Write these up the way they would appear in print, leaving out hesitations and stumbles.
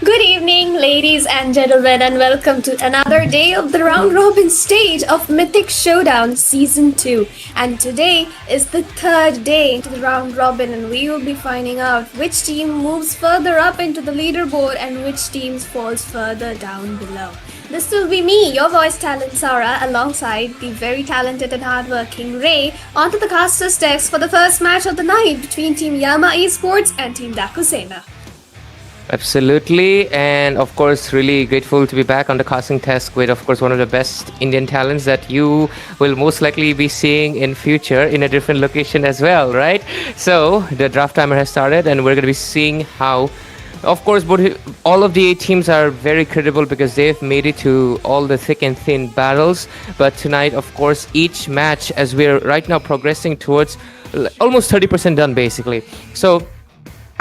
Good evening, ladies and gentlemen, and welcome to another day of the round robin stage of Mythic Showdown Season 2. And today is the third day into the round robin, and we will be finding out which team moves further up into the leaderboard and which teams falls further down below. This will be me, your voice talent Sarah, alongside the very talented and hardworking Ray, onto the caster's desk for the first match of the night between Team Yama Esports and Team Daku Sena. Absolutely, and of course really grateful to be back on the casting desk with of course one of the best Indian talents that you will most likely be seeing in future in a different location as well, right? So the draft timer has started and we're going to be seeing how, of course, all of the 8 teams are very credible because they've made it to all the thick and thin battles. But tonight, of course, each match, as we're right now progressing towards almost 30% done basically. So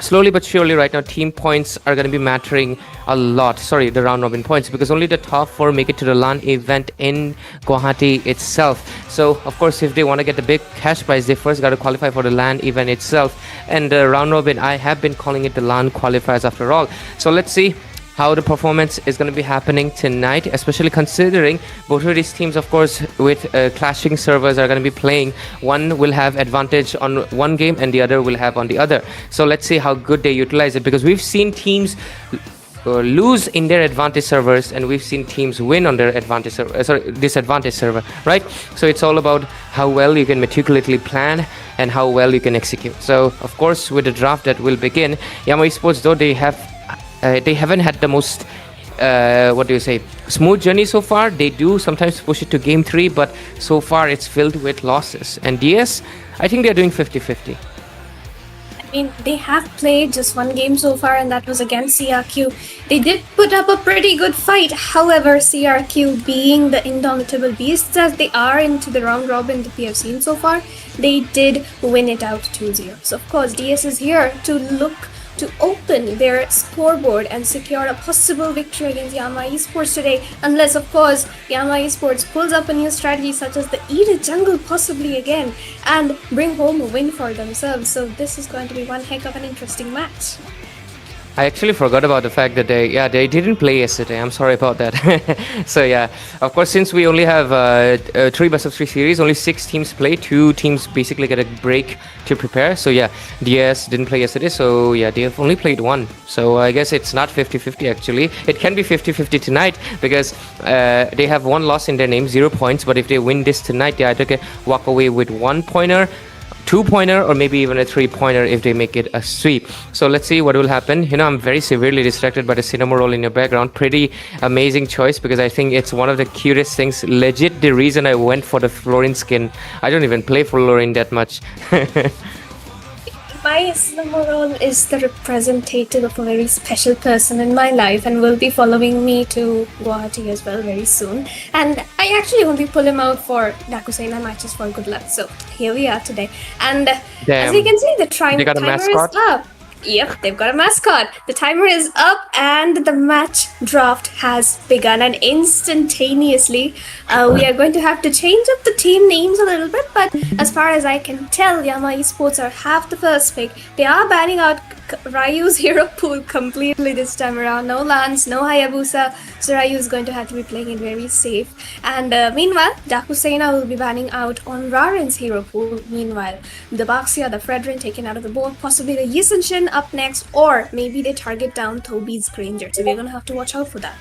slowly but surely right now team points are going to be mattering a lot. Sorry, the round robin points, because only the top 4 make it to the LAN event in Guwahati itself. So of course if they want to get the big cash prize, they first got to qualify for the LAN event itself. And the round robin, I have been calling it the LAN qualifiers after all. So let's see how the performance is going to be happening tonight, especially considering both of these teams, of course, with clashing servers are going to be playing. One will have advantage on one game and the other will have on the other. So let's see how good they utilize it, because we've seen teams lose in their advantage servers and we've seen teams win on their advantage server, disadvantage server, right? So it's all about how well you can meticulously plan and how well you can execute. So of course with the draft that will begin, Yama Esports, though they haven't had the most smooth journey so far. They do sometimes push it to game 3, but so far it's filled with losses. And DS, I think they're doing 50-50. I mean, they have played just one game so far, and that was against CRQ. They did put up a pretty good fight. However, CRQ, being the indomitable beasts as they are into the round robin that we have seen so far, they did win it out 2-0. So of course, DS is here to look to open their scoreboard and secure a possible victory against Yama Esports today, unless of course Yama Esports pulls up a new strategy such as the Eat a Jungle possibly again and bring home a win for themselves. So this is going to be one heck of an interesting match. I actually forgot about the fact that they didn't play yesterday. I'm sorry about that. So yeah, of course, since we only have 3 best of 3 series, only 6 teams play. 2 teams basically get a break to prepare. So yeah, DS didn't play yesterday. So yeah, they have only played 1. So I guess it's not 50-50 actually. It can be 50-50 tonight because they have 1 loss in their name, 0 points. But if they win this tonight, they either can walk away with 1 pointer, 2-pointer, or maybe even a 3-pointer if they make it a sweep. So let's see what will happen. You know, I'm very severely distracted by the cinema roll in your background. Pretty amazing choice, because I think it's one of the cutest things. Legit the reason I went for the Florin skin. I don't even play Florin that much. My cinema roll is the representative of a very special person in my life and will be following me to Guwahati as well very soon. And I actually only pull him out for Daku Sena matches for good luck. So here we are today. And as you can see, the timer is up. Yep, they've got a mascot. The timer is up and the match draft has begun. And instantaneously, we are going to have to change up the team names a little bit. But as far as I can tell, Yama Esports are half the first pick. They are banning out Ryu's hero pool completely this time around. No Lance, no Hayabusa. So Ryu is going to have to be playing it very safe. And meanwhile, Daku Sena will be banning out on Raren's hero pool. Meanwhile, the Baxia, the Fredrin taken out of the board. Possibly the Yisenshin up next. Or maybe they target down Toby's Granger. So we're going to have to watch out for that.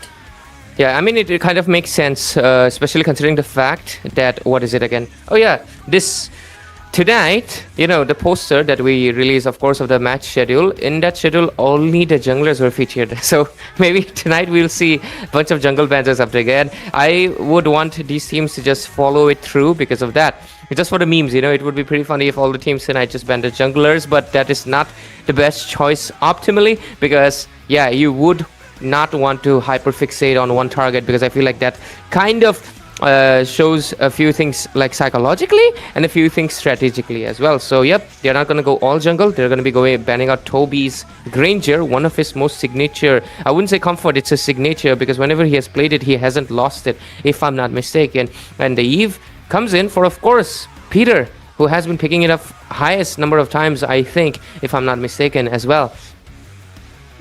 Yeah, I mean, it kind of makes sense, especially considering the fact that, what is it again? Oh yeah, tonight, you know, the poster that we released, of course, of the match schedule, in that schedule, only the junglers were featured. So maybe tonight we'll see a bunch of jungle bans up again. I would want these teams to just follow it through because of that. Just for the memes, you know, it would be pretty funny if all the teams tonight just banned the junglers, but that is not the best choice optimally because, yeah, you would not want to hyperfixate on one target, because I feel like that kind of shows a few things like psychologically and a few things strategically as well. So yep, they're not going to go all jungle. They're going to be banning out Toby's Granger, one of his most signature, I wouldn't say comfort, it's a signature, because whenever he has played it, he hasn't lost it, if I'm not mistaken. And the Eve comes in for, of course, Peter, who has been picking it up highest number of times, I think, if I'm not mistaken as well.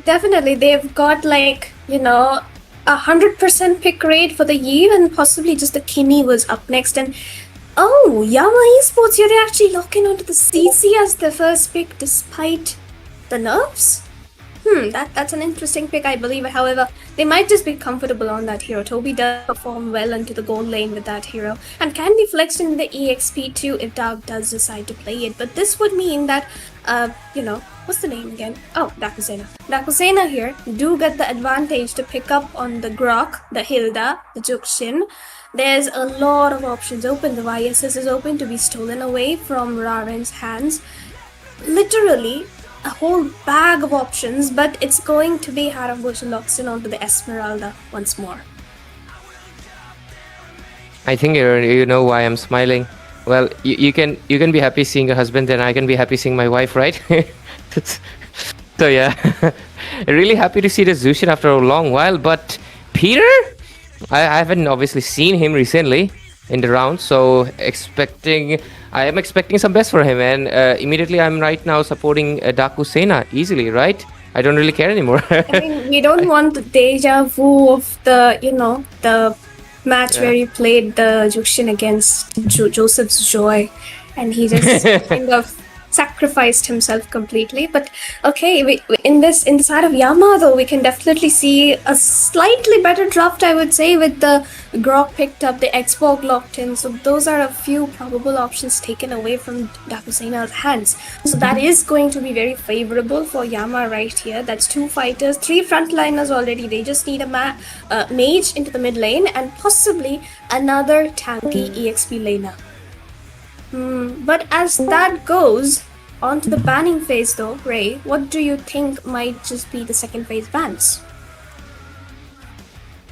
Definitely, they've got like, 100% pick rate for the Eve, and possibly just the Kimi was up next. And oh, Yama Esports, you're actually locking onto the CC as the first pick despite the nerfs? That's an interesting pick, I believe. However, they might just be comfortable on that hero. Toby does perform well into the gold lane with that hero and can be flexed in the EXP too if Dark does decide to play it. But this would mean that, what's the name again? Oh, Daku. Daku here do get the advantage to pick up on the Grok, the Hilda, the Jukshin. There's a lot of options open. The YSS is open to be stolen away from Raren's hands. Literally, a whole bag of options, but it's going to be Harabushi locks in onto the Esmeralda once more. I think you know why I'm smiling. Well, you can be happy seeing your husband, then I can be happy seeing my wife, right? So yeah, really happy to see the Zushin after a long while. But Peter, I haven't obviously seen him recently in the round, so I am expecting some best for him, and immediately I'm right now supporting Daku Sena easily, right? I don't really care anymore. I mean, we don't want the deja vu of the match where he played the Jushin against Joseph's Joy, and he just kind of sacrificed himself completely. But okay, in the side of Yama though, we can definitely see a slightly better draft, I would say, with the Grok picked up, the Xbox locked in. So those are a few probable options taken away from Dakusena's hands. So that is going to be very favorable for Yama right here. That's 2 fighters, 3 frontliners already. They just need a mage into the mid lane and possibly another tanky EXP laner. But as that goes, on to the banning phase though, Ray, what do you think might just be the second phase bans?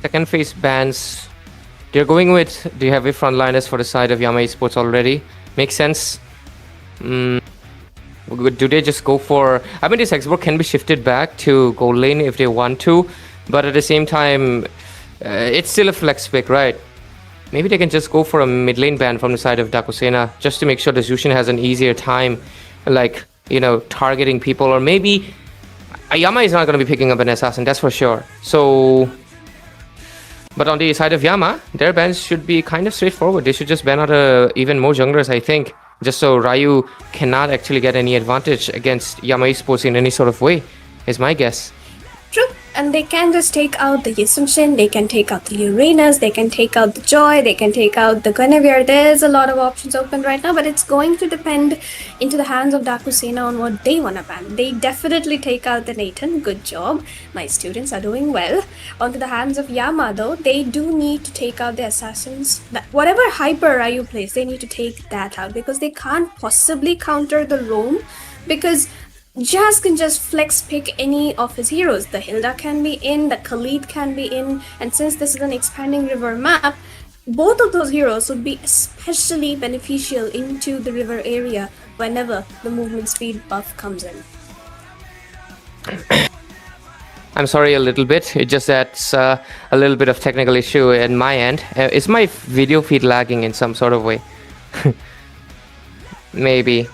Second phase bans, they're going with the heavy frontliners for the side of Yama Esports already. Makes sense. Do they just go for... I mean, this Xbox can be shifted back to gold lane if they want to, but at the same time, it's still a flex pick, right? Maybe they can just go for a mid lane ban from the side of Dakusena just to make sure the Zushin has an easier time, like, targeting people. Or maybe Yama is not going to be picking up an assassin, that's for sure. So, but on the side of Yama, their bans should be kind of straightforward. They should just ban out even more junglers, I think, just so Ryu cannot actually get any advantage against Yama Esports in any sort of way, is my guess. True. And they can just take out the Yisunshin, they can take out the Uranus, they can take out the Joy, they can take out the Guinevere. There's a lot of options open right now, but it's going to depend into the hands of Dakusena on what they want to ban. They definitely take out the Nathan, good job. My students are doing well. Onto the hands of Yama though, they do need to take out the assassins. Whatever hyper Ryu plays, they need to take that out because they can't possibly counter the roam, because Jazz can just flex pick any of his heroes. The Hilda can be in, the Khalid can be in, and since this is an expanding river map, both of those heroes would be especially beneficial into the river area whenever the movement speed buff comes in. I'm sorry a little bit, it just that's a little bit of technical issue in my end. Is my video feed lagging in some sort of way? Maybe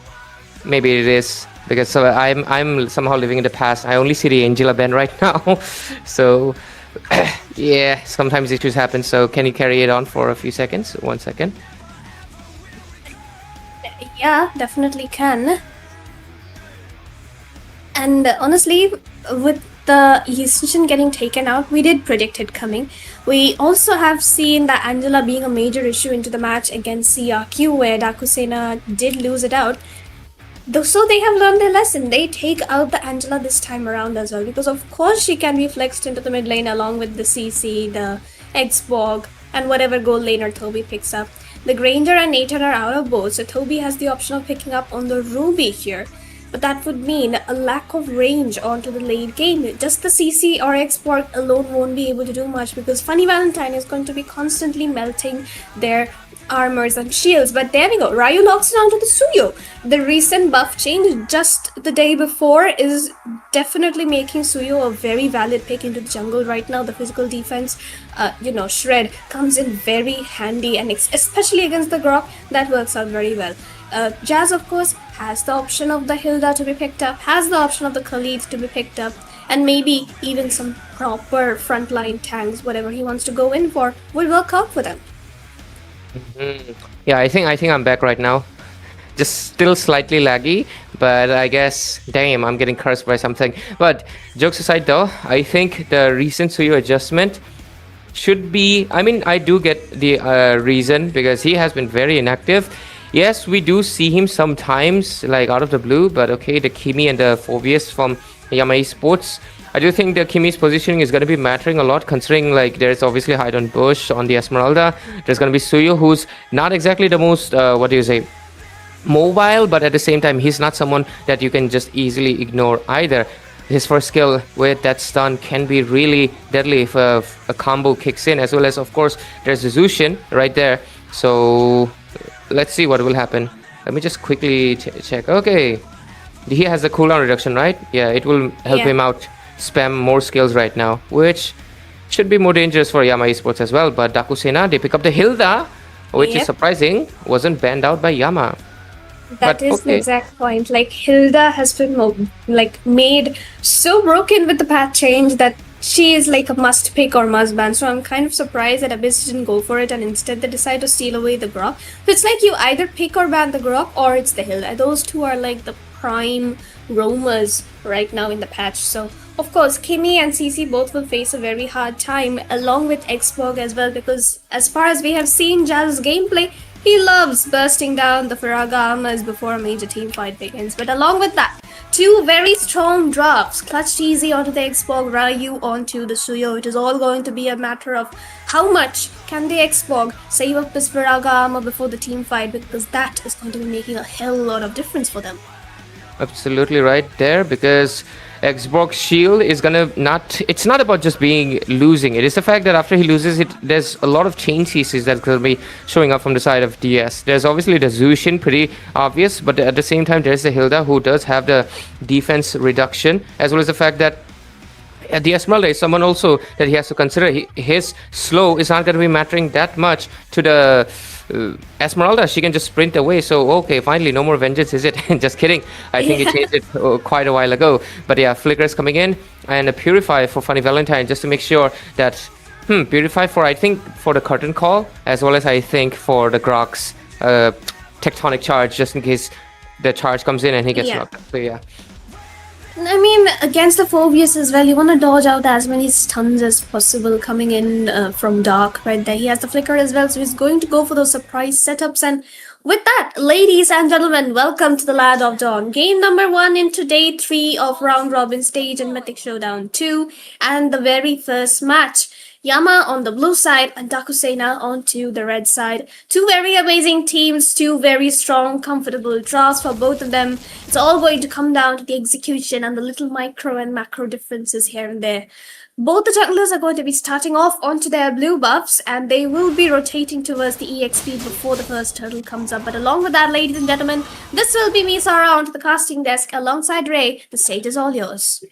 it is. Because I'm somehow living in the past. I only see the Angela band right now. So, yeah, sometimes issues happen. So, can you carry it on for a few seconds? 1 second. Yeah, definitely can. And honestly, with the Yisunshin getting taken out, we did predict it coming. We also have seen that Angela being a major issue into the match against CRQ, where Dakusena did lose it out. So they have learned their lesson. They take out the Angela this time around as well, because of course she can be flexed into the mid lane along with the CC, the Xborg, and whatever gold laner Toby picks up. The Granger and Nathan are out of both, so Toby has the option of picking up on the Ruby here. But that would mean a lack of range onto the late game. Just the CC or Xborg alone won't be able to do much, because Funny Valentine is going to be constantly melting their armors and shields. But there we go, Ryu locks it onto the Suyo. The recent buff change just the day before is definitely making Suyo a very valid pick into the jungle right now. The physical defense, shred comes in very handy, and especially against the Grok, that works out very well. Jazz, of course, has the option of the Hilda to be picked up, has the option of the Khalid to be picked up, and maybe even some proper frontline tanks, whatever he wants to go in for, will work out for them. Yeah, I think I'm back right now. Just still slightly laggy, but I guess, damn, I'm getting cursed by something. But jokes aside though, I think the recent Suyo adjustment should be, I mean, I do get the reason because he has been very inactive. Yes, we do see him sometimes like out of the blue, but okay, the Kimi and the Phobius from Yama Esports, I do think the Kimi's positioning is going to be mattering a lot, considering like there's obviously hide on bush on the Esmeralda. There's going to be Suyo, who's not exactly the most what do you say, mobile, but at the same time he's not someone that you can just easily ignore either. His first skill with that stun can be really deadly if a combo kicks in, as well as of course there's the Zushin right there. So let's see what will happen. Let me just quickly check. Okay, he has the cooldown reduction, right? Yeah, it will help him out spam more skills right now, which should be more dangerous for Yama Esports as well. But Daku Sena, they pick up the Hilda, which is surprising, wasn't banned out by Yama. That is the exact point. Like, Hilda has been made so broken with the patch change that she is like a must pick or must ban. So I'm kind of surprised that Abyss didn't go for it and instead they decide to steal away the Grok. So it's like you either pick or ban the Grok or it's the Hilda. Those two are like the prime roamers right now in the patch. So of course Kimi and CC both will face a very hard time, along with Xborg as well, because as far as we have seen Jazz's gameplay, he loves bursting down the Firaga armors before a major team fight begins. But along with that, two very strong drops. Clutch Easy onto the Xborg, Ryu onto the Suyo. It is all going to be a matter of how much can the Xborg save up this Firaga armor before the team fight, because that is going to be making a hell lot of difference for them. Absolutely right there, because Xbox Shield is gonna not. It's not about just being losing. It is the fact that after he loses it, there's a lot of chain CCs that's gonna be showing up from the side of DS. There's obviously the Zushin, pretty obvious, but at the same time, there's the Hilda, who does have the defense reduction, as well as the fact that the Esmeralda is someone also that he has to consider. His slow is not going to be mattering that much to the Esmeralda. She can just sprint away. So, okay, finally, no more vengeance, is it? Just kidding. I think he changed it quite a while ago. But yeah, Flicker is coming in, and a Purify for Funny Valentine, just to make sure that, Purify for, I think, for the curtain call, as well as I think for the Crux tectonic charge, just in case the charge comes in and he gets knocked. So yeah. I mean, against the Phobius as well, you want to dodge out as many stuns as possible coming in from Dark right there. He has the Flicker as well, so he's going to go for those surprise setups. And with that, ladies and gentlemen, welcome to the Lad of Dawn. Game number 1 into day 3 of Round Robin stage in Mythic Showdown 2. And the very first match. Yama on the blue side and Daku Sena onto the red side. Two very amazing teams, two very strong, comfortable draws for both of them. It's all going to come down to the execution and the little micro and macro differences here and there. Both the junglers are going to be starting off onto their blue buffs, and they will be rotating towards the EXP before the first turtle comes up. But along with that, ladies and gentlemen, this will be me, Sarah, onto the casting desk alongside Ray. The stage is all yours.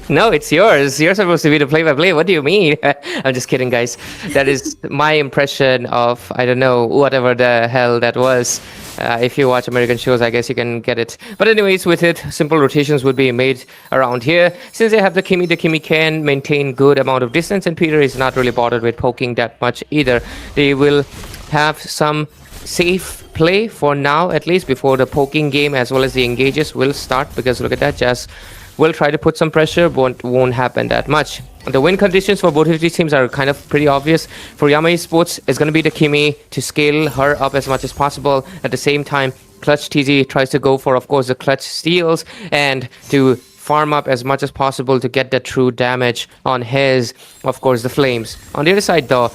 No, it's yours. You're supposed to be the play-by-play. What do you mean? I'm just kidding, guys. That is my impression of, I don't know, whatever the hell that was. If you watch American shows, I guess you can get it. But anyways, with it, simple rotations would be made around here. Since they have the Kimi can maintain good amount of distance, and Peter is not really bothered with poking that much either. They will have some safe play for now, at least, before the poking game as well as the engages will start, because look at that, Jazz will try to put some pressure, but won't happen that much. The win conditions for both of these teams are kind of pretty obvious. For Yama Esports, it's going to be the Kimi to scale her up as much as possible. At the same time, Clutch TZ tries to go for, of course, the clutch steals and to farm up as much as possible to get the true damage on his, of course, the flames. On the other side, though,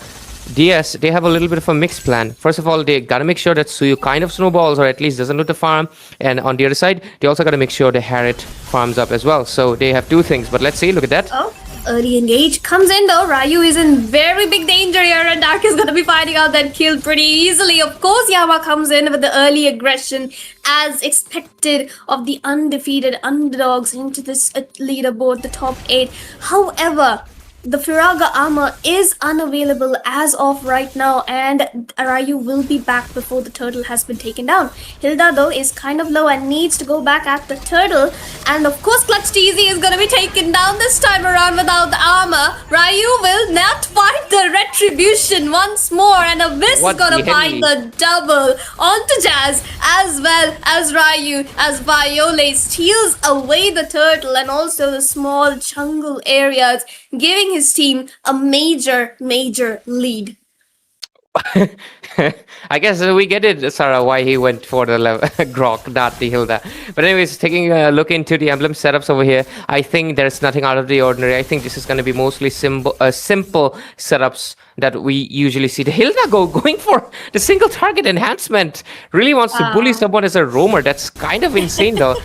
DS, they have a little bit of a mixed plan. First of all, they gotta make sure that Suyu kind of snowballs or at least doesn't loot the farm. And on the other side, they also gotta make sure the Harriet farms up as well. So they have two things, but let's see, look at that. Oh, early engage comes in though. Ryu is in very big danger here, and Dark is gonna be finding out that kill pretty easily. Of course, Yama comes in with the early aggression as expected of the undefeated underdogs into this leaderboard, the top 8. However, the Firaga armor is unavailable as of right now, and Ryu will be back before the turtle has been taken down. Hilda, though, is kind of low and needs to go back at the turtle. And of course, Clutch TZ is going to be taken down this time around without the armor. Ryu will not find the retribution once more, and Abyss is going to find the double onto Jazz as well as Ryu, as Viole steals away the turtle and also the small jungle areas, giving his team a major lead. I guess we get it, Sarah, why he went for the Grok, not the Hilda. But anyways, taking a look into the emblem setups over here, I think there's nothing out of the ordinary. I think this is going to be mostly simple setups that we usually see. The Hilda going for the single target enhancement. Really wants to bully someone as a roamer. That's kind of insane, though.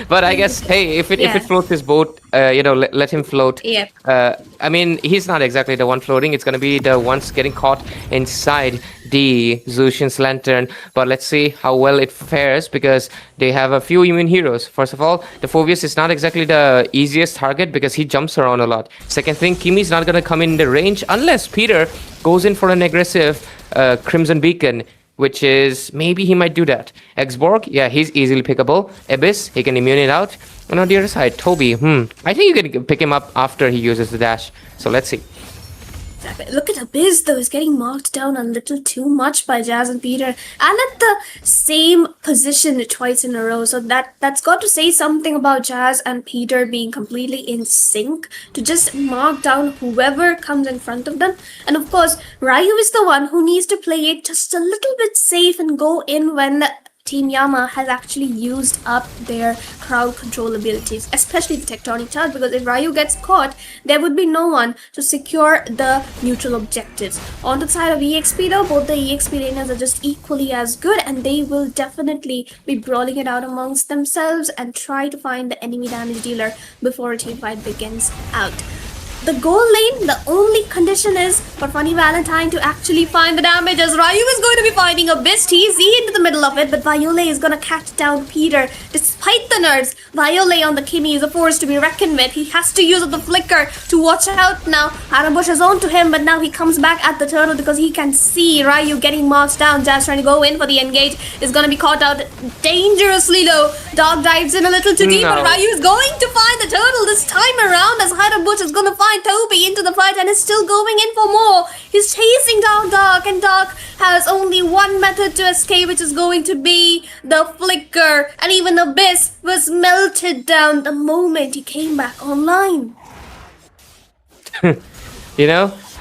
But I guess, hey, if it floats his boat, let him float. Yep. I mean, he's not exactly the one floating. It's going to be the ones getting caught inside the Zushin's lantern. But let's see how well it fares, because they have a few immune heroes. First of all, the Phobius is not exactly the easiest target because he jumps around a lot. Second thing, Kimi's not going to come in the range unless Peter goes in for an aggressive Crimson Beacon, which is, maybe he might do that. Xborg, yeah, he's easily pickable. Abyss, he can immune it out. And on the other side, Toby, I think you can pick him up after he uses the dash. So let's see. Look at Abyss, though, is getting marked down a little too much by Jazz and Peter, and at the same position twice in a row. So that's got to say something about Jazz and Peter being completely in sync to just mark down whoever comes in front of them. And of course, Ryu is the one who needs to play it just a little bit safe and go in when Team Yama has actually used up their crowd control abilities, especially the tectonic charge, because if Ryu gets caught, there would be no one to secure the neutral objectives. On the side of EXP, though, both the EXP laners are just equally as good, and they will definitely be brawling it out amongst themselves and try to find the enemy damage dealer before a team fight begins out. The goal lane, the only condition is for Funny Valentine to actually find the damage, as Ryu is going to be finding Abyss TZ into the middle of it, but Viole is going to catch down Peter. Despite the nerds, Viole on the Kimi is a force to be reckoned with. He has to use the flicker to watch out now. Harabush is on to him, but now he comes back at the turtle because he can see Ryu getting marked down. Jazz trying to go in for the engage is going to be caught out dangerously low. Dog dives in a little too deep, but Ryu is going to find the turtle this time around, as Harabush is going to find Toby into the fight and is still going in for more. He's chasing down Dark, and Dark has only one method to escape, which is going to be the flicker. And even Abyss was melted down the moment he came back online.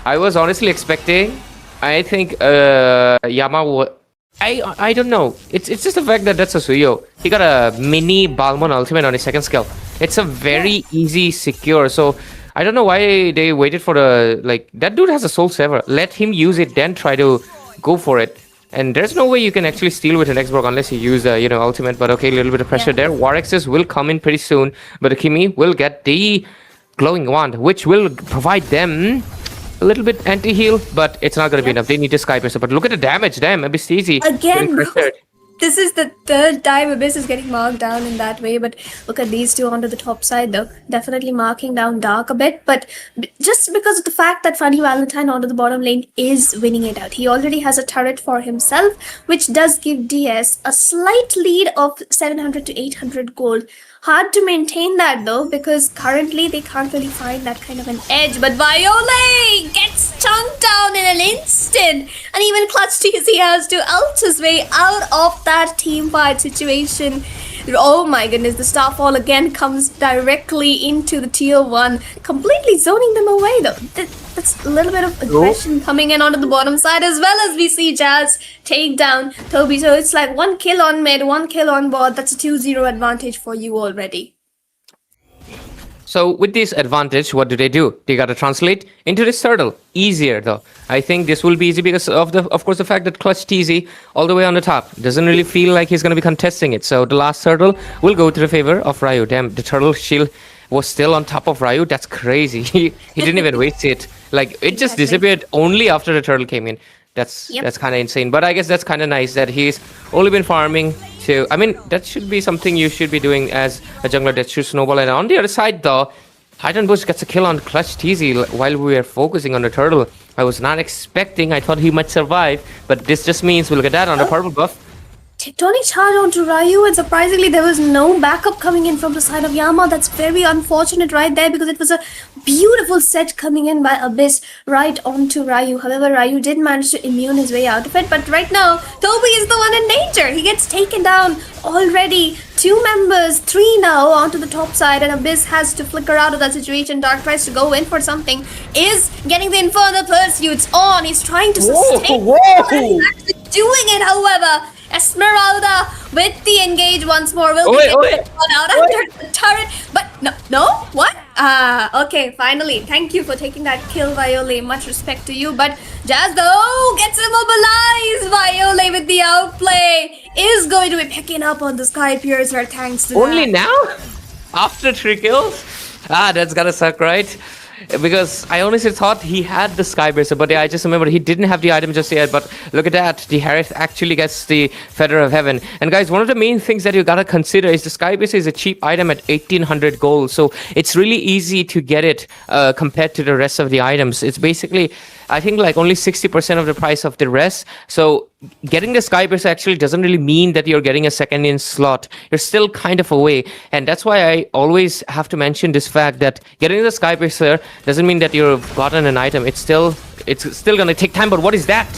I was honestly expecting, I think Yama would... I don't know. It's just the fact that that's a Suyo. He got a mini Balmon ultimate on his second skill. It's a very easy secure. So I don't know why they waited for that dude has a soul saver. Let him use it, then try to go for it. And there's no way you can actually steal with an Xborg unless you use the ultimate. But okay, a little bit of pressure there. War X's will come in pretty soon, but Akimi will get the glowing wand, which will provide them a little bit anti-heal, but it's not going to be enough. They need to Sky Piercer. But look at the damage, damn, Abyss easy. Again, this is the third time Abyss is getting marked down in that way, but look at these two onto the top side, though. Definitely marking down Dark a bit, but just because of the fact that Funny Valentine onto the bottom lane is winning it out. He already has a turret for himself, which does give DS a slight lead of 700 to 800 gold. Hard to maintain that, though, because currently they can't really find that kind of an edge. But Viole gets chunked down in an instant. And even Clutch TC has to ult his way out of that team fight situation. Oh my goodness, the Starfall again comes directly into the tier 1, completely zoning them away, though. That's a little bit of aggression coming in onto the bottom side, as well as we see Jazz take down Toby. So it's like 1 kill on mid, 1 kill on bot. That's a 2-0 advantage for you already. So with this advantage, what do? They gotta translate into this turtle. Easier though. I think this will be easy because of course the fact that Clutch TZ all the way on the top doesn't really feel like he's gonna be contesting it. So the last turtle will go to the favor of Ryu. Damn, the turtle shield was still on top of Ryu. That's crazy. He didn't even waste it. Like it just disappeared only after the turtle came in. That's kind of insane. But I guess that's kind of nice that he's only been farming to... I mean, that should be something you should be doing as a jungler that shoots snowball. And on the other side, though, Titan Bush gets a kill on Clutch TZ while we were focusing on the turtle. I was not expecting, I thought he might survive, but this just means we'll look at that on the purple buff. Tectonic charge onto Ryu, and surprisingly there was no backup coming in from the side of Yama. That's very unfortunate right there, because it was a beautiful set coming in by Abyss right onto Ryu. However, Ryu did manage to immune his way out of it, but right now Toby is the one in danger. He gets taken down already. 2 members, 3 now onto the top side, and Abyss has to flicker out of that situation. Dark tries to go in for something, is getting the Infernal Pursuits on. He's trying to sustain. He's actually doing it, however. Esmeralda with the engage once more will be out under the turret. But no, what? Okay, finally. Thank you for taking that kill, Viole. Much respect to you. But Jazz though gets immobilized. Viole with the outplay is going to be picking up on the Sky Piercer thanks to Only that. now? After 3 kills? That's gotta suck, right? Because I honestly thought he had the Skybracer, but yeah, I just remembered he didn't have the item just yet. But look at that, the Harith actually gets the Feather of Heaven. And guys, one of the main things that you gotta consider is the Skybracer is a cheap item at 1800 gold, so it's really easy to get it compared to the rest of the items. It's basically, I think, like only 60% of the price of the rest. So getting the Skybracer actually doesn't really mean that you're getting a second in slot. You're still kind of away, and that's why I always have to mention this fact that getting the Skybracer doesn't mean that you've gotten an item. It's still gonna take time. But what is that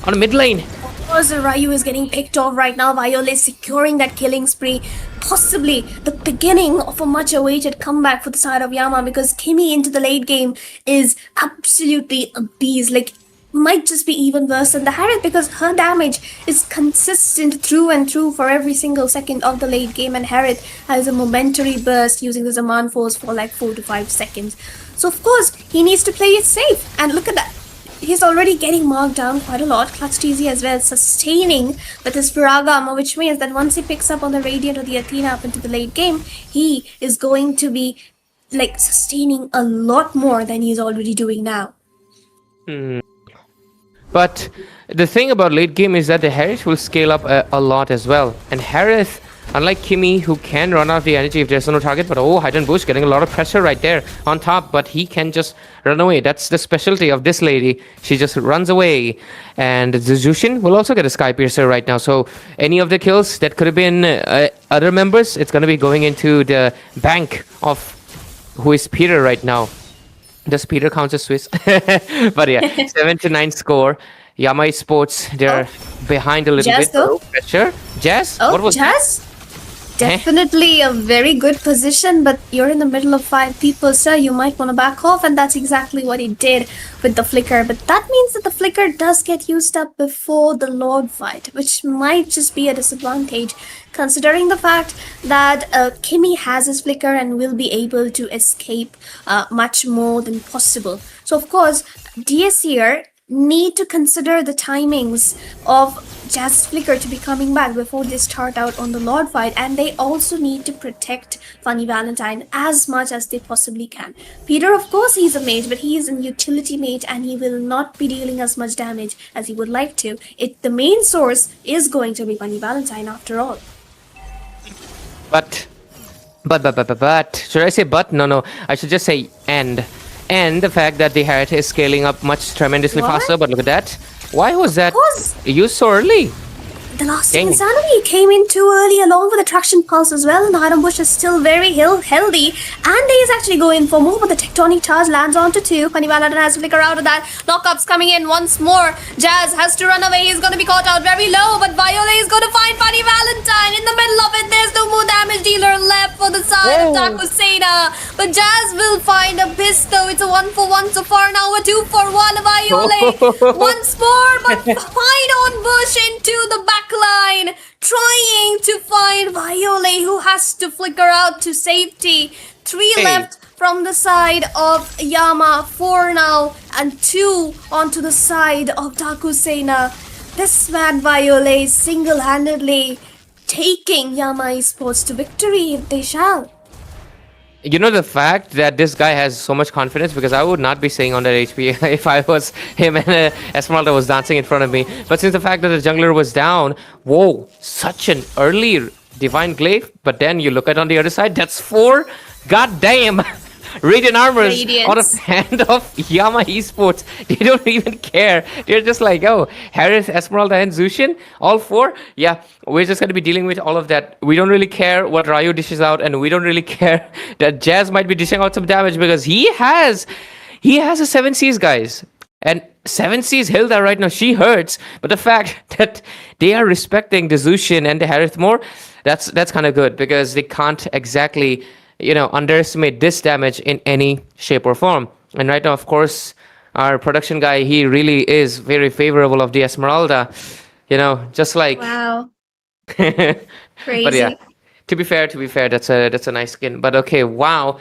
on the mid lane? Of course, Ryu is getting picked off right now. Viole is securing that killing spree. Possibly the beginning of a much awaited comeback for the side of Yama, because Kimi into the late game is absolutely a beast. Like, might just be even worse than the Harith, because her damage is consistent through and through for every single second of the late game, and Harith has a momentary burst using the Zaman Force for like 4 to 5 seconds. So of course he needs to play it safe, and look at that. He's already getting marked down quite a lot. Clutch TZ as well, sustaining with his Viragama, which means that once he picks up on the Radiant or the Athena up into the late game, he is going to be like sustaining a lot more than he's already doing now. But the thing about late game is that the Harith will scale up a lot as well. And Harith, unlike Kimi, who can run out the energy if there's no target, but Titan Bush getting a lot of pressure right there on top, but he can just run away. That's the specialty of this lady. She just runs away. And the Zushin will also get a Sky Piercer right now. So any of the kills that could have been other members, it's going to be going into the bank of who is Peter right now. Does Peter count as Swiss? But yeah, 7-9 score. Yama Esports, they're behind a little Jazz bit. though? Pressure. Jazz? Oh, What was Jazz? Definitely a very good position, but you're in the middle of 5 people, sir. You might want to back off, and that's exactly what he did with the flicker. But that means that the flicker does get used up before the Lord fight, which might just be a disadvantage, considering the fact that Kimi has his flicker and will be able to escape much more than possible. So of course, DS here need to consider the timings of Jazz's flicker to be coming back before they start out on the Lord fight, and they also need to protect Funny Valentine as much as they possibly can. Peter, of course, he's a mage, but he is a utility mage and he will not be dealing as much damage as he would like to. The main source is going to be Funny Valentine after all. But, should I say but? No, I should just say and. And the fact that the Harith is scaling up much tremendously faster, but look at that. Why was that used so early? The lasting insanity came in too early along with the traction pulse as well, and the Iron Bush is still very healthy, and he is actually going for more, but the tectonic charge lands onto 2. Funny Valentine has to flicker out of that. Knockup's coming in once more. Jazz has to run away. He's going to be caught out very low, but Viole is going to find Funny Valentine in the middle of it. There's no more damage dealer left for the side of Daku Sena, but Jazz will find a Abyss though. It's a 1-for-1 so far now, a 2-for-1 Viole once more, but fine on Bush into the back line, trying to find Viole, who has to flicker out to safety. 3 left from the side of Yama, 4 now, and 2 onto the side of Daku Sena. This man Viole single-handedly taking Yama Esports to victory if they shall. You know the fact that this guy has so much confidence, because I would not be saying on that HP if I was him and Esmeralda was dancing in front of me. But since the fact that the jungler was down, whoa, such an early Divine Glaive. But then you look at on the other side, that's 4. God damn. Radiant armors out of Radiance. hand of Yama Esports. They don't even care. They're just like, oh, Harith, Esmeralda, and Zushin, all four. Yeah, we're just going to be dealing with all of that. We don't really care what Ryu dishes out, and we don't really care that Jazz might be dishing out some damage because he has a 7 Cs, guys. And 7 Cs Hilda right now, she hurts. But the fact that they are respecting the Zushin and the Harith more, that's kind of good because they can't exactly, underestimate this damage in any shape or form. And right now, of course, our production guy, he really is very favorable of the Esmeralda. Just like. Wow. But Crazy. yeah, to be fair, that's a nice skin. But okay, wow.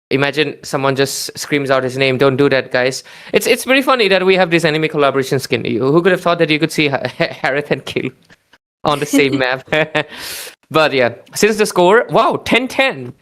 Imagine someone just screams out his name. Don't do that, guys. It's pretty funny that we have this anime collaboration skin. Who could have thought that you could see Harith and Kill on the same map? But yeah, since the score, wow, 10-10.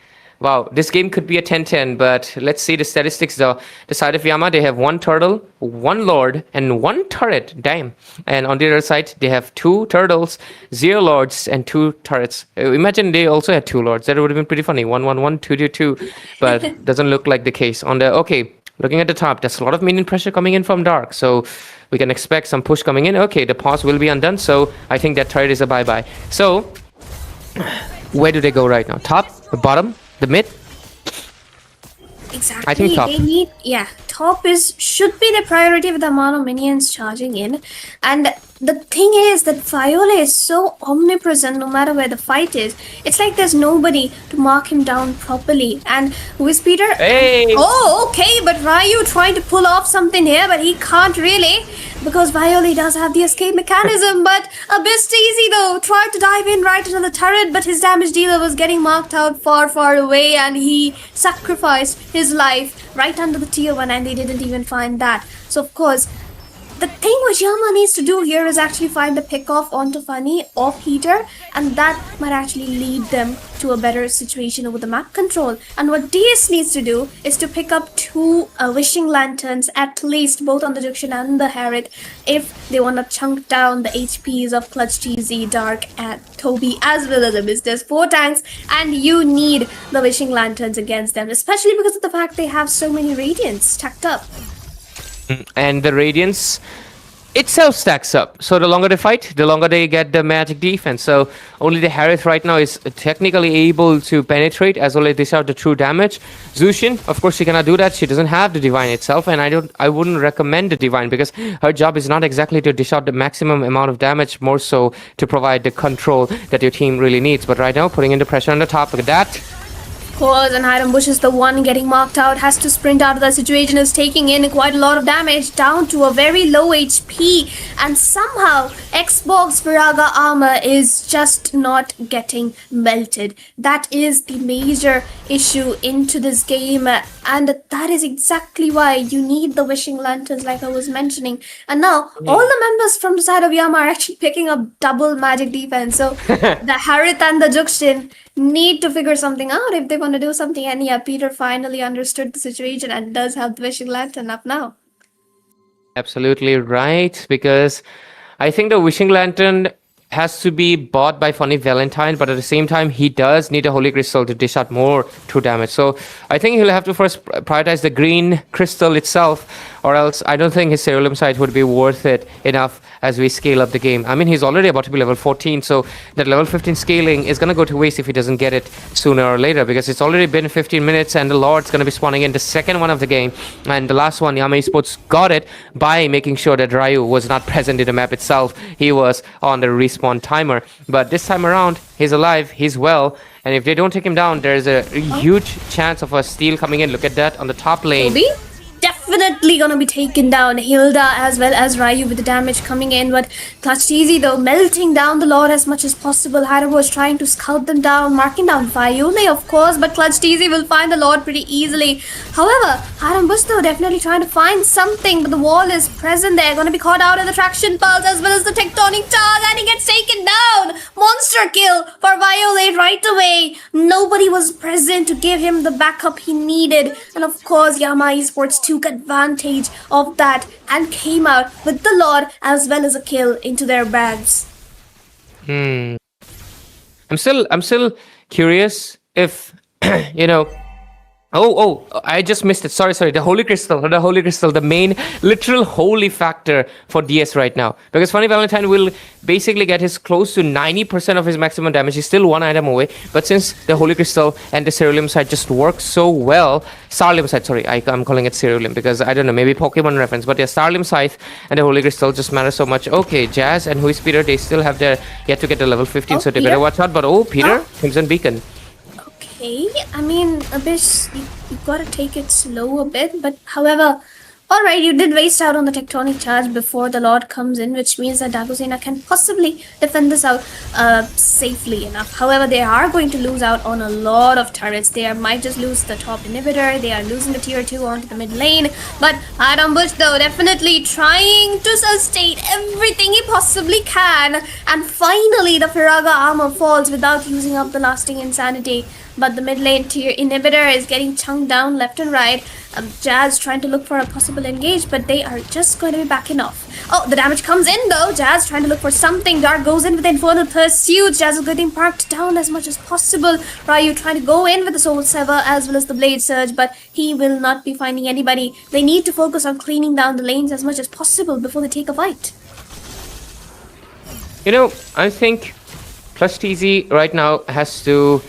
Wow, this game could be a 10-10, but let's see the statistics though. The side of Yama, they have 1 turtle, 1 lord, and 1 turret. Damn. And on the other side, they have 2 turtles, 0 lords, and 2 turrets. Imagine they also had 2 lords. That would have been pretty funny. 1-1-1, 2-2-2. But doesn't look like the case. Looking at the top, there's a lot of minion pressure coming in from Dark. So we can expect some push coming in. Okay, the pause will be undone. So I think that turret is a bye-bye. So where do they go right now? Top, the bottom? The mid? Exactly. I think top. They need, top should be the priority with the amount of minions charging in. And the thing is that Viola is so omnipresent no matter where the fight is. It's like there's nobody to mark him down properly. And with Peter, Hey! oh, okay, but Ryu trying to pull off something here, but he can't really because Viola does have the escape mechanism. But a bit easy though. Tried to dive in right into the turret, but his damage dealer was getting marked out far, far away, and he sacrificed his life right under the tier 1, and they didn't even find that. So of course, the thing which Yama needs to do here is actually find the pick off onto Funny off Heater, and that might actually lead them to a better situation over the map control. And what DS needs to do is to pick up 2 Wishing Lanterns, at least, both on the Dukshin and the Harith, if they want to chunk down the HPs of Clutch GZ, Dark, and Toby, as well as Abyss. There's 4 tanks, and you need the Wishing Lanterns against them, especially because of the fact they have so many Radiants stacked up. And the Radiance itself stacks up. So the longer they fight, the longer they get the magic defense. So only the Harith right now is technically able to penetrate as well as dish out the true damage. Zushin, of course, she cannot do that. She doesn't have the Divine itself, and I wouldn't recommend the Divine because her job is not exactly to dish out the maximum amount of damage, more so to provide the control that your team really needs. But right now, putting in the pressure on the top, look at that. Course, and Hiram Bush is the one getting marked out, has to sprint out of the situation, is taking in quite a lot of damage, down to a very low HP, and somehow Xbox Viraga armor is just not getting melted. That is the major issue into this game, and that is exactly why you need the Wishing Lanterns, like I was mentioning. And now, all the members from the side of Yama are actually picking up double magic defense, so the Harith and the Juxin need to figure something out if they want to do something. And yeah, Peter finally understood the situation and does have the Wishing Lantern up now. Absolutely right, because I think the Wishing Lantern has to be bought by Funny Valentine, but at the same time, he does need a Holy Crystal to dish out more true damage. So I think he'll have to first prioritize the green crystal itself, or else I don't think his Ceruleum Sight would be worth it enough as we scale up the game. I mean, he's already about to be level 14, so that level 15 scaling is going to go to waste if he doesn't get it sooner or later, because it's already been 15 minutes and the Lord's going to be spawning in the second one of the game, and the last one, Yama Esports got it by making sure that Ryu was not present in the map itself. He was on the respawn timer, but this time around, he's alive, he's well, and if they don't take him down, there's a huge chance of a steal coming in. Look at that on the top lane. Toby? Definitely gonna be taken down. Hilda as well as Ryu with the damage coming in, but Clutch Easy though melting down the Lord as much as possible. Haro was trying to scout them down, marking down Viola of course, but Clutch Easy will find the Lord pretty easily. However, Hiram Bush though definitely trying to find something, but the wall is present there, gonna be caught out in the traction pulse as well as the tectonic charge, and he gets taken down. Monster kill for Viola right away. Nobody was present to give him the backup he needed, and of course Yama Esports took advantage of that and came out with the Lord as well as a kill into their bags. I'm still curious if I just missed it. Sorry. The Holy Crystal, the main literal holy factor for DS right now. Because Funny Valentine will basically get his close to 90% of his maximum damage. He's still one item away. But since the Holy Crystal and the Ceruleum side just work so well, Starlium side, sorry, I'm calling it Ceruleum because I don't know, maybe Pokemon reference. But yeah, Starlium side and the Holy Crystal just matter so much. Okay, Jazz and who is Peter? They still have their yet to get to level 15, so they better watch out. But Peter, Crimson Beacon. Okay, I mean, Abyss, you gotta take it slow a bit, but however, alright, you did waste out on the tectonic charge before the Lord comes in, which means that Daku Sena can possibly defend this out safely enough. However, they are going to lose out on a lot of turrets. They might just lose the top inhibitor, they are losing the tier 2 onto the mid lane, but Adam Bush though definitely trying to sustain everything he possibly can, and finally the Firaga armor falls without using up the lasting insanity. But the mid lane tier inhibitor is getting chunked down left and right. Jazz trying to look for a possible engage, but they are just going to be backing off. Oh, the damage comes in though. Jazz trying to look for something. Dark goes in with the Infernal Pursuit. Jazz is getting parked down as much as possible. Ryu trying to go in with the Soul Sever as well as the Blade Surge, but he will not be finding anybody. They need to focus on cleaning down the lanes as much as possible before they take a fight. You know, I think Clutch TZ right now has to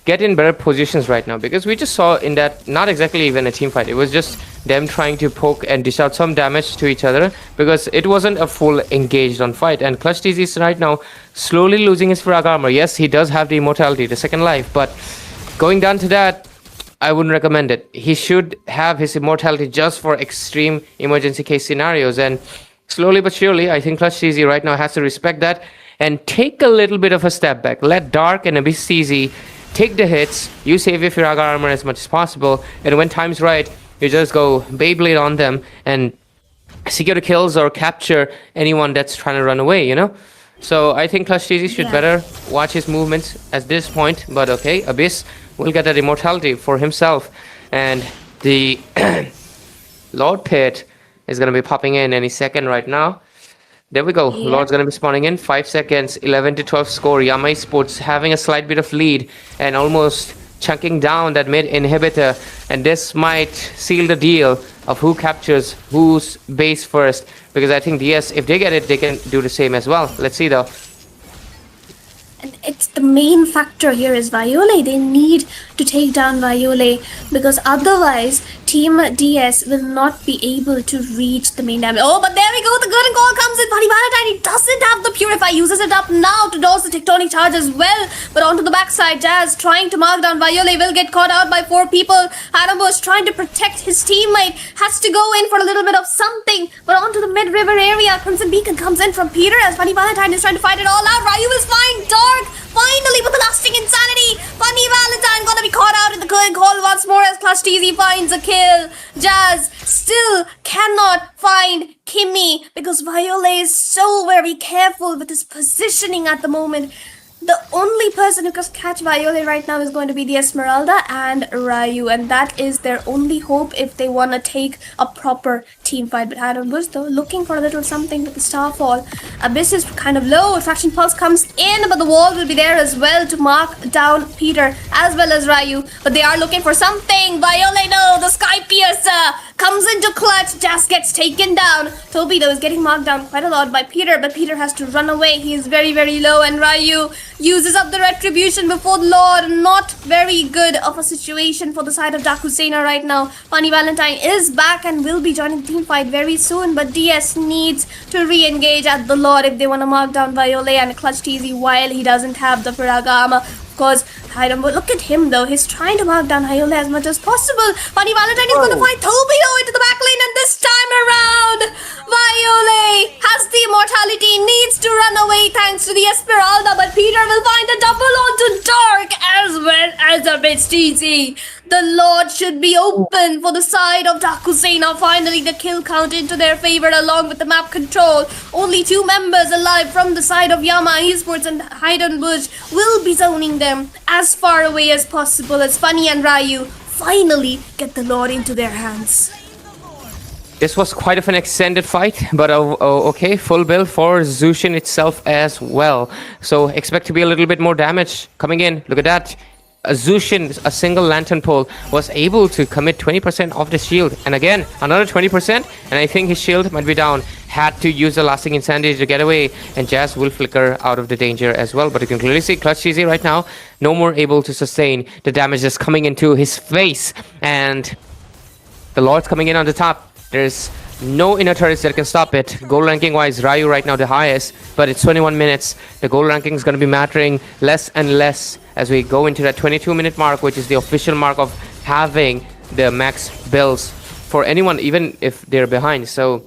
get in better positions right now, because we just saw in that, not exactly even a team fight, it was just them trying to poke and dish out some damage to each other, because it wasn't a full engaged on fight. And Clutch TZ is right now slowly losing his frag armor. Yes, he does have the immortality, the second life, but going down to that, I wouldn't recommend it. He should have his immortality just for extreme emergency case scenarios, and slowly but surely I think Clutch TZ right now has to respect that and take a little bit of a step back. Let Dark and Abyss TZ take the hits, you save your Firaga armor as much as possible, and when time's right, you just go Beyblade on them and secure the kills or capture anyone that's trying to run away, you know? So I think Clutch TZ should better watch his movements at this point, but okay, Abyss will get that immortality for himself, and the Lord Pit is going to be popping in any second right now. There we go. Lord's going to be spawning in. 5 seconds, 11 to 12 score. Yama Esports having a slight bit of lead and almost chunking down that mid inhibitor. And this might seal the deal of who captures whose base first. Because I think DS, if they get it, they can do the same as well. Let's see though. And it's the main factor here is Viole. They need to take down Viole, because otherwise Team DS will not be able to reach the main damage. Oh, but there we go. The golden call comes in. Funny Valentine, he doesn't have the Purify. Uses it up now to dodge the tectonic charge as well. But onto the backside, Jazz trying to mark down Viole will get caught out by 4 people. Adam was trying to protect his teammate. Has to go in for a little bit of something. But onto the mid-river area, Crimson Beacon comes in from Peter as Funny Valentine is trying to fight it all out. Ryu is fine. Dark finally with the lasting insanity. Funny Valentine gonna be caught out in the golden call once more as Clutch TZ finds a kill. Jazz still cannot find Kimmy because Viole is so very careful with his positioning at the moment. The only person who can catch Viole right now is going to be the Esmeralda and Ryu, and that is their only hope if they want to take a proper team fight. But Adam Bush though looking for a little something with the Starfall. Abyss is kind of low. Attraction Pulse comes in, but the wall will be there as well to mark down Peter as well as Ryu. But they are looking for something. Viole, no, the Sky Piercer comes into clutch. Just gets taken down. Toby though is getting marked down quite a lot by Peter, but Peter has to run away. He is very, very low, and Ryu uses up the retribution before the Lord. Not very good of a situation for the side of Daku Sena right now. Funny Valentine is back and will be joining the team fight very soon, but DS needs to re-engage at the Lord if they want to mark down Viole and Clutch TZ while he doesn't have the Firaga armor. Of course, I don't know. Look at him though. He's trying to mark down Viole as much as possible. Funny Valentine is going to fight Toby though into the back lane, and this time around, Viole has the immortality, needs to run away thanks to the Esmeralda, but Peter will find a double onto Dark as well as a bit TZ. The Lord should be open for the side of Daku Sena. Finally, the kill count into their favor along with the map control. Only 2 members alive from the side of Yama Esports, and Haydn Bush will be zoning them as far away as possible as Funny and Ryu finally get the Lord into their hands. This was quite of an extended fight, but okay, full build for Zushin itself as well. So expect to be a little bit more damage coming in. Look at that. a Zushin, a single lantern pole, was able to commit 20% of the shield. And again, another 20%, and I think his shield might be down. Had to use the lasting insanity to get away, and Jazz will flicker out of the danger as well. But you can clearly see Clutch TZ right now, no more able to sustain the damage that's coming into his face. And the Lord's coming in on the top. There's no inner turrets that can stop it. Gold ranking wise, Ryu right now the highest, but it's 21 minutes. The gold ranking is going to be mattering less and less as we go into that 22-minute mark, which is the official mark of having the max bills for anyone, even if they're behind. So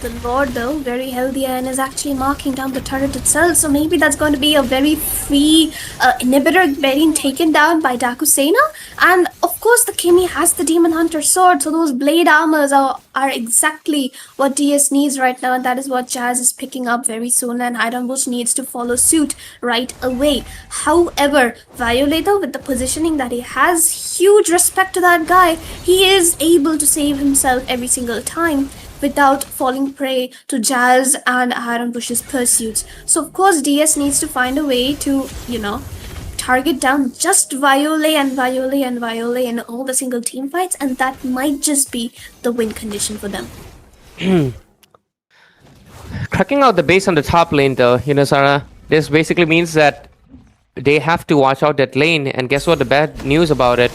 the Lord, though, very healthy and is actually marking down the turret itself. So maybe that's going to be a very free inhibitor being taken down by Daku Sena. And of course, the Kimi has the Demon Hunter sword. So those blade armors are exactly what DS needs right now. And that is what Jazz is picking up very soon. And Iron Bush needs to follow suit right away. However, Violator, with the positioning that he has, huge respect to that guy. He is able to save himself every single time without falling prey to Jazz and Iron Bush's pursuits. So of course DS needs to find a way to, target down just Viole in all the single team fights, and that might just be the win condition for them. Cracking out the base on the top lane though, Sarah, this basically means that they have to watch out that lane, and guess what, the bad news about it,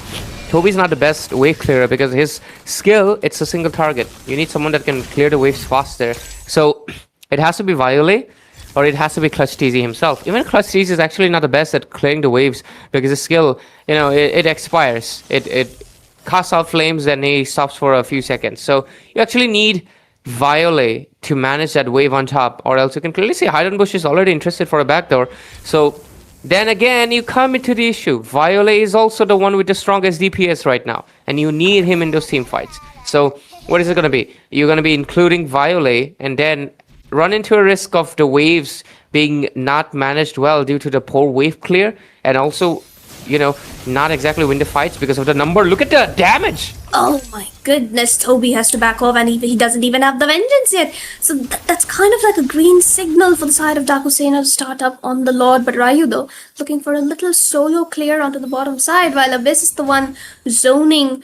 Toby's not the best wave clearer because his skill, it's a single target. You need someone that can clear the waves faster. So it has to be Viole or it has to be Clutch TZ himself. Even Clutch TZ is actually not the best at clearing the waves because his skill, it expires. It casts out flames and he stops for a few seconds. So you actually need Viole to manage that wave on top, or else you can clearly see Iron Bush is already interested for a backdoor. So then again, you come into the issue. Viole is also the one with the strongest DPS right now, and you need him in those team fights. So what is it going to be? You're going to be including Viole and then run into a risk of the waves being not managed well due to the poor wave clear, and also, not exactly win the fights because of the number. Look at the damage! Oh my goodness, Toby has to back off and he doesn't even have the Vengeance yet. So that's kind of like a green signal for the side of Daku Sena to start up on the Lord. But Ryu, though, looking for a little solo clear onto the bottom side, while Abyss is the one zoning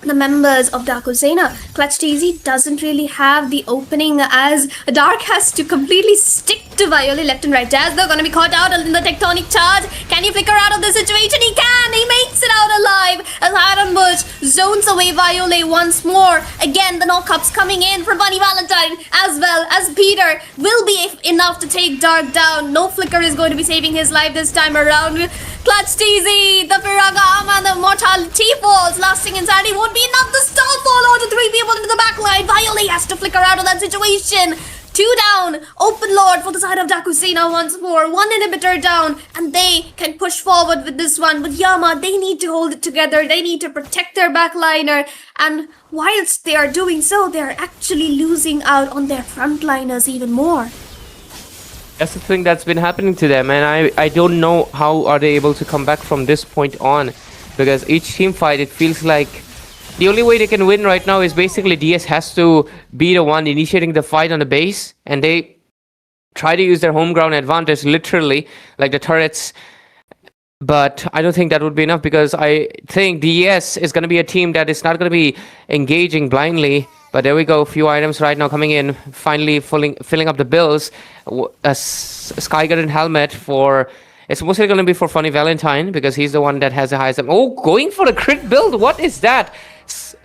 the members of Daku Sena. Clutch TZ doesn't really have the opening as Dark has to completely stick to Viole left and right. Jazz, though, gonna be caught out in the tectonic charge. Can he flicker out of the situation? He can! He makes it out alive as Iron Bush zones away Viole once more. Again, the knockup's coming in from Bunny Valentine as well as Peter will be enough to take Dark down. No flicker is going to be saving his life this time around. Clutch TZ, the Firaga Ama, the Mortality Falls, lasting insanity won't be enough. The stall fall onto 3 people into the backline. Viole has to flicker out of that situation. 2 down. Open Lord for the side of Daku Sena once more. 1 inhibitor down, and they can push forward with this one. But Yama, they need to hold it together. They need to protect their backliner. And whilst they are doing so, they are actually losing out on their frontliners even more. That's the thing that's been happening to them, and I don't know how are they able to come back from this point on, because each team fight, it feels like the only way they can win right now is basically DS has to be the one initiating the fight on the base, and they try to use their home ground advantage, literally, like the turrets. But I don't think that would be enough, because I think DS is going to be a team that is not going to be engaging blindly. But there we go, a few items right now coming in, finally filling up the bills. A Sky Garden helmet for... It's mostly going to be for Funny Valentine, because he's the one that has the highest... Oh, going for the crit build? What is that?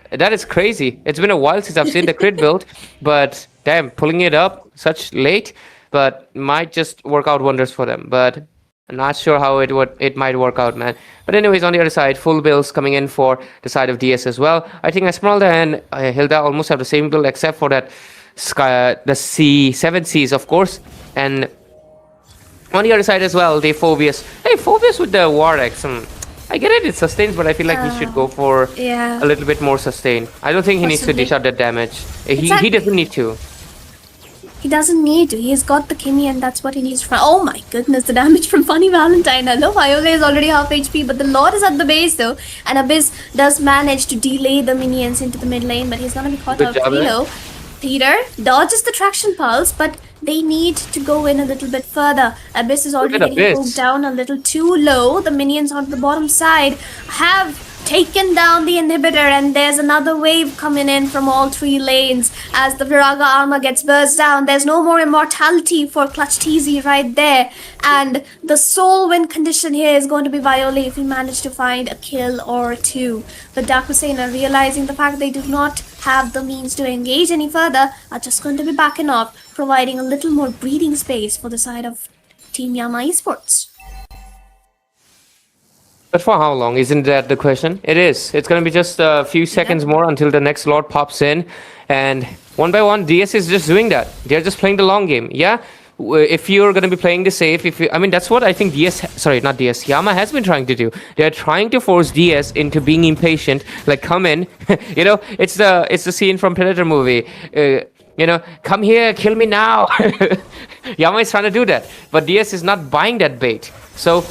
That is crazy. It's been a while since I've seen the crit build, but damn, pulling it up such late, but might just work out wonders for them. But I'm not sure how it might work out, man. But anyways, on the other side, full builds coming in for the side of DS as well. I think Esmeralda and Hilda almost have the same build, except for that the C7 Cs, of course. And on the other side as well, they Phobius. Hey, Phobius with the War X. I get it sustains, but I feel like he should go for a little bit more sustain. I don't think he needs to dish out that damage. He doesn't need to. He doesn't need to. He's got the Kimi, and that's what he needs from... Oh my goodness, the damage from Funny Valentine. Hello, Viole is already half HP, but the Lord is at the base though. And Abyss does manage to delay the minions into the mid lane, but he's gonna be caught out. Peter dodges the traction pulse, but they need to go in a little bit further. Abyss is already Look at getting Abyss. poked down a little too low. The minions on the bottom side have taken down the inhibitor, and there's another wave coming in from all three lanes as the Viraga armor gets burst down. There's no more immortality for Clutch TZ right there, and the sole win condition here is going to be Viole if we manage to find a kill or two. But Daku Sena, realizing the fact they do not have the means to engage any further, are just going to be backing off, providing a little more breathing space for the side of Team Yama Esports. But for how long? Isn't that the question? It is. It's going to be just a few seconds more until the next Lord pops in. And one by one, DS is just doing that. They're just playing the long game. Yeah? If you're going to be playing the safe, that's what I think Yama has been trying to do. They're trying to force DS into being impatient. Like, come in. It's the scene from Predator movie. Come here, kill me now. Yama is trying to do that. But DS is not buying that bait. So,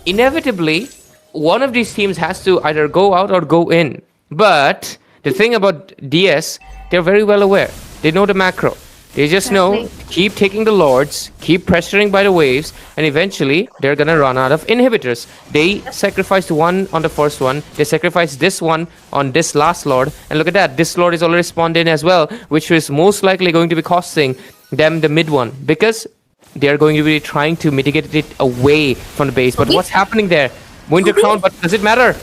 inevitably, one of these teams has to either go out or go in. But the thing about DS, they're very well aware. They know the macro. They just know, keep taking the Lords, keep pressuring by the waves, and eventually they're gonna run out of inhibitors. They sacrificed one on the first one, they sacrificed this one on this last Lord, and look at that, this Lord is already spawned in as well, which is most likely going to be costing them the mid one, because they are going to be trying to mitigate it away from the base. But what's happening there? Winter Crown, but does it matter?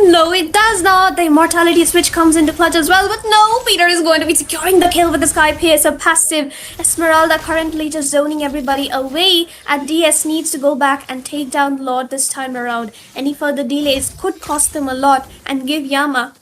No, it does not. The immortality switch comes into clutch as well. But no, Peter is going to be securing the kill with the Sky Piercer passive. Esmeralda currently just zoning everybody away. And DS needs to go back and take down the Lord this time around. Any further delays could cost them a lot and give Yama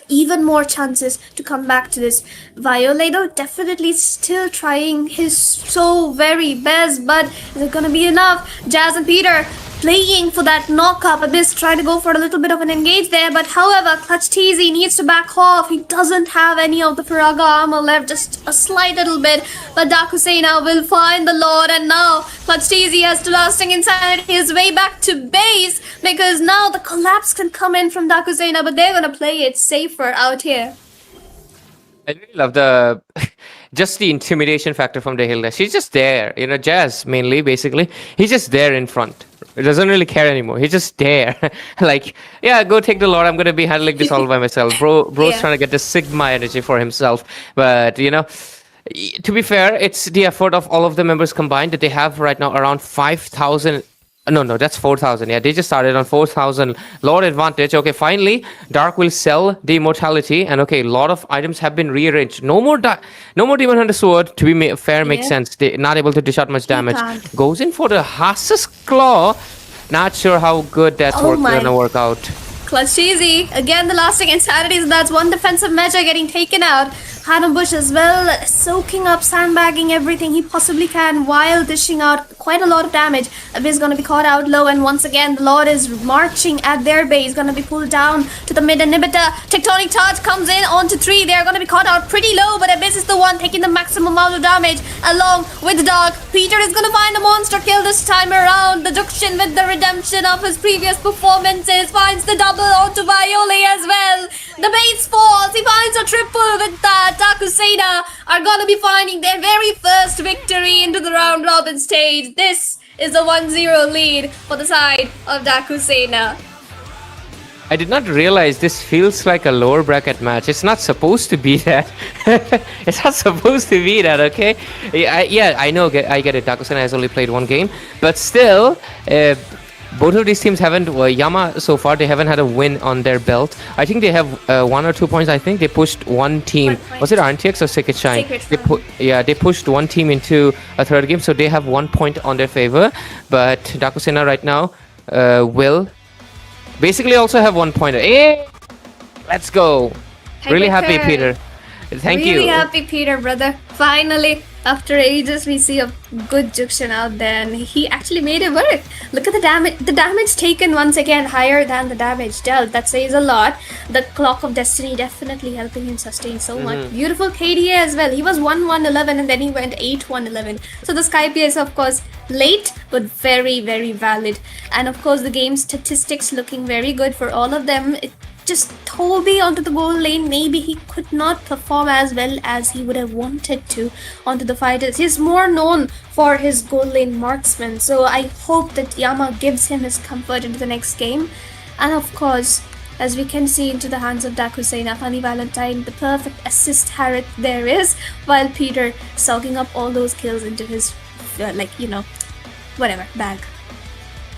even more chances to come back to this. Violator definitely still trying his so very best, but is it gonna be enough? Jazz and Peter playing for that knock-up. Abyss trying to go for a little bit of an engage there, but however, Clutch TZ needs to back off. He doesn't have any of the Firaga armor left, just a slight little bit, but Daku Sena will find the Lord, and now Clutch TZ has to lasting insanity his way back to base, because now the collapse can come in from Daku Sena, but they're gonna play it safer out here. I really love the just the intimidation factor from the Hilda. She's just there, Jazz mainly, basically. He's just there in front. He doesn't really care anymore. He's just there. Like, yeah, go take the Lord. I'm going to be handling this all by myself. Bro's trying to get the Sigma energy for himself. But, to be fair, it's the effort of all of the members combined that they have right now around 5,000. No, that's 4,000. Yeah, they just started on 4,000 Lord advantage. Okay, finally, Dark will sell the immortality, and okay, a lot of items have been rearranged. No more Demon Hunter Sword. To be fair, makes sense. They're not able to dish out much damage. Goes in for the Hass's Claw. Not sure how good that's gonna work out. Clutch TZ, again the lasting insanity, so that's one defensive measure getting taken out. Adam Bush as well, soaking up, sandbagging everything he possibly can while dishing out quite a lot of damage. Abyss is going to be caught out low, and once again the Lord is marching at their base, going to be pulled down to the mid inhibitor. Tectonic Charge comes in onto 3, they're going to be caught out pretty low, but Abyss is the one taking the maximum amount of damage along with Dark. Peter is going to find a monster kill this time around. The Duction with the redemption of his previous performances finds the double onto Viole as well. The base falls, he finds a triple with that. Daku Sena are gonna be finding their very first victory into the round robin stage. This is a 1-0 lead for the side of Daku Sena. I did not realize this feels like a lower bracket match. It's not supposed to be that. It's not supposed to be that, okay? I know, I get it. Daku Sena has only played one game, but still, both of these teams haven't, Yama so far, they haven't had a win on their belt. I think they have 1 or 2 points. I think they pushed one team. Was it RNTX or Sacred Shine? They pushed one team into a third game, so they have 1 point on their favor. But Daku Sena right now will basically also have 1 point. Hey, let's go. Really happy, Peter. Thank you. Really happy, Peter, brother. Finally, after ages, we see a good Juxian out there, and he actually made it work. Look at the damage. The damage taken once again higher than the damage dealt. That says a lot. The Clock of Destiny definitely helping him sustain so much. Beautiful KDA as well. He was 1-1-11 and then he went 8-1-11. So the Skype is of course late, but very, very valid. And of course the game statistics looking very good for all of them. just Toby onto the goal lane, maybe he could not perform as well as he would have wanted to onto the fighters. He's more known for his goal lane marksman, so I hope that Yama gives him his comfort into the next game. And of course, as we can see into the hands of Daku, Sena, Funny Valentine, the perfect assist Harith there is, while Peter soaking up all those kills into his, whatever, bag.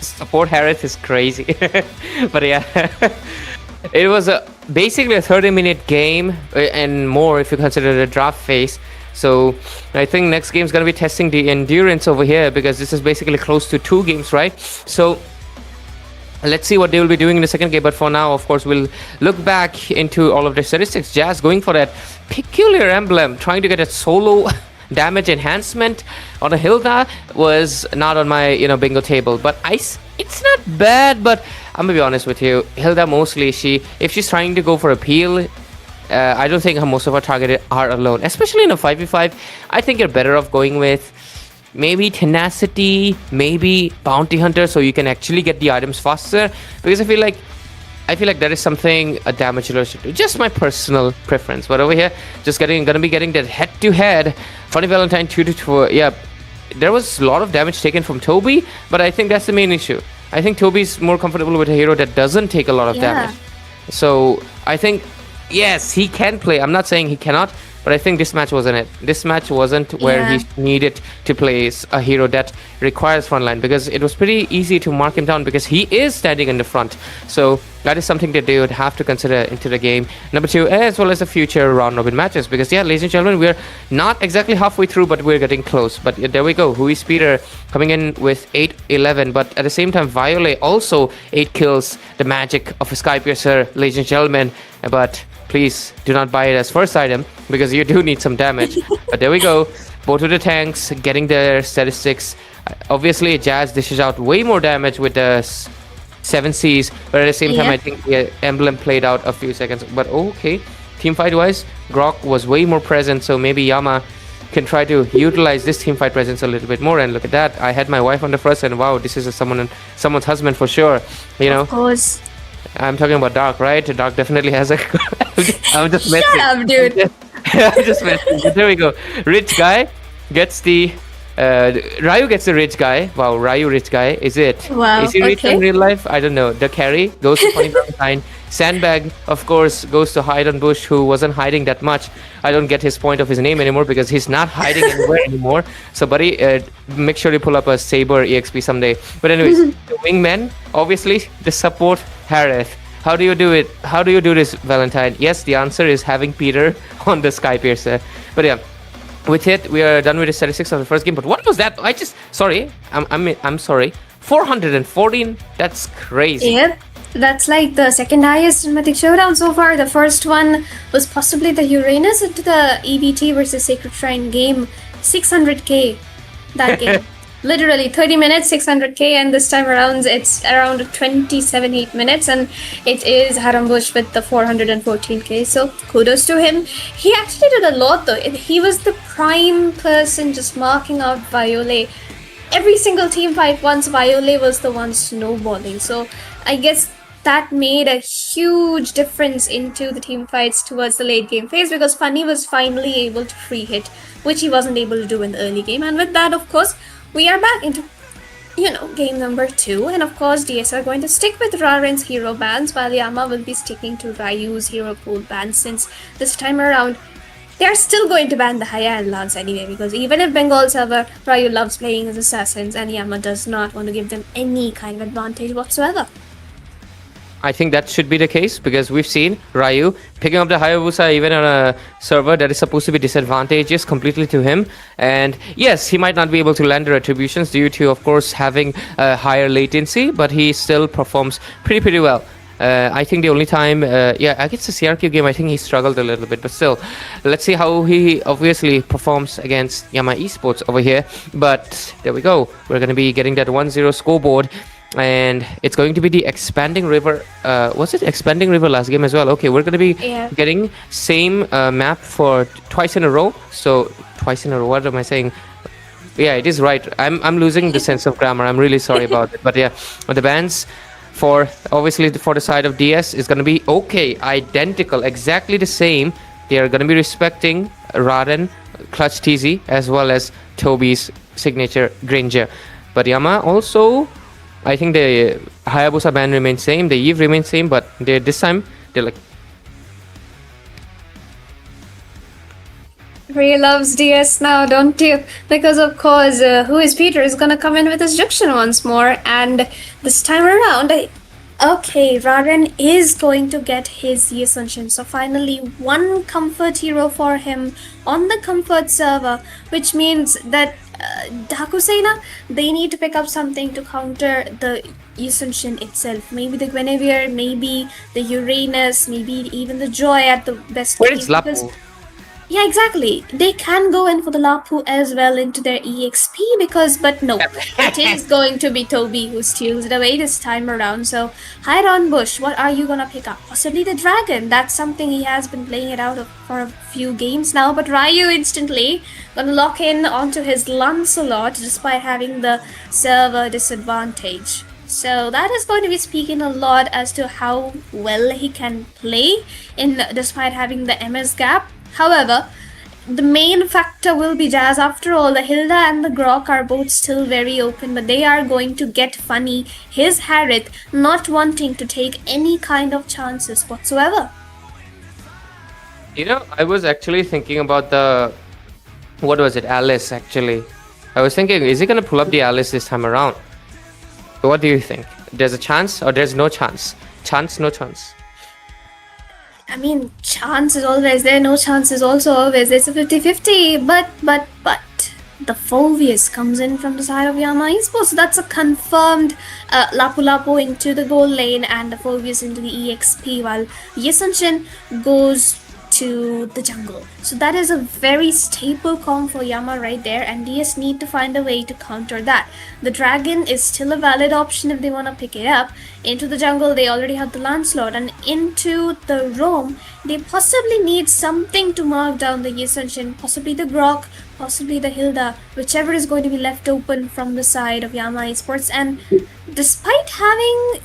Support Harith is crazy. But yeah, it was basically a 30-minute game and more if you consider the draft phase. So I think next game is going to be testing the endurance over here, because this is basically close to 2 games, right? So let's see what they will be doing in the second game. But for now, of course, we'll look back into all of the statistics. Jazz going for that peculiar emblem, trying to get a solo damage enhancement on a Hilda was not on my bingo table, but it's not bad. But I'm gonna be honest with you, Hilda mostly if she's trying to go for a peel, I don't think most of her targeted are alone, especially in a 5v5. I think you're better off going with maybe tenacity, maybe bounty hunter, so you can actually get the items faster, because I feel like that is something a damage dealer should do. Just my personal preference. But over here, just gonna be getting that head-to-head. Funny Valentine 2-2. Yeah, there was a lot of damage taken from Toby, but I think that's the main issue. I think Toby's more comfortable with a hero that doesn't take a lot of damage. So I think, yes, he can play. I'm not saying he cannot, but I think this match wasn't it. This match wasn't where he needed to place a hero that requires frontline, because it was pretty easy to mark him down because he is standing in the front. So that is something that they would have to consider into the game number 2, as well as the future round robin matches. Because yeah, ladies and gentlemen, we're not exactly halfway through, but we're getting close. But there we go. Hui Speeder coming in with 8-11, but at the same time, Violet also 8 kills. The magic of a Skypiercer, ladies and gentlemen. But please do not buy it as first item, because you do need some damage. But there we go. Both of the tanks getting their statistics. Obviously, Jazz dishes out way more damage with the 7 Cs, but at the same time, I think the emblem played out a few seconds. But okay, team fight wise, Grok was way more present, so maybe Yama can try to utilize this team fight presence a little bit more. And look at that, I had my wife on the first, and wow, this is someone's husband for sure. Of course. I'm talking about Dark, right? Dark definitely has a... I'm just messing. Shut up, dude. I'm just messing. But there we go. Rich guy gets the... Ryu gets the rich guy. Wow, Ryu rich guy. Is it? Wow, is he rich in real life? I don't know. The carry goes to Funny Valentine. Sandbag, of course, goes to Hide on Bush, who wasn't hiding that much. I don't get his point of his name anymore, because he's not hiding anywhere anymore. So, buddy, make sure you pull up a Saber EXP someday. But anyways, the wingman, obviously, the support, Harith. How do you do it? How do you do this, Valentine? Yes, the answer is having Peter on the Skypiercer. But yeah, with it, we are done with the statistics of the first game. But what was that? I'm sorry. 414. That's crazy. Yep. That's like the second highest in Mythic Showdown so far. The first one was possibly the Uranus into the EVT versus Sacred Shrine game. 600k that game. Literally 30 minutes, 600k, and this time around it's around 27-8 minutes, and it is Harambush with the 414k. So kudos to him. He actually did a lot though. He was the prime person just marking out Violet. Every single team fight, once Violet was the one snowballing. So I guess that made a huge difference into the team fights towards the late game phase, because Funny was finally able to free hit, which he wasn't able to do in the early game. And with that, of course, we are back into, game number 2. And of course, DS are going to stick with Raren's hero bans, while Yama will be sticking to Ryu's hero pool bans, since this time around, they're still going to ban the Haya and Lance anyway, because even if Bengal server, Ryu loves playing as assassins, and Yama does not want to give them any kind of advantage whatsoever. I think that should be the case, because we've seen Ryu picking up the Hayabusa even on a server that is supposed to be disadvantageous completely to him. And yes, he might not be able to land the retributions due to, of course, having a higher latency, but he still performs pretty well. I think the only time, against the CRQ game, I think he struggled a little bit, but still, let's see how he obviously performs against Yama Esports over here. But there we go. We're going to be getting that 1-0 scoreboard. And it's going to be the Expanding River. Was it Expanding River last game as well? Okay, we're going to be getting same map for twice in a row. So twice in a row. What am I saying? Yeah, it is right. I'm losing the sense of grammar. I'm really sorry about it. But yeah, the bans for obviously for the side of DS is going to be okay, identical, exactly the same. They are going to be respecting Raden, Clutch TZ, as well as Toby's signature Granger. But Yama also, I think the Hayabusa ban remains same, the Eve remains same, but this time they're like, Ray loves DS now, don't you? Because of course, who is Peter is gonna come in with his Juxian once more, and this time around, okay, Raren is going to get his Yasunshin. So finally, one comfort hero for him on the comfort server, which means that Daku Sena, they need to pick up something to counter the Yasunshin itself. Maybe the Guinevere, maybe the Uranus, maybe even the Joy at the best where case. is Lapu? Yeah, exactly. They can go in for the Lapu as well into their EXP but no, it is going to be Toby who steals it away this time around. So, Hiron Bush, what are you gonna pick up? Possibly the Dragon. That's something he has been playing it out for a few games now. But Ryu instantly gonna lock in onto his Lancelot despite having the server disadvantage. So that is going to be speaking a lot as to how well he can play despite having the MS gap. However, the main factor will be Jazz. After all, the Hilda and the Grok are both still very open, but they are going to get funny. His Harith not wanting to take any kind of chances whatsoever. You know, I was actually thinking about what was it, Alice actually. I was thinking, is he going to pull up the Alice this time around? What do you think? There's a chance or there's no chance? Chance, no chance. I mean, chance is always there, no chance is also always there. It's a 50-50, but the Fulvius comes in from the side of Yama Esports. So that's a confirmed Lapu Lapu into the goal lane and the Fulvius into the EXP, while Yasunshin goes to the jungle. So that is a very staple comp for Yama right there, and DS need to find a way to counter that. The Dragon is still a valid option if they want to pick it up. Into the jungle, they already have the Lancelot, and into the roam, they possibly need something to mark down the Yasunshin, possibly the Grok, possibly the Hilda, whichever is going to be left open from the side of Yama Esports. And despite having,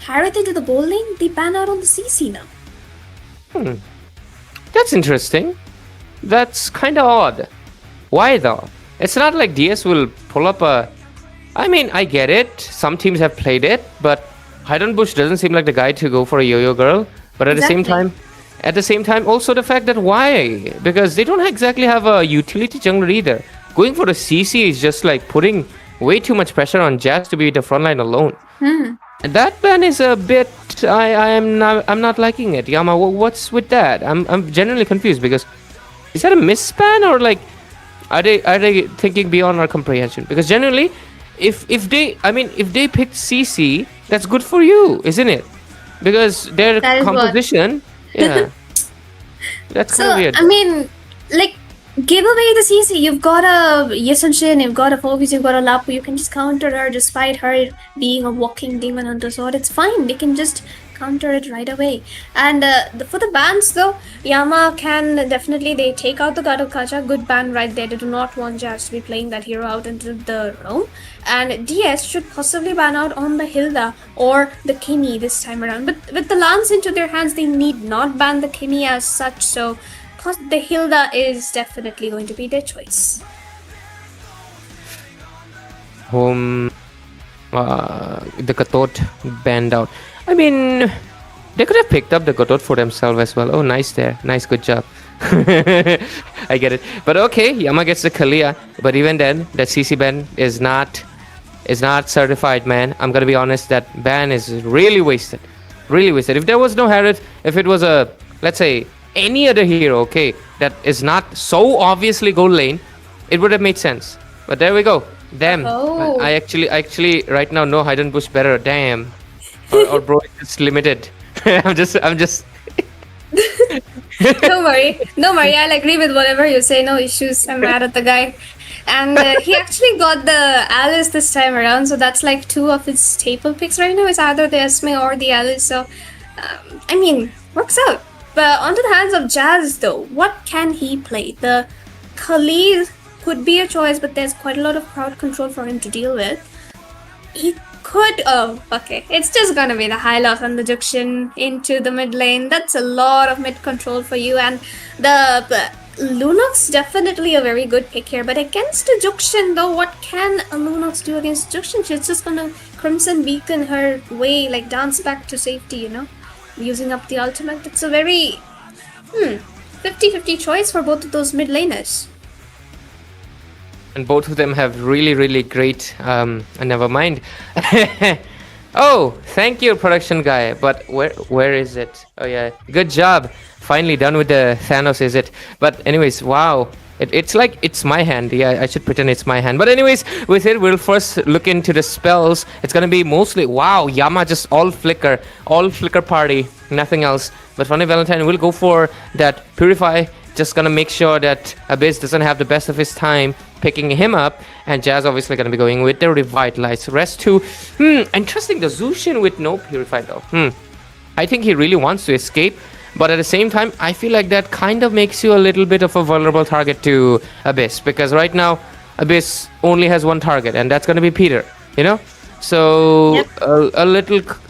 Harith into the goal lane, they ban out on the CC now. That's interesting. That's kind of odd. Why though? It's not like DS will pull up I mean, I get it. Some teams have played it, but Hiron Bush doesn't seem like the guy to go for a yo-yo girl. But at the same time, also the fact that why? Because they don't exactly have a utility jungler either. Going for the CC is just like putting way too much pressure on Jazz to be the frontline alone. And that ban is a bit. I'm not liking it. Yama, what's with that? I'm genuinely confused because is that a misban or like are they thinking beyond our comprehension? Because generally, if they picked CC, that's good for you, isn't it? Because their composition, yeah, that's kind of weird. I mean, like, give away the CC. You've got a Yasunshin, you've got a Fulvius, you've got a Lapu. You can just counter her despite her being a walking demon hunter sword. It's fine. They can just counter it right away. And for the bans though, Yama can definitely, they take out the God of Kacha. Good ban right there. They do not want Jazz to be playing that hero out into the roam. And DS should possibly ban out on the Hilda or the Kimi this time around. But with the Lance into their hands, they need not ban the Kimi as such. So the Hilda is definitely going to be their choice. The Gatot banned out. I mean, they could have picked up the Gatot for themselves as well. Oh, nice there. Nice, good job. I get it. But okay, Yama gets the Kalia. But even then, that CC ban is not certified, man. I'm gonna be honest, that ban is really wasted. Really wasted. If there was no Harith, if it was let's say, any other hero, okay, that is not so obviously gold lane, it would have made sense. But there we go. Damn. Oh. I actually right now know Hiron Bush better. Damn. Or bro, it's limited. I'm just Don't worry, I'll agree with whatever you say, no issues. I'm mad at the guy. And he actually got the Alice this time around, so that's like two of his staple picks right now. It's either the Esme or the Alice, so I mean, works out. But onto the hands of Jazz though, what can he play? The Khalid could be a choice, but there's quite a lot of crowd control for him to deal with. He could. Oh, okay. It's just gonna be the high loss and the Juxian into the mid lane. That's a lot of mid control for you. And the Lunox definitely a very good pick here. But against the Juxian, though, what can a Lunox do against Juxian? She's just gonna Crimson Beacon her way, like dance back to safety, you know, using up the ultimate. It's a very 50-50 choice for both of those mid laners. And both of them have really, really great. Never mind. Oh, thank you, production guy. But where is it? Oh yeah, good job. Finally done with the Thanos, is it? But anyways, wow. It's like it's my hand. Yeah, I should pretend it's my hand. But anyways, with it, we'll first look into the spells. It's gonna be mostly wow. Yama just all flicker party, nothing else. But Funny Valentine will go for that Purify. Just gonna make sure that Abyss doesn't have the best of his time picking him up, and Jazz obviously gonna be going with the Revitalize. Rest 2. Interesting. The Zushin with no Purify though. I think he really wants to escape, but at the same time, I feel like that kind of makes you a little bit of a vulnerable target to Abyss, because right now Abyss only has one target, and that's gonna be Peter. You know, so Yep.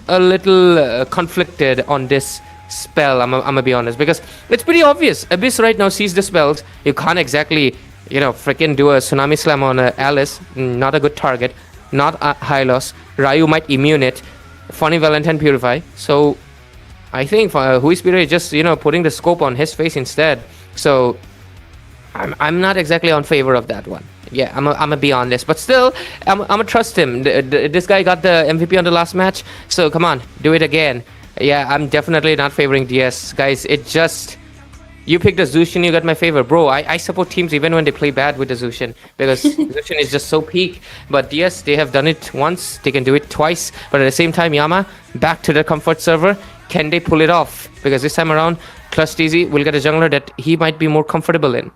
a little conflicted on this spell. I'm gonna be honest, because it's pretty obvious. Abyss right now sees the spells. You can't exactly, freaking do a tsunami slam on Alice. Not a good target. Not a high loss. Ryu might immune it. Funny Valentine Purify. So I think Hui Spirit is just putting the scope on his face instead. So I'm not exactly on favor of that one. Yeah, I'm gonna be on this, but still, I'm gonna trust him. This guy got the MVP on the last match, so come on, do it again. Yeah, I'm definitely not favoring DS, guys. It just you pick the Zushin, you got my favor, bro. I support teams even when they play bad with the Zushin, because Zushin is just so peak. But DS, they have done it once, they can do it twice. But at the same time, Yama back to the comfort server. Can they pull it off? Because this time around, Clusteezy will get a jungler that he might be more comfortable in.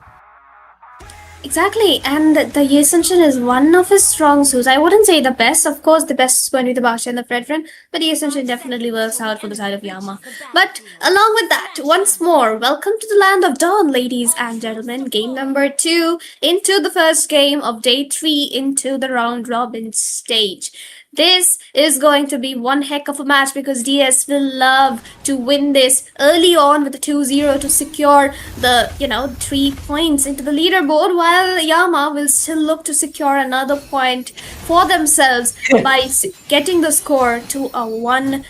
Exactly, and the Ascension is one of his strong suits. I wouldn't say the best. Of course, the best is going to be the Basha and the Fredrin, but the Ascension definitely works out for the side of Yama. But along with that, once more, welcome to the land of Dawn, ladies and gentlemen. Game number 2 into the first game of day 3 into the round robin stage. This is going to be one heck of a match, because DS will love to win this early on with the 2-0 to secure the, 3 points into the leaderboard, while Yama will still look to secure another point for themselves by getting the score to a 1-1.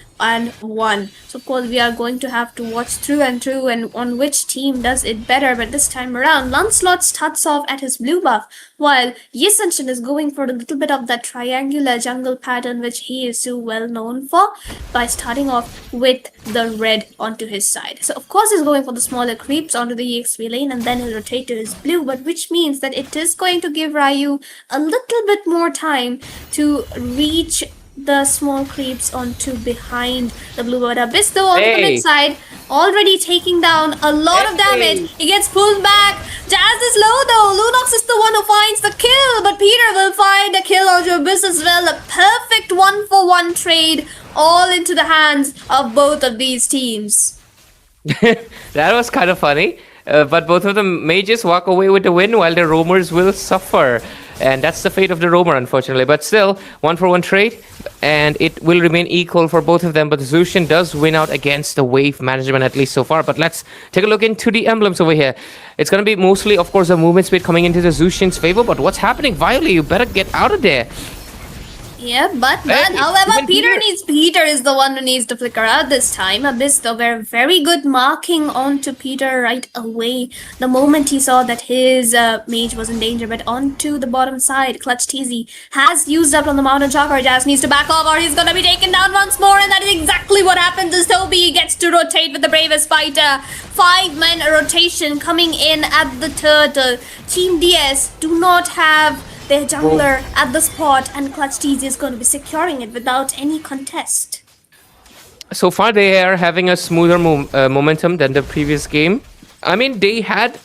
So of course we are going to have to watch through and on which team does it better. But this time around, Lancelot starts off at his blue buff, while Yisenshin is going for a little bit of that triangular jungle pattern which he is so well known for, by starting off with the red onto his side. So of course he's going for the smaller creeps onto the EXP lane, and then he'll rotate to his blue, but which means that it is going to give Ryu a little bit more time to reach the small creeps onto behind the blue bird. Abyss though on the mid side, already taking down a lot of damage. He gets pulled back. Jazz is low though. Lunox is the one who finds the kill, but Peter will find a kill onto Abyss as well. A perfect 1-for-1 trade, all into the hands of both of these teams. That was kind of funny. But both of them may just walk away with the win, while the roamers will suffer. And that's the fate of the roamer, unfortunately. But still, 1-for-1 trade, and it will remain equal for both of them. But Zushin does win out against the wave management, at least so far. But let's take a look into the emblems over here. It's going to be mostly, of course, the movement speed coming into the Zushin's favor. But what's happening? Violey, you better get out of there. Yeah, but however, Peter is the one who needs to flicker out this time. Abyss though were very good marking onto Peter right away the moment he saw that his mage was in danger. But onto the bottom side, Clutch TZ has used up on the Mountain Chakra. Jazz needs to back off or he's gonna be taken down once more, and that is exactly what happens as Toby gets to rotate with the bravest fighter. 5-man rotation coming in at the turtle. Team DS do not have their jungler at the spot, and Clutch TZ is going to be securing it without any contest. So far, they are having a smoother momentum than the previous game. I mean, they had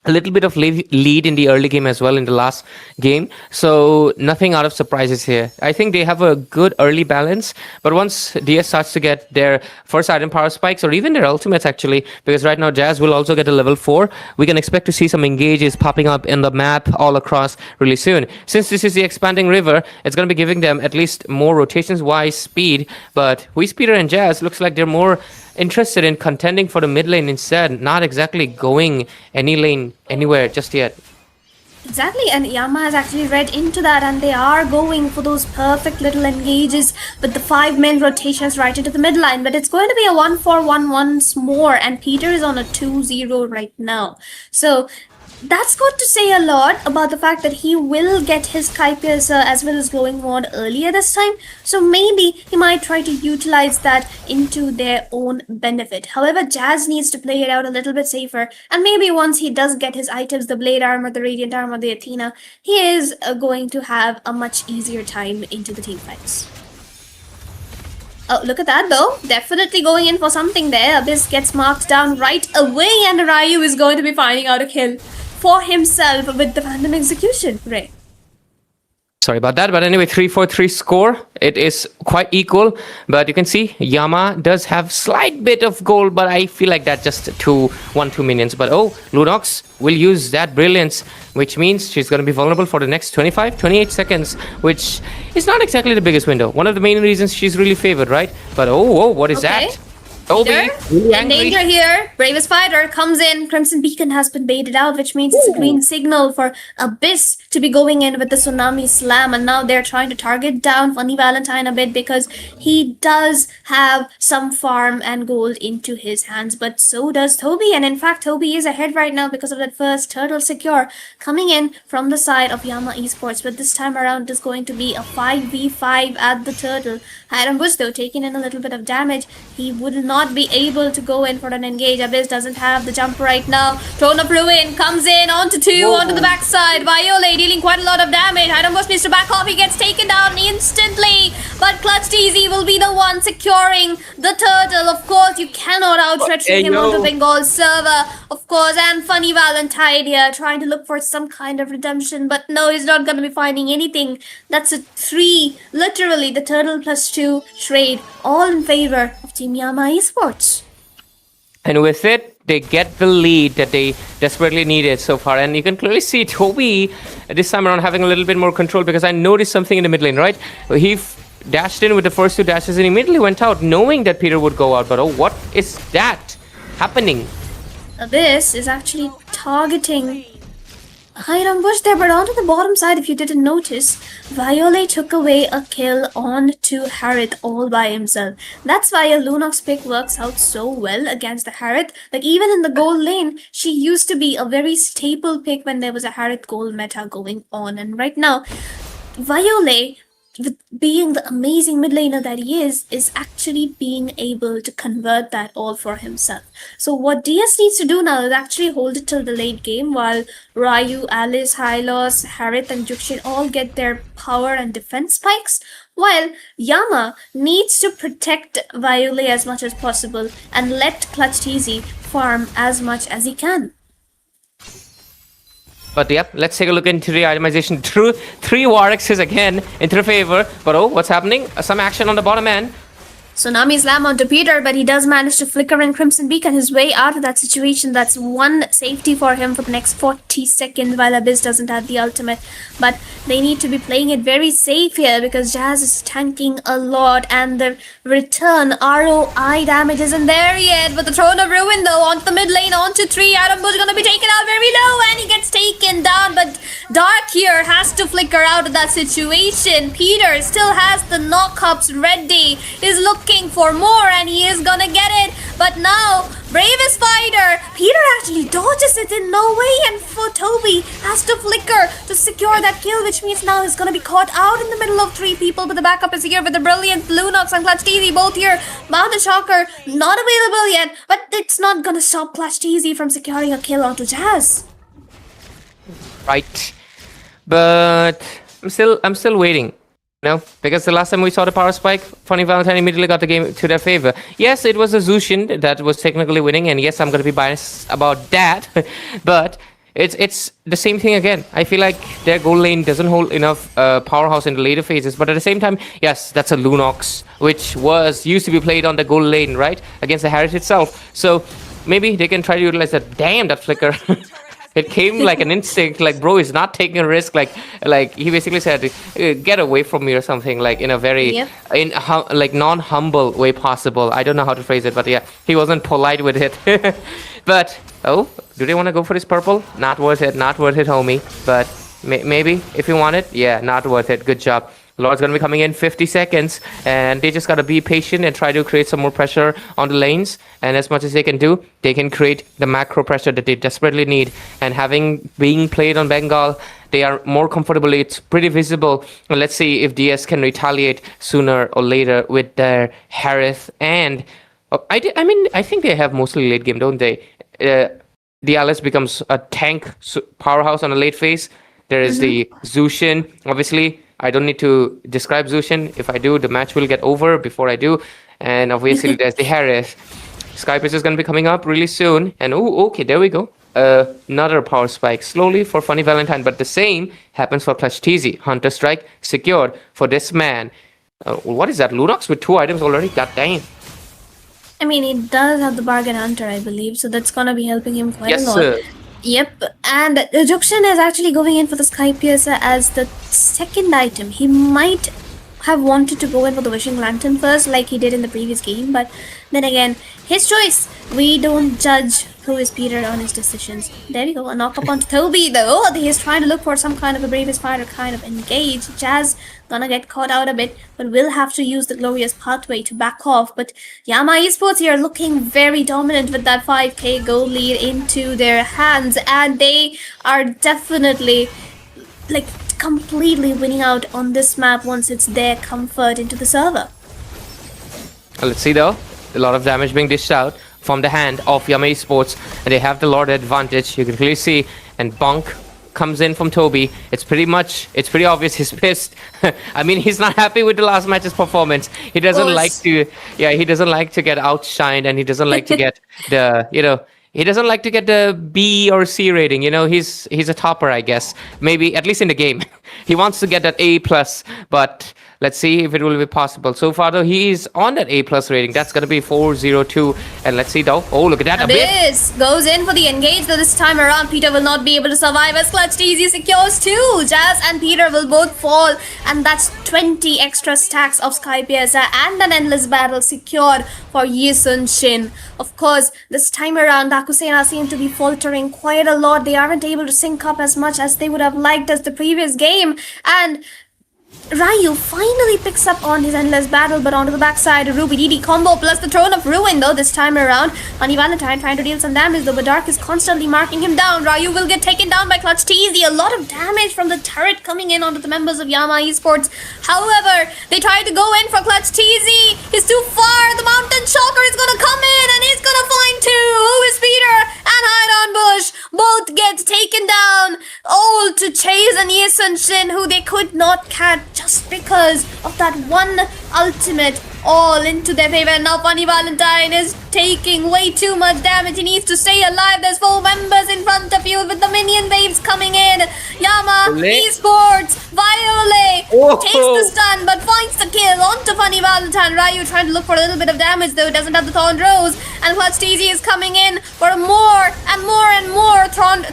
a little bit of lead in the early game as well in the last game. So nothing out of surprises here. I think they have a good early balance, but once DS starts to get their first item power spikes or even their ultimates actually, because right now Jazz will also get a level 4, we can expect to see some engages popping up in the map all across really soon. Since this is the expanding river, it's going to be giving them at least more rotations wise speed, but WeSpeeder and Jazz looks like they're more interested in contending for the mid lane instead, not exactly going any lane anywhere just yet. Exactly, and Yama has actually read into that, and they are going for those perfect little engages with the 5-main rotations right into the midline. But it's going to be a 1-4-1 once more, and Peter is on a 2-0 right now. So that's got to say a lot about the fact that he will get his Kypiercer as well as Glowing Wand earlier this time. So maybe he might try to utilize that into their own benefit. However, Jazz needs to play it out a little bit safer. And maybe once he does get his items, the Blade Armor, the Radiant Armor, the Athena, he is going to have a much easier time into the team fights. Oh, look at that though. Definitely going in for something there. Abyss gets marked down right away, and Ryu is going to be finding out a kill for himself with the Phantom Execution. Ray. Sorry about that, but anyway, 3-4-3 score. It is quite equal, but you can see Yama does have slight bit of gold, but I feel like that just 1-2 minions. But oh, Lunox will use that brilliance, which means she's going to be vulnerable for the next 25-28 seconds, which is not exactly the biggest window. One of the main reasons she's really favored, right? But oh, what is that? Peter, in danger here. Bravest Fighter comes in. Crimson Beacon has been baited out, which means it's a green signal for Abyss to be going in with the Tsunami Slam. And now they're trying to target down Funny Valentine a bit because he does have some farm and gold into his hands. But so does Toby. And in fact, Toby is ahead right now because of that first turtle secure coming in from the side of Yama Esports. But this time around, it's going to be a 5v5 at the turtle. Iron Bush, though, taking in a little bit of damage. He would not be able to go in for an engage. Abyss doesn't have the jump right now. Throne of Ruin comes in onto 2, onto the backside. Violet dealing quite a lot of damage. Iron Bush needs to back off. He gets taken down instantly. But Clutch TZ will be the one securing the turtle. Of course, you cannot out-retreat him onto Bengal server. Of course, and Funny Valentine here trying to look for some kind of redemption. But no, he's not going to be finding anything. That's a 3, literally the turtle plus 2 trade, all in favor of Team Yama Esports. And with it, they get the lead that they desperately needed so far. And you can clearly see Toby this time around having a little bit more control, because I noticed something in the mid lane, right? He dashed in with the first 2 dashes and immediately went out knowing that Peter would go out. But oh, what is that happening? Abyss is actually targeting Iron Bush there, but onto the bottom side, if you didn't notice, Violet took away a kill on to Harith all by himself. That's why a Lunox pick works out so well against the Harith. Like, even in the gold lane, she used to be a very staple pick when there was a Harith gold meta going on. And right now, Violet, with being the amazing mid laner that he is actually being able to convert that all for himself. So what DS needs to do now is actually hold it till the late game while Ryu, Alice, Hylos, Harith and Jukshin all get their power and defense spikes, while Yama needs to protect Violet as much as possible and let Clutch TZ farm as much as he can. But yep, let's take a look into the itemization. 3 Warxes again into the favor. But oh, what's happening? Some action on the bottom end. Tsunami Slam onto Peter, but he does manage to flicker in Crimson Beacon his way out of that situation. That's one safety for him for the next 40 seconds while Abyss doesn't have the ultimate. But they need to be playing it very safe here because Jazz is tanking a lot and the return ROI damage isn't there yet. But the Throne of Ruin though onto the mid lane, onto 3. Adam Bush gonna be taken out very low and he gets taken down. But Dark here has to flicker out of that situation. Peter still has the knockups ready. He's looking for more and he is gonna get it. But now, Bravest Fighter, Peter actually dodges it in no way, and for Toby has to flicker to secure that kill, which means now he's gonna be caught out in the middle of 3 people, but the backup is here with the brilliant Lunox and Clutch TZ both here. Mountain Shocker not available yet, but it's not gonna stop Clutch TZ from securing a kill onto Jazz. Right. But I'm still waiting. No, because the last time we saw the power spike, Funny Valentine immediately got the game to their favor. Yes, it was a Zushin that was technically winning, and yes, I'm going to be biased about that. But it's the same thing again. I feel like their gold lane doesn't hold enough powerhouse in the later phases, but at the same time, yes, that's a Lunox, which was used to be played on the gold lane, right, against the Harris itself. So maybe they can try to utilize that. Damn, that flicker. It came like an instinct, like bro is not taking a risk, like he basically said, get away from me or something, like in a very like non-humble way possible. I don't know how to phrase it, but yeah, he wasn't polite with it. But oh, do they want to go for this purple? Not worth it, not worth it, homie. But maybe if you want it, yeah, not worth it. Good job. Lord's gonna be coming in 50 seconds, and they just gotta be patient and try to create some more pressure on the lanes. And as much as they can do, they can create the macro pressure that they desperately need. And being played on Bengal, they are more comfortable. It's pretty visible. And let's see if DS can retaliate sooner or later with their Harith. And I think they have mostly late game, don't they? The Alice becomes a tank powerhouse on a late phase. There is the Zushin, obviously. I don't need to describe Zushin. If I do, the match will get over before I do. And obviously, there's the Harris. Skype is going to be coming up really soon. And oh, okay, there we go. Another power spike slowly for Funny Valentine. But the same happens for Clutch TZ. Hunter Strike secured for this man. What is that? Lunox with 2 items already? God damn. I mean, he does have the Bargain Hunter, I believe. So that's going to be helping him quite a lot. Sir. Yep, and Jukshin is actually going in for the Sky Piercer as the second item. He might have wanted to go in for the Wishing Lantern first, like he did in the previous game, but then again, his choice. We don't judge who is Peter on his decisions. There we go, a knock up onto Toby though. He's trying to look for some kind of a Bravest Fighter kind of engage. Jazz gonna get caught out a bit, but will have to use the Glorious Pathway to back off. But Yama Esports here looking very dominant with that 5k gold lead into their hands, and they are definitely like completely winning out on this map once it's their comfort into the server. Let's see though, a lot of damage being dished out from the hand of Yama Esports, and they have the Lord advantage. You can clearly see, and Bonk comes in from Toby. It's pretty obvious he's pissed. I mean, he's not happy with the last match's performance. He doesn't like to get outshined, and he doesn't like to get he doesn't like to get the B or C rating. He's a topper, I guess. Maybe at least in the game. He wants to get that A+, but let's see if it will be possible. So far, though, he's on that A+ rating. That's going to be 402. And let's see, though. Oh, look at that. Abyss goes in for the engage, though this time around, Peter will not be able to survive as Clutch TZ secures too. Jazz and Peter will both fall, and that's 20 extra stacks of Sky Piercer and an endless battle secured for Yisun Shin. Of course, this time around, Daku Sena seem to be faltering quite a lot. They aren't able to sync up as much as they would have liked as the previous game. And Ryu finally picks up on his endless battle, but onto the backside, Ruby DD combo plus the Throne of Ruin though this time around. Funny Valentine trying to deal some damage though, but Dark is constantly marking him down. Ryu will get taken down by Clutch TZ. A lot of damage from the turret coming in onto the members of Yama Esports. However, they try to go in for Clutch TZ. He's too far. The Mountain Shocker is gonna come in, and he's gonna find two. Who is Peter and Hide on Bush? Both get taken down. All to Chase and Yisun Shin, who they could not catch just because of that one ultimate all into their favor. Now Funny Valentine is taking way too much damage. He needs to stay alive. There's 4 members in front of you with the minion waves coming in. Yama Esports, Violet takes the stun but finds the kill onto Funny Valentine. Ryu trying to look for a little bit of damage though, doesn't have the Thorn Rose, and Clutch TZ is coming in for more and more and more Thorn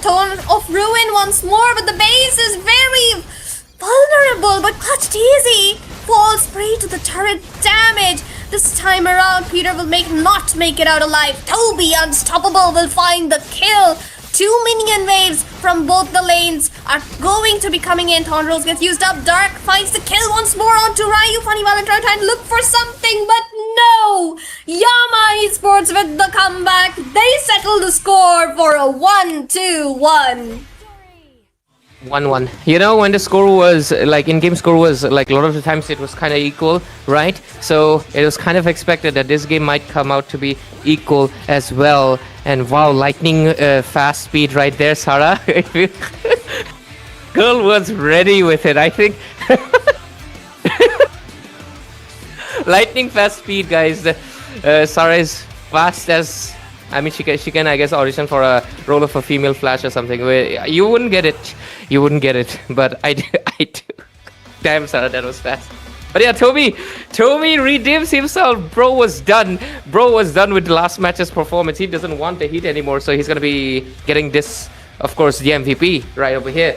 of Ruin once more, but the base is very vulnerable, but Clutch TZ falls prey to the turret damage. This time around, Peter will not make it out alive. Toby, unstoppable, will find the kill. 2 minion waves from both the lanes are going to be coming in. Thorn Rose gets used up. Dark finds the kill once more onto Ryu. Funny Valentine trying to look for something, but no! Yama Esports with the comeback. They settle the score for a 1-2-1. 1-1. When the score was like in-game score was like a lot of the times it was kind of equal, right? So it was kind of expected that this game might come out to be equal as well. And wow, lightning fast speed right there, Sarah. Girl was ready with it, I think. Lightning fast speed, guys. Sarah is fast as I mean, she can, I guess, audition for a role of a female Flash or something. You wouldn't get it. You wouldn't get it. But I do. I do. Damn, Sarah, that was fast. But yeah, Toby redeems himself. Bro was done. Bro was done with the last match's performance. He doesn't want the heat anymore, so he's gonna be getting this, of course, the MVP right over here.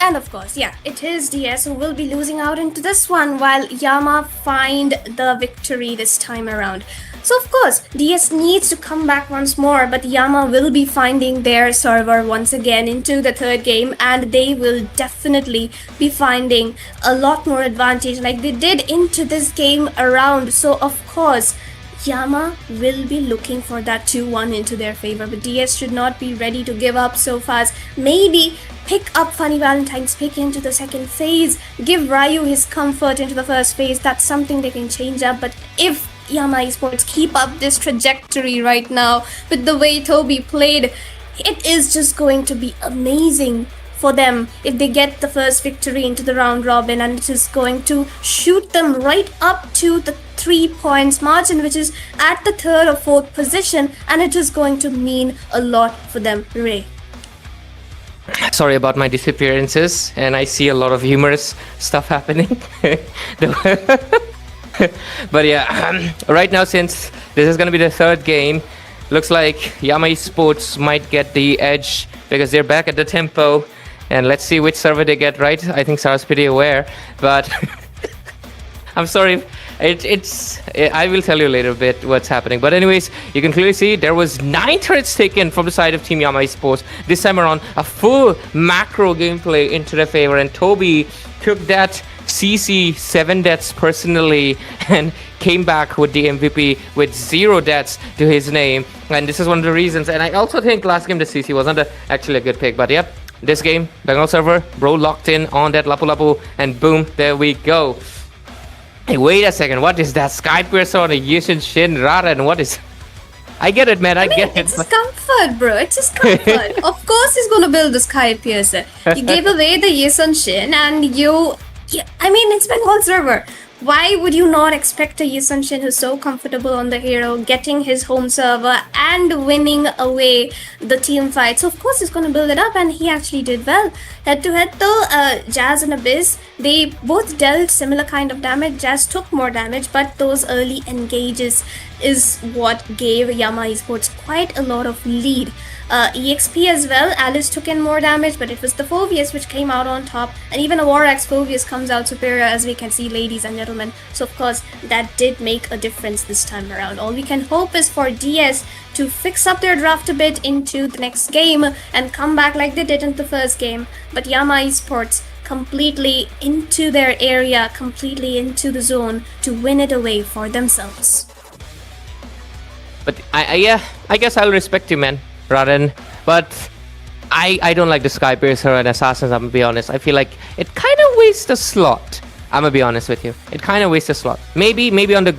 And of course, yeah, it is DS who will be losing out into this one, while Yama find the victory this time around. So of course, DS needs to come back once more, but Yama will be finding their server once again into the third game, and they will definitely be finding a lot more advantage like they did into this game around. So of course, Yama will be looking for that 2-1 into their favor, but DS should not be ready to give up so fast. Maybe pick up Funny Valentine's pick into the second phase, give Ryu his comfort into the first phase. That's something they can change up. But if Yama Esports keep up this trajectory right now with the way Toby played, it is just going to be amazing for them if they get the first victory into the round robin, and it is going to shoot them right up to the 3 points margin, which is at the third or fourth position, and it is going to mean a lot for them. Ray. Sorry about my disappearances, and I see a lot of humorous stuff happening. But yeah, right now, since this is going to be the third game, looks like Yama Esports might get the edge because they're back at the tempo. And let's see which server they get right. I think Sarah's pretty aware, but I'm sorry. I will tell you later a bit what's happening. But anyways, you can clearly see there was 9 turrets taken from the side of Team Yama Esports. This time around, a full macro gameplay into their favor, and Toby took that CC 7 deaths personally and came back with the MVP with 0 deaths to his name. And this is one of the reasons. And I also think last game the CC wasn't actually a good pick, but yep. This game, Bengal server, bro locked in on that Lapu Lapu, and boom, there we go. Hey, wait a second, what is that? Sky Piercer on a Yishin Shin Raran, what is... I get it, man, I get it. It's comfort, bro, it's just comfort. Of course he's gonna build the Sky Piercer. You gave away the Yishin Shin, and I mean, it's Bengal server. Why would you not expect a Yishin Shin who's so comfortable on the hero, getting his home server and winning away the team fight? So of course he's going to build it up, and he actually did well. Head to head though, Jazz and Abyss, they both dealt similar kind of damage. Jazz took more damage, but those early engages is what gave Yama Esports quite a lot of lead. EXP as well, Alice took in more damage, but it was the Phobius which came out on top, and even a Warax Phobius comes out superior, as we can see, ladies and gentlemen. So of course that did make a difference this time around. All we can hope is for DS to fix up their draft a bit into the next game and come back like they did in the first game, but Yama Esports completely into their area, completely into the zone to win it away for themselves. But I guess I'll respect you, man, Raran. But I don't like the Sky Piercer and Assassins, I'm gonna be honest. I feel like it kind of wastes the slot. I'm gonna be honest with you. It kind of wastes the slot. Maybe on the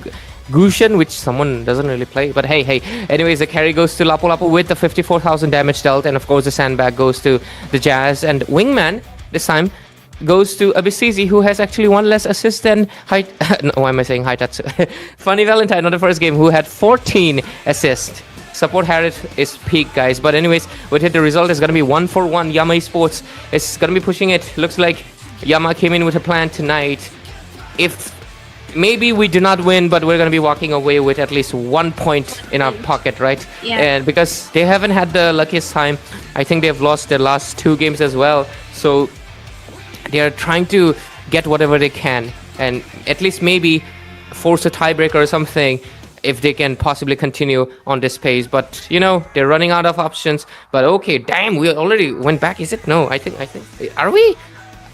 Gushan, which someone doesn't really play. But hey. Anyways, the carry goes to Lapu Lapu with the 54,000 damage dealt. And of course, the sandbag goes to the Jazz. And Wingman, this time, goes to Abisizi, who has actually 1 less assist than no, why am I saying Haitatsu? Funny Valentine on the first game, who had 14 assists. Support Harriet is peak, guys. But anyways, with it, the result is going to be 1-1. Yama Esports is going to be pushing it. Looks like Yama came in with a plan tonight. If maybe we do not win, but we're going to be walking away with at least 1 point in our pocket, right? Yeah. And because they haven't had the luckiest time, I think they've lost their last 2 games as well. So they are trying to get whatever they can and at least maybe force a tiebreaker or something if they can possibly continue on this pace. But you know, they're running out of options. But okay, damn, we already went back. Is it? No, I think are we?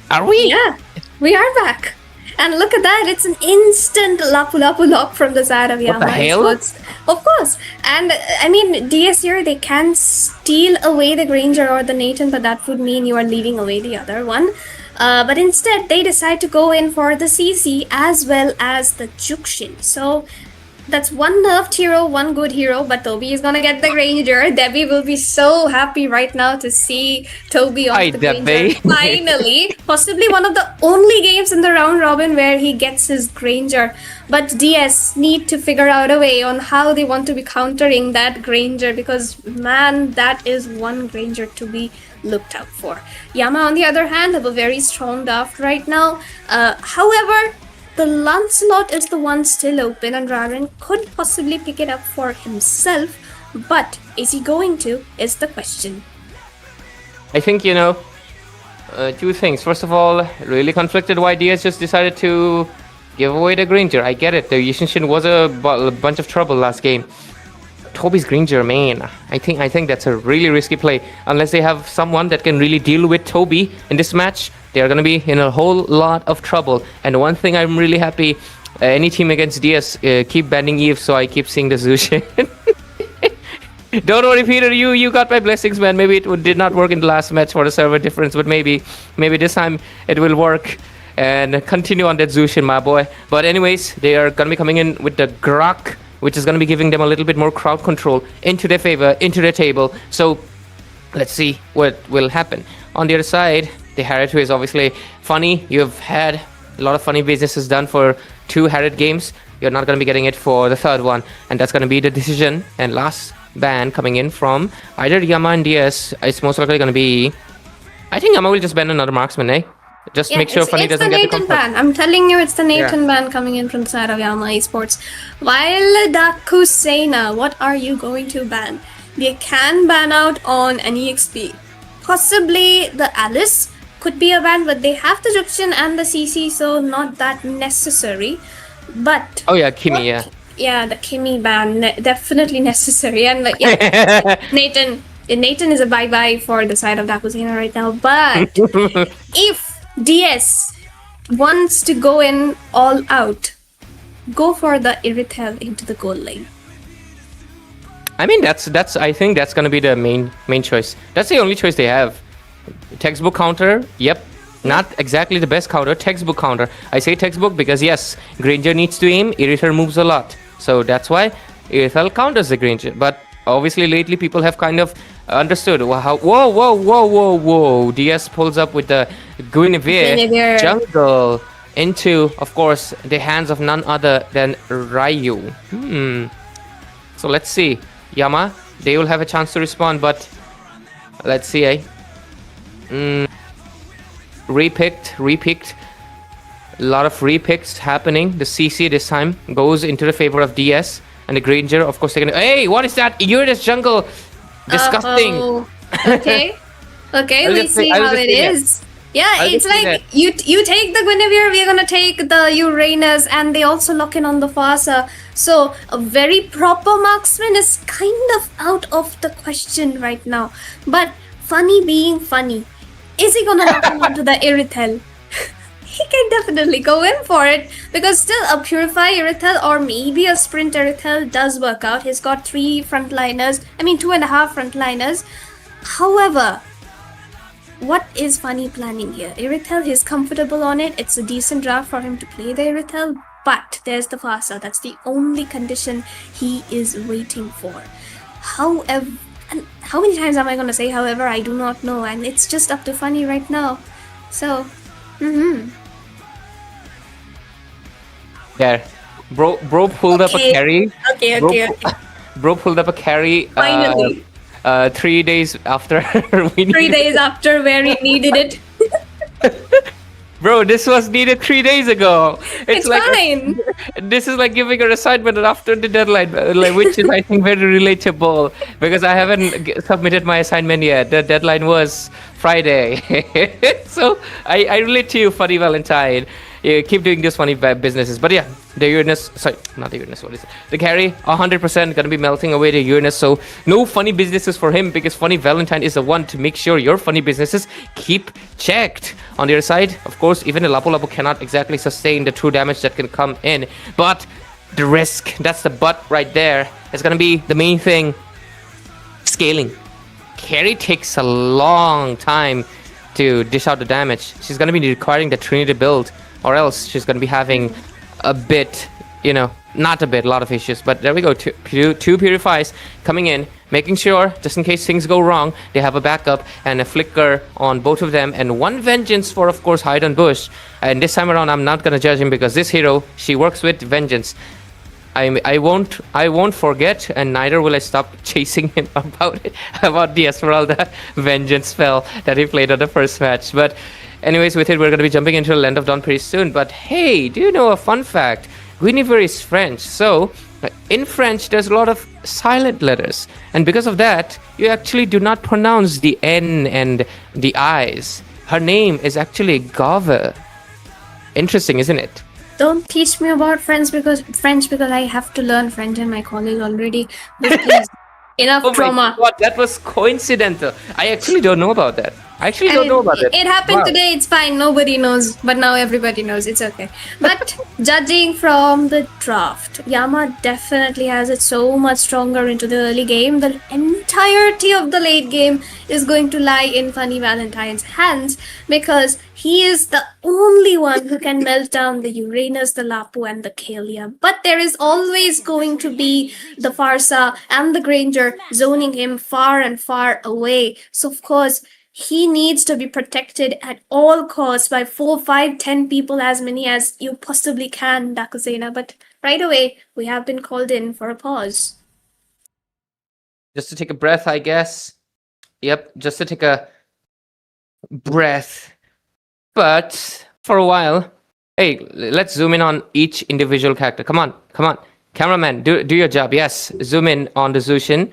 Yeah, we are back. And look at that, it's an instant Lapu Lapu lock from the side of Yama. What the hell? Esports. Of course. And I mean, DS here, they can steal away the Granger or the Nathan, but that would mean you are leaving away the other one. But instead, they decide to go in for the CC as well as the Jukshin. So That's one nerfed hero, one good hero, but Toby is gonna get the Granger. Debbie will be so happy right now to see Toby Hi, off the Granger. Debbie. Finally, possibly one of the only games in the round robin where he gets his Granger. But DS need to figure out a way on how they want to be countering that Granger, because man, that is one Granger to be looked out for. Yama, on the other hand, have a very strong draft right now. However, the Lancelot is the one still open, and Raren could possibly pick it up for himself, but is he going to, is the question. I think, two things. First of all, really conflicted why DS just decided to give away the Granger. I get it. The Yushinshin was a bunch of trouble last game. Toby's Granger, man. I think that's a really risky play. Unless they have someone that can really deal with Toby in this match, they are going to be in a whole lot of trouble. And one thing I'm really happy, any team against DS, keep banning Eve, so I keep seeing the Zushin. Don't worry, Peter, you got my blessings, man. Maybe it did not work in the last match for the server difference, but maybe this time it will work. And continue on that Zushin, my boy. But anyways, they are going to be coming in with the Crux, which is going to be giving them a little bit more crowd control into their favor, into their table. So let's see what will happen. On the other side, the Harriet, is obviously funny. You've had a lot of funny businesses done for 2 Harriet games. You're not going to be getting it for the 3rd one. And that's going to be the decision. And last ban coming in from either Yama and DS. It's most likely going to be... I think Yama will just ban another marksman, eh? Just make sure Funny doesn't get the Nathan ban. I'm telling you, it's the Nathan ban coming in from the side of Yama Esports. While Daku Sena, what are you going to ban? They can ban out on an EXP. Possibly the Alice could be a ban, but they have the Jukshin and the CC, so not that necessary. But oh yeah, Kimi, yeah. Yeah, the Kimi ban, definitely necessary. And like, yeah, Nathan is a bye-bye for the side of Daku Sena right now. But if DS wants to go in all out, go for the Irithel into the goal lane. I mean, that's. I think that's gonna be the main choice. That's the only choice they have. Textbook counter. Yep, not exactly the best counter. Textbook counter. I say textbook because yes, Granger needs to aim. Irithel moves a lot, so that's why Irithel counters the Granger. But obviously, lately people have kind of understood how. Whoa! DS pulls up with the Guinevere jungle into, of course, the hands of none other than Reqieum. So let's see. Yama, they will have a chance to respond, but let's see, eh? Repicked. A lot of repicks happening. The CC this time goes into the favor of DS. And the Granger, of course, they're gonna... Hey, what is that? Uranus jungle! Disgusting! Okay, we see how it is. Yeah, it's like you take the Guinevere, we're gonna take the Uranus, and they also lock in on the Fasa. So a very proper marksman is kind of out of the question right now. But Funny being funny, is he gonna lock in onto the Irithel? He can definitely go in for it, because still a Purify Irithel or maybe a Sprint Irithel does work out. He's got 3 frontliners, 2.5 frontliners. However, what is Funny planning here? Irithel, he's comfortable on it. It's a decent draft for him to play the Irithel, but there's the Fasa. That's the only condition he is waiting for. However, and how many times am I gonna say however? I do not know, and it's just up to Funny right now. So, There. Bro pulled up a carry. Okay. Bro pulled up a carry. Finally. 3 days after we 3 days after where he needed it. Bro, this was needed 3 days ago. It's like fine. This is like giving her assignment after the deadline, which is I think very relatable because I haven't submitted my assignment yet. The deadline was Friday. So I relate to you, Funny Valentine. You keep doing this funny businesses. But yeah, the Uranus, sorry, not the Uranus, what is it? The carry, 100% gonna be melting away the Uranus. So no funny businesses for him because Funny Valentine is the one to make sure your funny businesses keep checked. On the other side, of course, even the Lapu Lapu cannot exactly sustain the true damage that can come in. But the risk, that's the but right there. It's gonna be the main thing. Scaling. Carry takes a long time to dish out the damage. She's gonna be requiring the Trinity build. Or else she's going to be having a bit, not a bit, a lot of issues. But there we go. Two purifies coming in, making sure, just in case things go wrong, they have a backup and a flicker on both of them, and one vengeance for, of course, hide and bush. And this time around, I'm not gonna judge him because this hero, she works with vengeance. I won't forget, and neither will I stop chasing him about it, about the Esmeralda vengeance spell that he played on the first match. But anyways, with it, we're going to be jumping into the Land of Dawn pretty soon. But hey, do you know a fun fact? Guinevere is French, so in French, there's a lot of silent letters. And because of that, you actually do not pronounce the N and the I's. Her name is actually Gave. Interesting, isn't it? Don't teach me about French because I have to learn French in my college already. But please, enough trauma. God, that was coincidental. I actually don't know about that. It happened today. It's fine. Nobody knows, but now everybody knows. It's okay. But judging from the draft, Yama definitely has it so much stronger into the early game. The entirety of the late game is going to lie in Funny Valentine's hands because he is the only one who can melt down the Uranus, the Lapu, and the Kalia. But there is always going to be the Farsa and the Granger zoning him far and far away. So, of course, he needs to be protected at all costs by 4, 5, 10 people, as many as you possibly can, Dakusena. But right away, we have been called in for a pause. Just to take a breath, I guess. Yep, just to take a breath. But for a while, hey, let's zoom in on each individual character. Come on. Cameraman, do your job. Yes, zoom in on the Zushin.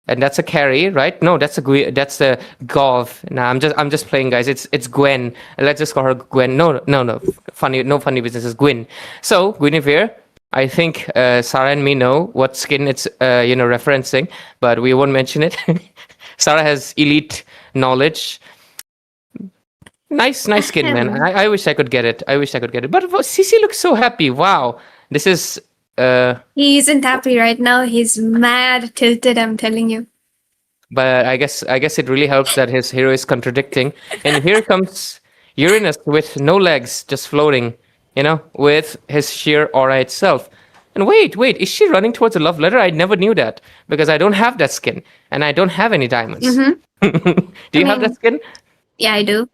And that's a carry, right? No, that's a Gov. Nah, I'm just playing, guys. It's Gwen. Let's just call her Gwen. No funny business. It's Gwyn. So Guinevere, I think Sarah and me know what skin it's referencing, but we won't mention it. Sarah has elite knowledge. Nice skin, man. I wish I could get it. But Sisi looks so happy. Wow, this is. He isn't happy right now. He's mad, tilted, I'm telling you. But I guess it really helps that his hero is contradicting. And here comes Uranus with no legs, just floating, with his sheer aura itself. And wait, is she running towards a love letter? I never knew that because I don't have that skin and I don't have any diamonds. Mm-hmm. Do you have that skin? Yeah, I do.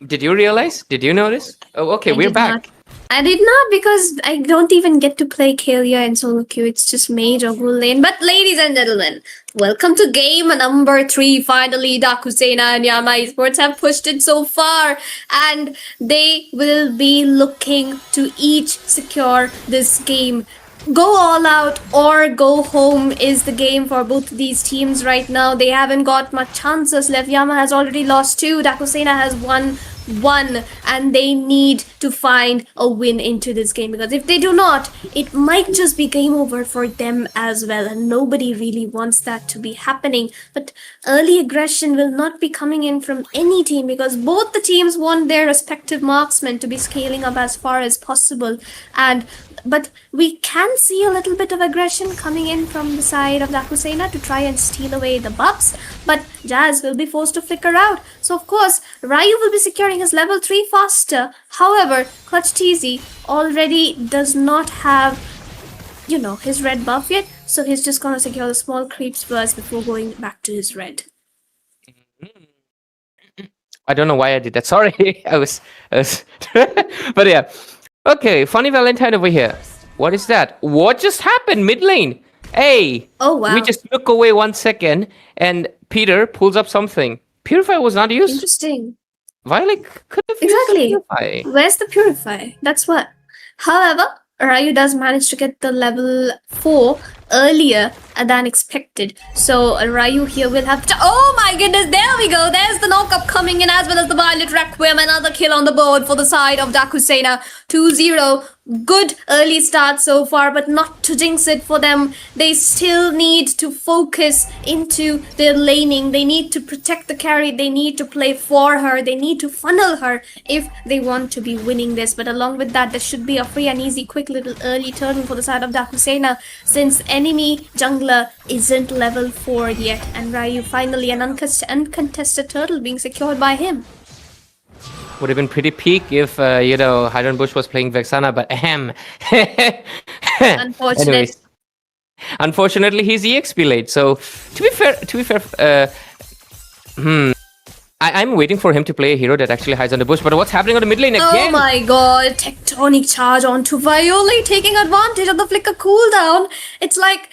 Did you realize? Did you notice? Oh, okay, we're back. I did not because I don't even get to play Kalia in solo queue. It's just mage or ghoul lane. But ladies and gentlemen, welcome to game number 3. Finally, Daku, Sena, and Yama Esports have pushed it so far. And they will be looking to each secure this game. Go all out or go home is the game for both of these teams right now. They haven't got much chances left. Yama has already lost 2. Daku, Sena has won 1, and they need to find a win into this game because if they do not, it might just be game over for them as well, and nobody really wants that to be happening. But early aggression will not be coming in from any team because both the teams want their respective marksmen to be scaling up as far as possible, but we can see a little bit of aggression coming in from the side of Daku, Sena to try and steal away the buffs, but Jazz will be forced to flicker out. So of course, Ryu will be securing his level 3 faster. However, Clutch TZ already does not have, his red buff yet, so he's just gonna secure the small creeps first before going back to his red. I don't know why I did that. Sorry, I was but yeah. Okay, Funny Valentine over here. What is that? What just happened mid lane? Hey! Oh, wow. We just look away 1 second and Peter pulls up something. Purify was not used. Interesting. Violet could have Exactly. used Purify. Where's the Purify? That's what. However, Ryu does manage to get the level 4 earlier than expected. So Ryu here will have to... Oh my goodness, there we go. There's the knock-up coming in as well as the Violet Requiem. Another kill on the board for the side of Daku, Sena. 2-0. Good early start so far, but not to jinx it for them. They still need to focus into their laning. They need to protect the carry. They need to play for her. They need to funnel her if they want to be winning this. But along with that, there should be a free and easy, quick little early turn for the side of Daku, Sena, since enemy jungler isn't level 4 yet. And Ryu finally an uncontested turtle being secured by him. Would have been pretty peak if, Hydron Bush was playing Vexana, but Unfortunate. Unfortunately, he's EXP late. So to be fair, I'm waiting for him to play a hero that actually hides on the bush. But what's happening on the mid lane again? Oh my god, tectonic charge onto Violet, taking advantage of the flicker cooldown. It's like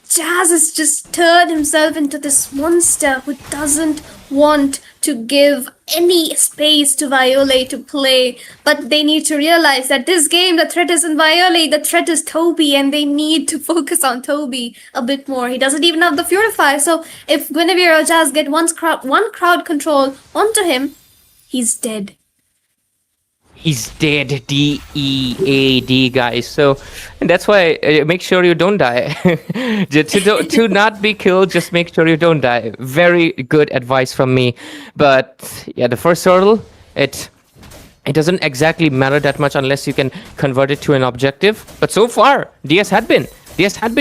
Jazz has just turned himself into this monster who doesn't want to give any space to Violet to play. But they need to realize that this game, the threat isn't Violet, the threat is Toby, and they need to focus on Toby a bit more. He doesn't even have the Purify, so if Guinevere or Jazz get one crowd control onto him, he's dead. He's dead, D-E-A-D, guys. So that's why make sure you don't die. to not be killed, just make sure you don't die. Very good advice from me. But yeah, the first hurdle, it doesn't exactly matter that much unless you can convert it to an objective. But so far, DS had been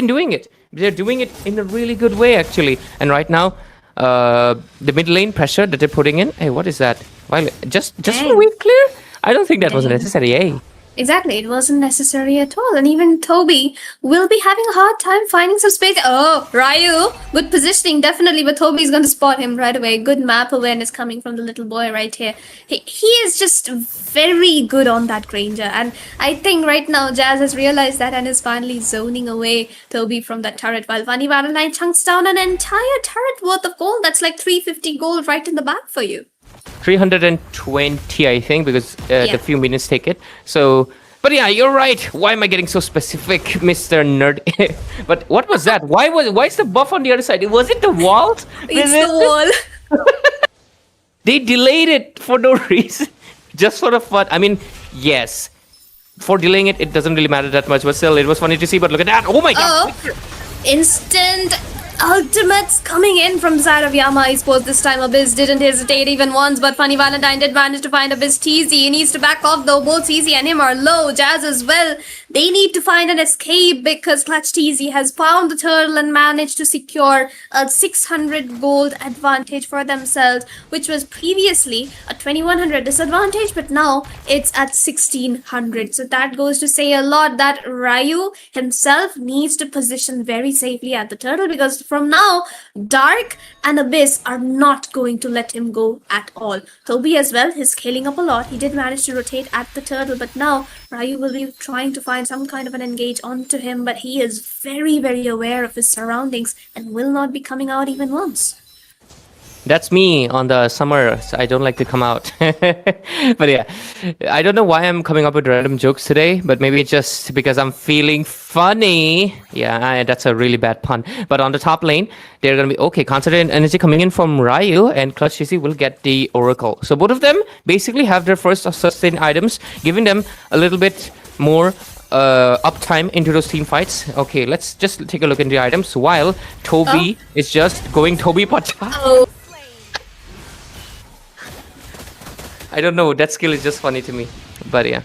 doing it. They're doing it in a really good way, actually. And right now, the mid lane pressure that they're putting in. Hey, what is that? Well, just for wave clear? I don't think that was necessary, eh? Exactly, it wasn't necessary at all. And even Toby will be having a hard time finding some space. Oh, Ryu, good positioning, definitely, but Toby's going to spot him right away. Good map awareness coming from the little boy right here. He is just very good on that Granger. And I think right now Jazz has realized that and is finally zoning away Toby from that turret while Funny Valentine chunks down an entire turret worth of gold. That's like 350 gold right in the back for you. 320, I think, because the few minutes take it. So, but yeah, you're right. Why am I getting so specific, Mr. Nerd? But what was that? Why is the buff on the other side? Was it the wall? It's the wall. They delayed it for no reason, just for the fun. I mean, yes, for delaying it, it doesn't really matter that much. But still, it was funny to see. But look at that! Oh my god! Instant ultimates coming in from the side of Yama Esports this time. Abyss didn't hesitate even once, but Funny Valentine did manage to find Abyss. TZ, he needs to back off though. Both TZ and him are low. Jazz as well. They need to find an escape because Clutch TZ has found the turtle and managed to secure a 600 gold advantage for themselves, which was previously a 2100 disadvantage, but now it's at 1600. So that goes to say a lot that Ryu himself needs to position very safely at the turtle, because from now, Dark and Abyss are not going to let him go at all. Toby as well, he's scaling up a lot. He did manage to rotate at the turtle, but now Ryu will be trying to find some kind of an engage onto him, but he is very, very aware of his surroundings and will not be coming out even once. That's me on the summer. I don't like to come out. But yeah, I don't know why I'm coming up with random jokes today, but maybe it's just because I'm feeling funny. Yeah, that's a really bad pun. But on the top lane, they're going to be okay. Concentrated energy coming in from Ryu, and Clutch CC will get the Oracle. So both of them basically have their first sustain items, giving them a little bit more uptime into those team fights. Okay, let's just take a look into the items while Toby is just going Toby Pata. I don't know, that skill is just funny to me, but yeah.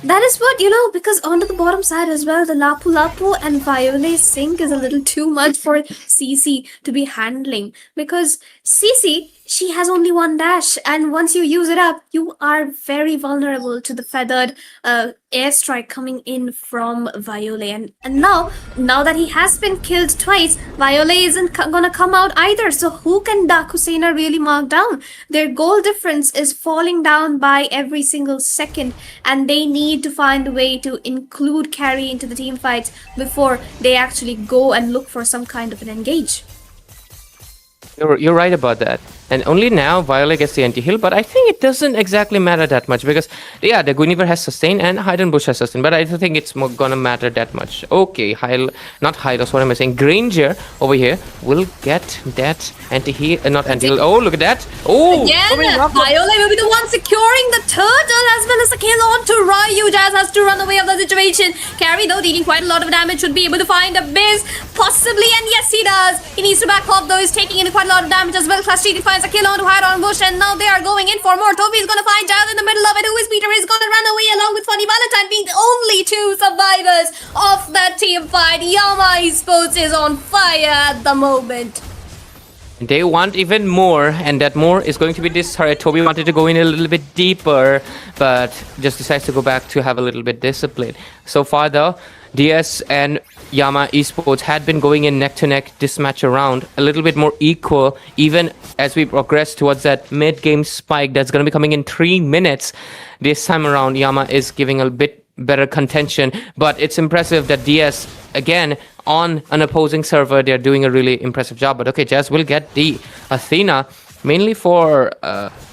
That is what, because onto the bottom side as well, the Lapu Lapu and Violet sync is a little too much for CC to be handling. Because CC, she has only one dash, and once you use it up, you are very vulnerable to the feathered airstrike coming in from Violet. And now that he has been killed twice, Violet isn't gonna come out either. So who can Daku Sena really mark down? Their goal difference is falling down by every single second, and they need to find a way to include carry into the team fights before they actually go and look for some kind of an engage. You're right about that. And only now Violet gets the anti-heal, but I think it doesn't exactly matter that much because, yeah, the Guinevere has sustain and Hidden Bush has sustain, but I don't think it's gonna matter that much. Okay, not Hylos, what am I saying? Granger over here will get that anti-heal, not anti-heal. Oh, look at that. Oh! Again, Violet will be the one securing the turtle as well as the kill on to Ryu. Jazz has to run away of the situation. Carry, though, dealing quite a lot of damage, should be able to find Abyss, possibly, and yes, he does. He needs to back off, though. He's taking in quite a lot of damage as well. Clutch TD finds a kill on to hide on Bush, and now they are going in for more. Toby is going to find Jazz in the middle of it. Who is Peter? Is going to run away along with Funny Valentine, being the only two survivors of that team fight. Yama Esports is on fire at the moment. They want even more, and that more is going to be this turret. Toby wanted to go in a little bit deeper, but just decides to go back to have a little bit discipline. So far, though, DS and Yama Esports had been going in neck-to-neck this match around, a little bit more equal, even as we progress towards that mid-game spike that's going to be coming in 3 minutes. This time around, Yama is giving a bit better contention, but it's impressive that DS, again, on an opposing server, they're doing a really impressive job. But okay, Jazz will get the Athena, mainly for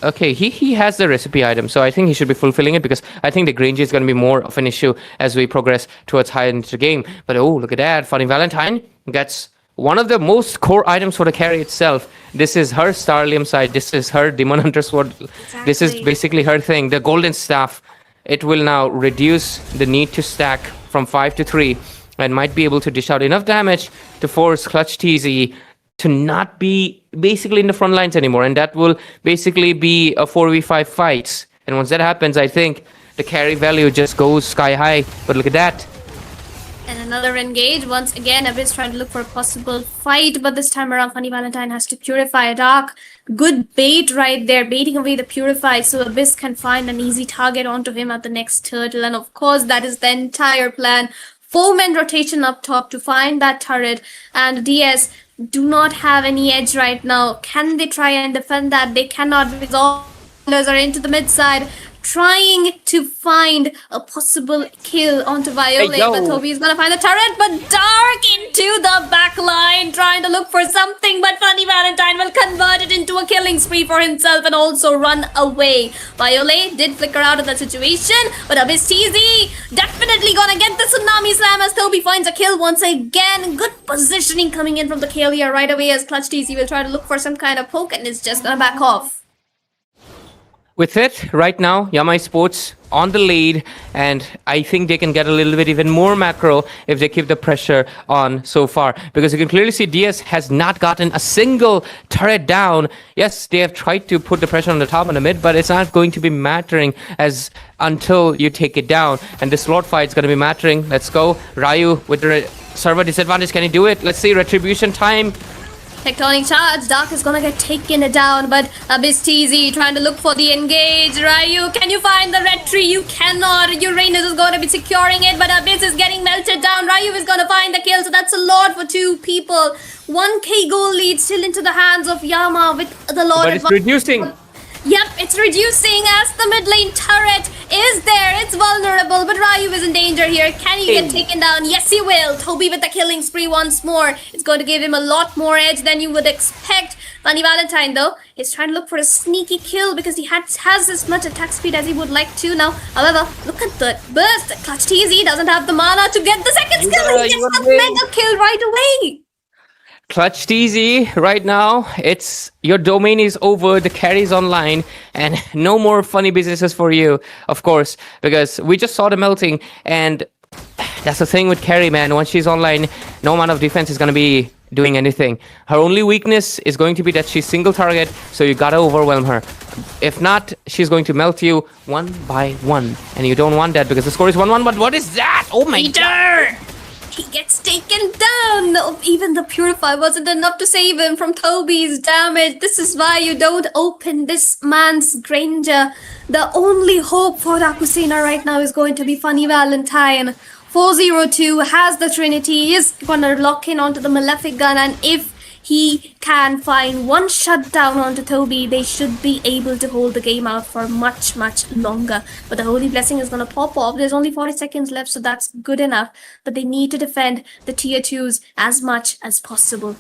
okay, he has the recipe item, so I think he should be fulfilling it, because I think the Grange is going to be more of an issue as we progress towards higher into the game. But oh, look at that, Funny Valentine gets one of the most core items for the carry itself. This is her Starlium side, this is her Demon Hunter Sword. Exactly. This is basically her thing. The Golden Staff, it will now reduce the need to stack from 5 to 3, and might be able to dish out enough damage to force Clutch TZ to not be basically in the front lines anymore. And that will basically be a 4v5 fight. And once that happens, I think the carry value just goes sky high. But look at that. And another engage. Once again, Abyss trying to look for a possible fight, but this time around, Funny Valentine has to purify a Dark. Good bait right there, baiting away the Purify so Abyss can find an easy target onto him at the next turtle. And of course, that is the entire plan. 4-man rotation up top to find that turret, and DS do not have any edge right now. Can they try and defend that? They cannot, because all players are into the mid side, trying to find a possible kill onto Violet. Hey, but Toby is gonna find the turret, but Dark into the back line, trying to look for something, but Funny Valentine will convert it into a killing spree for himself and also run away. Violet did flicker out of that situation, but Abyss TZ definitely gonna get the Tsunami Slam as Toby finds a kill once again. Good positioning coming in from the Kalia right away as Clutch TZ will try to look for some kind of poke and is just gonna back off. With it, right now, Yama Esports on the lead, and I think they can get a little bit even more macro if they keep the pressure on so far. Because you can clearly see DS has not gotten a single turret down. Yes, they have tried to put the pressure on the top and the mid, but it's not going to be mattering as until you take it down. And this slot fight is going to be mattering. Let's go. Ryu with the server disadvantage. Can he do it? Let's see. Retribution time. Tectonic charge, Dark is gonna get taken down, but Abyss TZ trying to look for the engage. Ryu, can you find the red tree? You cannot. Uranus is gonna be securing it, but Abyss is getting melted down. Ryu is gonna find the kill, so that's a lot for 2 people. 1k goal lead still into the hands of Yama with the Lord. But it's reducing. Yep, it's reducing as the mid lane turret is there. It's vulnerable, but Ryu is in danger here. Can he get taken down? Yes, he will. Toby with the killing spree once more. It's going to give him a lot more edge than you would expect. Funny Valentine, though, is trying to look for a sneaky kill because he has as much attack speed as he would like to now. However, look at the burst. Clutch TZ doesn't have the mana to get the second skill. He gets the mega kill right away. Clutch TZ, right now, it's your domain is over, the carry is online, and no more funny businesses for you, of course, because we just saw the melting, and that's the thing with carry, man. Once she's online, no amount of defense is going to be doing anything. Her only weakness is going to be that she's single target, so you gotta overwhelm her. If not, she's going to melt you 1 by 1, and you don't want that because the score is 1-1, but what is that? Oh my god! He gets taken down. Even the Purify wasn't enough to save him from Toby's damage. This is why you don't open this man's Granger. The only hope for Daku right now is going to be Funny Valentine. 402 has the Trinity. He is gonna lock in onto the Malefic Gun, and if he can find one shutdown onto Toby, they should be able to hold the game out for much, much longer. But the Holy Blessing is going to pop off. There's only 40 seconds left, so that's good enough. But they need to defend the tier 2s as much as possible.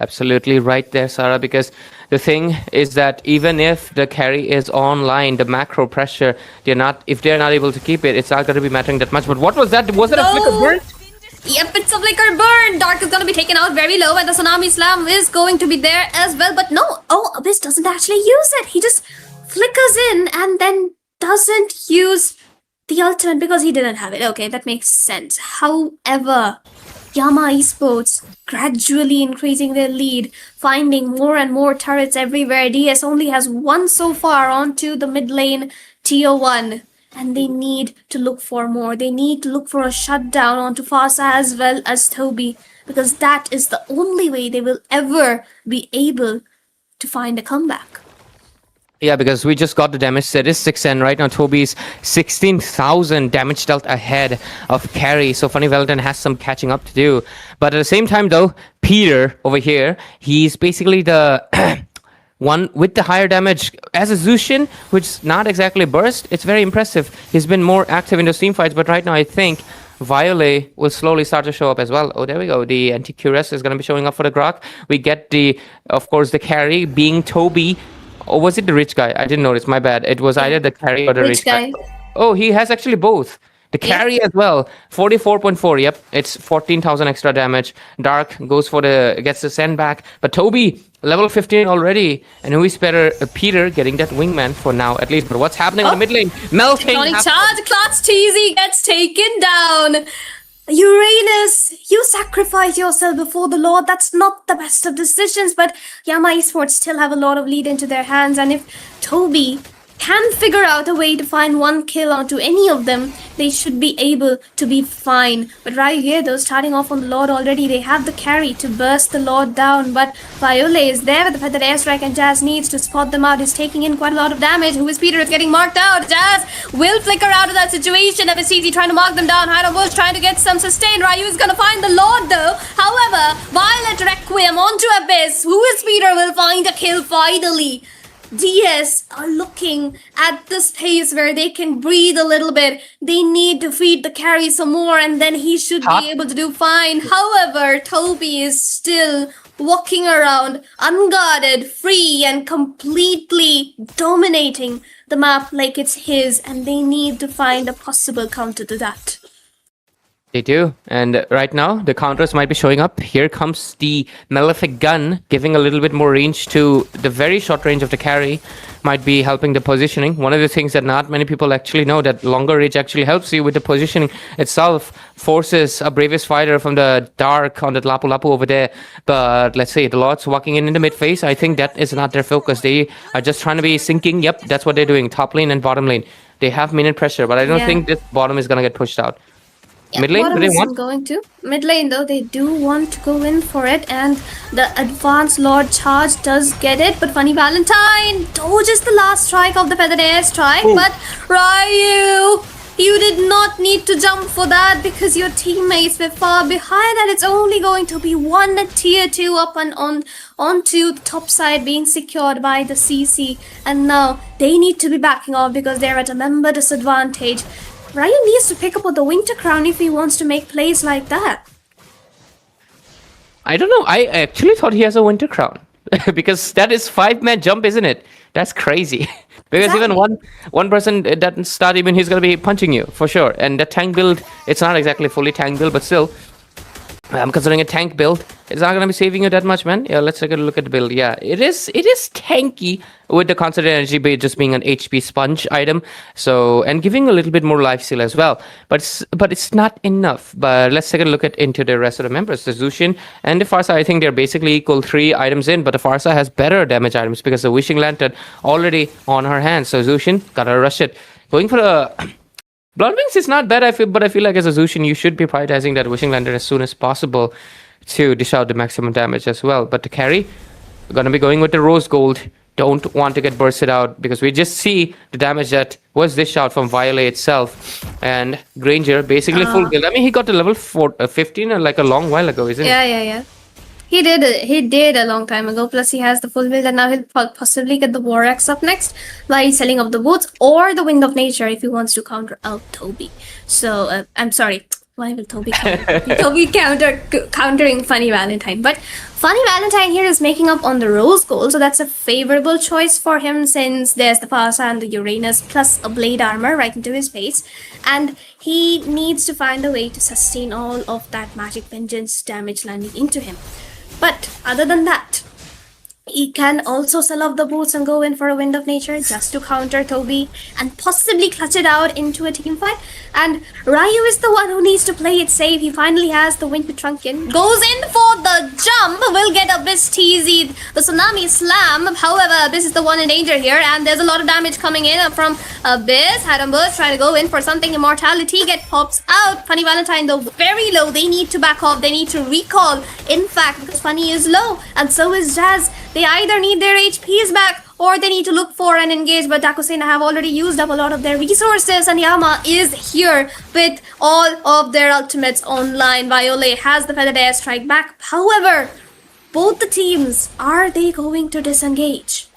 Absolutely right there, Sarah, because the thing is that even if the carry is online, the macro pressure, if they're not able to keep it, it's not going to be mattering that much. But what was that? Was it a flicker burn? Yep, it's a flicker burn. Dark is going to be taken out very low, and the Tsunami Slam is going to be there as well. But no, Abyss doesn't actually use it. He just flickers in and then doesn't use the ultimate because he didn't have it. Okay, that makes sense. However, Yama Esports gradually increasing their lead, finding more and more turrets everywhere. DS only has 1 so far onto the mid lane tier 1. And they need to look for more. They need to look for a shutdown onto Fasa as well as Toby. because that is the only way they will ever be able to find a comeback. Yeah, because we just got the damage statistics, and right now Toby's 16,000 damage dealt ahead of carry. So Funny Valentine has some catching up to do. But at the same time, though, Peter over here, he's basically the one with the higher damage. As a Zushin, which is not exactly burst, it's very impressive. He's been more active in those team fights, but right now I think Violet will slowly start to show up as well. Oh, there we go. The anti-Curious is going to be showing up for the Grok. We get of course, the carry being Toby. Or was it the rich guy? I didn't notice. My bad. It was either the carry or the rich guy. Oh, he has actually both. The carry as well. 44.4. Yep. It's 14,000 extra damage. Dark gets the send back. But Toby, level 15 already. And who is better? Peter getting that wingman for now, at least. But what's happening on the mid lane? Melting. Charge, Clutch Teasy gets taken down. Uranus, you sacrifice yourself before the Lord. That's not the best of decisions, but Yama Esports still have a lot of lead into their hands, and if Toby can figure out a way to find one kill onto any of them, they should be able to be fine. But right here, though, starting off on the Lord already, they have the carry to burst the Lord down, but Violet is there with the fact that Airstrike and Jazz needs to spot them out. He's taking in quite a lot of damage. Who is Peter? Is getting marked out. Jazz will flicker out of that situation. FSCZ trying to mark them down. Hydra Bush trying to get some sustain. Ryu is going to find the Lord, though. However, Violet Requiem onto Abyss. Who is Peter? Will find a kill finally. DS are looking at this pace where they can breathe a little bit. They need to feed the carry some more, and then he should be able to do fine. However, Toby is still walking around unguarded, free, and completely dominating the map like it's his, and they need to find a possible counter to that. They do. And right now, the counters might be showing up. Here comes the Malefic Gun, giving a little bit more range to the very short range of the carry. Might be helping the positioning. One of the things that not many people actually know, that longer range actually helps you with the positioning itself. Forces a Bravest Fighter from the dark on the Lapu Lapu over there. But let's say the Lords walking in the mid phase, I think that is not their focus. They are just trying to be sinking. Yep, that's what they're doing. Top lane and bottom lane. They have minion pressure, but I don't think this bottom is going to get pushed out. Yeah, mid lane, do they want? Going to mid lane, though, they do want to go in for it, and the advanced Lord charge does get it, but Funny Valentine dodges the last strike of the Feathered Air Strike. But Ryu, you did not need to jump for that because your teammates were far behind, and it's only going to be one tier 2 up and onto the top side being secured by the CC, and now they need to be backing off because they're at a member disadvantage. Ryu needs to pick up on the Winter Crown if he wants to make plays like that. I don't know. I actually thought he has a Winter Crown. Because that is 5-man jump, isn't it? That's crazy. Because even one person doesn't start, even he's going to be punching you, for sure. And the tank build, it's not exactly fully tank build, but still, I'm considering a tank build. It's not going to be saving you that much, man. Yeah, let's take a look at the build. Yeah, it is tanky with the constant energy just being an HP sponge item. So, and giving a little bit more life steal as well. But it's not enough. But let's take a look into the rest of the members. The Zushin and the Farsa, I think they're basically equal 3 items in. But the Farsa has better damage items because the Wishing Lantern already on her hands. So Zushin, gotta rush it. Going for the Blood Wings is not bad, but I feel like as a Zushin, you should be prioritizing that Wishing Lantern as soon as possible to dish out the maximum damage as well. But to carry, we're going to be going with the Rose Gold. Don't want to get bursted out because we just see the damage that was dished out from Violet itself. And Granger, basically full build. I mean, he got to level 15 like a long while ago, isn't it? Yeah. He did a long time ago. Plus, he has the full build, and now he'll possibly get the War Axe up next by selling off the boots or the Wind of Nature if he wants to counter out Toby. So, I'm sorry. Why will Toby counter? Toby countering Funny Valentine. But Funny Valentine here is making up on the Rose Gold, so that's a favorable choice for him since there's the Farsa and the Uranus plus a Blade Armor right into his face. And he needs to find a way to sustain all of that Magic Vengeance damage landing into him. But other than that, He can also sell off the boots and go in for a Wind of Nature just to counter Toby and possibly clutch it out into a team fight. And Ryu is the one who needs to play it safe. He finally has the Wind to Trunkin. Goes in for the jump. Will get Abyss TZ, the Tsunami Slam. However, Abyss is the one in danger here. And there's a lot of damage coming in from Abyss. Harambus trying to go in for something. Immortality get pops out. Funny Valentine though very low. They need to back off. They need to recall. In fact, because Funny is low. And so is Jazz. They either need their HPs back or they need to look for and engage, but Daku Sena have already used up a lot of their resources and Yama is here with all of their ultimates online. Violet has the Feathered Airstrike back. However, both the teams, are they going to disengage?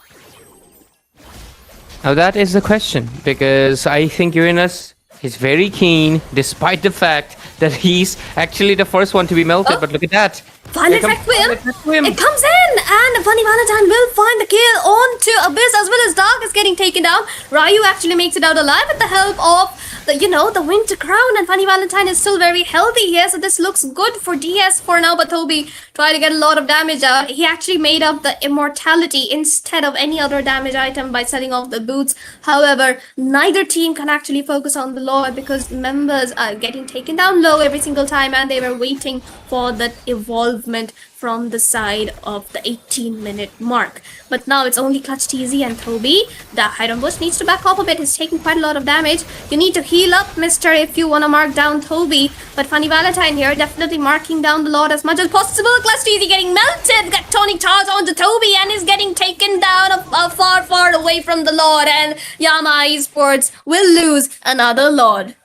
Now that is the question, because I think Uranus is very keen, despite the fact that he's actually the first one to be melted, but look at that. Violet Requiem. It comes in, and Funny Valentine will find the kill onto Abyss as well as Dark is getting taken down. Ryu actually makes it out alive with the help of the Winter Crown, and Funny Valentine is still very healthy here, so this looks good for DS for now, but Toby tried to get a lot of damage out. He actually made up the Immortality instead of any other damage item by setting off the boots. However, neither team can actually focus on the Lord because members are getting taken down low every single time, and they were waiting for that evolvement from the side of the 18-minute mark. But now it's only Clutch TZ and Toby. The Hiram Bush needs to back off a bit. He's taking quite a lot of damage. You need to heal up, mister, if you want to mark down Toby. But Funny Valentine here definitely marking down the Lord as much as possible. Clutch TZ getting melted. Got Tonic Charge onto Toby and is getting taken down far, far away from the Lord. And Yama Esports will lose another Lord.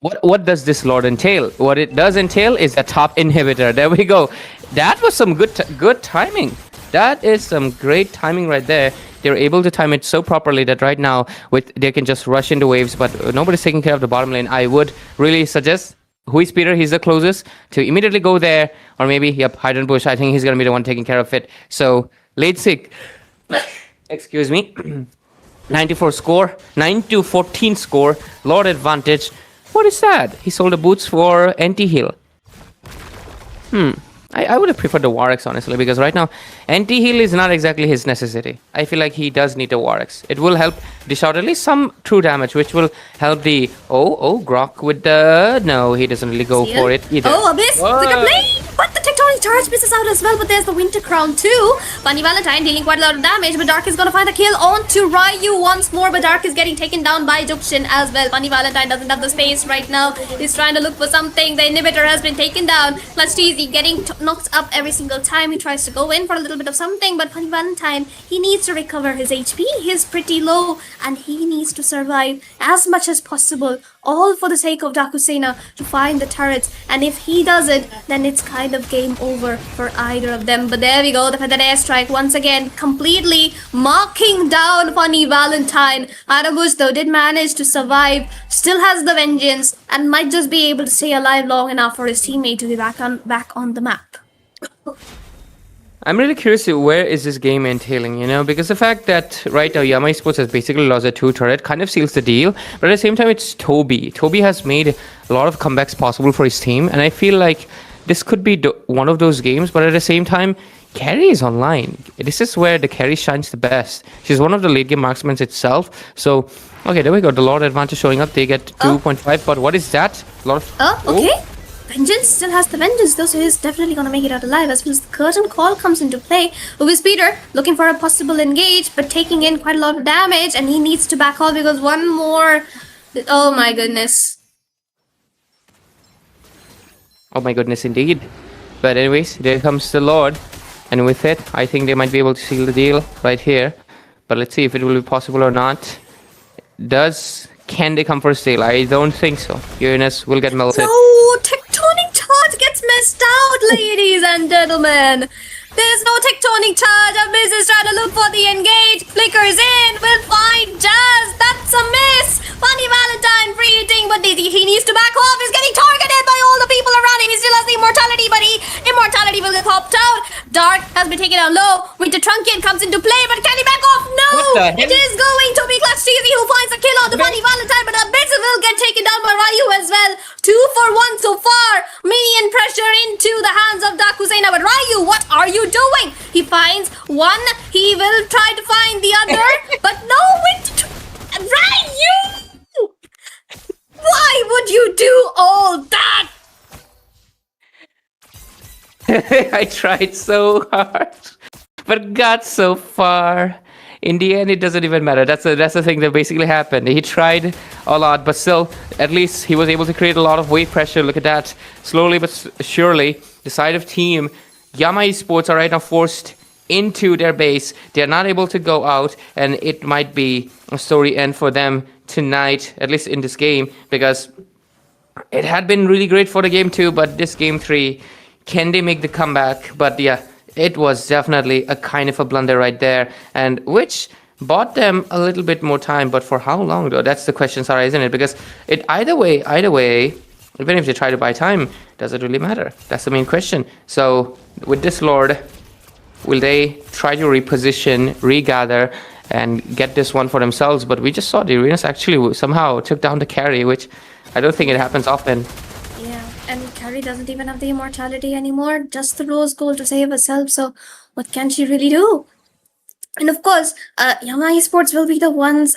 What does this Lord entail? What it does entail is a top inhibitor. There we go. That was some good timing. That is some great timing right there. They're able to time it so properly that right now they can just rush into waves, but nobody's taking care of the bottom lane. I would really suggest, who is Peter? He's the closest, to immediately go there, or maybe, Hidden Bush. I think he's going to be the one taking care of it. So, late sick. Excuse me. 94 score, 9-14 score, Lord advantage. What is that? He sold the boots for anti-heal. I would have preferred the War Axe, honestly, because right now, anti-heal is not exactly his necessity. I feel like he does need a War Axe. It will help dish out at least some true damage, which will help the... Oh, Grok with the... No, he doesn't really go for it either. Oh, Abyss! Pick up lane! But the Tectonic Charge misses out as well, but there's the Winter Crown too. Funny Valentine dealing quite a lot of damage, but Dark is gonna find the kill onto Ryu once more, but Dark is getting taken down by Jukshin as well. Funny Valentine doesn't have the space right now. He's trying to look for something. The inhibitor has been taken down. Clutch TZ getting knocked up every single time he tries to go in for a little bit of something, but Funny Valentine, he needs to recover his HP. He's pretty low, and he needs to survive as much as possible, all for the sake of Daku Sena to find the turrets, and if he doesn't, then it's kind of game over for either of them. But there we go, the Feathered Airstrike once again completely marking down Funny Valentine. Arabush though did manage to survive, still has the vengeance, and might just be able to stay alive long enough for his teammate to be back on the map. I'm really curious where is this game entailing, because the fact that right now Yama Esports has basically lost a 2 turret kind of seals the deal, but at the same time it's Toby. Toby has made a lot of comebacks possible for his team, and I feel like this could be one of those games, but at the same time, Carrie is online. This is where the Carrie shines the best. She's one of the late game marksmen itself, so okay, there we go, the Lord advantage showing up. They get 2.5, but what is that? A lot of... Okay. Vengeance still has the vengeance though, so he's definitely gonna make it out alive as well as the curtain call comes into play. With Peter looking for a possible engage, but taking in quite a lot of damage, and he needs to back off because one more... Oh my goodness. Oh my goodness indeed. But anyways, there comes the Lord, and with it, I think they might be able to seal the deal right here. But let's see if it will be possible or not. Can they come for a steal? I don't think so. Uranus will get melted. No, Tectonic Charge gets missed out, ladies and gentlemen. There's no Tectonic Charge. Abyss is trying to look for the engage. Flickers in. Will find Jazz. That's a miss. Funny Valentine free hitting, but he needs to back off. He's getting targeted by all the people around him. He still has the immortality, but immortality will get popped out. Dark has been taken down low. Winter Trunkin comes into play, but can he back off? No! It is going to be Clutch TZ who finds the kill on the Funny Valentine, but Abyss will get taken down by Ryu as well. 2-for-1 so far. Minion pressure into the hands of Daku Sena. But Ryu, what are you doing? He finds one. He will try to find the other. But no, wait. Ryu! Why would you do all that? I tried so hard, but got so far. In the end, it doesn't even matter. That's the thing that basically happened. He tried a lot, but still, at least he was able to create a lot of wave pressure. Look at that. Slowly but surely, the side of team Yama Esports are right now forced into their base. They're not able to go out, and it might be a story end for them tonight, at least in this game, because it had been really great for the game 2, but this game 3, can they make the comeback? But yeah, it was definitely a kind of a blunder right there, and which bought them a little bit more time. But for how long though? That's the question, Sarah, isn't it? Because it either way, even if they try to buy time, does it really matter? That's the main question. So with this Lord, will they try to reposition, regather, and get this one for themselves? But we just saw the Arenas actually somehow took down the carry, which I don't think it happens often. Yeah, and Carrie doesn't even have the immortality anymore, just the rose gold to save herself, so what can she really do? And of course, Yama Esports will be the ones,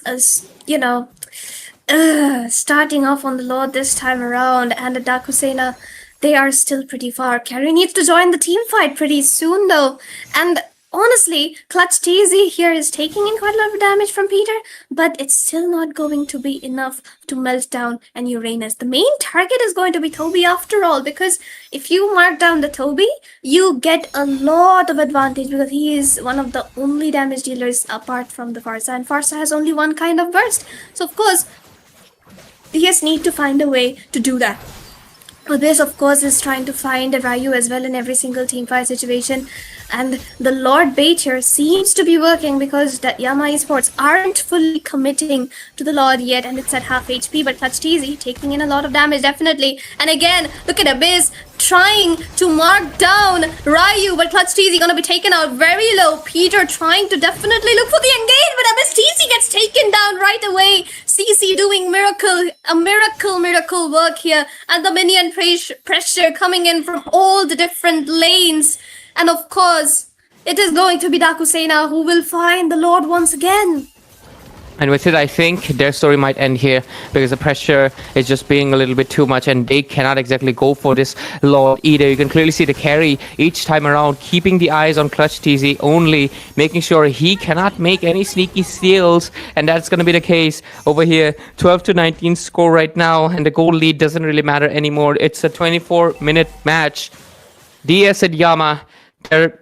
starting off on the Lord this time around, and the Daku Sena, they are still pretty far. Carrie needs to join the team fight pretty soon though, and honestly, Clutch TZ here is taking in quite a lot of damage from Peter, but it's still not going to be enough to melt down an Uranus. The main target is going to be Toby after all, because if you mark down the Toby, you get a lot of advantage because he is one of the only damage dealers apart from the Farsa, and Farsa has only one kind of burst. So of course, DS need to find a way to do that. This, of course, is trying to find a Ryu as well in every single teamfight situation. And the Lord bait here seems to be working because the Yama Esports aren't fully committing to the Lord yet, and it's at half HP, but Clutch TZ taking in a lot of damage, definitely. And again, look at Abyss trying to mark down Ryu, but Clutch TZ gonna be taken out very low. Peter trying to definitely look for the engage, but Abyss TZ gets taken down right away. CC doing miracle work here, and the minion pressure coming in from all the different lanes. And of course, it is going to be Daku Sena who will find the Lord once again. And with it, I think their story might end here because the pressure is just being a little bit too much, and they cannot exactly go for this Lord either. You can clearly see the carry each time around, keeping the eyes on Clutch TZ only, making sure he cannot make any sneaky steals, and that's going to be the case over here. 12-19 score right now, and the goal lead doesn't really matter anymore. It's a 24-minute match. DS and Yama, they're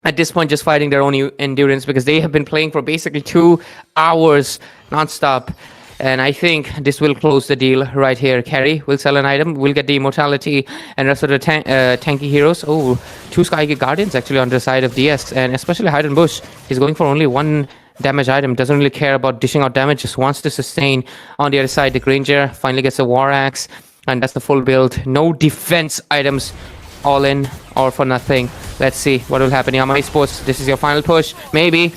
at this point just fighting their own endurance because they have been playing for basically 2 hours non-stop. And I think this will close the deal right here. Carry will sell an item, will get the immortality, and rest of the tanky heroes. Oh, 2 Sky Guardians actually on the side of DS, and especially Hide and Bush. He's going for only 1 damage item, doesn't really care about dishing out damage, just wants to sustain. On the other side, the Granger finally gets a War Axe, and that's the full build. No defense items. All in or for nothing. Let's see what will happen. Yama Esports, this is your final push. Maybe.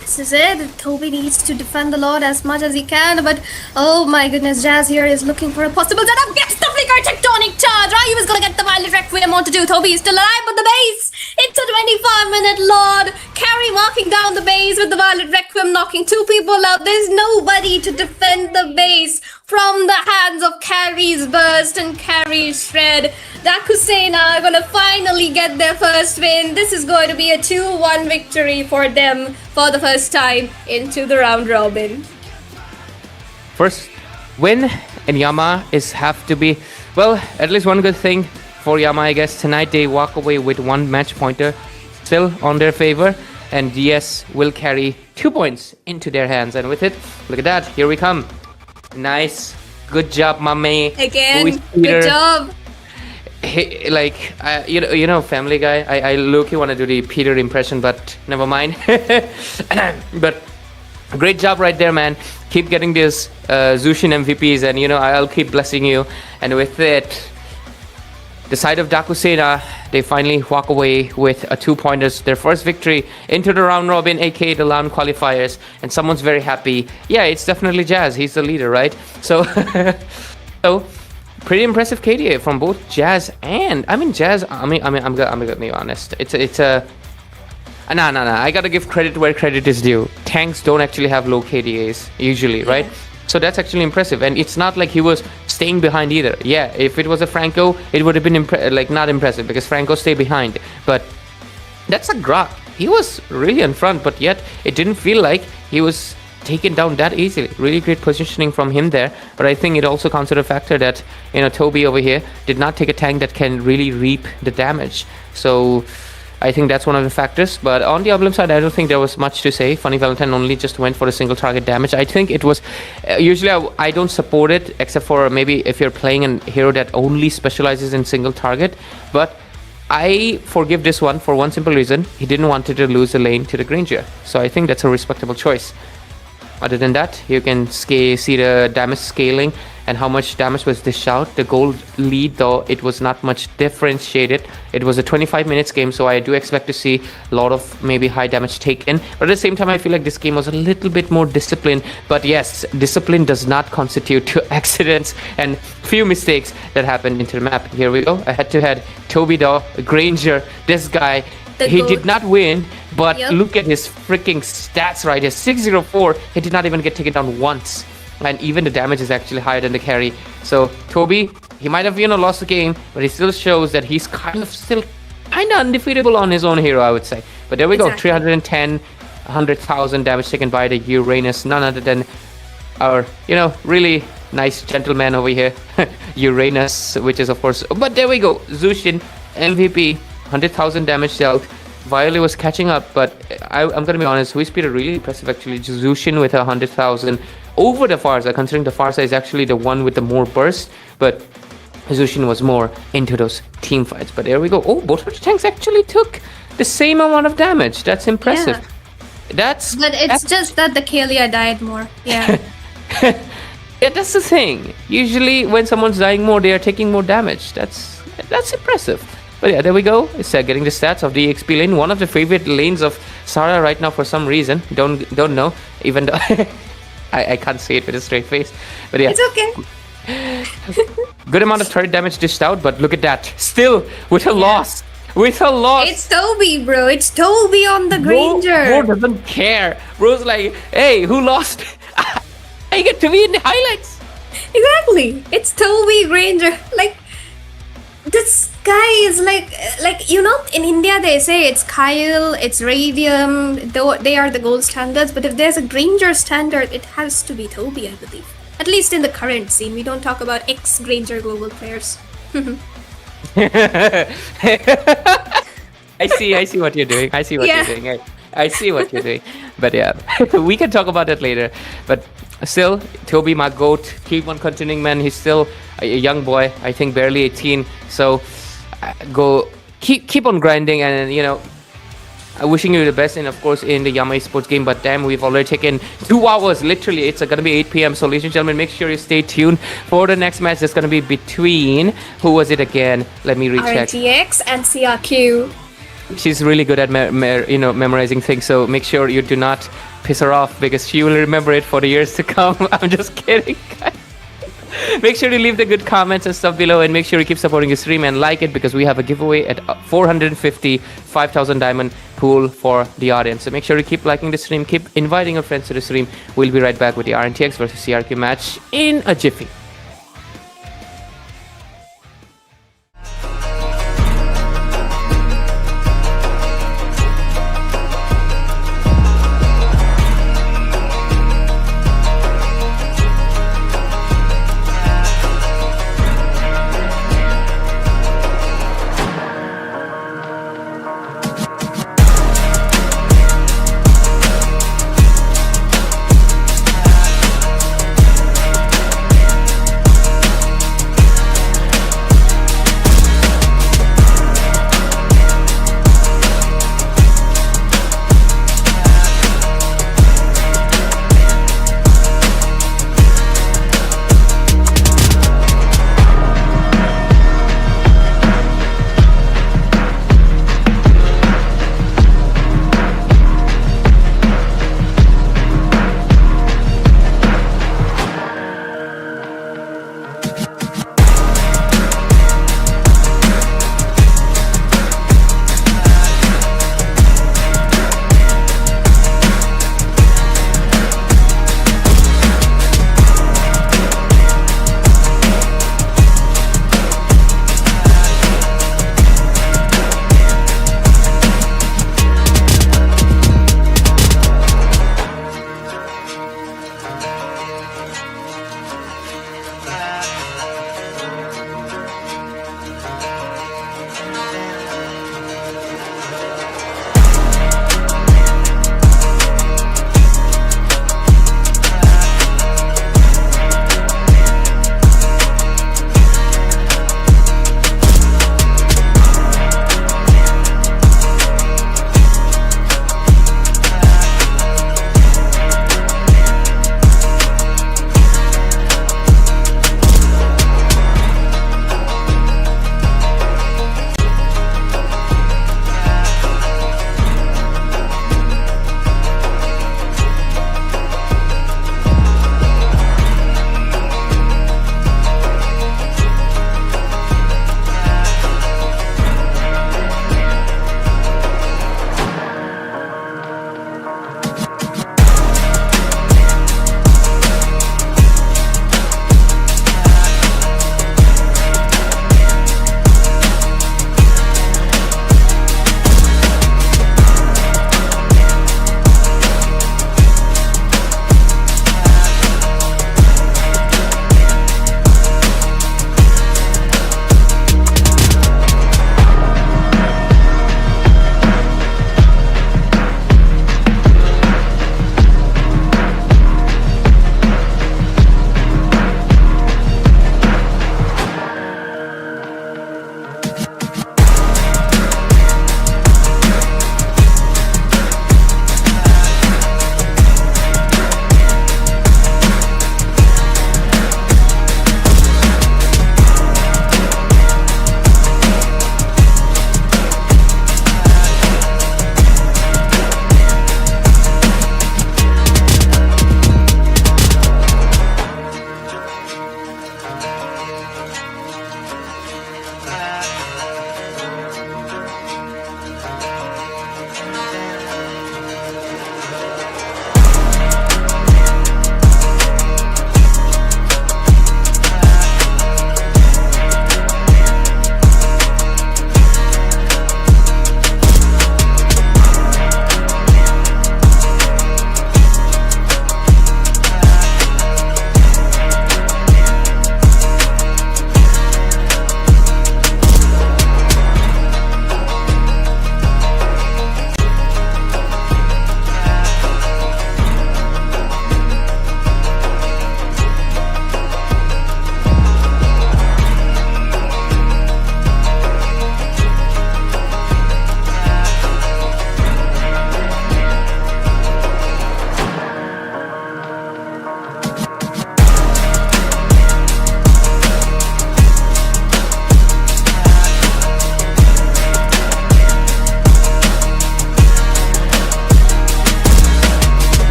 This is it. Toby needs to defend the Lord as much as he can, but oh my goodness, Jazz here is looking for a possible setup. Gets the flicker tectonic charge. Ryu is gonna get the Violet Requiem on to do. Toby is still alive, but the base. It's a 25-minute Lord. Carry walking down the base with the Violet Requiem, knocking 2 people out. There's nobody to defend the base from the hands of Carrie's burst and Carrie's shred. Daku Sena are gonna finally get their first win. This is going to be a 2-1 victory for them for the first time into the round robin. First win, and Yama have to be, well, at least one good thing for Yama, I guess. Tonight they walk away with 1 match pointer still on their favor, and DS will carry 2 points into their hands. And with it, look at that, here we come. Nice, good job, my man. Again, good job. Hey, like, you know, Family Guy. I low-key want to do the Peter impression, but never mind. But great job right there, man. Keep getting these Zushin MVPs, and you know I'll keep blessing you. And with it, the side of Daku Sena, they finally walk away with a 2-pointers, their first victory into the round robin, aka the LAN qualifiers, and someone's very happy. Yeah, it's definitely Jazz. He's the leader, right? So So pretty impressive KDA from both Jazz and Jazz. I'm gonna be honest. It's a nah. I gotta give credit where credit is due. Tanks don't actually have low KDAs usually, right? So that's actually impressive, and it's not like he was staying behind either. Yeah, if it was a Franco, it would have been not impressive because Franco stayed behind. But that's a Grok. He was really in front, but yet it didn't feel like he was taken down that easily. Really great positioning from him there. But I think it also comes to the factor that Toby over here did not take a tank that can really reap the damage. So I think that's one of the factors. But on the Oblum side, I don't think there was much to say. Funny Valentine only just went for a single target damage. I think it was usually I don't support it except for maybe if you're playing a hero that only specializes in single target. But I forgive this one for one simple reason. He didn't want to lose the lane to the Granger. So I think that's a respectable choice. Other than that, you can see the damage scaling and how much damage was dished out. The gold lead, though, it was not much differentiated. It was a 25 minutes game, so I do expect to see a lot of maybe high damage taken. But at the same time, I feel like this game was a little bit more disciplined. But yes, discipline does not constitute to accidents and few mistakes that happened into the map. Here we go, a head-to-head. Toby, though, Granger, this guy, he did not win, but look at his freaking stats right here. 604, he did not even get taken down once. And even the damage is actually higher than the carry. So Toby, he might have lost the game, but he still shows that he's still kind of undefeatable on his own hero, I would say. But there we go, 310, 100,000 damage taken by the Uranus. None other than our, really nice gentleman over here, Uranus, which is of course. But there we go, Zushin, MVP, 100,000 damage dealt. Violet was catching up, but I'm gonna be honest, Wii Speed are really impressive actually. Zushin with 100,000 over the Farsa, considering the Farsa is actually the one with the more burst, but Zushin was more into those team fights. But there we go. Oh, both of the tanks actually took the same amount of damage. That's impressive. But it's just that the Kalia died more. Yeah. Yeah, that's the thing. Usually when someone's dying more, they are taking more damage. That's impressive. But yeah, there we go. It's getting the stats of the XP lane. One of the favorite lanes of Sarah right now for some reason. Don't know. Even though I can't say it with a straight face. But yeah. It's okay. Good amount of turret damage dished out, but look at that. Still with a loss. With a loss. It's Toby, bro. It's Toby on the Granger. Bro doesn't care. Bro's like, hey, who lost? I get to be in the highlights. Exactly. It's Toby Granger. Like, this guy is like in India they say it's Kyle, it's Reqieum, though they are the gold standards, but if there's a Granger standard, it has to be Toby, I believe. At least in the current scene. We don't talk about ex-Granger global players. I see what you're doing. I see what you're doing. I see what you're doing. But yeah, we can talk about that later. But still, Toby, my goat, keep on continuing, man. He's still a young boy, I think barely 18. So keep on grinding, and wishing you the best, and of course in the Yama Esports game. But damn, we've already taken 2 hours, literally. It's gonna be 8 p.m. So ladies and gentlemen, make sure you stay tuned for the next match. That's gonna be between, who was it again? Let me recheck. RNTX and CRQ. She's really good at memorizing things, so make sure you do not piss her off, because she will remember it for the years to come. I'm just kidding, guys. Make sure you leave the good comments and stuff below, and make sure you keep supporting the stream and like it, because we have a giveaway at 450 5,000 diamond pool for the audience. So make sure you keep liking the stream, keep inviting your friends to the stream. We'll be right back with the RNTX versus CRQ match in a jiffy.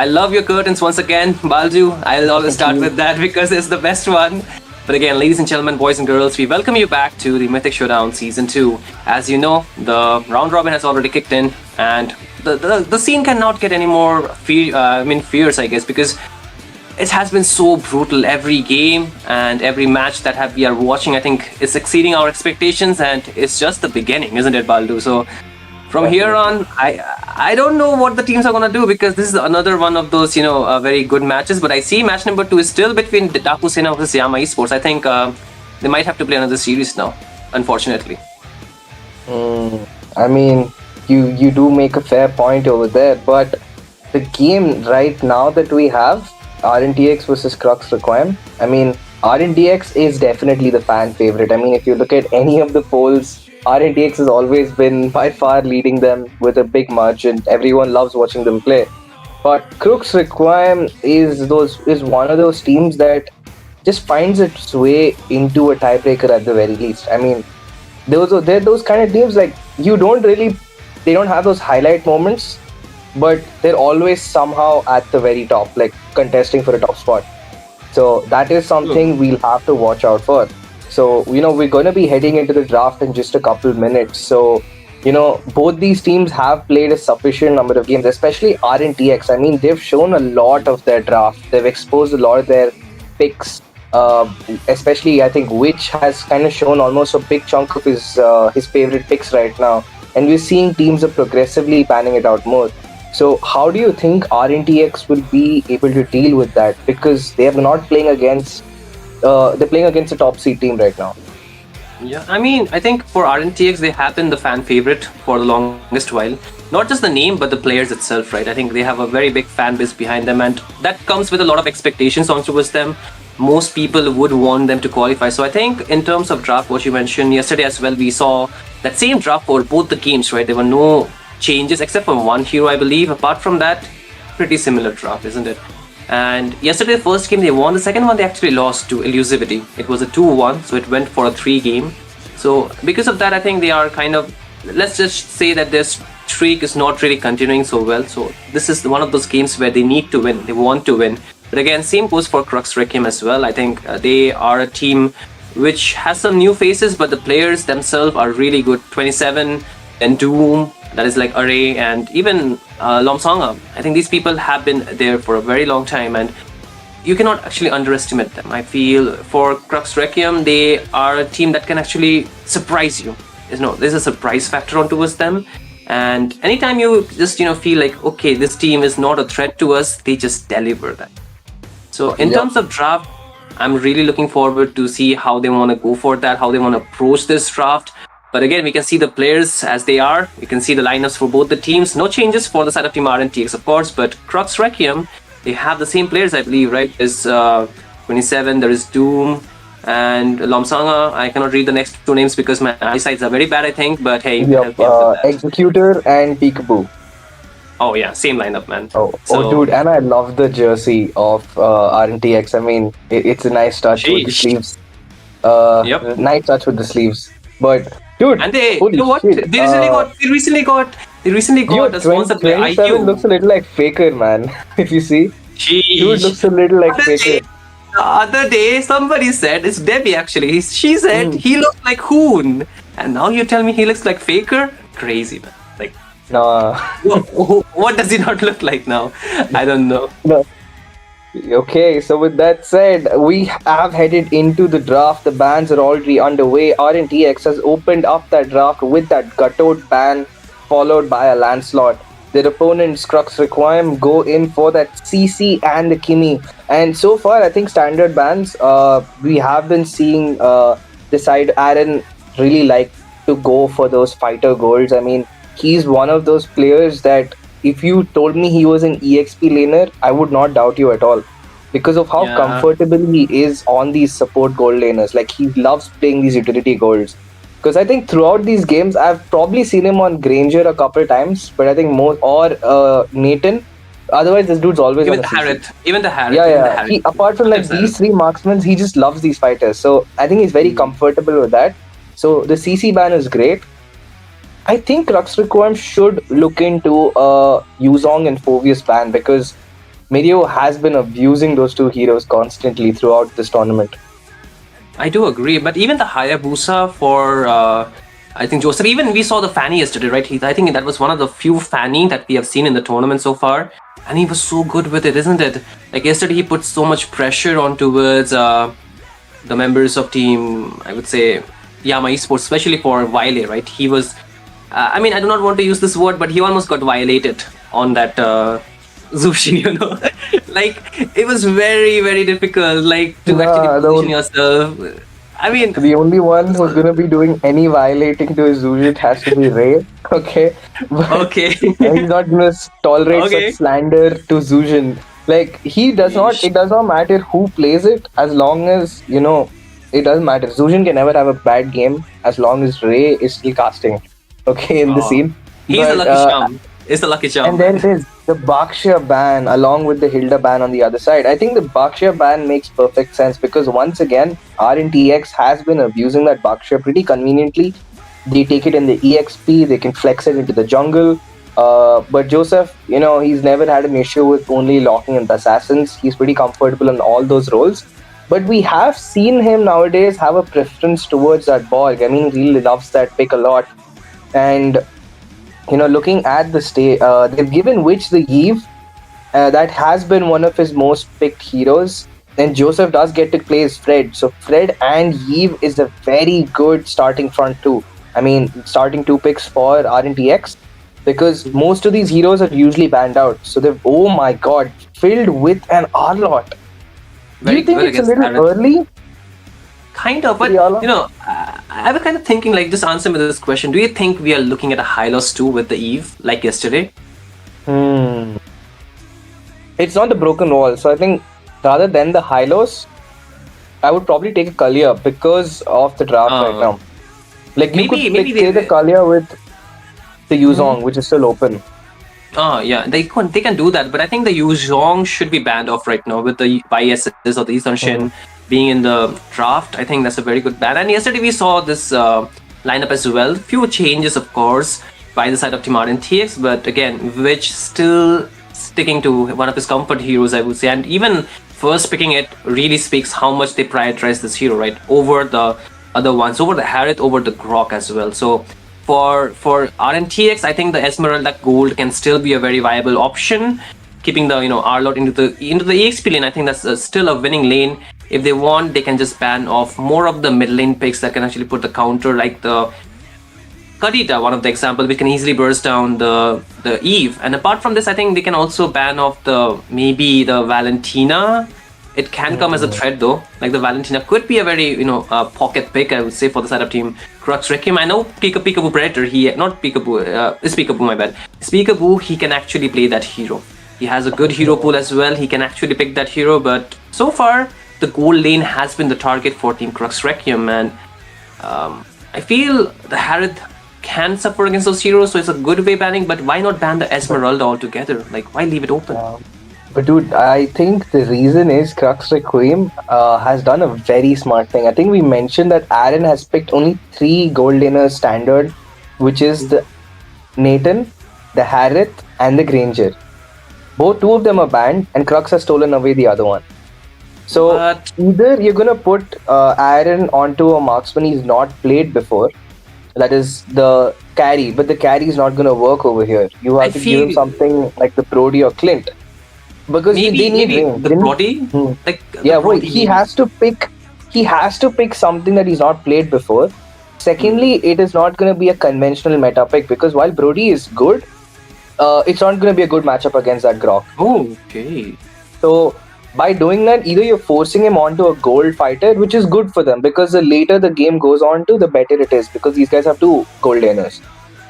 I love your curtains once again, Balju. I'll always start with that because it's the best one. But again, ladies and gentlemen, boys and girls, we welcome you back to the Mythic Showdown Season 2. As you know, the round robin has already kicked in, and the scene cannot get any more fierce, I guess, because it has been so brutal. Every game and every match that we are watching, I think, is exceeding our expectations, and it's just the beginning, isn't it, Baldu? So from here on, I don't know what the teams are gonna do, because this is another one of those very good matches. But I see match number 2 is still between Daku Sena versus Yama Esports. I think they might have to play another series now, unfortunately. I mean, you do make a fair point over there, but the game right now that we have, RNTX versus Crux Reqieum, I mean, RNTX is definitely the fan favorite. I mean, if you look at any of the polls, RNTX has always been by far leading them with a big margin. Everyone loves watching them play. But Crux Reqieum is one of those teams that just finds its way into a tiebreaker at the very least. I mean, they're those kind of teams, like, they don't have those highlight moments, but they're always somehow at the very top, like contesting for a top spot. So that is something we'll have to watch out for. So, we're going to be heading into the draft in just a couple minutes. So, both these teams have played a sufficient number of games, especially RNTX. I mean, they've shown a lot of their draft. They've exposed a lot of their picks. Especially, I think, Witch has kind of shown almost a big chunk of his favorite picks right now. And we're seeing teams are progressively panning it out more. So how do you think RNTX will be able to deal with that? Because they are not playing against... they're playing against a top seed team right now. Yeah, I mean, I think for RNTX, they have been the fan favorite for the longest while. Not just the name, but the players itself, right? I think they have a very big fan base behind them, and that comes with a lot of expectations on towards them. Most people would want them to qualify. So I think in terms of draft, what you mentioned yesterday as well, we saw that same draft for both the games, right? There were no changes except for one hero, I believe. Apart from that, pretty similar draft, isn't it? And yesterday, the first game they won. The second one they actually lost to Elusivity. It was a 2-1, so it went for a 3 game. So because of that, I think they are kind of, let's just say that their streak is not really continuing so well. So this is one of those games where they need to win. They want to win. But again, same goes for Crux Reqieum as well. I think they are a team which has some new faces, but the players themselves are really good. 27 and Doom, that is like Array, and even Lomsonga. I think these people have been there for a very long time, and you cannot actually underestimate them. I feel for Crux Reqieum, they are a team that can actually surprise you. There's a surprise factor on towards them, and anytime you just feel like, okay, this team is not a threat to us, they just deliver that. So in terms of draft, I'm really looking forward to see how they want to go for that, how they want to approach this draft. But again, we can see the players as they are. We can see the lineups for both the teams. No changes for the side of Team RNTX, of course, but Crux Reqieum, they have the same players, I believe, right? There's 27, there is Doom, and Lomsanga. I cannot read the next 2 names because my eyesights are very bad, I think, but hey. Executor and Peekaboo. Oh yeah, same lineup, man. Dude, and I love the jersey of RNTX. I mean, it's a nice touch with the sleeves. Nice touch with the sleeves. But dude, and they recently got a sponsor by IQ. 27 looks a little like Faker, man. If you see, dude looks a little like Faker. The other day, somebody said, it's Debbie actually. She said he looked like Hoon, and now you tell me he looks like Faker? Crazy, man. Like, no. What does he not look like now? I don't know. No. Okay, so with that said, we have headed into the draft. The bans are already underway. RNTX has opened up that draft with that Guttoed ban, followed by a Lancelot. Their opponents, Crux Reqieum, go in for that CC and the Kimi. And so far, I think standard bans, we have been seeing the side Aaron really like to go for those fighter golds. I mean, he's one of those players that if you told me he was an EXP laner, I would not doubt you at all. Because of how comfortable he is on these support gold laners. Like, he loves playing these utility golds. Because I think throughout these games, I've probably seen him on Granger a couple times, but I think more, or Nathan. Otherwise, this dude's always even on the Harith. Even the Harith. Yeah. He, apart from like these 3 marksmen, he just loves these fighters. So I think he's very comfortable with that. So the CC ban is great. I think Crux Reqieum should look into Yuzong and Phoveus ban, because Mirio has been abusing those two heroes constantly throughout this tournament. I do agree, but even the Hayabusa for I think Joseph, even we saw the Fanny yesterday, right? I think that was one of the few Fanny that we have seen in the tournament so far, and he was so good with it, isn't it? Like yesterday, he put so much pressure on towards the members of team, I would say Yama Esports, especially for Vile, right? He was, I mean, I do not want to use this word, but he almost got violated on that Zushi, you know. Like, it was very, very difficult, like, to actually position yourself. I mean, the only one who's gonna be doing any violating to his Zujit has to be Ray. Okay. But okay. he's not gonna tolerate Okay. such slander to Zujin. Like he does not. It does not matter who plays it, as long as you know. It doesn't matter. Zujin can never have a bad game as long as Ray is still casting. Okay, in the scene. He's the But, lucky charm. It's the lucky charm. and then there's the Bakshia ban along with the Hilda ban on the other side. I think the Bakshia ban makes perfect sense because once again, RNTX has been abusing that Bakshia pretty conveniently. They take it in the EXP, they can flex it into the jungle. But Joseph, you know, he's never had an issue with only locking in the assassins. He's pretty comfortable in all those roles. But we have seen him nowadays have a preference towards that Borg. I mean, he really loves that pick a lot. And you know, looking at the they've given Witch the Eve. That has been one of his most picked heroes. And Joseph does get to play as Fred. So Fred and Eve is a very good starting front two. I mean, starting two picks for RNTX. Because most of these heroes are usually banned out. So they've, oh my god, filled with an R-lot. Do you think it's a little early? Kind of, but you know, I was kind of thinking, like, just answer me this question. Do you think we are looking at a Hylos 2 with the Eve, like yesterday? It's not the broken wall, so I think rather than the Hylos, I would probably take a Kalia because of the draft right now. Like, you could play the Kalia with the Yuzong, which is still open. Oh, yeah, they can do that, but I think the Yuzhong should be banned off right now with the YSS or the Eastern Shin being in the draft. I think that's a very good ban. And yesterday we saw this lineup as well. Few changes, of course, by the side of Team RNTX, but again, which still sticking to one of his comfort heroes, I would say. And even first picking it really speaks how much they prioritize this hero, right? Over the other ones, over the Harith, over the Grok as well. So for RNTX, I think the Esmeralda Gold can still be a very viable option. Keeping the R-Lot into the EXP lane, I think that's still a winning lane. If they want, they can just ban off more of the mid lane picks that can actually put the counter, like the Kadita, one of the examples, which can easily burst down the Eve. And apart from this, I think they can also ban off maybe the Valentina. It can come as a threat though. Like the Valentina could be a very pocket pick, I would say, for the side of team Crux Reqieum. I know Peekaboo Predator. It's Peekaboo, my bad. It's Peekaboo. He can actually play that hero. He has a good hero pool as well. He can actually pick that hero. But so far, the gold lane has been the target for Team Crux Reqieum, and I feel the Harith can suffer against those heroes. So it's a good way banning. But why not ban the Esmeralda altogether? Like, why leave it open? But dude, I think the reason is Crux Requiem has done a very smart thing. I think we mentioned that Aaron has picked only 3 gold laners standard, which is the Nathan, the Harith, and the Granger. Two of them are banned, and Crux has stolen away the other one. So either you're gonna put Aaron onto a marksman he's not played before, that is the carry, but the carry is not gonna work over here. You have to give him something like the Brody or Clint. Because they need range. The Brody? He has to pick something that he's not played before. Secondly, it is not going to be a conventional meta pick because while Brody is good, it's not going to be a good matchup against that Grok. Oh, okay. So by doing that, either you're forcing him onto a gold fighter, which is good for them because the later the game goes on to, the better it is because these guys have 2 gold laners.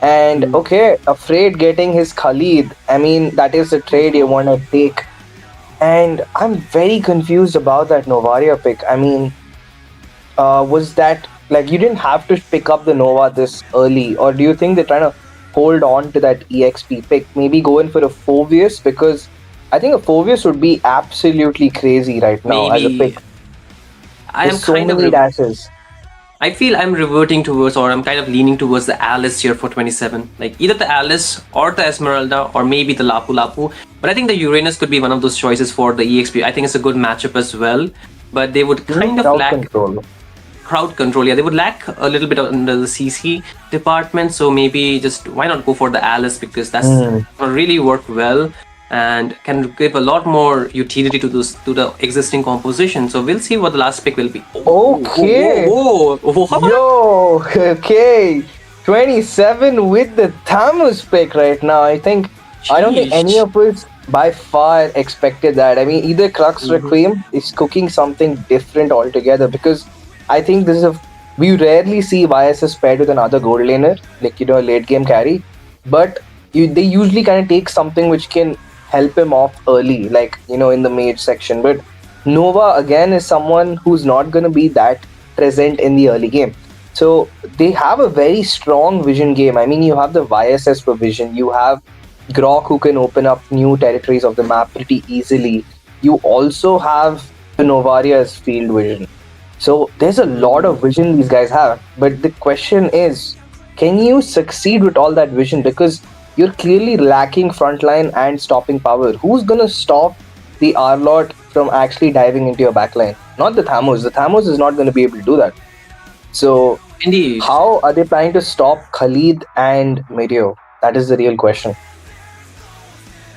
And Afraid getting his Khalid, I mean, that is the trade you want to take. And I'm very confused about that Novaria pick. I mean, was that, like, you didn't have to pick up the Nova this early? Or do you think they're trying to hold on to that EXP pick? Maybe go in for a Phoveus? Because I think a Phoveus would be absolutely crazy right now as a pick. I am so many dashes. I feel I'm reverting towards, or I'm kind of leaning towards the Alice here for 27. Like either the Alice or the Esmeralda or maybe the Lapu Lapu. But I think the Uranus could be one of those choices for the EXP. I think it's a good matchup as well. But they would kind of Crowd lack control. crowd control. Yeah, they would lack a little bit under the CC department. So maybe just why not go for the Alice, because that's gonna really work well and can give a lot more utility to the existing composition. So we'll see what the last pick will be. Okay. What? Yo, okay. 27 with the Thamus pick right now. I don't think any of us by far expected that. I mean, either Crux Requiem is cooking something different altogether, because I think we rarely see YSS paired with another gold laner, like, a late game carry, but they usually kind of take something which can help him off early, like, in the mage section. But Nova again is someone who's not going to be that present in the early game. So they have a very strong vision game. I mean, you have the YSS for vision, you have Grok who can open up new territories of the map pretty easily. You also have the Novaria's field vision. So there's a lot of vision these guys have. But the question is, can you succeed with all that vision? Because you're clearly lacking frontline and stopping power. Who's gonna stop the Arlot from actually diving into your backline? Not the Thamus. The Thamus is not gonna be able to do that. So Indeed. how are they planning to stop Khalid and Mirio? That is the real question.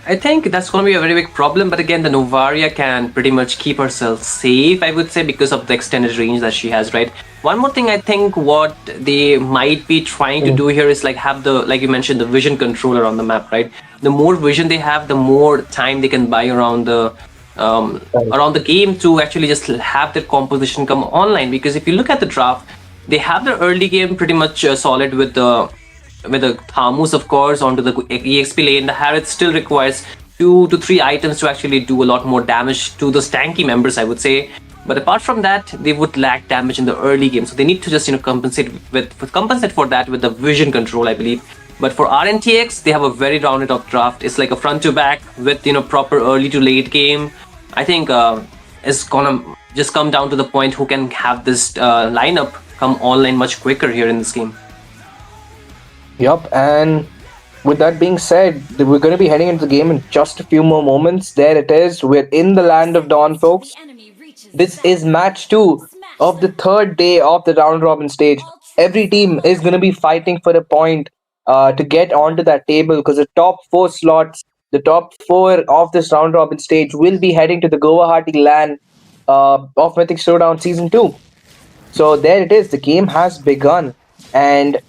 I think that's going to be a very big problem, but again, the Novaria can pretty much keep herself safe, I would say, because of the extended range that she has, right? One more thing, I think what they might be trying to do here is like have like you mentioned, the vision controller on the map, right? The more vision they have, the more time they can buy around the game to actually just have their composition come online. Because if you look at the draft, they have their early game pretty much solid with the Thamus, of course, onto the EXP lane. The Harrods still requires 2 to 3 items to actually do a lot more damage to those tanky members, I would say. But apart from that, they would lack damage in the early game. So they need to just compensate for that with the vision control, I believe. But for RNTX, they have a very rounded up draft. It's like a front to back with proper early to late game. I think it's gonna just come down to the point who can have this lineup come online much quicker here in this game. Yup, and with that being said, we're going to be heading into the game in just a few more moments. There it is. We're in the land of Dawn, folks. This is match 2 of the third day of the round robin stage. Every team is going to be fighting for a point to get onto that table, because the top 4 slots, the top 4 of this round robin stage will be heading to the Guwahati LAN of Mythic Showdown Season 2. So there it is. The game has begun. And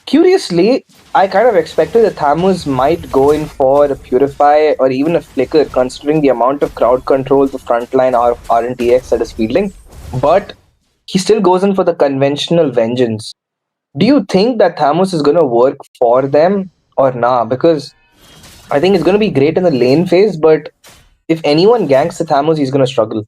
curiously, I kind of expected that Thamus might go in for a Purify or even a Flicker, considering the amount of crowd control the frontline or RNTX that is fielding. But he still goes in for the conventional Vengeance. Do you think that Thamus is going to work for them or nah? Because I think it's going to be great in the lane phase, but if anyone ganks the Thamus, he's going to struggle.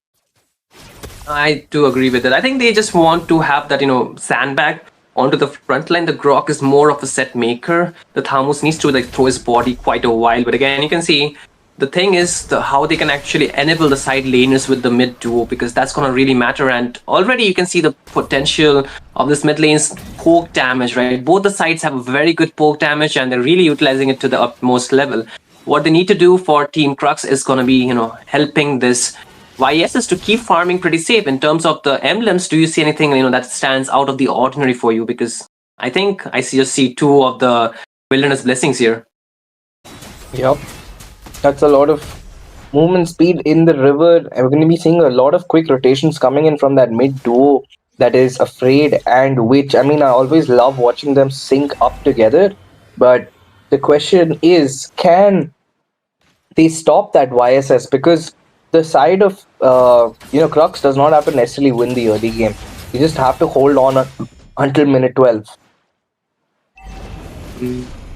I do agree with that. I think they just want to have that, sandbag onto the front line. The Grok is more of a set maker. The Thamus needs to throw his body quite a while. But again, you can see the thing is how they can actually enable the side laners with the mid duo, because that's going to really matter. And already you can see the potential of this mid lane's poke damage, right? Both the sides have a very good poke damage and they're really utilizing it to the utmost level. What they need to do for Team Crux is going to be, helping this YSS to keep farming pretty safe. In terms of the emblems, do you see anything that stands out of the ordinary for you? Because I think I just see 2 of the wilderness blessings here. Yep, that's a lot of movement speed in the river, and we're going to be seeing a lot of quick rotations coming in from that mid duo that is Afraid and Witch. I mean, I always love watching them sync up together, but the question is, can they stop that YSS? Because the side of Crux does not have to necessarily win the early game. You just have to hold on until minute 12.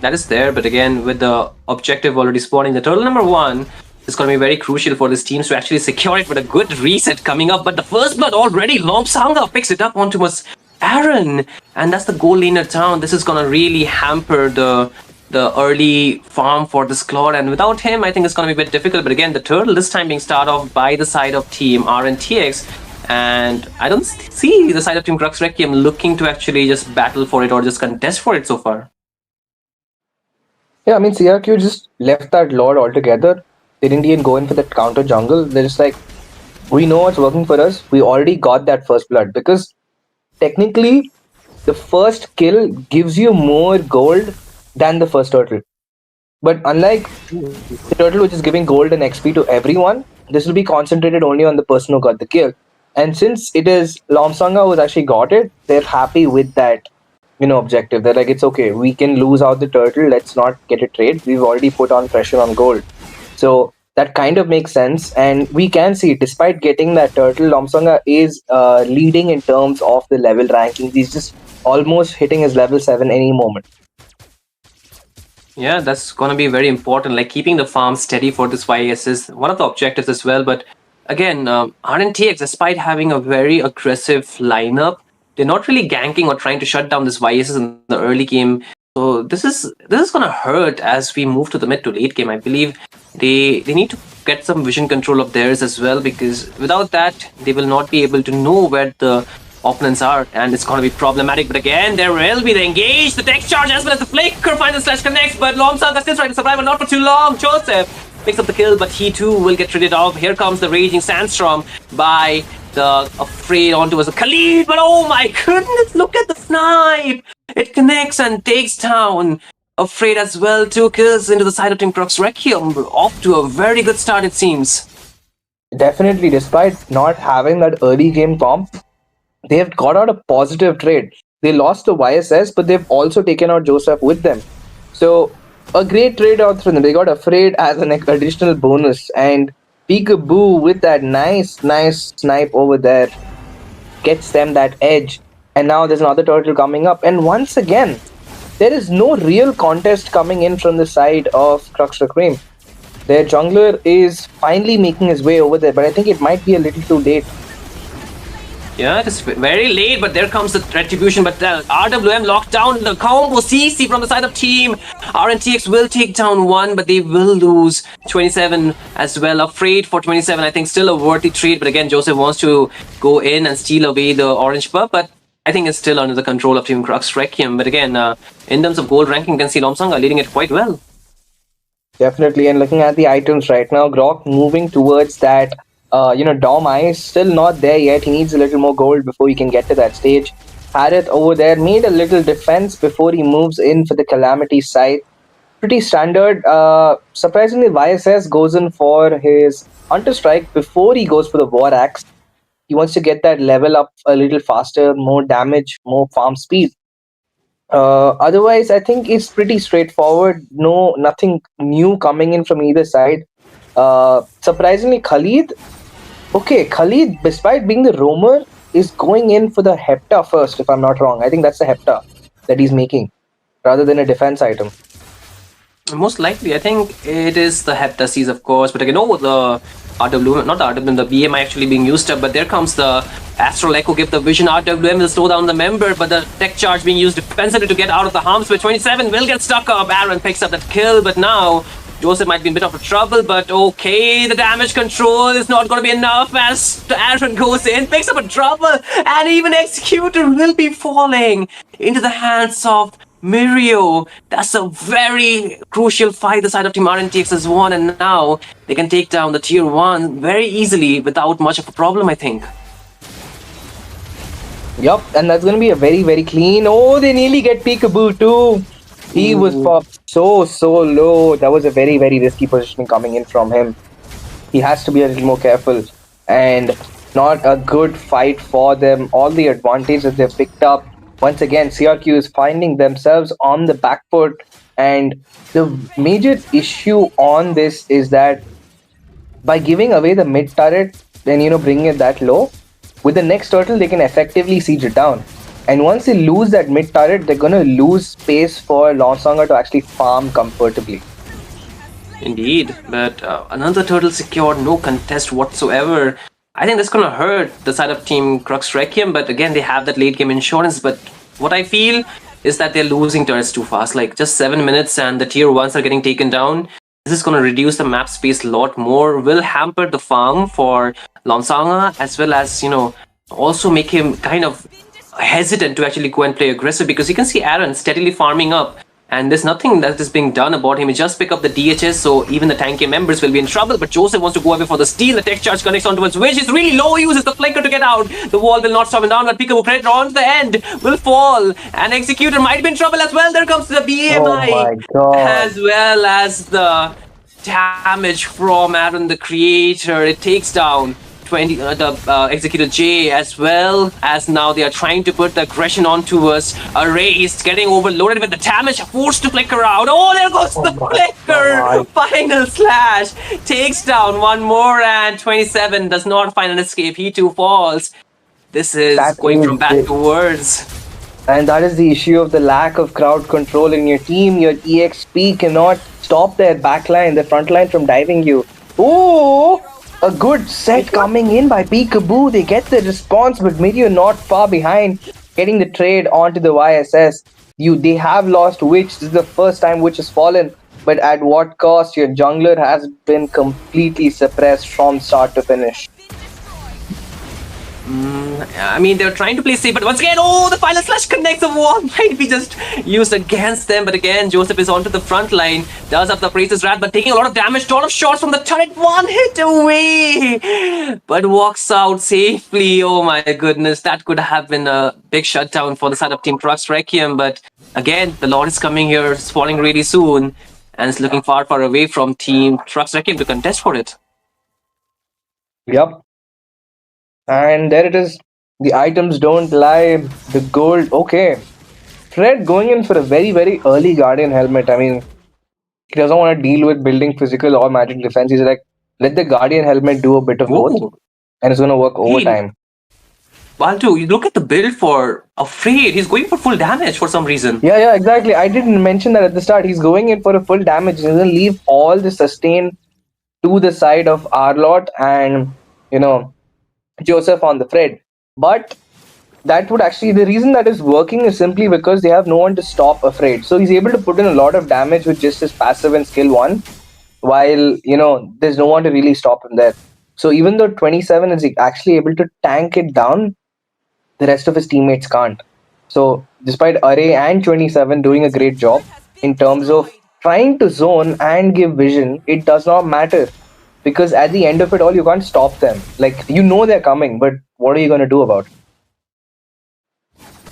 That is there, but again, with the objective already spawning, the turtle number 1 is going to be very crucial for this team to actually secure it with a good reset coming up. But the first blood already, Lomsanga picks it up onto us Aaron, and that's the goal laner down. This is going to really hamper the early farm for this Claude, and without him I think it's going to be a bit difficult. But again, the turtle this time being started off by the side of Team RNTX, And I don't see the side of Team Crux Requiem looking to actually just battle for it or just contest for it so far. Yeah, I mean, CRQ just left that Lord altogether. They didn't even go in for that counter jungle. They're just like, we know what's working for us. We already got that first blood because technically, the first kill gives you more gold than the first turtle. But unlike the turtle, which is giving gold and XP to everyone, this will be concentrated only on the person who got the kill. And since it is Lomsanga who's actually got it, they're happy with that, objective. They're like, it's okay. We can lose out the turtle. Let's not get a trade. We've already put on pressure on gold. So that kind of makes sense. And we can see, despite getting that turtle, Lomsanga is leading in terms of the level rankings. He's just almost hitting his level 7 any moment. Yeah, that's gonna be very important. Like keeping the farm steady for this YS is one of the objectives as well. But again, RNTX, despite having a very aggressive lineup, they're not really ganking or trying to shut down this YSs in the early game. So this is gonna hurt as we move to the mid to late game. I believe they need to get some vision control of theirs as well, because without that they will not be able to know where the opponents are, and it's going to be problematic. But again, there will be the engage, the tech charge as well as the flicker finds the slash connects, but Lomsanga still trying to survive, but not for too long. Joseph picks up the kill, but he too will get traded off. Here comes the raging sandstorm by the Afraid onto us, Khalid, but oh my goodness, look at the snipe! It connects and takes down Afraid as well. 2 kills into the side of Team Crux Requiem. Off to a very good start, it seems. Definitely, despite not having that early game comp, they've got out a positive trade. They lost the YSS, but they've also taken out Joseph with them. So a great trade out from them. They got Afraid as an additional bonus, and Peekaboo with that nice snipe over there gets them that edge. And now there's another turtle coming up. And once again, there is no real contest coming in from the side of Crux Requiem. Their jungler is finally making his way over there, but I think it might be a little too late. Yeah, it is very late, but there comes the retribution. But the RWM locked down the combo CC from the side of team. RNTX will take down 1, but they will lose 27 as well. Afraid for 27, I think still a worthy trade. But again, Joseph wants to go in and steal away the orange buff, but I think it's still under the control of Team Crux Requiem. But again, in terms of gold ranking, you can see Lomsanga leading it quite well. Definitely, and looking at the items right now, Grok moving towards that Dom Eye, still not there yet. He needs a little more gold before he can get to that stage. Harith over there made a little defense before he moves in for the Calamity side. Pretty standard. Surprisingly, YSS goes in for his Hunter Strike before he goes for the War Axe. He wants to get that level up a little faster, more damage, more farm speed. Otherwise, I think it's pretty straightforward. Nothing new coming in from either side. Surprisingly, Khalid, despite being the roamer, is going in for the Hepta first, if I'm not wrong. I think that's the Hepta that he's making, rather than a defense item. Most likely, I think it is the Heptasis, of course. But again, the RWM, not the RWM, the BM actually being used up. But there comes the Astral Echo, give the Vision. RWM will slow down the member, but the tech charge being used defensively to get out of the harm's way. 27 will get stuck up. Aaron picks up that kill, but now Joseph might be in a bit of trouble, but okay, the damage control is not going to be enough as Aaron goes in, picks up a trouble, and even Executor will be falling into the hands of Mirio. That's a very crucial fight the side of Team RNTX has won, and now they can take down the tier 1 very easily without much of a problem, I think. Yup, and that's going to be a very, very clean. Oh, they nearly get Peekaboo too. He was popped so low. That was a very, very risky positioning coming in from him. He has to be a little more careful, and not a good fight for them. All the advantage that they've picked up. Once again, CRQ is finding themselves on the back foot, and the major issue on this is that by giving away the mid turret, then bringing it that low, with the next turtle they can effectively siege it down. And once they lose that mid turret, they're gonna lose space for Lomsanga to actually farm comfortably. Indeed, but another turtle secured, no contest whatsoever. I think that's gonna hurt the side of Team Crux Requiem, but again, they have that late game insurance. But what I feel is that they're losing turrets too fast. Like just 7 minutes and the tier 1s are getting taken down. This is going to reduce the map space a lot more, will hamper the farm for Lonsanga, as well as, also make him kind of hesitant to actually go and play aggressive, because you can see Aaron steadily farming up. And there's nothing that is being done about him. He just pick up the DHS, so even the tanky members will be in trouble. But Joseph wants to go away for the steal. The tech charge connects onto his which is really low. He uses the flanker to get out. The wall will not stop him down, but Peekaboo Predator on to the end will fall. And Executor might be in trouble as well. There comes the BMI. Oh my God. As well as the damage from Aaron the Creator. It takes down the Executor J, as well as now they are trying to put the aggression onto us. Array is getting overloaded with the damage, forced to flicker out. Oh, there goes the flicker! Final slash takes down one more, and 27 does not find an escape. He too falls. This is going from bad to worse. And that is the issue of the lack of crowd control in your team. Your EXP cannot stop their backline, their front line from diving you. Oh! A good set coming in by Peekaboo. They get the response, but Mirio not far behind, getting the trade onto the YSS. They have lost Witch. This is the first time Witch has fallen. But at what cost? Your jungler has been completely suppressed from start to finish. I mean, they're trying to play safe, but once again, oh, the final slash connects. The wall might be just used against them, but again, Joseph is onto the front line, does have the Praise's Wrath, but taking a lot of damage, ton of shots from the turret, one hit away, but walks out safely. Oh my goodness, that could have been a big shutdown for the side of Team Crux Requieum, but again, the Lord is coming here, it's falling really soon, and it's looking far, far away from Team Crux Requieum to contest for it. Yep. And there it is. The items don't lie. The gold. Okay. Fred going in for a very, very early Guardian helmet. I mean, he doesn't want to deal with building physical or magic defense. He's like, let the Guardian helmet do a bit of both. And it's going to work overtime. Baldu, you look at the build for Afraid. He's going for full damage for some reason. Yeah, exactly. I didn't mention that at the start. He's going in for a full damage. He's going to leave all the sustain to the side of Arlott and, Joseph on the Fred. But that would actually, the reason that is working is simply because they have no one to stop Afraid. So he's able to put in a lot of damage with just his passive and skill 1, while, there's no one to really stop him there. So even though 27 is actually able to tank it down, the rest of his teammates can't. So despite Array and 27 doing a great job in terms of trying to zone and give vision, it does not matter. Because at the end of it all, you can't stop them. Like, they're coming, but what are you going to do about it?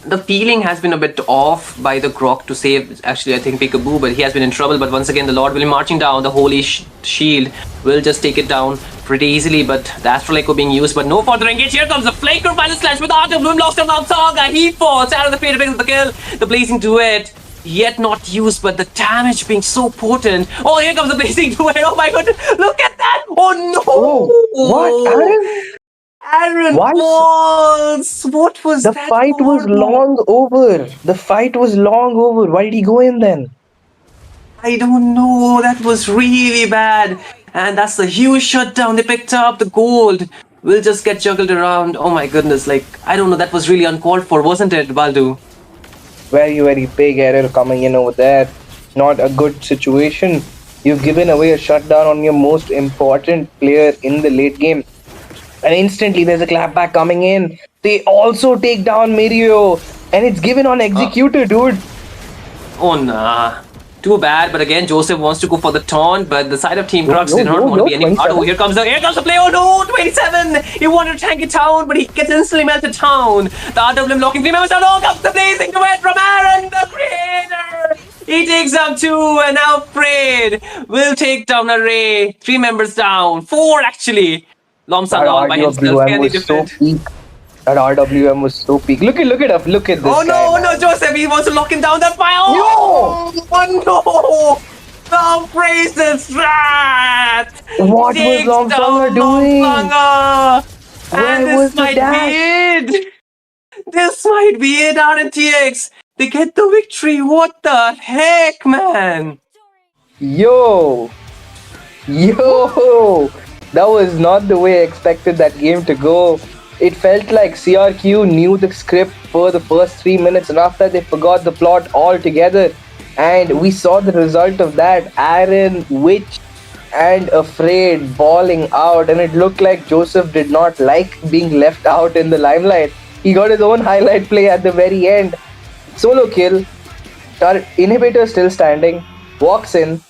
The feeling has been a bit off by the Grok to save, actually, I think Peekaboo, but he has been in trouble. But once again, the Lord will be marching down. The Holy Shield will just take it down pretty easily, but the Astral Echo being used, but no further engage. Here comes the Flanker final slash with Art of Bloom, lost on Saga. He falls out of the fate of the kill. The Blazing Duet. Yet not used, but the damage being so potent. Oh, here comes the Blazing Duet. Oh my god, look at that! Oh no! Oh, what? Aaron falls! What was that? The fight was long over. The fight was long over. Why did he go in then? I don't know. That was really bad. And that's a huge shutdown. They picked up the gold. Will just get juggled around. Oh my goodness. I don't know. That was really uncalled for, wasn't it, Baldu? Very, very big error coming in over there. Not a good situation. You've given away a shutdown on your most important player in the late game. And instantly there's a clapback coming in. They also take down Mirio. And it's given on Executor, dude. Oh, nah. Too bad, but again, Joseph wants to go for the taunt, but the side of Team Crux did not want to be any part. Oh, here comes the play. Oh no, 27! He wanted to tank it down, but he gets instantly melted down. The RWM locking 3 members down. Oh, comes the Blazing Duet from Aaron, the Creator! He takes down 2, and now Fred will take down Array. 3 members down. 4 actually. Lomsang all by himself. Can he defend? That RWM was so peak. Look at this. Oh no, Joseph, he wants to lock him down. That fire. Oh no! The Praise's Wrath! What was Lomsanga doing? And this might be it. This might be it, RNTX. They get the victory. What the heck, man? Yo! That was not the way I expected that game to go. It felt like CRQ knew the script for the first 3 minutes, and after they forgot the plot altogether. And we saw the result of that. Aaron, Witch, and Afraid balling out, and it looked like Joseph did not like being left out in the limelight. He got his own highlight play at the very end. Solo kill. Our inhibitor still standing. Walks in.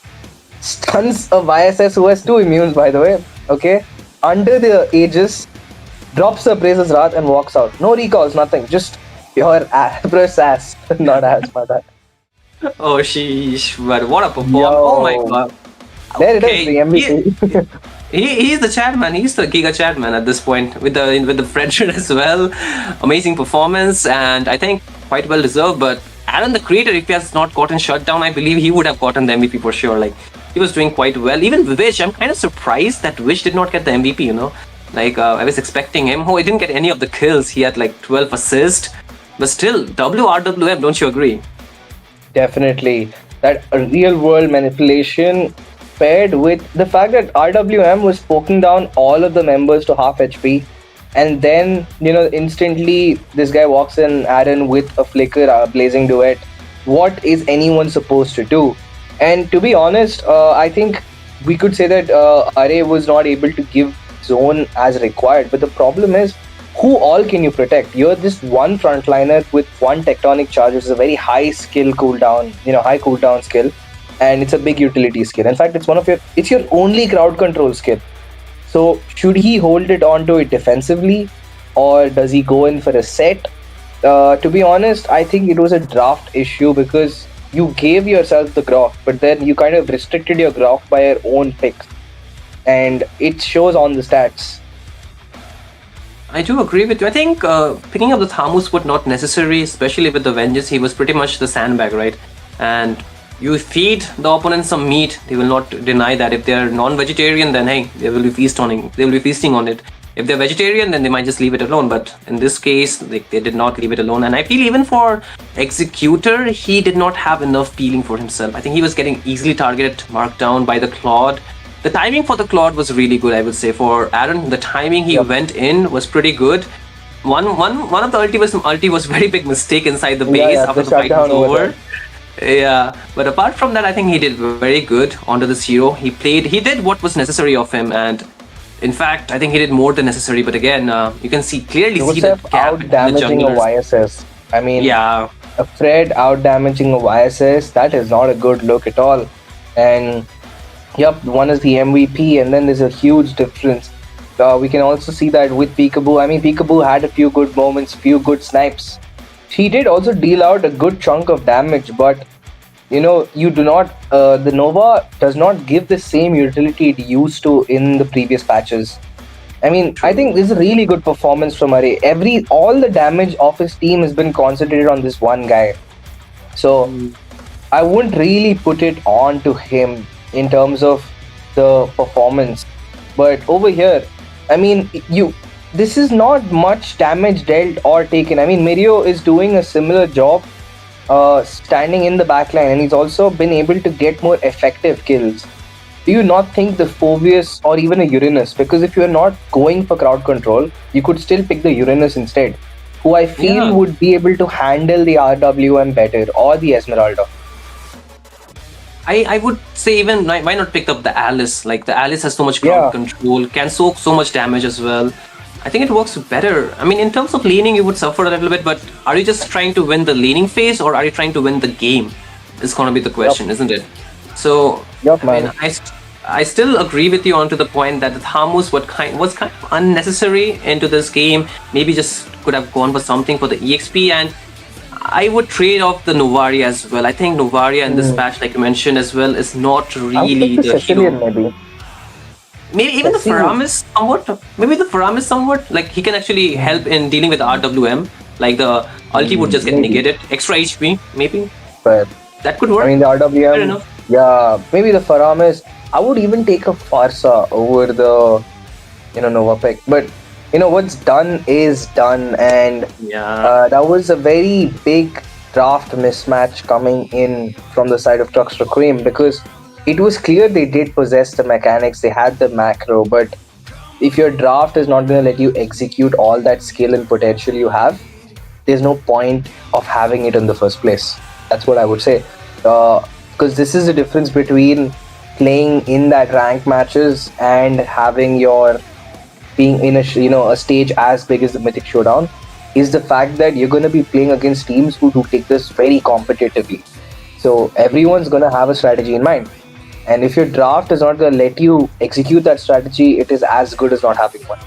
Stuns a YSS who has 2 immunes, by the way. Okay. Under the Aegis. Drops the Praise's Wrath and walks out. No recalls, nothing. Just pure ass. Not ass, my bad. Oh, sheesh. But what a performance. Yo. Oh my god. There it Okay, is, the MVP. He's the Chadman. He's the Giga Chadman at this point with the Fredrin as well. Amazing performance, and I think quite well deserved. But Aaron, the creator, if he has not gotten shut down, I believe he would have gotten the MVP for sure. Like he was doing quite well. Even Wish, I'm kind of surprised that Wish did not get the MVP. You know, like I was expecting him. Oh, he didn't get any of the kills. He had like 12 assists, but still WRWM. Don't you agree? Definitely. That real world manipulation paired with the fact that RWM was poking down all of the members to half HP, and then instantly this guy walks in, Aaron, with a flicker, blazing duet. What is anyone supposed to do? And to be honest, I think we could say that Array was not able to give zone as required, but the problem is, who all can you protect? You're just one frontliner with one tectonic charge, which is a very high skill cooldown, high cooldown skill, and it's a big utility skill. In fact, it's your only crowd control skill. So should he hold it onto it defensively, or does he go in for a set? To be honest, I think it was a draft issue because you gave yourself the graph, but then you kind of restricted your graph by your own picks, and it shows on the stats. I do agree with you. I think picking up the Thamus was not necessary, especially with the Vengeance. He was pretty much the sandbag, right? And you feed the opponent some meat, they will not deny that. If they're non-vegetarian, then hey, they will be feasting on it. If they're vegetarian, then they might just leave it alone. But in this case, they did not leave it alone. And I feel even for Executor, he did not have enough peeling for himself. I think he was getting easily targeted, marked down by the Claude. The timing for the Claude was really good, I would say. For Aaron, the timing he went in was pretty good. One of the ulti was very big mistake inside the base after the fight was over. Yeah, but apart from that, I think he did very good onto this hero. He did what was necessary of him, and in fact, I think he did more than necessary. But again, you can clearly see the gap out in the damaging a junglers. YSS. I mean, Yeah, a Fred out damaging a YSS, that is not a good look at all. And yep, one is the MVP, and then there's a huge difference. We can also see that with Peekaboo. I mean, Peekaboo had a few good moments, few good snipes. He did also deal out a good chunk of damage, but you do not. The Nova does not give the same utility it used to in the previous patches. I mean, I think this is a really good performance from Array. All the damage of his team has been concentrated on this one guy. So I wouldn't really put it on to him in terms of the performance. But over here, I mean, this is not much damage dealt or taken. I mean, Mirio is doing a similar job standing in the backline, and he's also been able to get more effective kills. Do you not think the Phobius or even a Uranus, because if you're not going for crowd control, you could still pick the Uranus instead, who I feel would be able to handle the RWM better, or the Esmeralda? I would say even why not pick up the Alice? Like the Alice has so much crowd control, can soak so much damage as well. I think it works better. I mean, in terms of laning, you would suffer a little bit, but are you just trying to win the laning phase, or are you trying to win the game? Is going to be the question, isn't it? So, Yup, I mean, man. I still agree with you on to the point that the Thamus was kind of unnecessary into this game. Maybe just could have gone for something for the EXP, and I would trade off the Novaria as well. I think Novaria in this patch, like you mentioned as well, is not I would really pick the the Sicilian, hero. maybe. Maybe even the Let's see. Faramis somewhat. Maybe the Faramis somewhat. Like he can actually help in dealing with RWM. Like the ulti would just get Maybe. negated. Extra HP, maybe. But That could work. I mean, the Fair RWM, enough. yeah, maybe the Faramis. I would even take a Farsa over the, Nova pick. But, what's done is done. And Yeah. that was a very big draft mismatch coming in from the side of Crux Reqieum, because it was clear they did possess the mechanics, they had the macro, but if your draft is not going to let you execute all that skill and potential you have, there's no point of having it in the first place. That's what I would say. because this is the difference between playing in that rank matches and having your being in a stage as big as the Mythic Showdown, is the fact that you're going to be playing against teams who do take this very competitively. So everyone's going to have a strategy in mind, and if your draft is not going to let you execute that strategy, it is as good as not having one.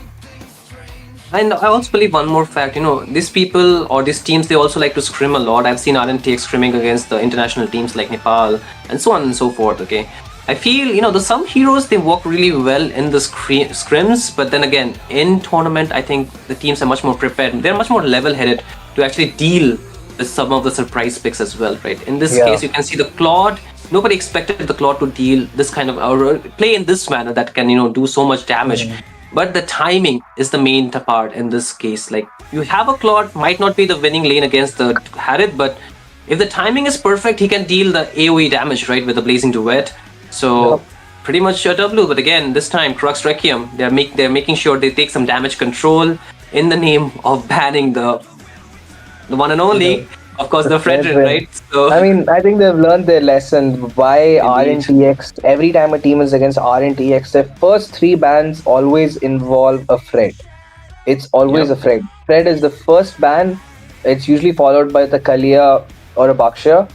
And I also believe one more fact, these people or these teams, they also like to scrim a lot. I've seen RNTX scrimming against the international teams like Nepal and so on and so forth, okay? I feel, some heroes, they work really well in the scrims, but then again, in tournament, I think the teams are much more prepared. They're much more level-headed to actually deal with some of the surprise picks as well, right? In this case, you can see the Claude. Nobody expected the Claude to deal this kind of, or play in this manner that can, do so much damage. But the timing is the main part in this case. Like, you have a Claude, might not be the winning lane against the Harith, but if the timing is perfect, he can deal the AoE damage, right, with the Blazing Duet. So, pretty much a W. But again, this time, Crux Reqieum, they're making sure they take some damage control in the name of banning the one and only, of course, the Fredrin, right? So, I mean, I think they've learned their lesson. Why RNTX, every time a team is against RNTX, their first 3 bans always involve a Fred. It's always a Fred. Fred is the first ban. It's usually followed by the Kalia or a Baksha.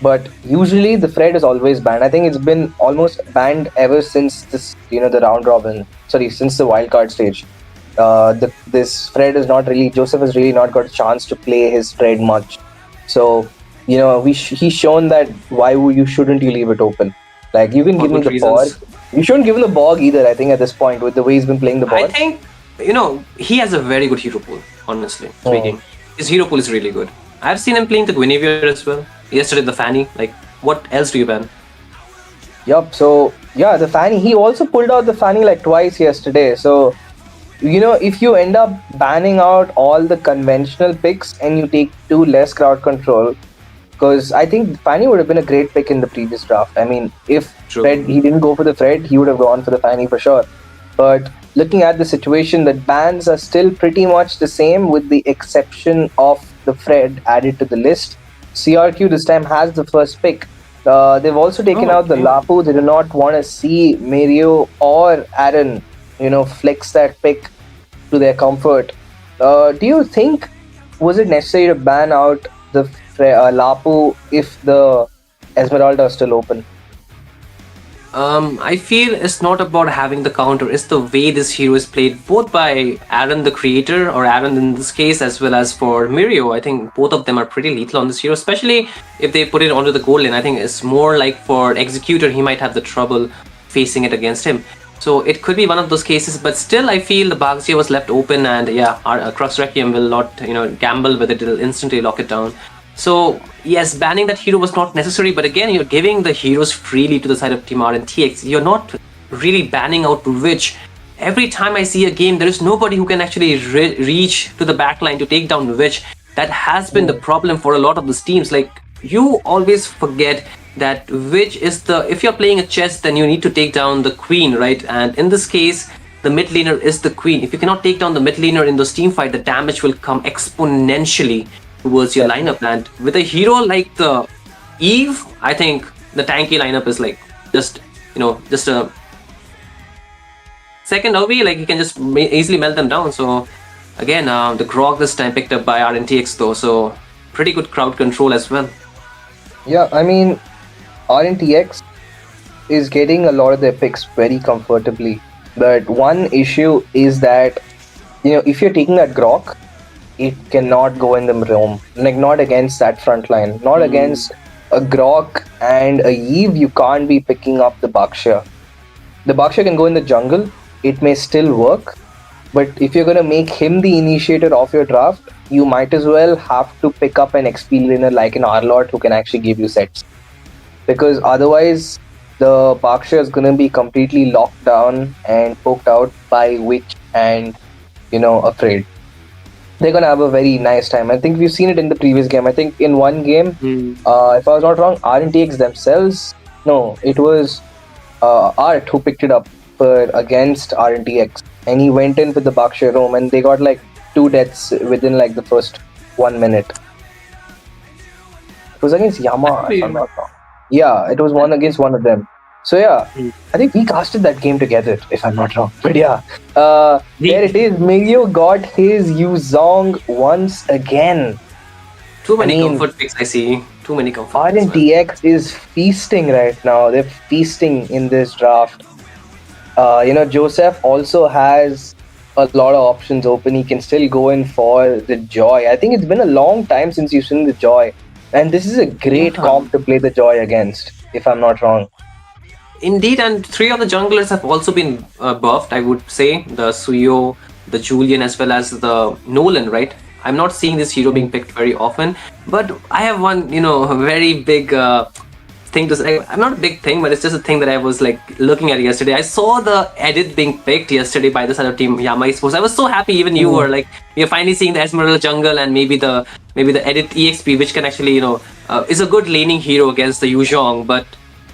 But usually the Fred is always banned. I think it's been almost banned ever since this, the round robin. Sorry, since the wildcard stage. This Fred is not really, Joseph has really not got a chance to play his Fred much. So, he's shown that you shouldn't leave it open. Like, you can give him the Borg. You shouldn't give him the Borg either, I think, at this point, with the way he's been playing the Borg. I think, he has a very good hero pool, honestly speaking. His hero pool is really good. I've seen him playing the Guinevere as well. Yesterday, the Fanny. Like, what else do you ban? Yup, so, yeah, the Fanny. He also pulled out the Fanny like twice yesterday. So, if you end up banning out all the conventional picks and you take 2 less crowd control, because I think Fanny would have been a great pick in the previous draft. I mean, if Fred, he didn't go for the Fred, he would have gone for the Fanny for sure. But looking at the situation, the bans are still pretty much the same with the exception of the Fred added to the list. CRQ this time has the first pick. They've also taken out the Lapu. They do not want to see Mario or Aaron, flex that pick to their comfort. Do you think, was it necessary to ban out the Lapu if the Esmeralda is still open? I feel it's not about having the counter, it's the way this hero is played, both by Aaron the creator, or Aaron in this case, as well as for Mirio. I think both of them are pretty lethal on this hero, especially if they put it onto the gold lane. I think it's more like for Executor, he might have the trouble facing it against him. So it could be one of those cases, but still I feel the Bagsia was left open, and our Crux Requiem will not, gamble with it, it'll instantly lock it down. So yes, banning that hero was not necessary, but again, you're giving the heroes freely to the side of Team RNTX. You're not really banning out Witch. Every time I see a game, there is nobody who can actually reach to the backline to take down Witch. That has been the problem for a lot of the teams. Like, you always forget that Witch is if you're playing a chess, then you need to take down the queen, right? And in this case, the mid laner is the queen. If you cannot take down the mid laner in those team fight, the damage will come exponentially towards your lineup. And with a hero like the Eve, I think the tanky lineup is like just a second away. Like, you can just easily melt them down. So again, the Grog this time picked up by RNTX though, so pretty good crowd control as well. Yeah, I mean, RNTX is getting a lot of their picks very comfortably, but one issue is that if you're taking that Grok, it cannot go in the roam, like not against that front line, not against a Grok and a Eve. You can't be picking up the Baksha. The Baksha can go in the jungle, it may still work, but if you're going to make him the initiator of your draft, you might as well have to pick up an XP laner like an Arlott who can actually give you sets, because otherwise the Baksha is going to be completely locked down and poked out by Witch and Afraid. They're going to have a very nice time. I think we've seen it in the previous game. I think in one game, if I was not wrong, RNTX themselves, no, it was Art who picked it up against RNTX, and he went in with the Baksha roam, and they got like 2 deaths within like the first 1 minute. It was against Yama, if I'm Actually, not wrong. Yeah, it was one against one of them. So yeah, Hmm. I think we casted that game together, if I'm not wrong. But yeah, there it the- is. Mirio got his Yuzong once again. too I many mean, comfort picks I see. Too many comfort picks, man. RNTX is feasting right now. They're feasting in this draft. Joseph also has a lot of options open. He can still go in for the Joy. I think it's been a long time since you've seen the Joy, and this is a great Yeah. comp to play the Joy against, if I'm not wrong. Indeed, and three of the junglers have also been buffed, I would say. The Suyo, the Julian, as well as the Nolan, right? I'm not seeing this hero being picked very often, but I have one, very big thing to say. I'm not a big thing, but it's just a thing that I was like looking at yesterday. I saw the edit being picked yesterday by this other team, Yama Esports. I was so happy, even you were like, you're finally seeing the Esmeralda jungle and maybe the edit EXP, which can actually, is a good laning hero against the Yuzhong, but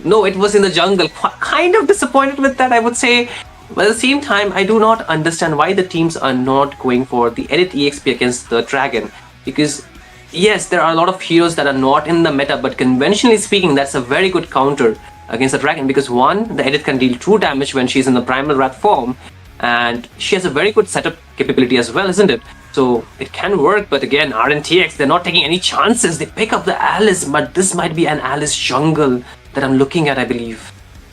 no, it was in the jungle. Kind of disappointed with that, I would say. But at the same time, I do not understand why the teams are not going for the edit EXP against the dragon. Because, yes, there are a lot of heroes that are not in the meta, but conventionally speaking, that's a very good counter against the dragon. Because one, the edit can deal true damage when she's in the primal rat form, and she has a very good setup capability as well, isn't it? So it can work, but again, RNTX, they're not taking any chances. They pick up the Alice, but this might be an Alice jungle that I'm looking at, I believe.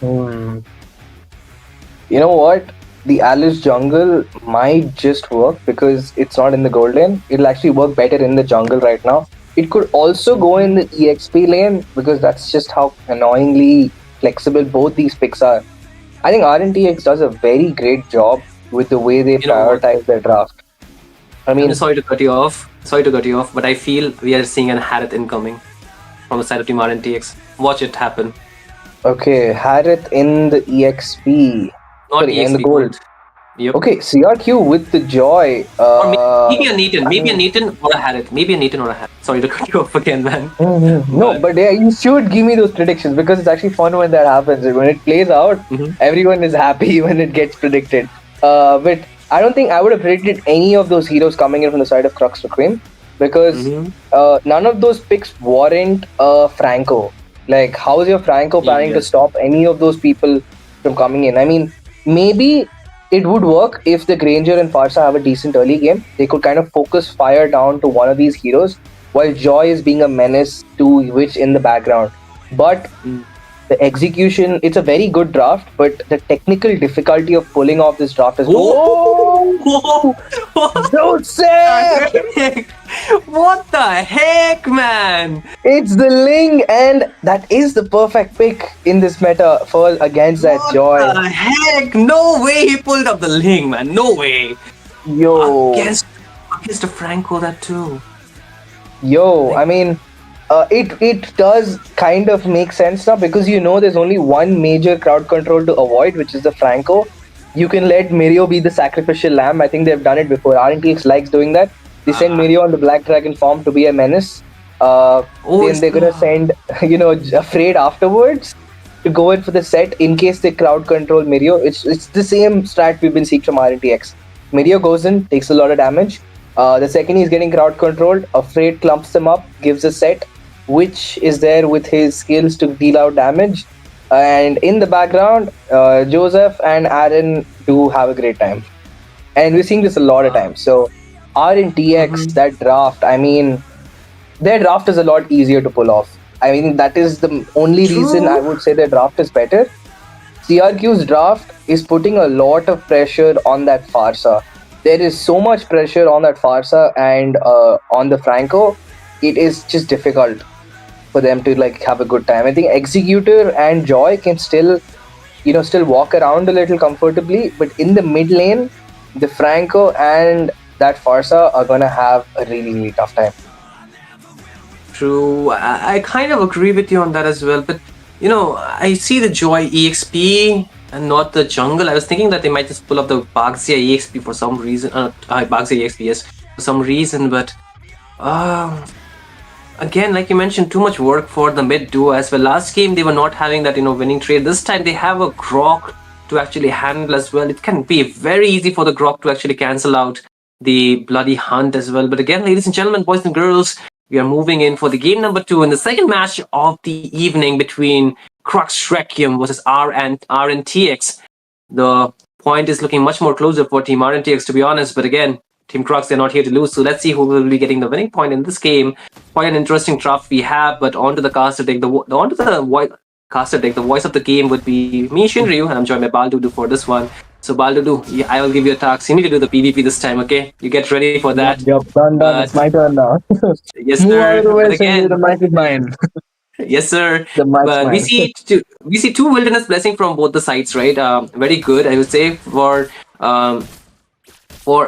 Hmm. You know what? The Alice jungle might just work because it's not in the gold lane. It'll actually work better in the jungle right now. It could also go in the EXP lane because that's just how annoyingly flexible both these picks are. I think RNTX does a very great job with the way they You know what? prioritize their draft. I mean, I'm sorry to cut you off. Sorry to cut you off, but I feel we are seeing an Harith incoming from the side of Team RNTX. Watch it happen. okay, Harith in the EXP. Not Sorry, in the EXP gold. gold. Yep. Okay, CRQ with the joy. Or maybe a Neaton. I Maybe a mean, Neaton or a Harith. Maybe a Neaton or a Harith. Sorry to cut you off again, man. No, but yeah, you should give me those predictions because it's actually fun when that happens. When it plays out, everyone is happy when it gets predicted. But I don't think I would have predicted any of those heroes coming in from the side of Crux Reqieum because none of those picks warrant Franco. Like, how is your Franco planning to Yes. stop any of those people from coming in? I mean, maybe it would work if the Granger and Farsa have a decent early game. They could kind of focus fire down to one of these heroes while Joy is being a menace to Witch in the background. But the execution, it's a very good draft, but the technical difficulty of pulling off this draft is Joseph! What the heck, man? It's the Ling, and that is the perfect pick in this meta for against that Joy. What the heck? No way he pulled up the Ling, man. No way. Yo. Against the Franco, that too. Yo, I mean, it does kind of make sense now because there's only one major crowd control to avoid, which is the Franco. You can let Mirio be the sacrificial lamb. I think they've done it before. RNTX likes doing that. They send Mirio on the Black Dragon form to be a menace. Then they're gonna send, Afraid afterwards to go in for the set in case they crowd control Mirio. It's the same strat we've been seeing from RNTX. Mirio goes in, takes a lot of damage. The second he's getting crowd controlled, Afraid clumps them up, gives a set, which is there with his skills to deal out damage. And in the background, Joseph and Aaron do have a great time. And we're seeing this a lot of times. So RNTX, that draft, I mean, their draft is a lot easier to pull off. I mean, that is the only reason I would say their draft is better. CRQ's draft is putting a lot of pressure on that Farsa. There is so much pressure on that Farsa and on the Franco. It is just difficult for them to have a good time. I think Executor and Joy can still walk around a little comfortably, but in the mid lane, the Franco and that Farsa are gonna have a really, really tough time. True. I kind of agree with you on that as well. But, I see the Joy EXP and not the jungle. I was thinking that they might just pull up the Baxia EXP for some reason. Baxia EXP, yes, for some reason. But, again, like you mentioned, too much work for the mid duo as well. Last game, they were not having that, winning trade. This time, they have a Grok to actually handle as well. It can be very easy for the Grok to actually cancel out the bloody hunt as well. But again, ladies and gentlemen, boys and girls, we are moving in for the game number 2 in the second match of the evening between Crux Reqieum versus RNTX. The point is looking much more closer for Team RNTX, to be honest. But again, Team Crux, they're not here to lose. So let's see who will be getting the winning point in this game. Quite an interesting draft we have. But onto the caster deck, caster deck, the voice of the game would be me, Shinryu, and I'm joined by Baldudu for this one. So Baldudu, I will give you a task. You need to do the PvP this time, okay? You get ready for that. Yep, done. It's my turn now. Yes, Move out sir. of the way, But again, the mic is mine. yes, sir. The mic's But mine. we see two wilderness blessing from both the sides, right? Very good, I would say. For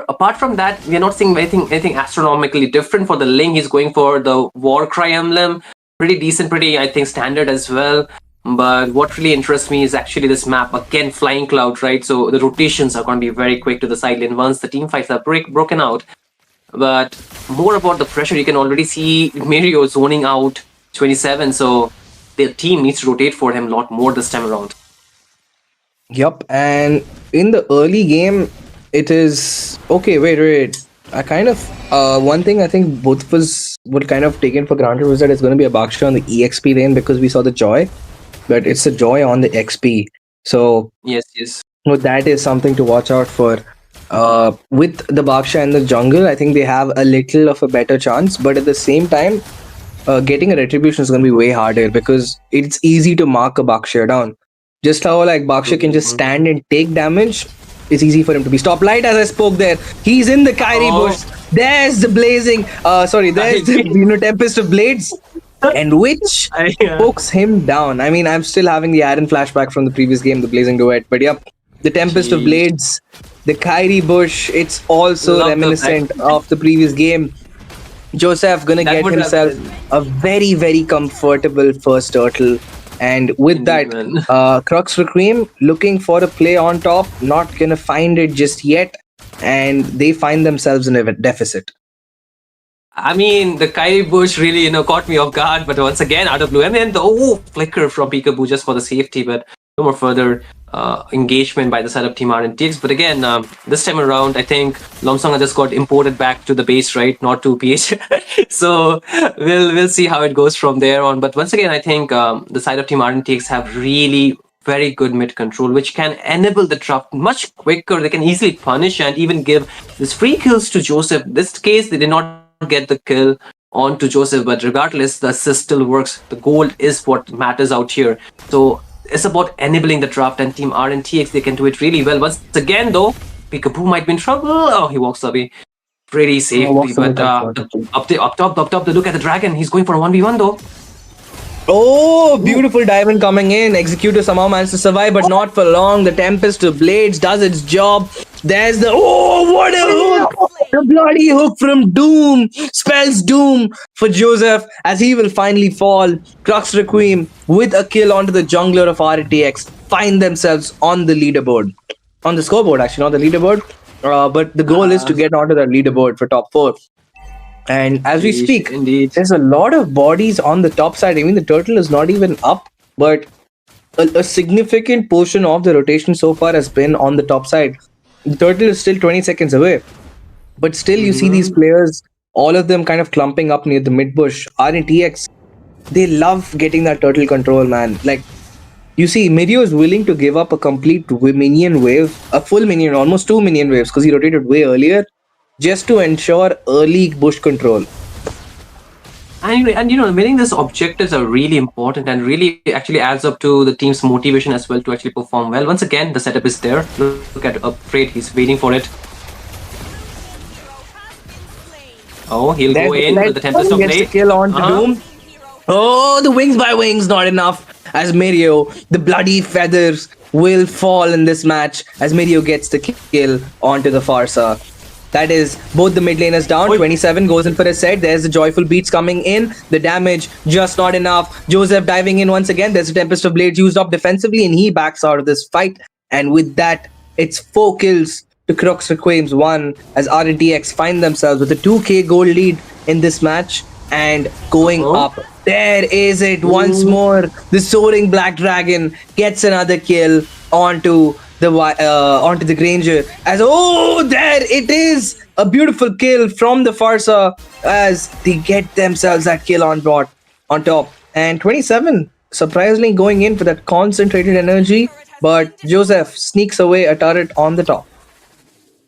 apart from that, we are not seeing anything astronomically different for the Ling. He's going for the War Cry emblem, pretty decent, pretty I think standard as well. But what really interests me is actually this map again, Flying Cloud, right? So the rotations are going to be very quick to the side lane once the team fights are broken out. But more about the pressure, you can already see Mario zoning out 27, so the team needs to rotate for him a lot more this time around. Yup, and in the early game, it is okay. Wait. I kind of one thing I think both of us would kind of taken for granted was that it's going to be a Baksha on the EXP lane because we saw the joy, but it's a joy on the XP. So Yes. well, that is something to watch out for. With the Baksha and the jungle, I think they have a little of a better chance, but at the same time, getting a retribution is going to be way harder because it's easy to mark a Baksha down. Just how like Baksha can just stand and take damage, it's easy for him to be stopped. Light as I spoke there, he's in the Kyrie bush. There's the blazing. There's the Tempest of Blades, and which pokes him down. I mean, I'm still having the Aaron flashback from the previous game, the Blazing Duet. But yep, the Tempest of Blades, the Kyrie bush. It's also reminiscent of the previous game. Joseph gonna get himself a very, very comfortable first turtle. And with that, Crux Reqieum looking for a play on top, not gonna find it just yet. And they find themselves in a deficit. I mean, the Kyrie bush really, caught me off guard. But once again, out of blue, and then the flicker from Peekaboo just for the safety. But no more further engagement by the side of Team RNTX. But again, this time around, I think Lomsong just got imported back to the base, right? Not to PH. So we'll see how it goes from there on. But once again, I think the side of Team RNTX have really very good mid control, which can enable the draft much quicker. They can easily punish and even give these free kills to Joseph. In this case, they did not get the kill onto Joseph, but regardless, the assist still works. The gold is what matters out here. So it's about enabling the draft, and Team RNTX, they can do it really well. Once again, though, Peekaboo might be in trouble. Oh, he walks away pretty safely. But up top, look at the dragon. He's going for a 1v1 though. Oh, beautiful diamond coming in. Executor somehow managed to survive, but not for long. The Tempest of Blades does its job. There's the what a hook! The bloody hook from Doom spells doom for Joseph as he will finally fall. Crux Reqieum with a kill onto the jungler of RTX find themselves on the leaderboard. On the scoreboard, actually, not the leaderboard. But the goal is to get onto the leaderboard for top 4. And as we speak, there's a lot of bodies on the top side. I mean, the turtle is not even up, but a significant portion of the rotation so far has been on the top side. The turtle is still 20 seconds away, but still you see these players, all of them kind of clumping up near the mid bush. RNTX, they love getting that turtle control, man. Like, you see, Mirio is willing to give up a complete minion wave, a full minion, almost 2 minion waves, because he rotated way earlier, just to ensure early bush control. And winning these objectives are really important and really actually adds up to the team's motivation as well to actually perform well. Once again, the setup is there. Look at Upgrade, he's waiting for it. Oh, he'll go in with the Tempest of Blade. Gets the kill on to Doom. Oh, the wings by wings, not enough. As Mario, the bloody feathers will fall in this match as Mario gets the kill onto the Farsa. That is both the mid laners down. 27 goes in for a set. There's the joyful beats coming in. The damage just not enough. Joseph diving in once again. There's a Tempest of Blades used up defensively and he backs out of this fight. And with that, it's 4 kills to Crux Requiem's 1 as RNTX find themselves with a 2k gold lead in this match and going up. There is it once more. The soaring black dragon gets another kill onto the Granger as there it is, A beautiful kill from the Farsa as they get themselves that kill on top. And 27 surprisingly going in for that concentrated energy, but Joseph sneaks away a turret on the top.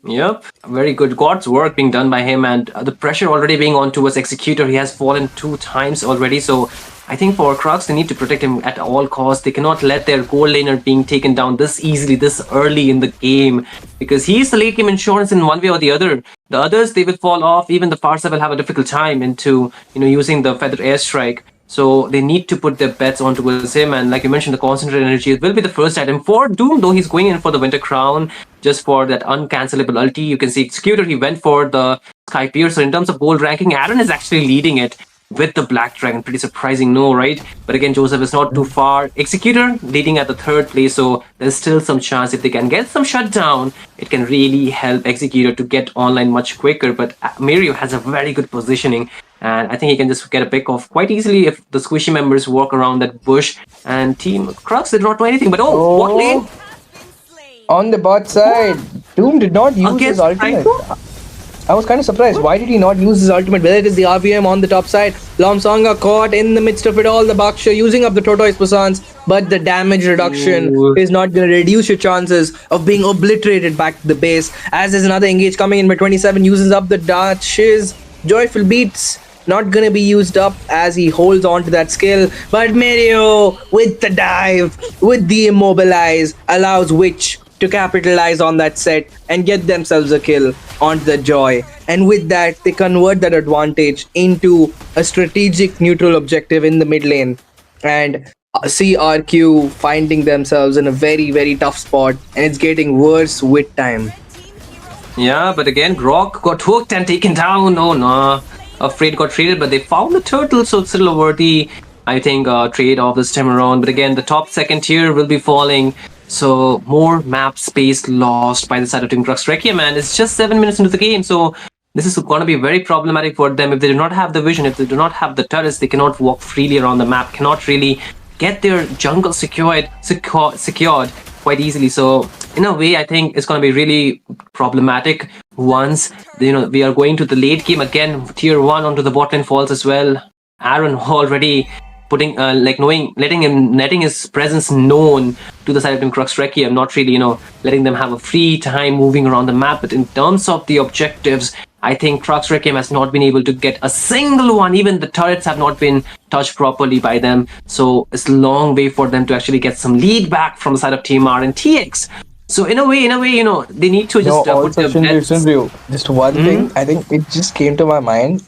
Yep, very good. God's work being done by him, and the pressure already being on towards Executor. He has fallen 2 times already, so I think for Crux, they need to protect him at all costs. They cannot let their gold laner being taken down this easily, this early in the game, because he's the late game insurance in one way or the other. The others, they will fall off. Even the Farsa will have a difficult time into using the Feather Airstrike. So they need to put their bets on towards him. And like you mentioned, the concentrated energy will be the first item for Doom, though he's going in for the Winter Crown just for that uncancelable ulti. You can see Executor, he went for the Sky Piercer. In terms of gold ranking, Aaron is actually leading it with the Black Dragon. Pretty surprising, no, right? But again, Joseph is not too far. Executor leading at the 3rd place, so there's still some chance if they can get some shutdown, it can really help Executor to get online much quicker. But Mario has a very good positioning, and I think he can just get a pick off quite easily if the squishy members walk around that bush. And Team Crux did not do anything, but what lane? On the bot side, Doom did not use his ultimate. I was kind of surprised. Why did he not use his ultimate? Whether it is the RVM on the top side, Lomsonga caught in the midst of it all, the Baksha using up the Tortoise Passants, but the damage reduction is not going to reduce your chances of being obliterated back to the base. As there's another engage coming in, but 27 uses up the Dutch's Joyful Beats. Not going to be used up as he holds on to that skill, but Mario with the dive, with the immobilize, allows Witch to capitalize on that set and get themselves a kill onto the Joy. And with that, they convert that advantage into a strategic neutral objective in the mid lane. And CRQ finding themselves in a very, very tough spot, and it's getting worse with time. Yeah, but again, Grok got hooked and taken down. Oh no. Afraid got traded, but they found the turtle, so it's still a worthy, I think, trade off this time around. But again, the top 2nd tier will be falling. So more map space lost by the side of Team Crux. Reqieum, man, it's just 7 minutes into the game, so this is going to be very problematic for them. If they do not have the vision, if they do not have the turrets, they cannot walk freely around the map, cannot really get their jungle secured quite easily. So in a way, I think it's going to be really problematic once we are going to the late game again. Tier 1 onto the bot lane falls as well. Aaron already putting letting his presence known to the side of Team Crux. Reqieum not really letting them have a free time moving around the map. But in terms of the objectives, I think Crux Reqieum has not been able to get a single one. Even the turrets have not been touched properly by them. So it's a long way for them to actually get some lead back from the side of Team RNTX. So in a way, they need to just put their bets. Just one thing, I think it just came to my mind.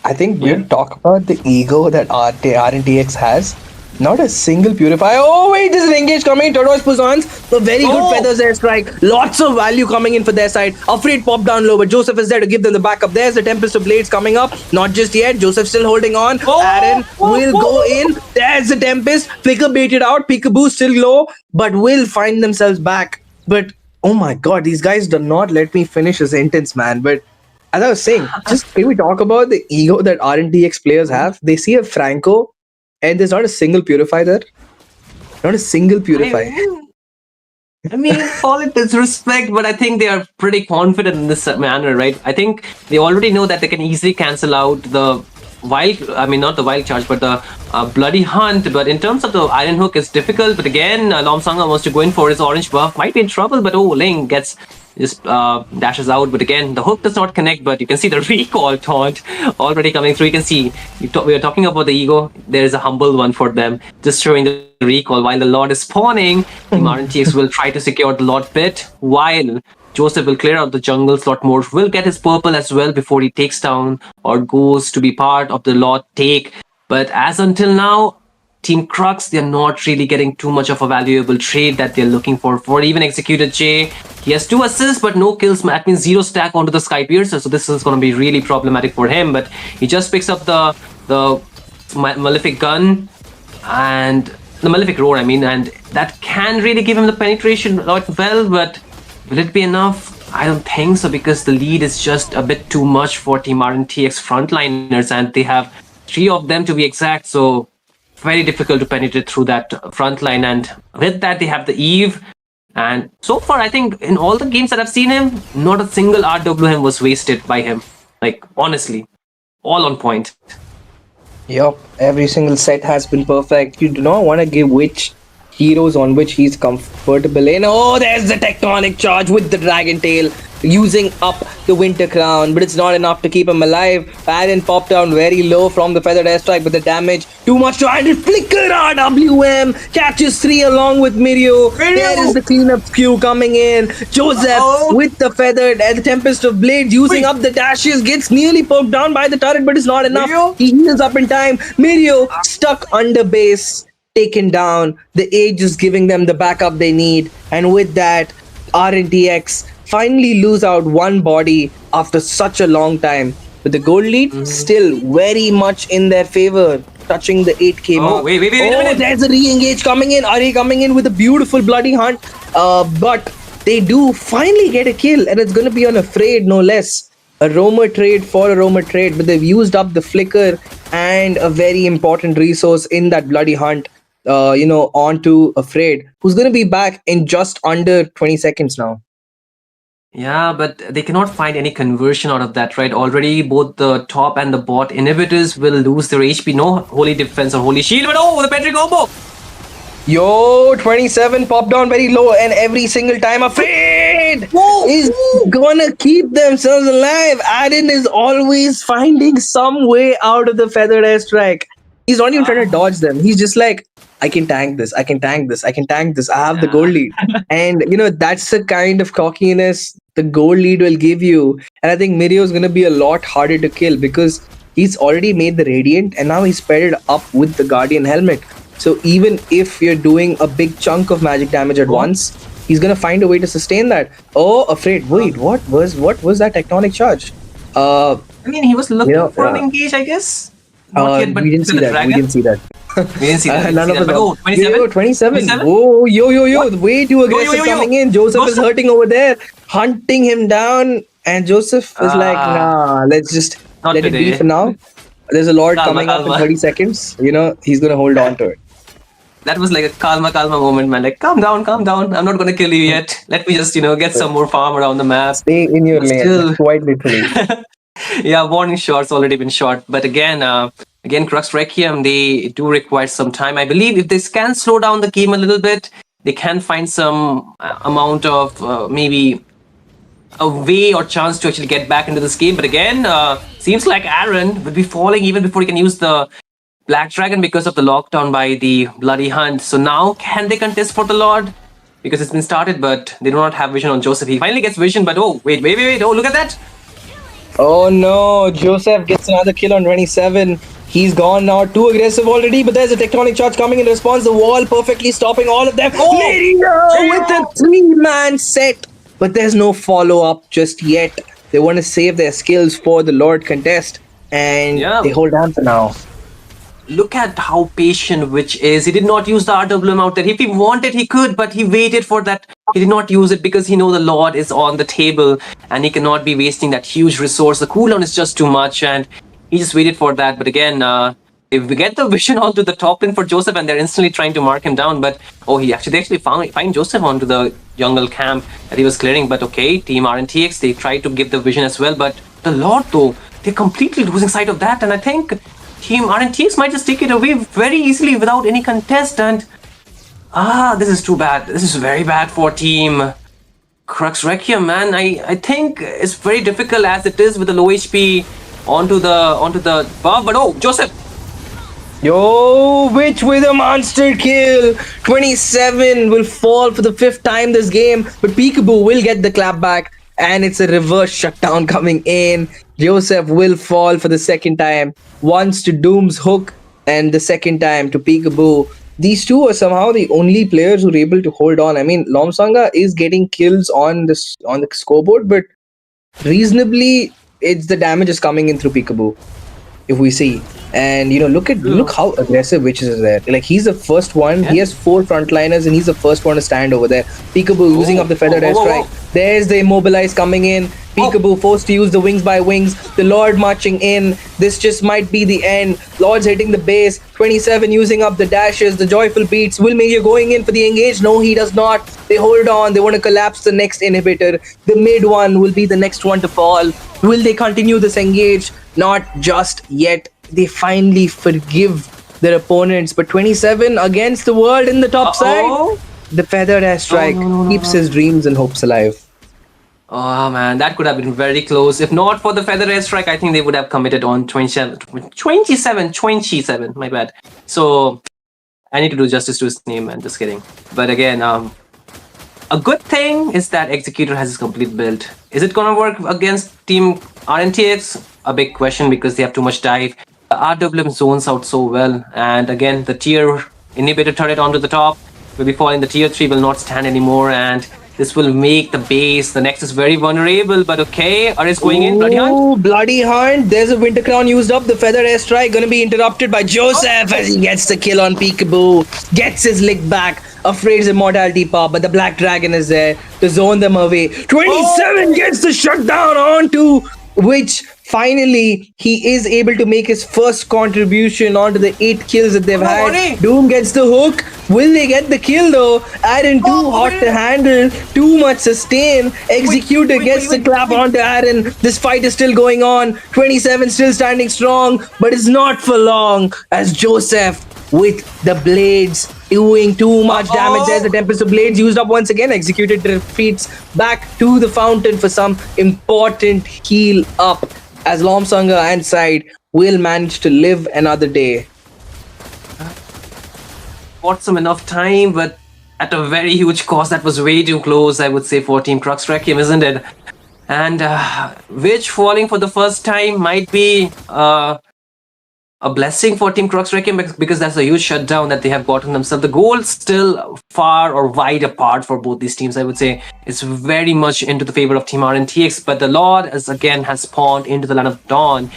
I think we'll talk about the ego that RNTX has. Not a single purifier. Oh wait, there's an engage coming. Tortoise Passants. A very good Feathers Airstrike. Lots of value coming in for their side. Afraid pop down low, but Joseph is there to give them the backup. There's the Tempest of Blades coming up. Not just yet. Joseph still holding on. Aaron will go in. There's the Tempest. Flicker baited out. Peekaboo still low, but will find themselves back. But oh my god, these guys do not let me finish a sentence, man. But as I was saying, just can we talk about the ego that RNTX players have? They see a Franco, and there's not a single purify there. Not a single purify. I mean, call it disrespect, but I think they are pretty confident in this manner, right? I think they already know that they can easily cancel out the not the wild charge, but the bloody hunt. But in terms of the iron hook, it's difficult. But again, Lomsanga wants to go in for his orange buff. Might be in trouble, but Ling just dashes out. But again, the hook does not connect, but you can see the recall taunt already coming through. You can see we are talking about the ego. There's a humble one for them, just showing the recall while the Lord is spawning. Team RNTX will try to secure the Lord pit, while Joseph will clear out the jungle. Slot more will get his purple as well before he takes down or goes to be part of the Lord take. But as until now, Team Crux, they're not really getting too much of a valuable trade that they're looking for even Executed J. He has 2 assists, but no kills. That means 0 stack onto the Sky Piercer. So this is going to be really problematic for him. But he just picks up the Malefic Gun and the Malefic Roar, and that can really give him the penetration well. But will it be enough? I don't think so, because the lead is just a bit too much for Team RNTX frontliners, and they have 3 of them to be exact. So very difficult to penetrate through that front line. And with that, they have the Eve. And so far, I think in all the games that I've seen him, not a single RWM was wasted by him. Like, honestly, all on point. Yup, every single set has been perfect. You do not want to give which heroes on which he's comfortable in. Oh, there's the tectonic charge with the dragon tail using up the winter crown, but it's not enough to keep him alive. Baron popped down very low from the feathered airstrike, but the damage too much to handle. Flicker RWM catches 3 along with Mirio. There is the cleanup queue coming in. Joseph with the feathered and the tempest of blades using up the dashes, gets nearly poked down by the turret, but it's not enough. He heals up in time. Mirio stuck under base, taken down. The age is giving them the backup they need, and with that, RNTX finally lose out one body after such a long time. But the gold lead still very much in their favor, touching the 8k mark. Wait a minute. There's a re-engage coming in. Ari coming in with a beautiful bloody hunt. But they do finally get a kill, and it's going to be on a Frayed, no less. A roamer trade for a roamer trade, but they've used up the flicker and a very important resource in that bloody hunt. Onto Afraid, who's going to be back in just under 20 seconds now. Yeah, but they cannot find any conversion out of that, right? Already both the top and the bot inhibitors will lose their HP. No holy defense or holy shield, but the Petri combo! Yo, 27 popped down very low, and every single time Afraid is gonna keep themselves alive. Aden is always finding some way out of the feathered airstrike. He's not even trying to dodge them. He's just like, I can tank this, I can tank this, I can tank this. I have the gold lead. And, that's the kind of cockiness the gold lead will give you. And I think Mirio is going to be a lot harder to kill because he's already made the Radiant and now he's paired it up with the Guardian helmet. So even if you're doing a big chunk of magic damage at once, he's going to find a way to sustain that. Oh, Afraid. Wait, what was that tectonic charge? I mean, he was looking for an engage, I guess. We didn't see that. We didn't see that. We didn't see that. None of us. Oh, 27? Yo, 27. Oh, yo. The way too aggressive coming in. Joseph is hurting over there, hunting him down. And Joseph is like, nah, let's just let it be for now. There's a Lord coming up in 30 seconds. He's going to hold on to it. That was like a calma moment, man. Like, calm down. I'm not going to kill you yet. Let me just, get some more farm around the map. Stay in your lane, quite literally. Yeah, warning shots already been shot. But again, Crux Reqieum, they do require some time. I believe if they can slow down the game a little bit, they can find some amount of maybe a way or chance to actually get back into this game. But again, seems like Aaron will be falling even before he can use the Black Dragon because of the lockdown by the Bloody Hunt. So now, can they contest for the Lord? Because it's been started, but they do not have vision on Joseph. He finally gets vision, but wait. Oh, look at that. Oh no, Joseph gets another kill on 27. He's gone now, too aggressive already, but there's a tectonic charge coming in response. The wall perfectly stopping all of them. With a 3-man set. But there's no follow-up just yet. They want to save their skills for the Lord contest. And they hold on for now. Look at how patient Witch is. He did not use the RWM out there. If he wanted, he could, but he waited for that. He did not use it because he knows the Lord is on the table and he cannot be wasting that huge resource. The cooldown is just too much and he just waited for that. But again, if we get the vision onto the top lane for Joseph and they're instantly trying to mark him down, but they actually find Joseph onto the jungle camp that he was clearing. But okay, Team RNTX, they tried to give the vision as well. But the Lord though, they're completely losing sight of that. And I think Team RNTX might just take it away very easily without any contest. And this is too bad. This is very bad for Team Crux Reqieum, man. I think it's very difficult as it is with the low HP onto the buff. But Joseph. Yo, Witch with a monster kill. 27 will fall for the 5th time this game, but Peekaboo will get the clap back. And it's a reverse shutdown coming in. Joseph will fall for the 2nd time. Once to Doom's hook and the 2nd time to Peekaboo. These two are somehow the only players who are able to hold on. I mean, Lomsanga is getting kills on the scoreboard, but reasonably, it's the damage is coming in through Peekaboo. If we see, and look how aggressive Witches is there. Like, he's the first one. He has 4 frontliners and he's the first one to stand over there. Peekaboo using up the feathered airstrike. There's the immobilize coming in. Peekaboo forced to use the wings by wings. The Lord marching in. This just might be the end. Lord's hitting the base. 27 using up the dashes. The joyful beats. Will Major going in for the engage? No, he does not. They hold on. They want to collapse the next inhibitor. The mid one will be the next one to fall. Will they continue this engage? Not just yet. They finally forgive their opponents. But 27 against the world in the top side. The feathered airstrike keeps his dreams and hopes alive. Oh man, that could have been very close. If not for the feather airstrike, I think they would have committed on 27, my bad. So, I need to do justice to his name, man, just kidding. But again, a good thing is that Executor has his complete build. Is it gonna work against Team RNTX? A big question because they have too much dive. The RWM zones out so well, and again, the tier inhibitor turret onto the top will be falling. The tier 3 will not stand anymore, and this will make the base, the Nexus, very vulnerable, but okay. Are going in? Bloody Hunt? Oh, Bloody Hunt. There's a Winter Crown used up. The Feather Airstrike gonna be interrupted by Joseph as he gets the kill on Peekaboo. Gets his lick back. Afraid's immortality pop, but the Black Dragon is there to zone them away. 27 gets the shutdown onto which finally he is able to make his first contribution onto the 8 kills that they've had. Doom gets the hook. Will they get the kill though? Aaron too hot to handle, too much sustain. Executor gets the clap onto Aaron. This fight is still going on. 27 still standing strong, but it's not for long as Joseph with the blades doing too much damage. There's the Tempest of Blades used up once again. Executed retreats back to the fountain for some important heal up as Lomsanga and Side will manage to live another day. Got some enough time, but at a very huge cost. That was way too close, I would say, for Team Crux Reqieum, isn't it? And which falling for the first time might be a blessing for Team Crux Reqieum because that's a huge shutdown that they have gotten themselves. The goals still far or wide apart for both these teams, I would say. It's very much into the favor of Team RNTX, but the Lord has spawned into the Land of Dawn.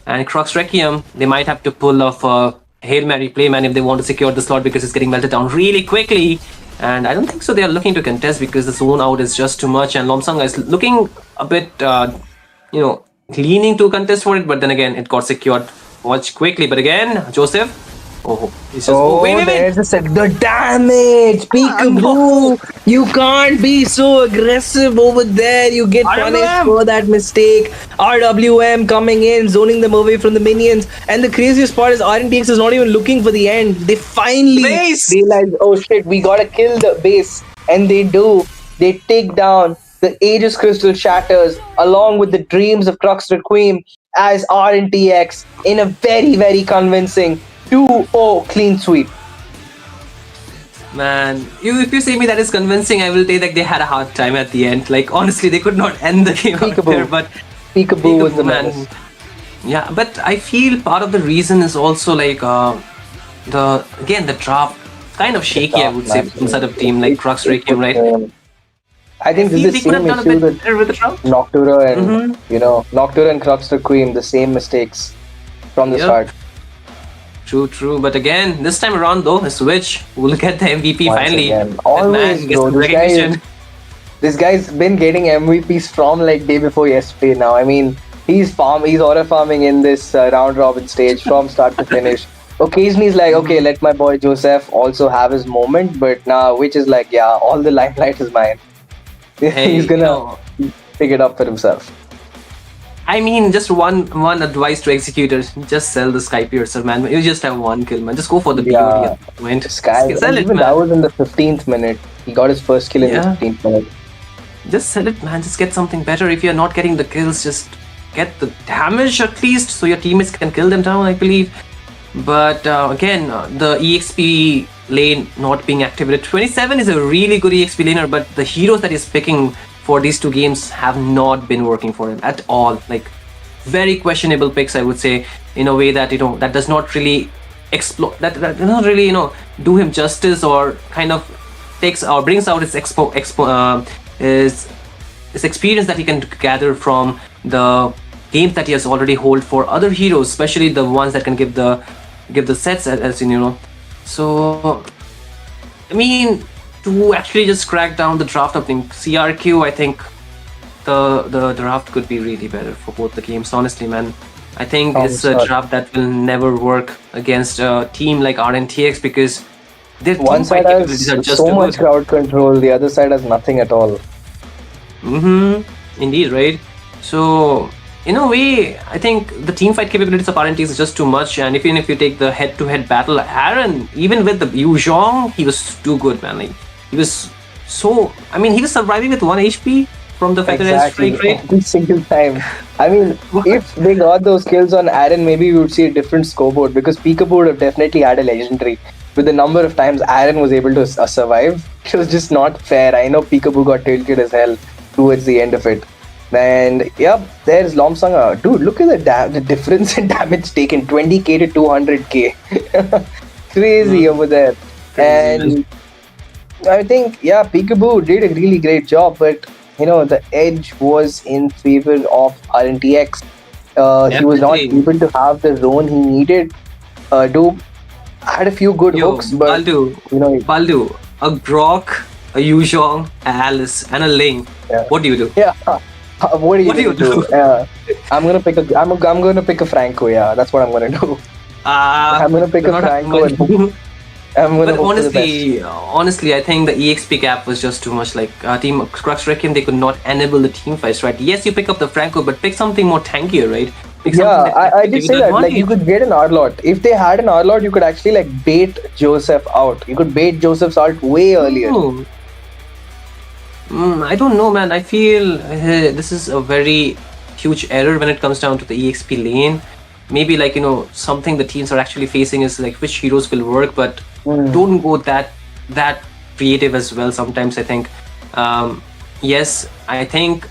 And Crux Reqieum, they might have to pull off a Hail Mary play, man, if they want to secure the slot because it's getting melted down really quickly. And I don't think so they are looking to contest because the zone out is just too much, and Lomsanga is looking a bit, leaning to contest for it, but then again, it got secured much quickly. But again, Joseph, he's just, wait. There's the damage. Peekaboo, you can't be so aggressive over there. You get punished for that mistake. RWM coming in, zoning them away from the minions. And the craziest part is RNTX is not even looking for the end. They finally realize, oh shit, we gotta kill the base. And they do. They take down the Aegis Crystal Shatters along with the dreams of Crux Reqieum as RNTX in a very, very convincing 2-0 clean sweep. Man, if you say me that is convincing, I will say that they had a hard time at the end. Like, honestly, they could not end the game out there, but Peekaboo was the man. Yeah, but I feel part of the reason is also like the draft kind of shaky, I would say, inside of team like Crux Reqieum, right? I think this is the same issue with Noctura and Noctura and Crux Reqieum, the same mistakes from the start. True. But again, this time around though, Switch will get the MVP finally. Always, bro. This guy's been getting MVPs from like day before yesterday now. I mean, he's auto farming in this round robin stage from start to finish. Occasionally he's like, okay, let my boy Joseph also have his moment, but now which is like, yeah, all the limelight is mine. He's gonna pick it up for himself. I mean, just one advice to executors: just sell the Skypiercer, man. You just have one kill, man. Just go for the BOD at the point. Sell it, man. That was in the 15th minute. He got his first kill in the 15th minute. Just sell it, man. Just get something better. If you're not getting the kills, just get the damage at least, so your teammates can kill them down, I believe. But again, the EXP lane not being activated. 27 is a really good EXP laner, but the heroes that he's picking for these two games have not been working for him at all. Like, very questionable picks, I would say, in a way that that does not really explore, that does not really do him justice, or kind of takes or brings out his his experience that he can gather from the games that he has already hold for other heroes, especially the ones that can give the sets, as you know. So, I mean, to actually just crack down the draft of CRQ, I think the draft could be really better for both the games. Honestly, man, I think Oh, it's a sorry. draft that will never work against a team like RNTX because their team One fight side capabilities are has just so too much good. crowd control, the other side has nothing at all. Indeed, right? So, in a way, I think the team fight capabilities of RNTX is just too much. And even if you take the head-to-head battle, Aaron, even with the Yu Zhong, he was too good, man. Like, he was so. I mean, he was surviving with 1 HP from the featherized Exactly, strike rate. every single time. I mean, if they got those kills on Aaron, maybe we would see a different scoreboard because Peekaboo would have definitely had a legendary. With the number of times Aaron was able to survive, it was just not fair. I know Peekaboo got tilted as hell towards the end of it. And yep, there's Lomsanga. Dude, look at the difference in damage taken, 20k to 200k. Crazy over there. Crazy, And I think, yeah, Peekaboo did a really great job, but the edge was in favor of RNTX. He was not Definitely. able to have the zone he needed. Do had a few good Yo, hooks, but Baldu, a Grok, a Yu Zhong, a Alice, and a Ling. yeah, What do you do? yeah. What are you What do gonna you do? do? I'm gonna pick a Franco. Yeah, that's what I'm gonna do. I'm gonna pick Do a not have Franco and money. I'm gonna But hope for the best. honestly, I think the EXP gap was just too much. Like Team Crux Reqieum, they could not enable the team fights, right? Yes, you pick up the Franco, but pick something more tankier, right? Pick Yeah, something that I can did give you say the that. Like, you advantage. could get an R-Lot. If they had an R-Lot, you could actually like bait Joseph out. You could bait Joseph's out way earlier. Oh. I don't know, man. I feel this is a very huge error when it comes down to the EXP lane. Maybe like something the teams are actually facing is like which heroes will work, but don't go that creative as well. Sometimes I think, yes, I think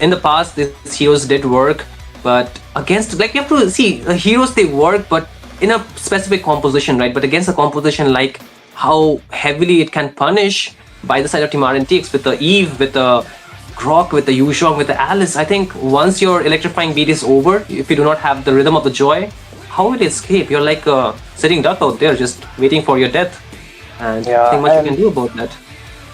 in the past these heroes did work, but against like you have to see the heroes they work, but in a specific composition, right? But against a composition like how heavily it can punish by the side of Team RNTX with the Eve, with the Grok, with the Yu Zhong, with the Alice. I think once your electrifying beat is over, if you do not have the rhythm of the joy, how will it escape? You're like a sitting duck out there just waiting for your death. And Yeah, nothing much you and- can do about that.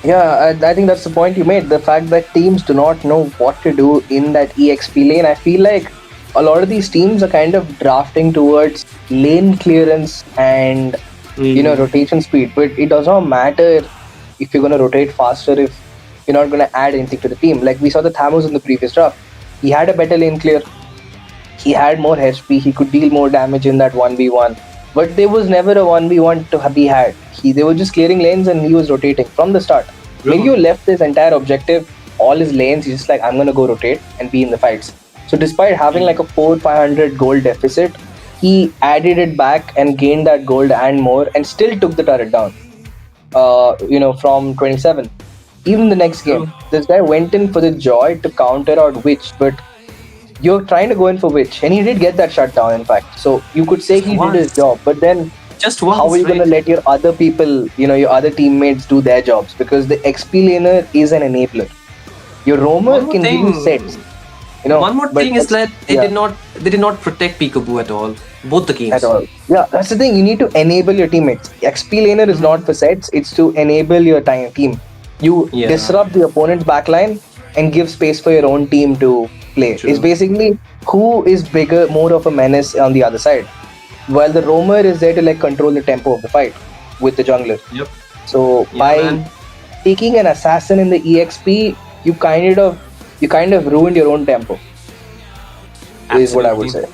Yeah, I think that's the point you made. The fact that teams do not know what to do in that EXP lane. I feel like a lot of these teams are kind of drafting towards lane clearance and rotation speed. But it does not matter if you're going to rotate faster if you're not going to add anything to the team. Like we saw the Thanos in the previous draft. He had a better lane clear. He had more HP. He could deal more damage in that 1v1. But there was never a 1v1 to be had. They were just clearing lanes and he was rotating from the start. Mirio left his entire objective, all his lanes. He's just like, I'm going to go rotate and be in the fights. So despite having like a 400-500 gold deficit, he added it back and gained that gold and more and still took the turret down. From 27. Even the next game, this guy went in for the joy to counter out Witch, but you're trying to go in for Witch, and he did get that shutdown, in fact. So you could say he did his job, but then Just once, how are you going to right? let your other people, your other teammates do their jobs? Because the XP laner is an enabler. Your roamer One more can give you thing. sets. One more but thing is that they yeah, did not protect Peekaboo at all. Both the games. at all. Yeah, that's the thing. You need to enable your teammates. XP laner is not for sets. It's to enable your team. You Yeah. disrupt the opponent's backline and give space for your own team to play. True. It's basically who is bigger, more of a menace on the other side. While the roamer is there to like control the tempo of the fight with the jungler. Yep. So Yeah, by man. taking an assassin in the EXP, you kind of ruined your own tempo. Is what I would say.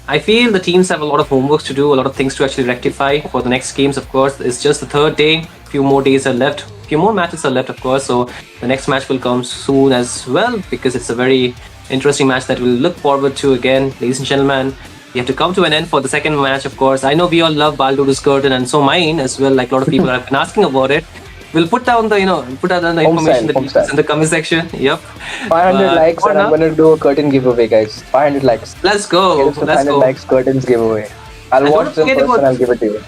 I feel the teams have a lot of homework to do, a lot of things to actually rectify for the next games, of course. It's just the third day, few more days are left, few more matches are left, of course. So the next match will come soon as well because it's a very interesting match that we'll look forward to again. Ladies and gentlemen, we have to come to an end for the second match, of course. I know we all love Balduru's curtain and so mine as well, like a lot of people have been asking about it. We'll put down the information that home we in the comment section. Yep. 500 likes for and I'm now, gonna do a curtain giveaway, guys. 500 likes. let's go. Get us to Let's 500 go. likes, curtains giveaway. I'll And watch don't them forget first about- and I'll give it to you.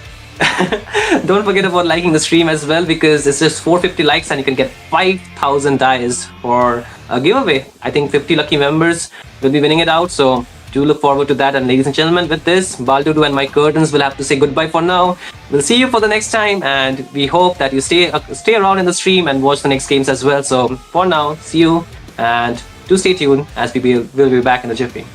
Don't forget about liking the stream as well because it's just 450 likes and you can get 5,000 dice for a giveaway. I think 50 lucky members will be winning it out. So do look forward to that. And ladies and gentlemen, with this, Baldudu and my curtains will have to say goodbye for now. We'll see you for the next time, and we hope that you stay around in the stream and watch the next games as well. So for now, see you And do stay tuned as will be back in a jiffy.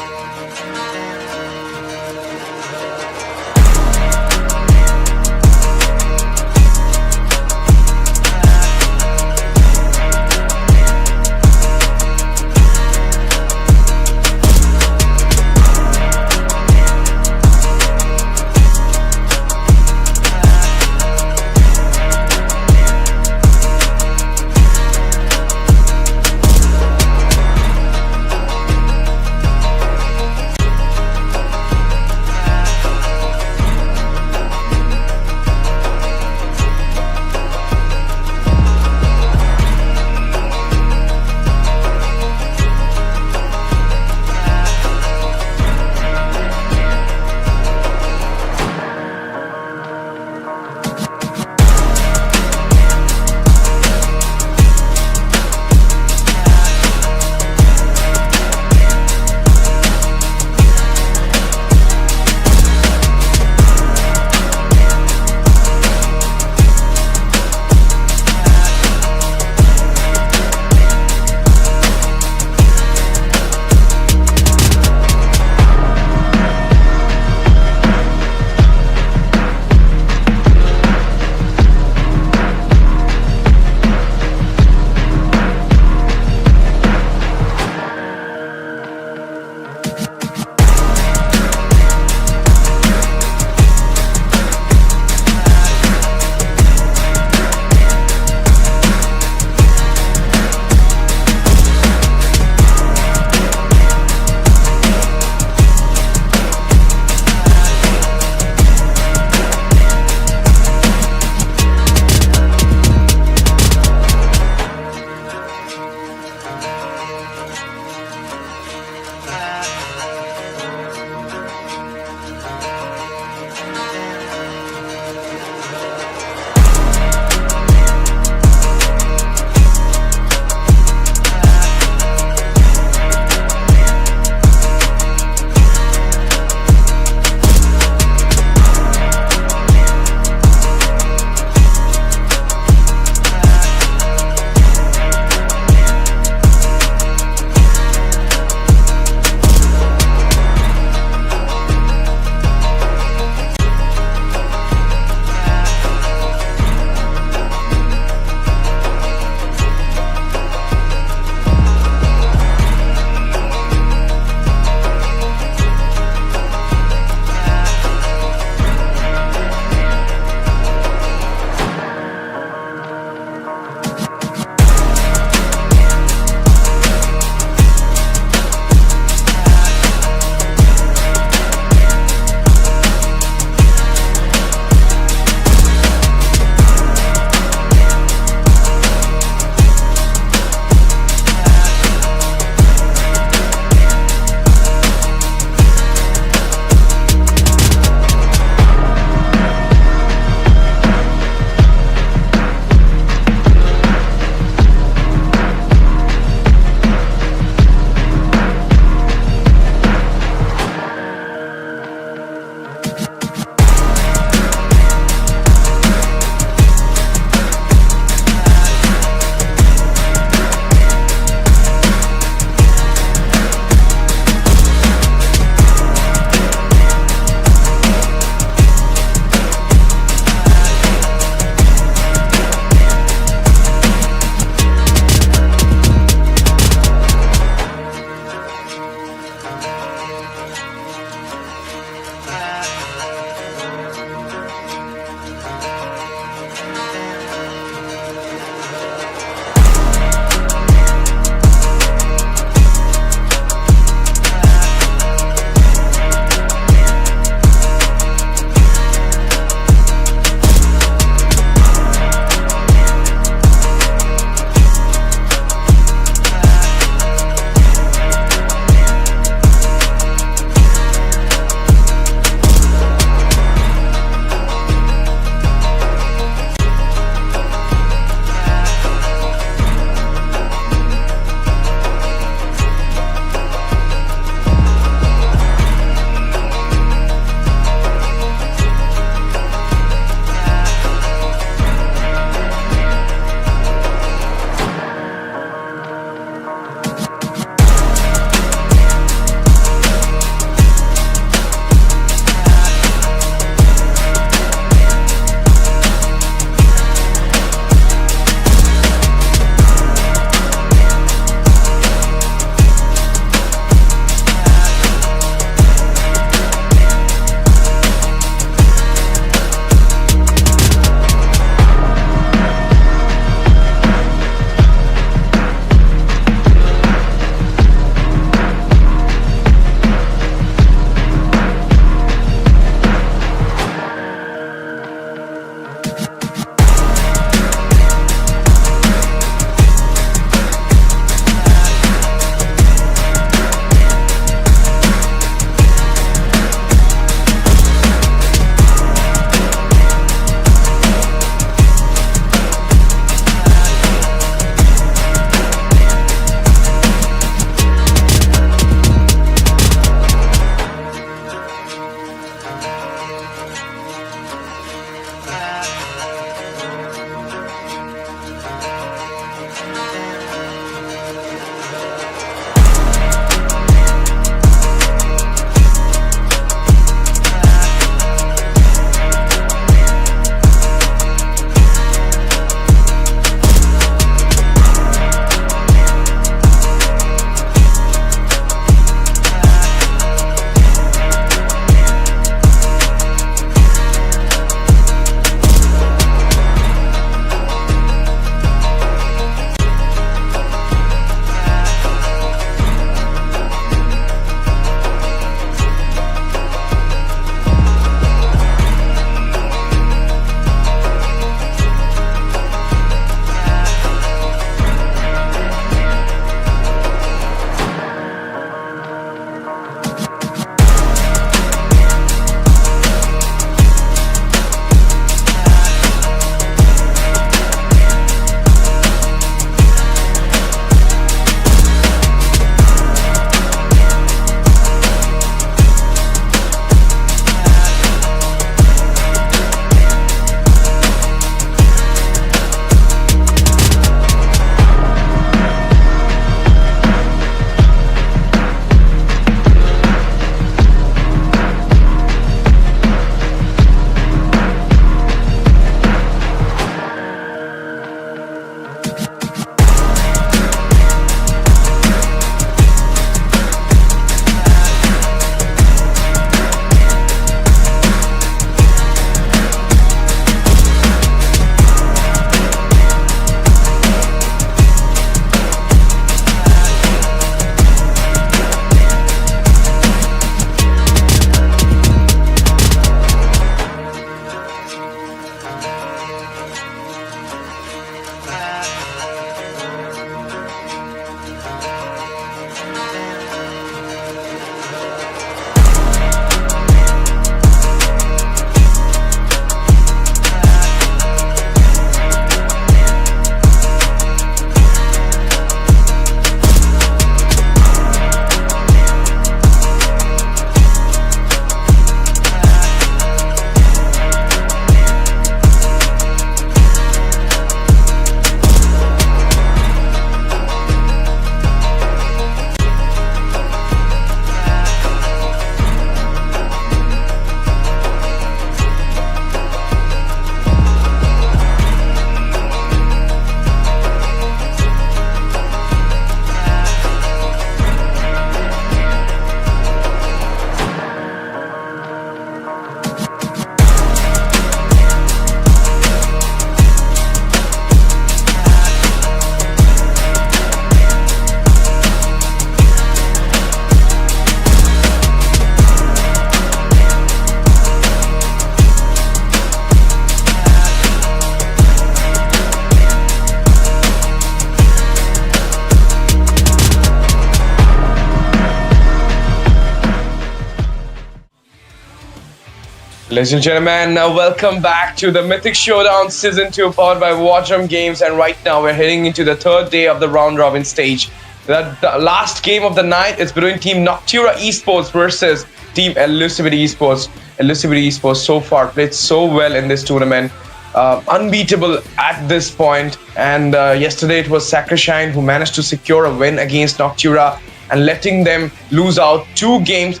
Ladies and gentlemen, welcome back to the Mythic Showdown Season 2 powered by War Drum Games, and right now we're heading into the third day of the round robin stage. The last game of the night is between Team Noctura Esports versus Team Elusivity Esports. Elusivity Esports so far played so well in this tournament, unbeatable at this point, and yesterday it was Sacrishine who managed to secure a win against Noctura and letting them lose out 2 games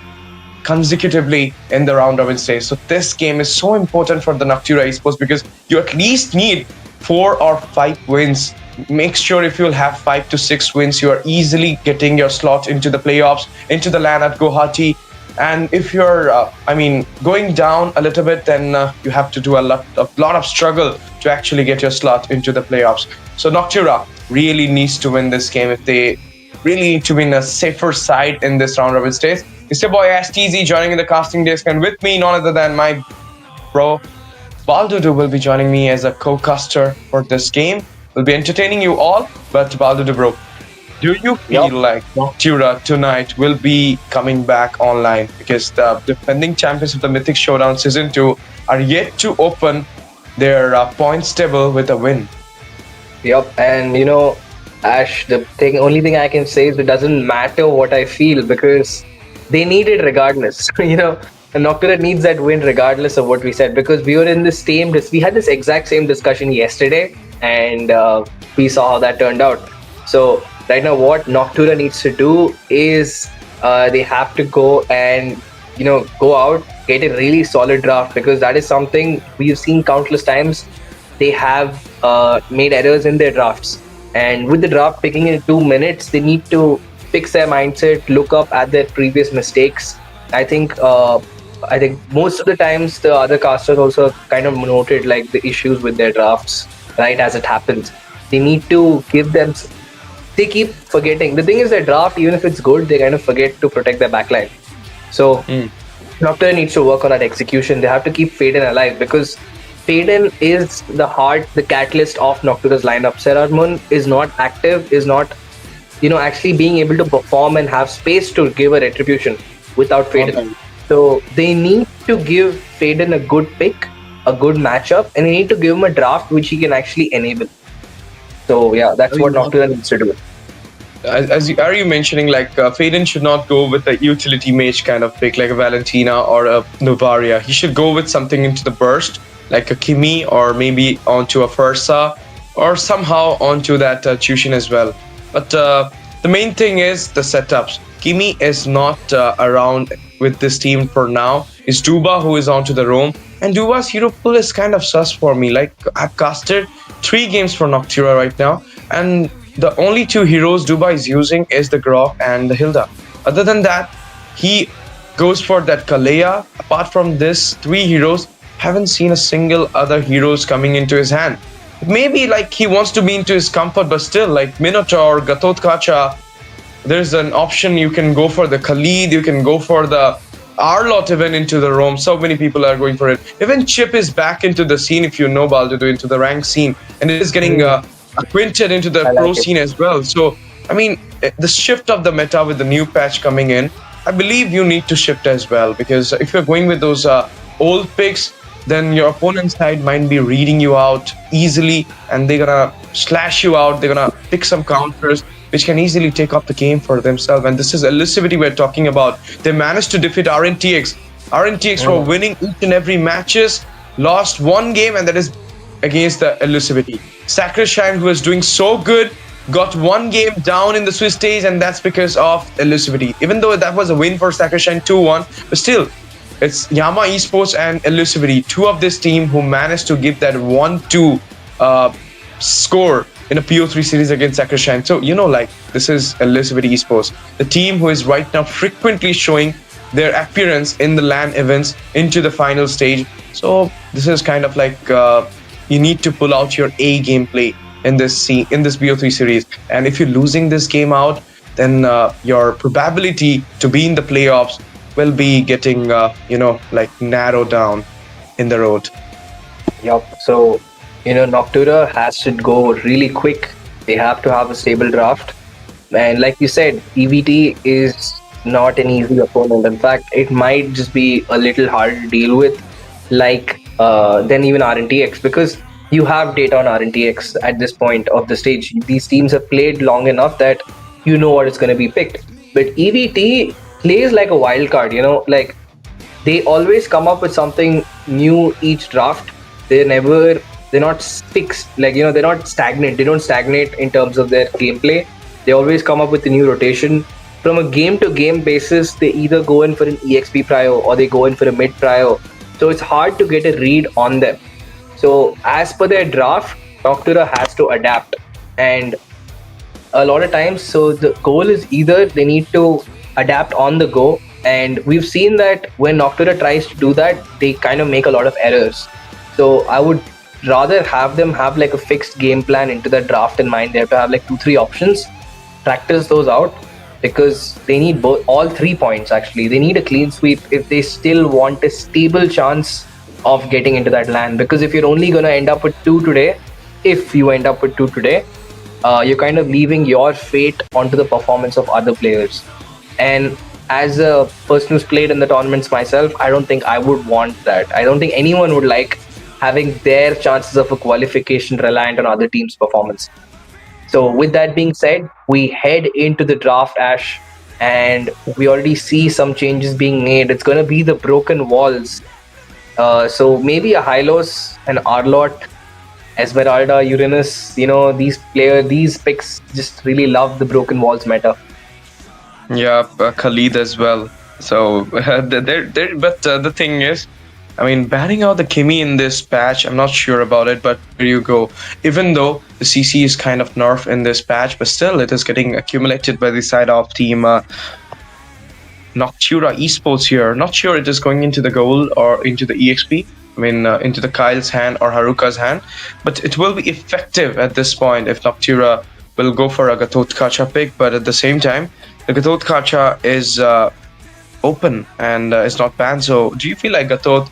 consecutively in the round robin stage. So this game is so important for the Noctura Esports because you at least need 4 or 5 wins. Make sure if you'll have 5 to 6 wins, you are easily getting your slot into the playoffs, into the LAN at Guwahati. And if you're, going down a little bit, then you have to do a lot of struggle to actually get your slot into the playoffs. So Noctura really needs to win this game if they really need to be in a safer side in this round robin stage. It's your boy STZ joining in the casting desk, and with me, none other than my bro, Baldudu will be joining me as a co-caster for this game. We'll be entertaining you all, but Baldudu bro, do you feel like Noctura tonight will be coming back online? Because the defending champions of the Mythic Showdown Season 2 are yet to open their points table with a win. Yep, and Ash, the only thing I can say is it doesn't matter what I feel because they need it regardless. Noctura needs that win regardless of what we said, because we were in this we had this exact same discussion yesterday, and we saw how that turned out. So right now what Noctura needs to do is they have to go and go out, get a really solid draft, because that is something we've seen countless times. They have made errors in their drafts, and with the draft picking in 2 minutes, they need to fix their mindset, look up at their previous mistakes. I think most of the times the other casters also kind of noted like the issues with their drafts right as it happens. They need to give them. They keep forgetting. The thing is, their draft, even if it's good, they kind of forget to protect their backline. So Noctura needs to work on that execution. They have to keep Faden alive, because Faden is the heart, the catalyst of Noctura's lineup. Serarmun is not active, is not actually being able to perform and have space to give a retribution without Faden. Okay. So they need to give Faden a good pick, a good matchup, and they need to give him a draft which he can actually enable. So yeah, that's what Noctura needs to do. Are you mentioning like Faden should not go with a utility mage kind of pick like a Valentina or a Novaria. He should go with something into the burst like a Kimi, or maybe onto a Fursa, or somehow onto that Chushin as well. But the main thing is the setups. Kimi is not around with this team for now. It's Duba who is onto the roam. And Duba's hero pool is kind of sus for me. Like, I've casted 3 games for Noctura right now, and the only 2 heroes Duba is using is the Grok and the Hilda. Other than that, he goes for that Kalea. Apart from this 3 heroes, haven't seen a single other heroes coming into his hand. Maybe like he wants to be into his comfort, but still like Minotaur, Gatotkacha, there's an option. You can go for the Khalid, you can go for the Arlot even into the roam. So many people are going for it. Even Chip is back into the scene, if you know Baldudu, into the rank scene, and it is getting acquainted into the pro scene as well. So the shift of the meta with the new patch coming in, I believe you need to shift as well, because if you're going with those old picks, then your opponent's side might be reading you out easily, and they're gonna slash you out. They're gonna pick some counters which can easily take up the game for themselves. And this is Elusivity we're talking about. They managed to defeat RNTX. RNTX were winning each and every matches, lost 1 game, and that is against the Elusivity. Sacrishine, who was doing so good, got 1 game down in the Swiss stage, and that's because of Elusivity. Even though that was a win for Sacrishine 2-1, but still, it's Yama Esports and Elusivity, 2 of this team who managed to give that 1-2 score in a PO3 series against Sacrishine. So, this is Elusivity Esports, the team who is right now frequently showing their appearance in the LAN events into the final stage. So, this is kind of like you need to pull out your A gameplay in this BO3 series. And if you're losing this game out, then your probability to be in the playoffs will be getting, narrowed down in the road. Yup. So, Noctura has to go really quick. They have to have a stable draft. And like you said, EVT is not an easy opponent. In fact, it might just be a little hard to deal with. than even RNTX, because you have data on RNTX at this point of the stage. These teams have played long enough that you know what is going to be picked. But EVT plays like a wild card, like they always come up with something new each draft. They're not fixed, they're not stagnant. They don't stagnate in terms of their gameplay. They always come up with a new rotation. From a game to game basis, they either go in for an EXP prio or they go in for a mid prio. So it's hard to get a read on them. So as per their draft, Noctura has to adapt. And a lot of times, so the goal is either they need to adapt on the go. And we've seen that when Noctura tries to do that, they kind of make a lot of errors. So I would rather have them have like a fixed game plan into the draft in mind. They have to have like 2-3 options, practice those out, because they need all 3 points actually. They need a clean sweep if they still want a stable chance of getting into that LAN. Because if you're only going to end up with 2 today, you're kind of leaving your fate onto the performance of other players. And as a person who's played in the tournaments myself, I don't think I would want that. I don't think anyone would like having their chances of a qualification reliant on other teams' performance. So with that being said, we head into the draft, Ash, and we already see some changes being made. It's going to be the broken walls. So maybe a Hylos, an Arlot, Esmeralda, Uranus, these picks just really love the broken walls meta. Yeah, Khalid as well. So but the thing is, I mean, banning out the Kimi in this patch, I'm not sure about it, but there you go. Even though the CC is kind of nerfed in this patch, but still it is getting accumulated by the side of team Noctura Esports here. Not sure it is going into the goal or into the EXP. I mean, into the Kyle's hand or Haruka's hand. But it will be effective at this point if Noctura will go for a Gatot Kacha pick. But at the same time, the Gatot Kacha is open and is not banned. So do you feel like Gatot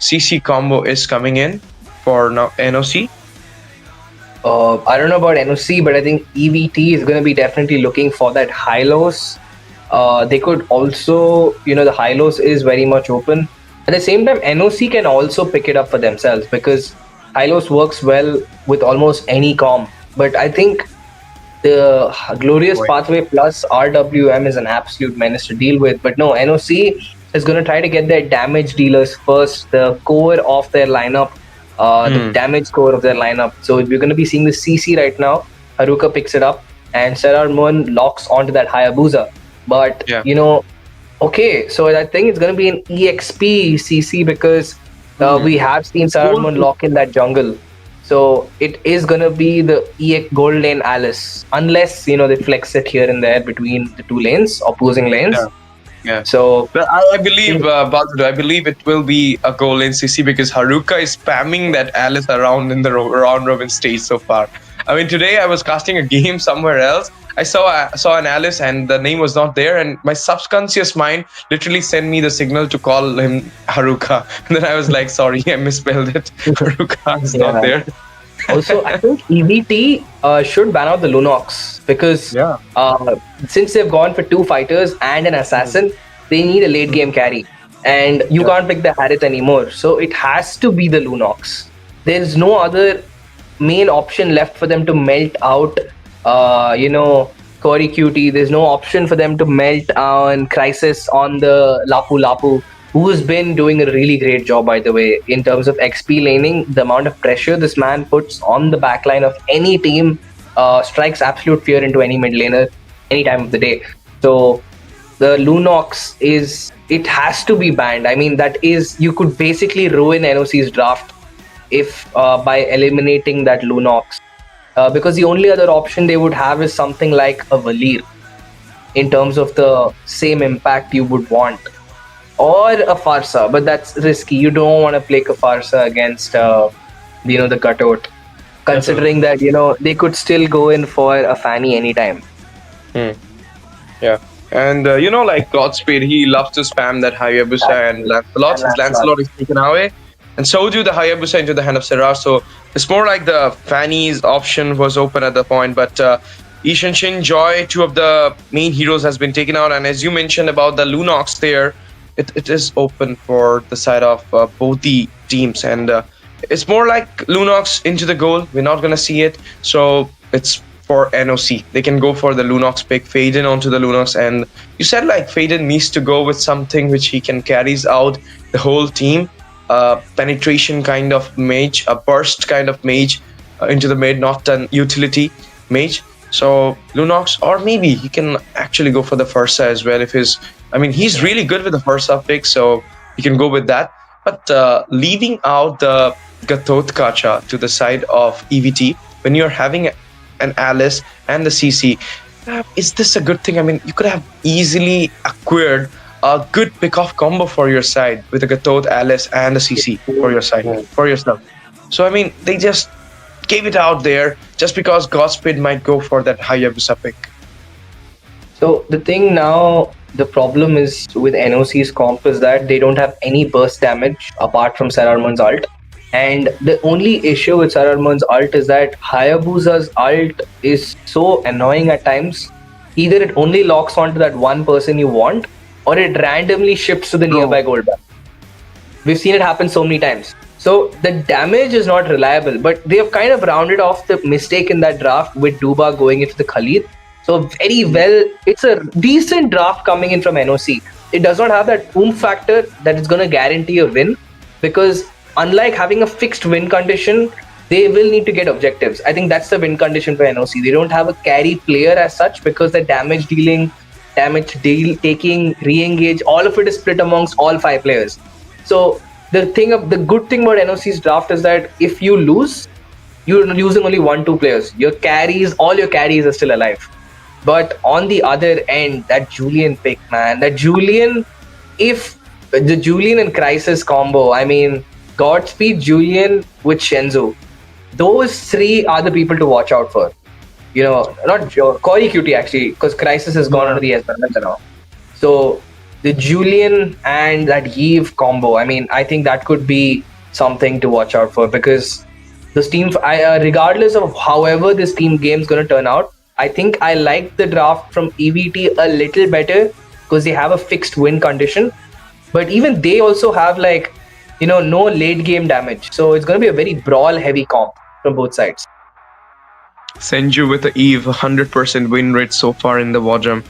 CC combo is coming in for NOC? I don't know about NOC, but I think EVT is going to be definitely looking for that Hylos. They could also, the Hylos is very much open. At the same time, NOC can also pick it up for themselves, because Hylos works well with almost any comp. But I think the Glorious Pathway plus RWM is an absolute menace to deal with. But no, NOC is going to try to get their damage dealers first, the core of their lineup, the damage core of their lineup. So we're going to be seeing the CC right now. Haruka picks it up and Serar Moon locks onto that Hayabusa. But, okay, so I think it's going to be an EXP CC, because we have seen Serar Moon lock in that jungle. So it is going to be the EX gold lane Alice, unless, they flex it here and there between the 2 lanes, opposing lanes. Yeah. So, but I believe, Badru, I believe it will be a goal in CC, because Haruka is spamming that Alice around in the round robin stage so far. I mean, today I was casting a game somewhere else. I saw an Alice and the name was not there, and my subconscious mind literally sent me the signal to call him Haruka. And then I was like, sorry, I misspelled it. Haruka is not there. Also, I think EVT should ban out the Lunox, because since they've gone for 2 fighters and an assassin, they need a late game carry. And you can't pick the Harith anymore. So it has to be the Lunox. There's no other main option left for them to melt out, Cory Cutie. There's no option for them to melt on Crisis on the Lapu Lapu, who's been doing a really great job, by the way, in terms of XP laning. The amount of pressure this man puts on the backline of any team strikes absolute fear into any mid laner any time of the day. So the Lunox it has to be banned. I mean, you could basically ruin NOC's draft if by eliminating that Lunox. Because the only other option they would have is something like a Valir, in terms of the same impact you would want. Or a Farsa, but that's risky. You don't want to play a Farsa against, the Gatot, considering that, they could still go in for a Fanny anytime. Yeah. And, like Godspeed, he loves to spam that Hayabusa and Lancelot. Since Lancelot is taken away, and so do the Hayabusa into the hand of Serar. So it's more like the Fanny's option was open at the point, but Ishan Shin, Joy, 2 of the main heroes has been taken out. And as you mentioned about the Lunox there, it is open for the side of both the teams, and it's more like Lunox into the goal. We're not gonna see it, so it's for NOC. They can go for the Lunox pick, Faden onto the Lunox, and you said like Faden needs to go with something which he can carries out the whole team. Penetration kind of mage, a burst kind of mage into the mid, not an utility mage. So Lunox, or maybe he can actually go for the Fursa as well. He's really good with the Fursa pick, so he can go with that. But leaving out the Gatot Kacha to the side of EVT, when you're having an Alice and the CC, is this a good thing? I mean, you could have easily acquired a good pick-off combo for your side with the Gatot, Alice, and the CC for your side, for yourself. So, I mean, they just gave it out there just because Godspeed might go for that Hayabusa pick. So the thing now, the problem is with NOC's comp is that they don't have any burst damage apart from Sararmon's ult. And the only issue with Sararmon's ult is that Hayabusa's ult is so annoying at times. Either it only locks onto that one person you want, or it randomly shifts to the nearby gold bar. We've seen it happen so many times. So the damage is not reliable, but they have kind of rounded off the mistake in that draft with Duba going into the Khalid. So very well, it's a decent draft coming in from NOC. It does not have that oomph factor that is going to guarantee a win, because unlike having a fixed win condition, they will need to get objectives. I think that's the win condition for NOC. They don't have a carry player as such, because the damage dealing, damage deal taking, re-engage, all of it is split amongst all 5 players. So the good thing about NOC's draft is that if you lose, you're losing only 1-2 players. All your carries are still alive. But on the other end, that Julian pick, man, if the Julian and Crisis combo, I mean, Godspeed, Julian with Shenzu, those 3 are the people to watch out for. You know, not Corey Cutie actually, because Crisis has gone on to the S now. So the Julian and that Yves combo, I mean, I think that could be something to watch out for, because this team, regardless of however this team game is going to turn out, I think I like the draft from EVT a little better because they have a fixed win condition. But even they also have no late game damage. So it's going to be a very brawl heavy comp from both sides. Senju with the Eve, 100% win rate so far in the War Drum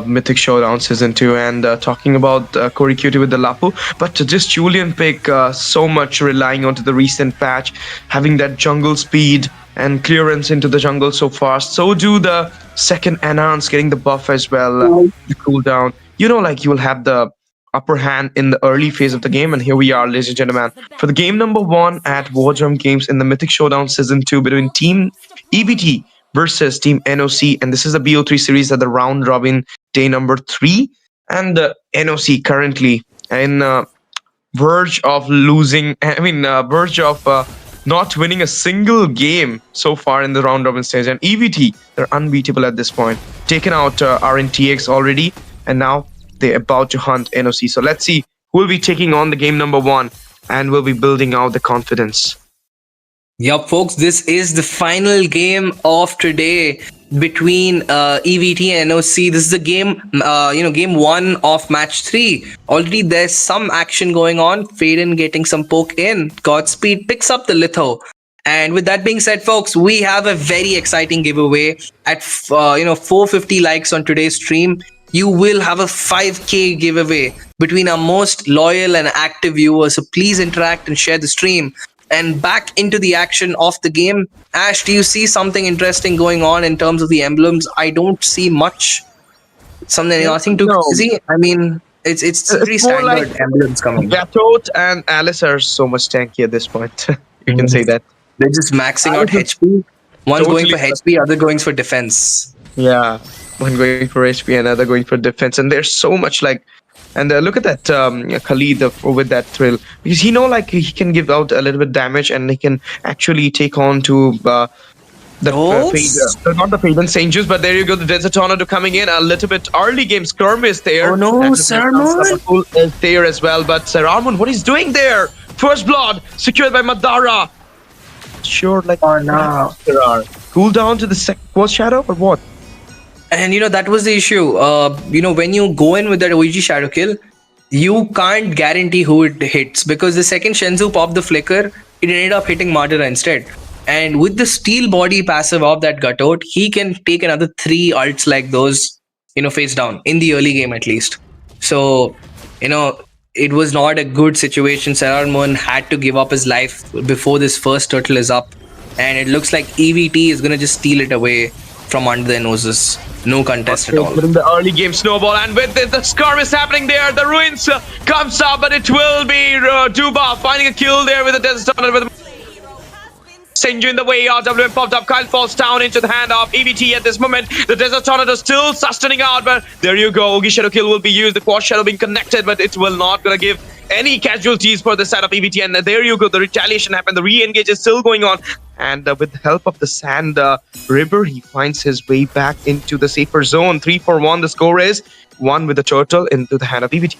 Mythic Showdown Season 2, and talking about Corey Cutie with the Lapu, but just Julian pick, so much relying onto the recent patch, having that jungle speed and clearance into the jungle so fast. So do the second enhance getting the buff as well, the cooldown. You will have the upper hand in the early phase of the game, and here we are, ladies and gentlemen, for the game number 1 at War Drum Games in the Mythic Showdown Season 2 between Team EVT versus Team NOC, and this is the BO3 series at the round robin day number 3, and the NOC currently in verge of not winning a single game so far in the round robin stage, and EVT, they're unbeatable at this point, taken out RNTX already, and now they're about to hunt NOC. So let's see who will be taking on the game number 1, and will be building out the confidence. Yup, folks, this is the final game of today between EVT and NOC. This is the game, game 1 of match 3. Already there's some action going on. Faden getting some poke in. Godspeed picks up the litho. And with that being said, folks, we have a very exciting giveaway at 450 likes on today's stream. You will have a 5k giveaway between our most loyal and active viewers. So please interact and share the stream. And back into the action of the game. Ash, do you see something interesting going on in terms of the emblems? I don't see much. Nothing too crazy. I mean, it's pretty standard like emblems coming. Gatot and Alice are so much tanky at this point. You can say that. They're just maxing out HP. One's going for HP, other going for defense. Yeah, one going for HP, another going for defense, and there's so much and look at that Khalid with that thrill, because he can give out a little bit damage, and he can actually take on to not the Faden Saints, but there you go, the Desert Tornado coming in a little bit early game. Skirm is there. Oh no, Sararmon is there as well, but Sararmon, what he's doing there? First blood secured by Madara. Sure, oh no. Cool down to the second shadow or what? And that was the issue. When you go in with that OG shadow kill, you can't guarantee who it hits, because the second Shenzhou popped the flicker, it ended up hitting Madara instead. And with the steel body passive of that Gutout, he can take another 3 ults like those, face down in the early game at least. So, it was not a good situation. Sararmon had to give up his life before this first turtle is up. And it looks like EVT is going to just steal it away from under their noses. No contest at all. In the early game snowball, and with it, the skirm is happening there. The ruins comes up, but it will be Duba finding a kill there with the Desert Tunnel with Senju in the way. RWM popped up. Kyle falls down into the hand of EVT at this moment. The Desert Tornado still sustaining out, but there you go. Ogi Shadow kill will be used. The Quad Shadow being connected, but it will not gonna give any casualties for the side of EVT. And there you go. The retaliation happened. The re-engage is still going on. And with the help of the Sand River, he finds his way back into the safer zone. 3-4-1. The score is 1 with the turtle into the hand of EVT.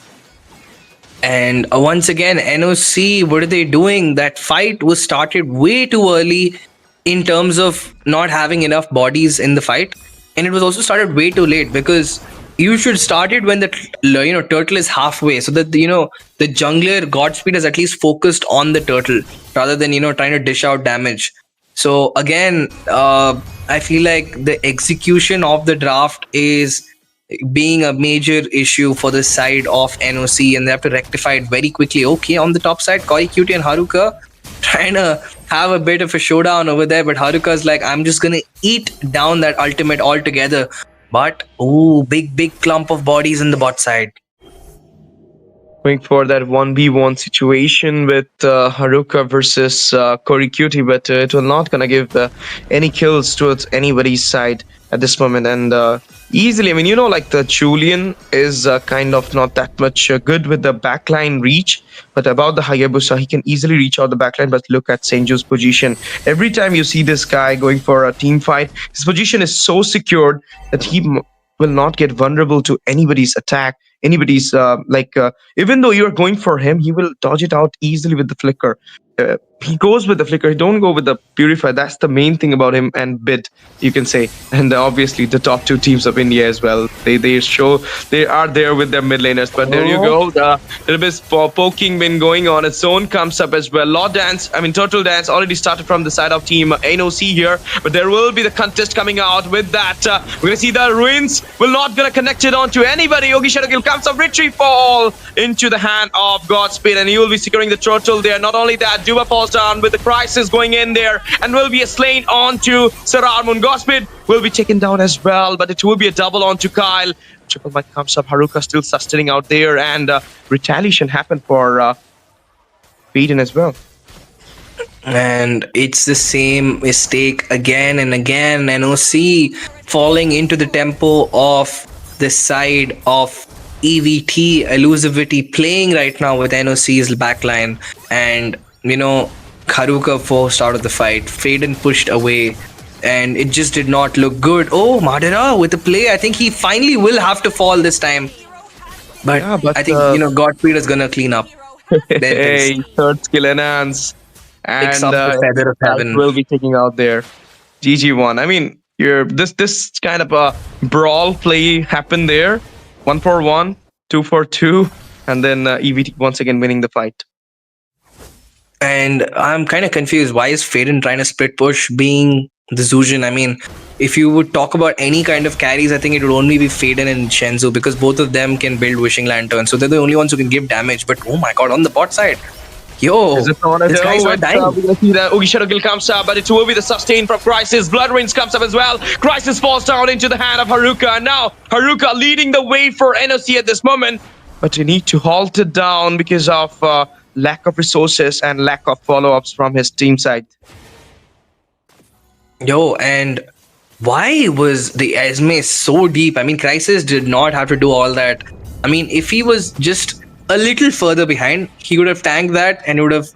And once again, NOC, what are they doing? That fight was started way too early in terms of not having enough bodies in the fight. And it was also started way too late, because you should start it when the turtle is halfway, so that the jungler Godspeed is at least focused on the turtle rather than trying to dish out damage. So again, I feel like the execution of the draft is being a major issue for the side of NOC, and they have to rectify it very quickly. Okay, on the top side, Koi Cutie and Haruka trying to have a bit of a showdown over there, but Haruka's like, I'm just gonna eat down that ultimate altogether. But big clump of bodies in the bot side. Going for that 1v1 situation with Haruka versus Korikuti, but it will not gonna give any kills towards anybody's side at this moment. And easily, I mean, like the Julian is kind of not that much good with the backline reach, but about the Hayabusa, he can easily reach out the backline. But look at Senju's position. Every time you see this guy going for a team fight, his position is so secured that he will not get vulnerable to anybody's attack. Anybody's even though you're going for him, he will dodge it out easily with the flicker. He goes with the flicker. He don't go with the purify. That's the main thing about him and Bid, you can say. And obviously the top 2 teams of India as well. They show they are there with their mid laners. But there you go. The little bit poking been going on. Its zone comes up as well. Turtle Dance already started from the side of team NOC here. But there will be the contest coming out with that. We're gonna see the ruins will not gonna connect it on to anybody. Yogi Shadowkill comes up, retrieve fall into the hand of Godspeed, and he will be securing the turtle there. Not only that, Juba falls down with the crisis going in there and will be a slain onto Sararmun. Godspeed will be taken down as well, but it will be a double onto Kyle. Triple might comes up. Haruka still sustaining out there, and retaliation happened for Faden as well. And it's the same mistake again and again. NOC falling into the tempo of the side of EVT. Elusivity playing right now with NOC's backline, and Haruka forced out of the fight. Faden pushed away, and it just did not look good. Oh, Madara with the play. I think he finally will have to fall this time. But I think Godspeed is gonna clean up. Hey, third skill enhance. Picks And up the feather of heaven. will be taking out there. GG1. I mean, this kind of a brawl play happened there. 1-4-1, 2-4-2, and then EVT once again winning the fight. And I'm kind of confused. Why is Faden trying to split push being the Zujin? I mean, if you would talk about any kind of carries, I think it would only be Faden and Shenzhou, because both of them can build Wishing Lantern. So they're the only ones who can give damage. But oh my god, on the bot side. Yo, this guy's not dying. We're gonna see that Ogi Shadow Kill comes up, but it will be the sustain from Crisis. Blood Rains comes up as well. Crisis falls down into the hand of Haruka, and now Haruka leading the way for NOC at this moment. But you need to halt it down because of lack of resources and lack of follow-ups from his team side. Yo, and why was the Esme so deep? I mean, Crisis did not have to do all that. I mean, if he was just a little further behind, he would have tanked that and would have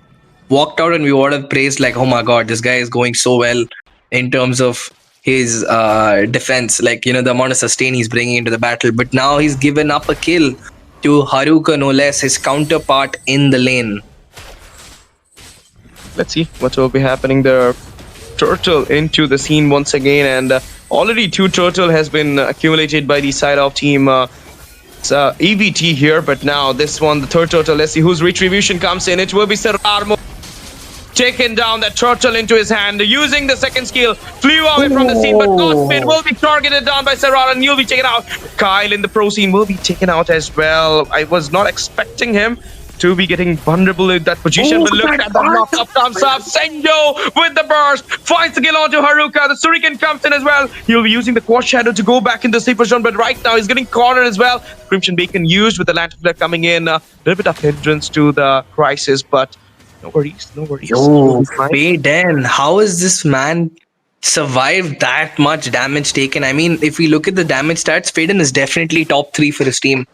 walked out, and we would have praised like, oh my god, this guy is going so well in terms of his defense, like, the amount of sustain he's bringing into the battle. But now he's given up a kill to Haruka, no less, his counterpart in the lane. Let's see what will be happening there. Turtle into the scene once again, and already 2 turtle has been accumulated by the side of team It's EVT here, but now this one, the third turtle. Let's see whose retribution comes in. It will be Serarmo. Taking down that turtle into his hand, using the second skill, flew away from the scene, but Godspeed will be targeted down by Serara and he'll be taken out. Kyle in the pro scene will be taken out as well. I was not expecting him to be getting vulnerable in that position, but look at the knock-up comes up. Senjo with the burst, finds the kill onto Haruka. The Shuriken comes in as well. He'll be using the Quad Shadow to go back in the safer zone, but right now he's getting cornered as well. Crimson Bacon used with the Lantern Flare coming in. A little bit of hindrance to the crisis, but no worries, no worries. Yo, Faden, how has this man survived that much damage taken? I mean, if we look at the damage stats, Faden is definitely top 3 for his team.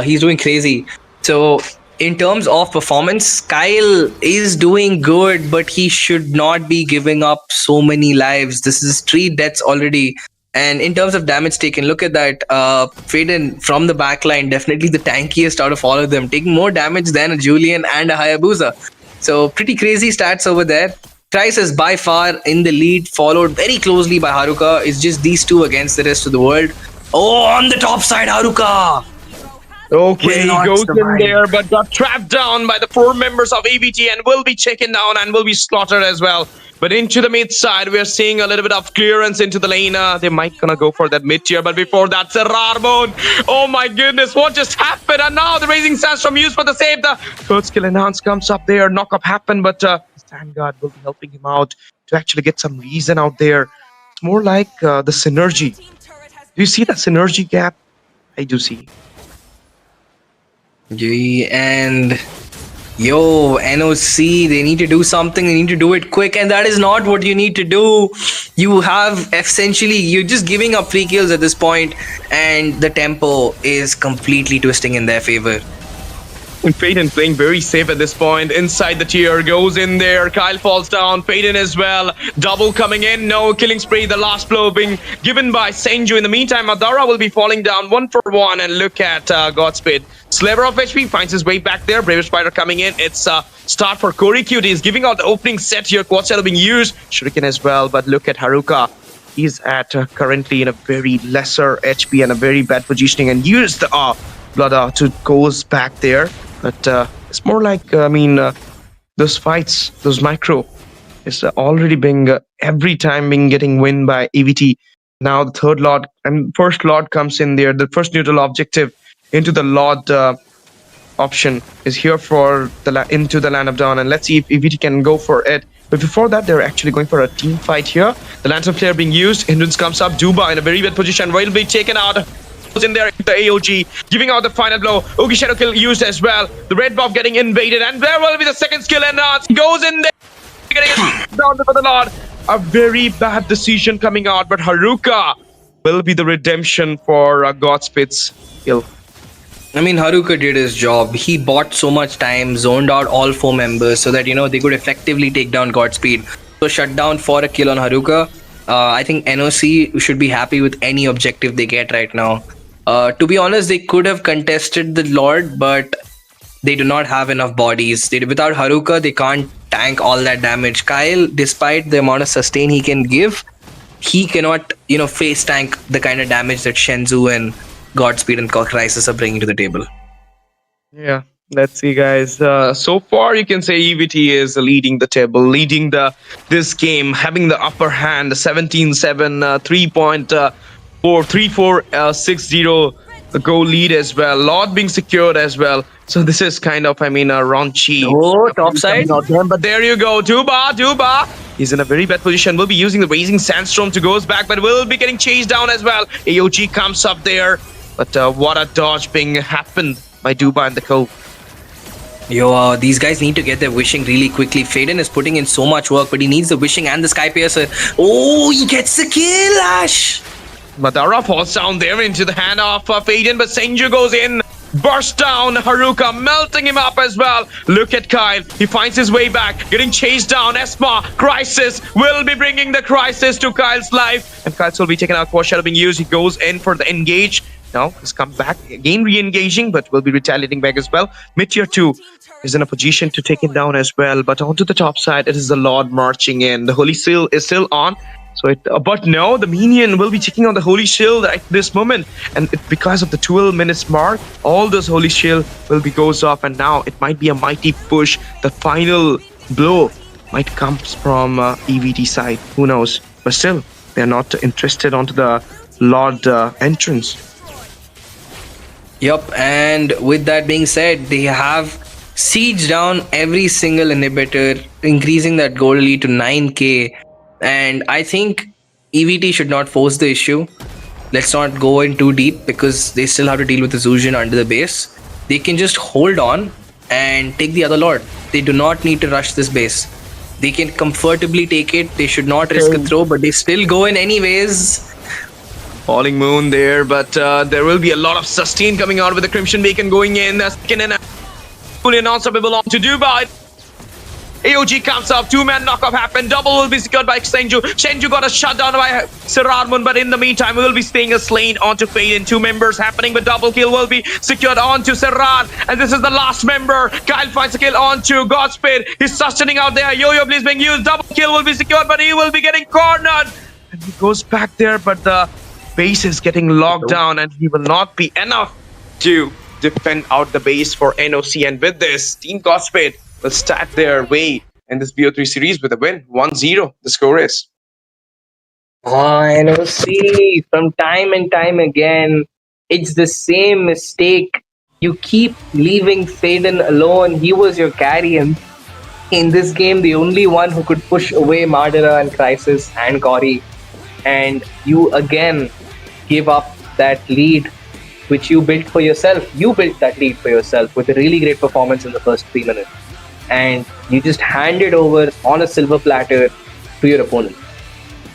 He's doing crazy. So, in terms of performance, Kyle is doing good, but he should not be giving up so many lives. This is 3 deaths already. And in terms of damage taken, look at that. Faden from the backline, definitely the tankiest out of all of them, taking more damage than a Julian and a Hayabusa. So pretty crazy stats over there. Crux is by far in the lead, followed very closely by Haruka. It's just these two against the rest of the world. Oh, on the top side, Haruka! Okay, he Will not goes survive. in there, but got trapped down by the 4 members of EVT and will be taken down and will be slaughtered as well. But into the mid side, we are seeing a little bit of clearance into the lane. They might gonna go for that mid tier, but before that, Serarmon. Oh my goodness, what just happened? And now the Raising Sandstorm used for the save. The third skill enhance comes up there. Knock up happened, but Vanguard will be helping him out to actually get some reason out there. It's more like the synergy. Do you see that synergy gap? I do see. And yo, NOC, they need to do something. They need to do it quick, and that is not what you need to do. You have essentially, you're just giving up free kills at this point, and the tempo is completely twisting in their favor. And Faden playing very safe at this point. Inside the tier, goes in there. Kyle falls down. Faden as well. Double coming in. No killing spree. The last blow being given by Senju. In the meantime, Madara will be falling down 1 for 1. And look at Godspeed. Sliver of HP finds his way back there. Brave Spider coming in. It's a start for Corey Cutie. He's giving out the opening set here. Quad Shadow being used. Shuriken as well. But look at Haruka. He's at currently in a very lesser HP and a very bad positioning. And used the Blood to goes back there. But it's more like, those fights, those micro, is already being, every time being getting win by EVT. Now the third Lord, and first Lord comes in there. The first neutral objective into the Lord option is here for the into the Land of Dawn. And let's see if EVT can go for it. But before that, they're actually going for a team fight here. The Lantern Flare being used. Hindrance comes up. Duba in a very bad position. Will be taken out. In there, the AOG giving out the final blow. Oogie Shadow Kill used as well. The red buff getting invaded, and there will be the second skill enhanced. Goes in there, getting it down for the Lord. A very bad decision coming out, but Haruka will be the redemption for Godspeed's kill. I mean, Haruka did his job. He bought so much time, zoned out all 4 members so that, they could effectively take down Godspeed. So shutdown for a kill on Haruka. I think NOC should be happy with any objective they get right now. To be honest, they could have contested the Lord, but they do not have enough bodies. Without Haruka, they can't tank all that damage. Kyle, despite the amount of sustain he can give, he cannot, face tank the kind of damage that Shenzhou and Godspeed and Crisis are bringing to the table. Yeah, let's see, guys. So far, you can say EVT is leading the table, leading this game, having the upper hand, 17-7, 3-4-6-0 the goal lead as well. Lord being secured as well. So this is kind of, a raunchy. Oh, top side. But there you go. Duba. He's in a very bad position. Will be using the Raising Sandstorm to goes back, but will be getting chased down as well. AOG comes up there. But what a dodge being happened by Duba and the co. Yo, these guys need to get their wishing really quickly. Faden is putting in so much work, but he needs the wishing and the Sky Piercer. Oh, he gets the kill, Ash! Madara falls down there into the hand of Faden, but Senju goes in, bursts down Haruka, melting him up as well. Look at Kyle, he finds his way back, getting chased down. Esma, Crisis will be bringing the Crisis to Kyle's life, and Kyle will be taken out. Quad Shadow being used, he goes in for the engage. Now he's come back, again re-engaging, but will be retaliating back as well. Mid tier 2 is in a position to take him down as well, but onto the top side, it is the Lord marching in. The Holy Seal is still on. So but no, the minion will be checking on the Holy Shield at this moment, and because of the 12 minutes mark, all those Holy Shield will be goes off, and now it might be a mighty push. The final blow might come from EVT side. Who knows? But still, they're not interested onto the Lord entrance. Yup, and with that being said, they have sieged down every single inhibitor, increasing that gold lead to 9k. And I think EVT should not force the issue. Let's not go in too deep because they still have to deal with the Zujin under the base. They can just hold on and take the other Lord. They do not need to rush this base. They can comfortably take it. They should not risk a throw, but they still go in anyways. Falling Moon there, but there will be a lot of sustain coming out with the Crimson Bacon going in. Second and fully unstoppable on to Dubai. AOG comes up, two-man knockoff happened, double will be secured by Shenju. Shenju got a shutdown by Sirarmun, but in the meantime, we will be staying a slain onto Fade, and two members happening, but double kill will be secured onto Serran, and this is the last member. Kyle finds a kill onto Godspeed. He's sustaining out there. Yo-Yo Blitz being used, double kill will be secured, but he will be getting cornered. And he goes back there, but the base is getting locked down, and he will not be enough to defend out the base for NOC. And with this, Team Godspeed will start their way in this BO3 series with a win. 1-0, the score is. NOC, from time and time again, it's the same mistake. You keep leaving Faden alone. He was your carry. In this game, the only one who could push away Mardera and Crisis and Cory. And you again give up that lead which you built for yourself. You built that lead for yourself with a really great performance in the first 3 minutes. And you just hand it over on a silver platter to your opponent.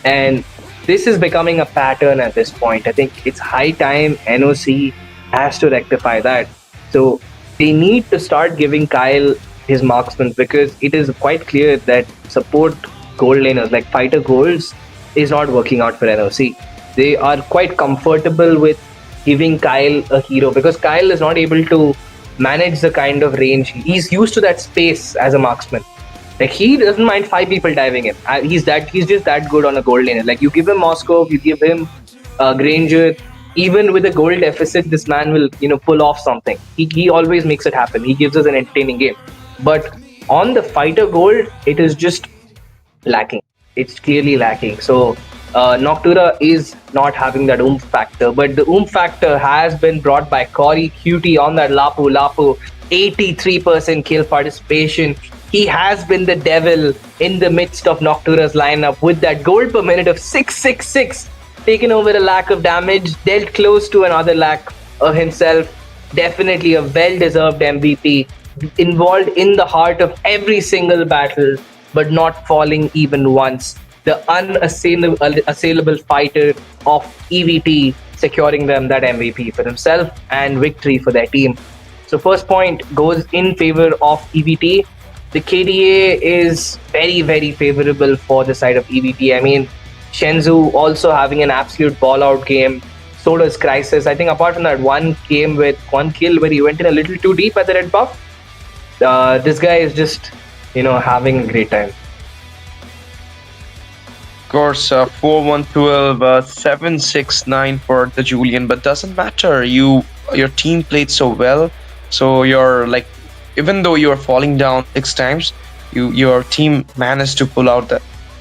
And this is becoming a pattern at this point. I think it's high time NOC has to rectify that. So they need to start giving Kyle his marksman, because it is quite clear that support gold laners like fighter golds is not working out for NOC. They are quite comfortable with giving Kyle a hero because Kyle is not able to manage the kind of range. He's used to that space as a marksman. Like, he doesn't mind 5 people diving in. He's just that good on a gold laner. Like, you give him Moscow, you give him Granger, even with a gold deficit, this man will, pull off something. He always makes it happen. He gives us an entertaining game. But on the fighter gold, it is just lacking. It's clearly lacking. So Noctura is not having that oomph factor, but the oomph factor has been brought by Cory Cutie on that Lapu. 83% kill participation. He has been the devil in the midst of Noctura's lineup with that gold per minute of 666. Taken over a lack of damage, dealt close to another lack of himself. Definitely a well-deserved MVP. Involved in the heart of every single battle, but not falling even once. The unassailable fighter of EVT, securing them that MVP for himself and victory for their team. So first point goes in favor of EVT. The KDA is very, very favorable for the side of EVT. I mean, Shenzhou also having an absolute ball-out game. So does Crisis. I think apart from that one game with one kill where he went in a little too deep at the red buff, this guy is just, having a great time. Of course, 4-1-12, 7-6-9 for the Julian, but doesn't matter. Your team played so well, so you're like, even though you're falling down 6 times, your team managed to pull out the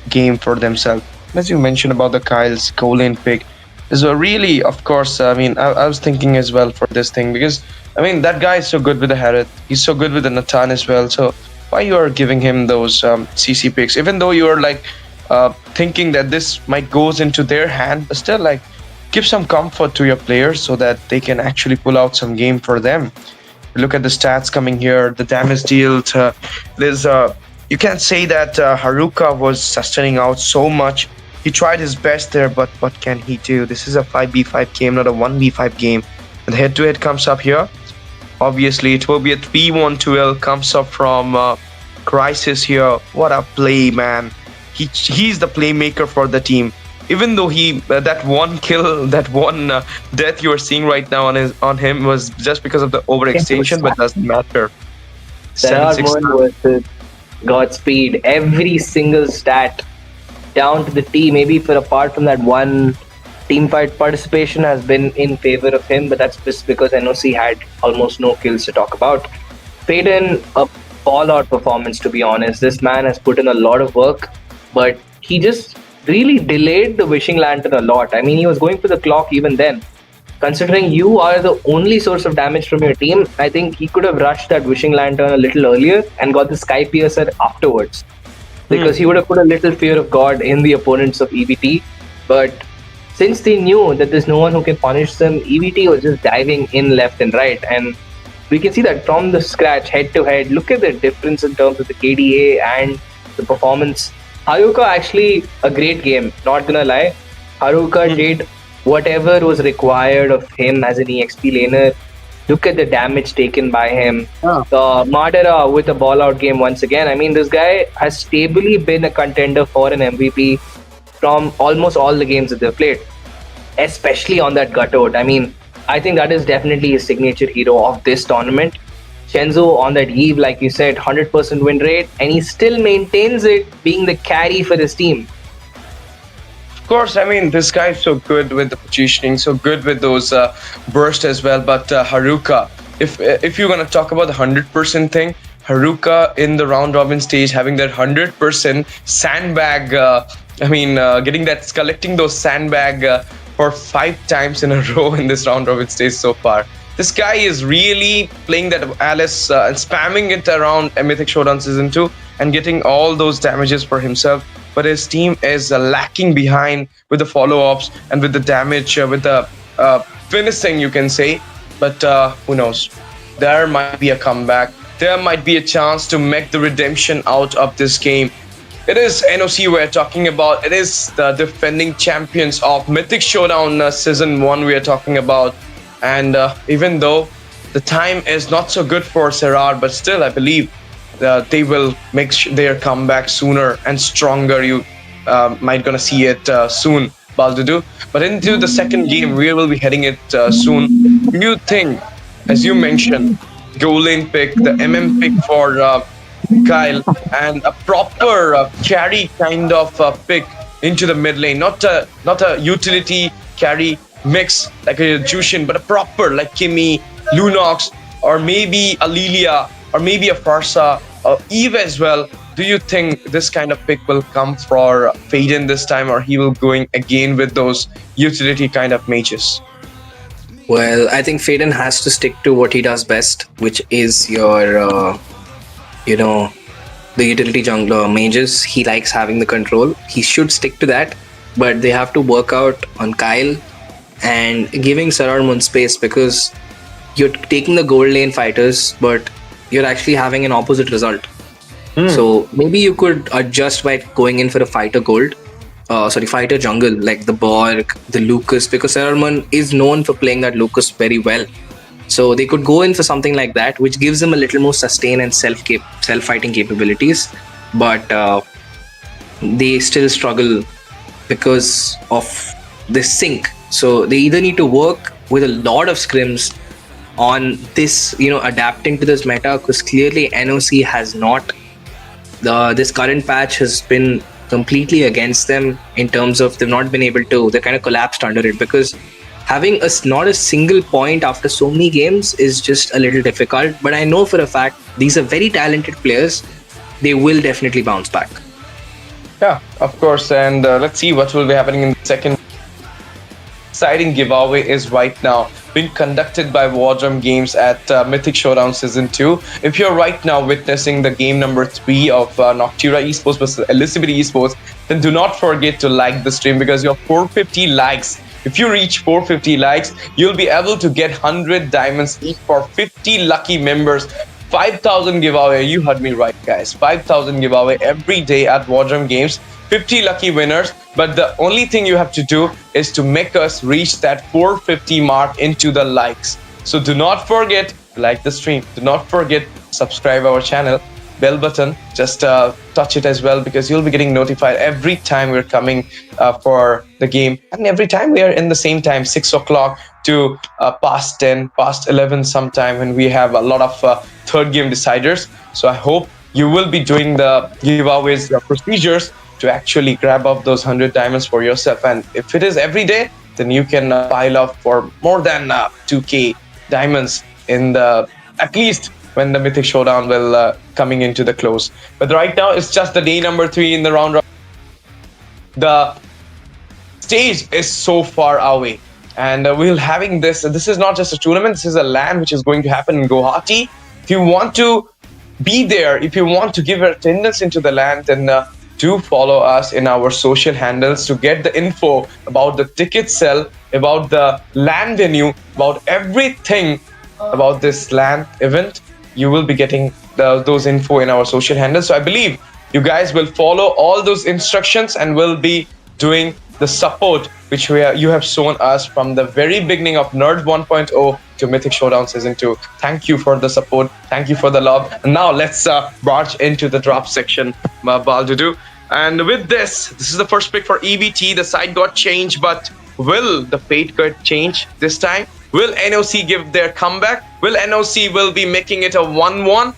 game for themselves. As you mentioned about the Kyle's goal lane pick, is a really, of course, I was thinking as well for this thing, because that guy is so good with the Harith. He's so good with the Natan as well. So why you are giving him those CC picks, even though you are like thinking that this might goes into their hand, but still, like, give some comfort to your players so that they can actually pull out some game for them. Look at the stats coming here, the damage dealt. You can't say that Haruka was sustaining out so much. He tried his best there, but what can he do? This is a 5v5 game, not a 1v5 game. And the head-to-head comes up here. Obviously, it will be a 3-1-2L, comes up from Crisis here. What a play, man. He's the playmaker for the team. Even though that one kill, that one death you are seeing right now on him was just because of the overextension, but doesn't matter. Sena versus Godspeed. Every single stat down to the T. Maybe for apart from that one team fight, participation has been in favor of him, but that's just because NOC had almost no kills to talk about. Faden, a all-out performance, to be honest. This man has put in a lot of work, but he just really delayed the Wishing Lantern a lot. I mean, he was going for the clock even then. Considering you are the only source of damage from your team, I think he could have rushed that Wishing Lantern a little earlier and got the Sky Piercer afterwards. Because he would have put a little fear of God in the opponents of EVT. But since they knew that there's no one who can punish them, EVT was just diving in left and right. And we can see that from the scratch, head to head. Look at the difference in terms of the KDA and the performance. Haruka actually a great game, not gonna lie. Haruka did whatever was required of him as an EXP laner. Look at the damage taken by him. Madara with a ball out game once again. I mean, this guy has stably been a contender for an MVP from almost all the games that they've played, especially on that Gutout. I mean, I think that is definitely his signature hero of this tournament. Shenzo on that Eve, like you said, 100% win rate, and he still maintains it being the carry for his team. Of course, I mean, this guy is so good with the positioning, so good with those bursts as well. But Haruka, if you're gonna talk about the 100% thing, Haruka in the round robin stage having that 100% sandbag. Getting that, collecting those sandbag for 5 times in a row in this round robin stage so far. This guy is really playing that Alice and spamming it around Mythic Showdown Season 2 and getting all those damages for himself. But his team is lacking behind with the follow-ups and with the damage, with the finishing, you can say. But who knows? There might be a comeback. There might be a chance to make the redemption out of this game. It is NOC we're talking about. It is the defending champions of Mythic Showdown Season 1 we are talking about. And even though the time is not so good for Serrar, but still I believe they will make their comeback sooner and stronger. You might gonna see it soon, Baldudu. But into the second game, we will be heading it soon. Do you think, as you mentioned, goal lane pick, the MM pick for Kyle, and a proper carry kind of pick into the mid lane, not a utility carry mix like a Jushin, but a proper like Kimi, Lunox, or maybe a Lilia, or maybe a Farsa, or Eve as well. Do you think this kind of pick will come for Faden this time, or he will going again with those utility kind of mages? Well, I think Faden has to stick to what he does best, which is your, the utility jungler mages. He likes having the control. He should stick to that, but they have to work out on Kyle and giving Sararmun space, because you're taking the gold lane fighters, but you're actually having an opposite result. So maybe you could adjust by going in for a fighter fighter jungle, like the Borg, the Lucas, because Sararmun is known for playing that Lucas very well. So they could go in for something like that, which gives them a little more sustain and self-fighting capabilities. But they still struggle because of the sync. So they either need to work with a lot of scrims on this, adapting to this meta, because clearly NOC has not. This current patch has been completely against them in terms of they've not been able to. They kind of collapsed under it, because having not a single point after so many games is just a little difficult. But I know for a fact these are very talented players. They will definitely bounce back. Yeah, of course. And let's see what will be happening in the second. Exciting giveaway is right now being conducted by War Drum Games at Mythic Showdown Season 2. If you're right now witnessing the game number 3 of Noctura Esports versus Elusivity Esports, then do not forget to like the stream, because your 450 likes, if you reach 450 likes, you'll be able to get 100 diamonds each for 50 lucky members. 5,000 giveaway, you heard me right, guys. 5,000 giveaway every day at War Drum Games. 50 lucky winners, but the only thing you have to do is to make us reach that 450 mark into the likes. So do not forget, like the stream, do not forget, subscribe our channel, bell button, just touch it as well, because you'll be getting notified every time we're coming for the game, and every time we are in the same time, 6 o'clock to past 10, past 11 sometime, when we have a lot of third game deciders. So I hope you will be doing the giveaways procedures to actually grab up those 100 diamonds for yourself. And if it is every day, then you can pile up for more than 2k diamonds in the, at least when the Mythic Showdown will coming into the close. But right now, it's just the day number 3 in the round. The stage is so far away, and we're having this. This is not just a tournament. This is a LAN which is going to happen in Guwahati. If you want to be there, if you want to give attendance into the LAN, then do follow us in our social handles to get the info about the ticket sale, about the LAN venue, about everything about this LAN event. You will be getting those info in our social handles. So I believe you guys will follow all those instructions and will be doing the support which you have shown us from the very beginning of Nerd 1.0 to Mythic Showdown Season 2. Thank you for the support. Thank you for the love. And now let's barge into the drop section, Baldudu. And with this is the first pick for EVT. The side got changed, but will the fate get changed this time? Will NOC give their comeback? Will NOC will be making it a 1-1?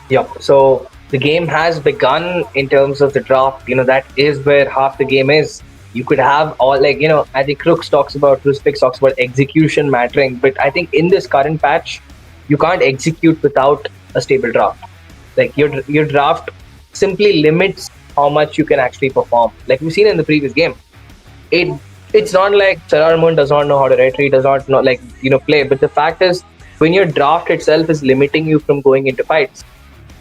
Yep. So the game has begun in terms of the draft. That is where half the game is. You could have all, like, I think Crux talks about execution mattering, but I think in this current patch, you can't execute without a stable draft. Like your draft simply limits how much you can actually perform. Like we've seen in the previous game, it's not like Sararmun does not know how to retreat, does not know play. But the fact is, when your draft itself is limiting you from going into fights,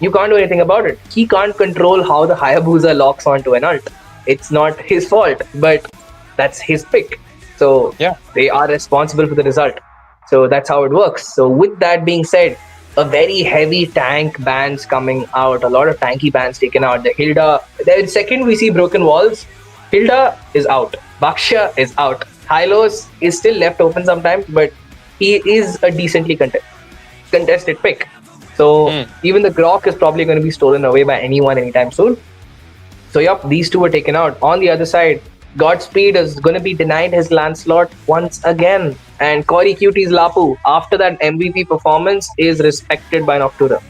you can't do anything about it. He can't control how the Hayabusa locks onto an ult. It's not his fault, but that's his pick. So yeah, they are responsible for the result. So that's how it works. So with that being said, a very heavy tank bans coming out, a lot of tanky bans taken out. The Hilda, the second we see broken walls, Hilda is out, Baksha is out, Hylos is still left open sometimes, but he is a decently contested pick. So even the Grok is probably going to be stolen away by anyone anytime soon. So yep, these two were taken out. On the other side, Godspeed is going to be denied his Lancelot once again. And Corey Cutie's Lapu, after that MVP performance, is respected by Noctura.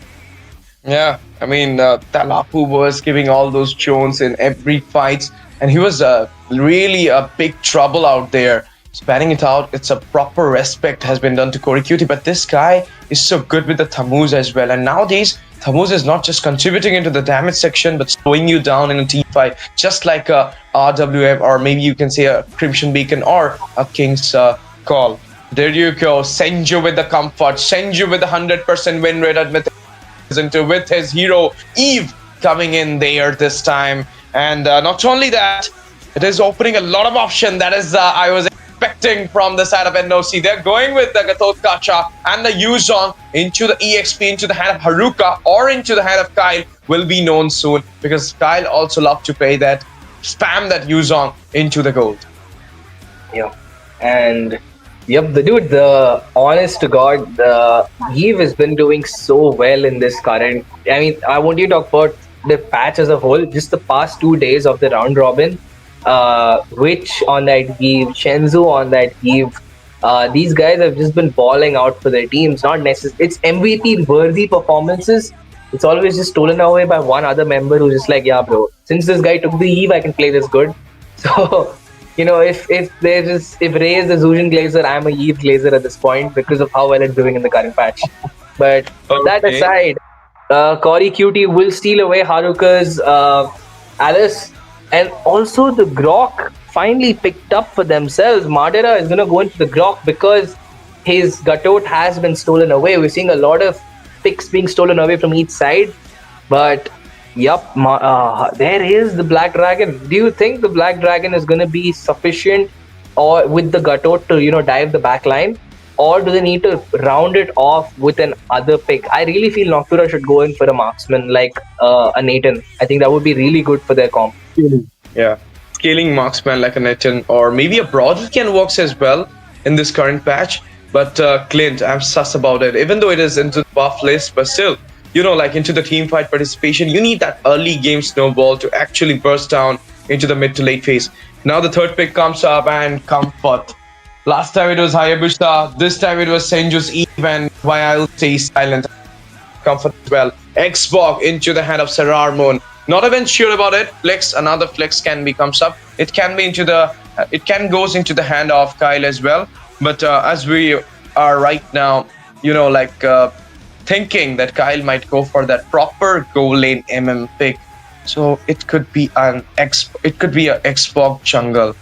Yeah, I mean, Lapu was giving all those Jones in every fight, and he was really a big trouble out there. Spanning it out, it's a proper respect has been done to Corey Cutie, but this guy is so good with the Thamuz as well. And nowadays, Thamuz is not just contributing into the damage section, but slowing you down in a team fight, just like a RWM, or maybe you can say a Crimson Beacon or a King's Call. There you go, Senju with the comfort, Senju with the 100% win rate at Mythic with his hero Eve coming in there this time. And not only that, it is opening a lot of option. That is, I was expecting from the side of NOC. They're going with the Gatot Kacha and the Yuzong into the EXP, into the hand of Haruka or into the hand of Kyle will be known soon, because Kyle also loves to pay that, spam that Yuzong into the gold. Yeah. And yep, the honest to God, the Eve has been doing so well in this current. I mean, I want you to talk about the patch as a whole, just the past 2 days of the round robin. Witch on that Eve, Shenzhou on that Eve. These guys have just been balling out for their teams. Not necessarily, it's MVP worthy performances. It's always just stolen away by one other member who's just like, yeah, bro, since this guy took the Eve, I can play this good. So, if Ray is the Zujin Glazer, I'm a Eve Glazer at this point because of how well it's doing in the current patch. But that aside, Corey Cutie will steal away Haruka's Alice. And also the Grok finally picked up for themselves. Madara is going to go into the Grok because his Gatot has been stolen away. We're seeing a lot of picks being stolen away from each side. But, yep, there is the Black Dragon. Do you think the Black Dragon is going to be sufficient or with the Gatot to, dive the back line? Or do they need to round it off with an other pick? I really feel Noctura should go in for a marksman like a Nathan. I think that would be really good for their comp. Yeah, scaling marksman like a Nathan, or maybe a Broadly can works as well in this current patch. But Clint, I'm sus about it. Even though it is into the buff list, but still, into the team fight participation, you need that early game snowball to actually burst down into the mid to late phase. Now the third pick comes up and comfort. Last time it was Hayabusa, this time it was Senju's Eve, and why I'll stay silent. comfort as well. Xbox into the hand of Sarar Moon. Not even sure about it. Flex, another flex can be comes up. It can be into the, it can goes into the hand of Kyle as well. But as we are right now, thinking that Kyle might go for that proper goal lane pick. So it could be an it could be a Xbox jungle.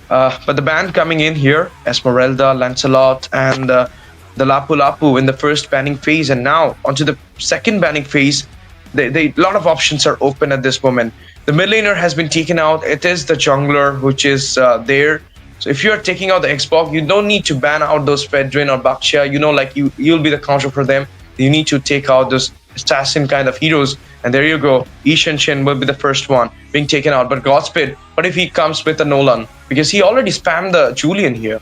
But the band coming in here, Esmeralda, Lancelot, and the Lapu Lapu in the first banning phase, and now onto the second banning phase. A lot of options are open at this moment. The mid laner has been taken out. It is the jungler which is there. So if you're taking out the Xbox, you don't need to ban out those Fedrin or Baksha. You'll be the counter for them. You need to take out those assassin kind of heroes. And there you go. Ishan Shin will be the first one being taken out. But Godspeed, what if he comes with a Nolan? Because he already spammed the Julian here.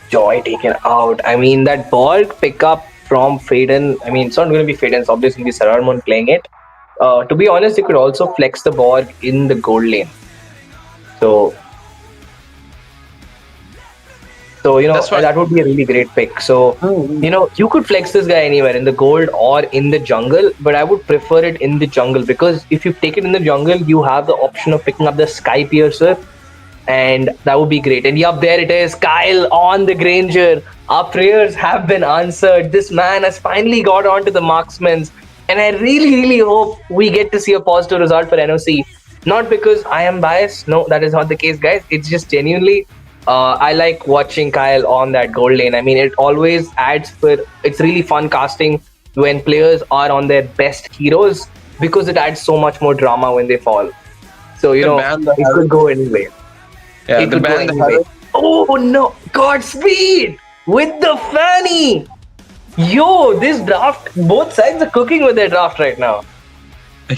Joy taken out. I mean, that ball pickup from Faden. I mean, it's not going to be Faden. It's obviously going to be Saramon playing it. To be honest, you could also flex the ball in the gold lane. So that would be a really great pick. So, you could flex this guy anywhere in the gold or in the jungle, but I would prefer it in the jungle because if you take it in the jungle, you have the option of picking up the Sky Piercer, and that would be great. And yup, there it is, Kyle on the Granger. Our prayers have been answered. This man has finally got onto the marksman's, and I really, really hope we get to see a positive result for NOC. Not because I am biased. No, that is not the case, guys. It's just genuinely I like watching Kyle on that gold lane. I mean, it always it's really fun casting when players are on their best heroes because it adds so much more drama when they fall. So, it could go anyway. Yeah, it could go anyway. Oh no, Godspeed with the Fanny. Yo, this draft, both sides are cooking with their draft right now.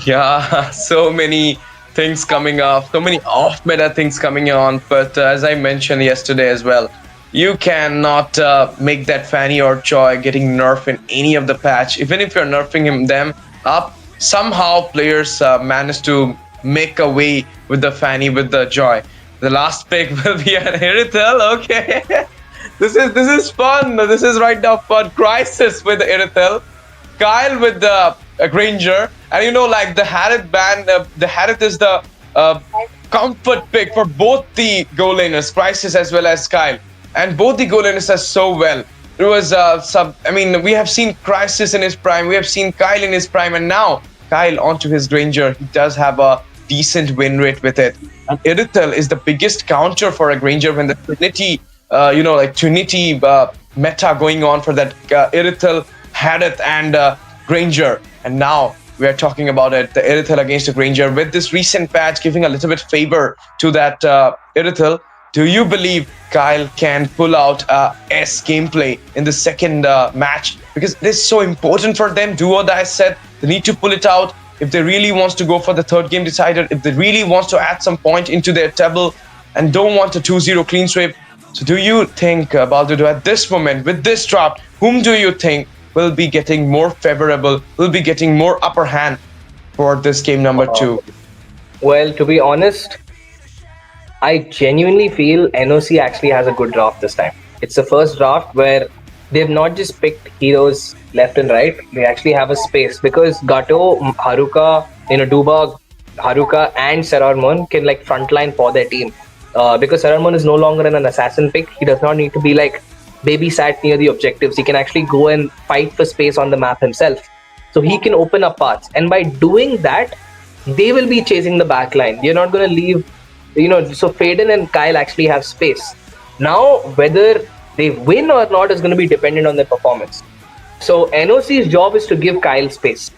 Yeah, so many things coming up, so many off-meta things coming on. But as I mentioned yesterday as well, you cannot make that Fanny or Joy getting nerfed in any of the patch. Even if you're nerfing them up, somehow players manage to make a way with the Fanny, with the Joy. The last pick will be an Irithel. Okay, this is fun. This is right now fun. Crisis with the Irithel, Kyle with the Granger, and the Harith band. The Harith is the comfort pick for both the goal laners, Crisis as well as Kyle, and both the goal laners are so well. It was we have seen Crisis in his prime, we have seen Kyle in his prime, and now Kyle onto his Granger. He does have a decent win rate with it. And Irithel is the biggest counter for a Granger when the Trinity, Trinity meta going on for that Irithel, Harith, and Granger. And now we are talking about it, the Irithel against the Granger with this recent patch giving a little bit favor to that Irithel. Do you believe Kyle can pull out S gameplay in the second match? Because it is so important for them, do or die set. They need to pull it out if they really wants to go for the third game decider, if they really wants to add some point into their table and don't want a 2-0 clean sweep. So do you think, Baldudo, at this moment, with this draft, whom do you think will be getting more favorable, will be getting more upper hand for this game number 2? Well, to be honest, I genuinely feel NOC actually has a good draft this time. It's the first draft where they've not just picked heroes left and right, they actually have a space because Gato, Haruka, Duba, Haruka, and Sararmon can frontline for their team. Because Sararmon is no longer an assassin pick, he does not need to be babysat near the objectives. He can actually go and fight for space on the map himself. So he can open up paths. And by doing that, they will be chasing the backline. You're not going to leave, so Faden and Kyle actually have space. Now, whether they win or not is going to be dependent on their performance. So NOC's job is to give Kyle space.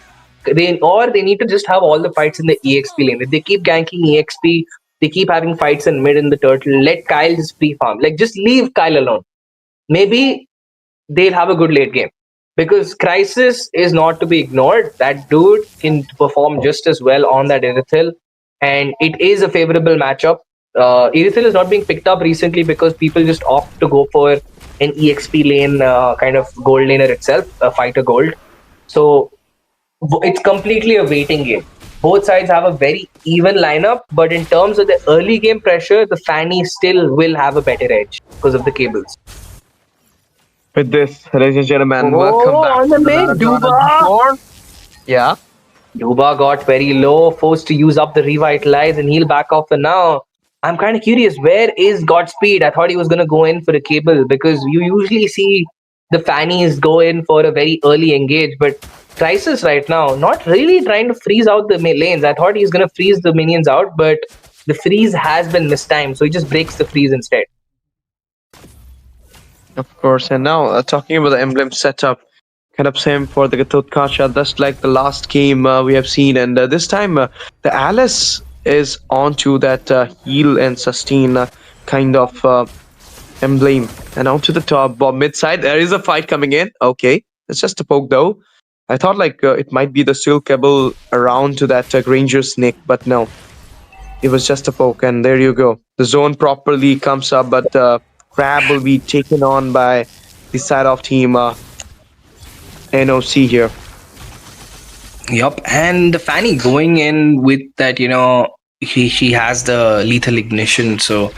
They need to just have all the fights in the EXP lane. If they keep ganking EXP, they keep having fights in mid in the turtle, let Kyle just free farm. Just leave Kyle alone. Maybe they'll have a good late game. Because Crisis is not to be ignored. That dude can perform just as well on that Irithel. And it is a favorable matchup. Irithel is not being picked up recently because people just opt to go for an EXP lane kind of gold laner itself, a fighter gold. So it's completely a waiting game. Both sides have a very even lineup, but in terms of the early game pressure, the Fanny still will have a better edge because of the cables. With this, ladies and gentlemen, welcome back on the to mid, another round of Duba. War. Yeah. Duba got very low, forced to use up the revitalize and heal back off for now. I'm kind of curious, where is Godspeed? I thought he was going to go in for a cable because you usually see the Fannies go in for a very early engage, but Crisis right now, not really trying to freeze out the lanes. I thought he's going to freeze the minions out, but the freeze has been mistimed, so he just breaks the freeze instead. Of course, and now talking about the emblem setup, kind of same for the Gatot Kacha, just like the last game we have seen, and this time the Alice is onto that heal and sustain kind of emblem, and onto the top mid side. There is a fight coming in. Okay, it's just a poke though. I thought like it might be the silk cable around to that Granger's neck, but no, it was just a poke, and there you go. The zone properly comes up, but Crab will be taken on by the side of team NOC here. Yup, and the Fanny going in with that, she has the lethal ignition, so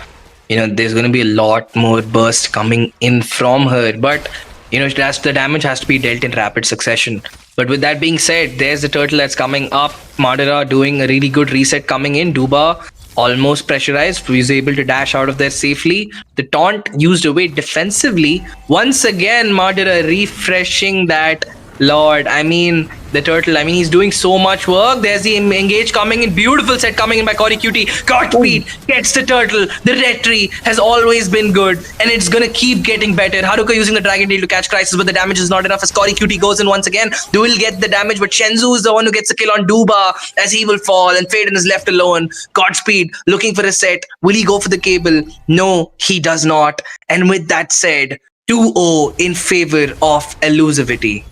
there's going to be a lot more burst coming in from her, but the damage has to be dealt in rapid succession. But with that being said, there's the turtle that's coming up. Madara doing a really good reset coming in. Duba almost pressurized, was able to dash out of there safely. The taunt used away defensively. Once again, Madara refreshing that Lord. I mean, the turtle, he's doing so much work. There's the engage coming in. Beautiful set coming in by Cory Cutie. Godspeed gets the turtle. The red tree has always been good, and it's gonna keep getting better. Haruka using the Dragon Tail to catch Crisis, but the damage is not enough as Cory Cutie goes in once again. They will get the damage, but Shenzu is the one who gets the kill on Duba as he will fall, and Faden is left alone. Godspeed looking for a set. Will he go for the cable? No, he does not. And with that said, 2-0 in favor of Elusivity.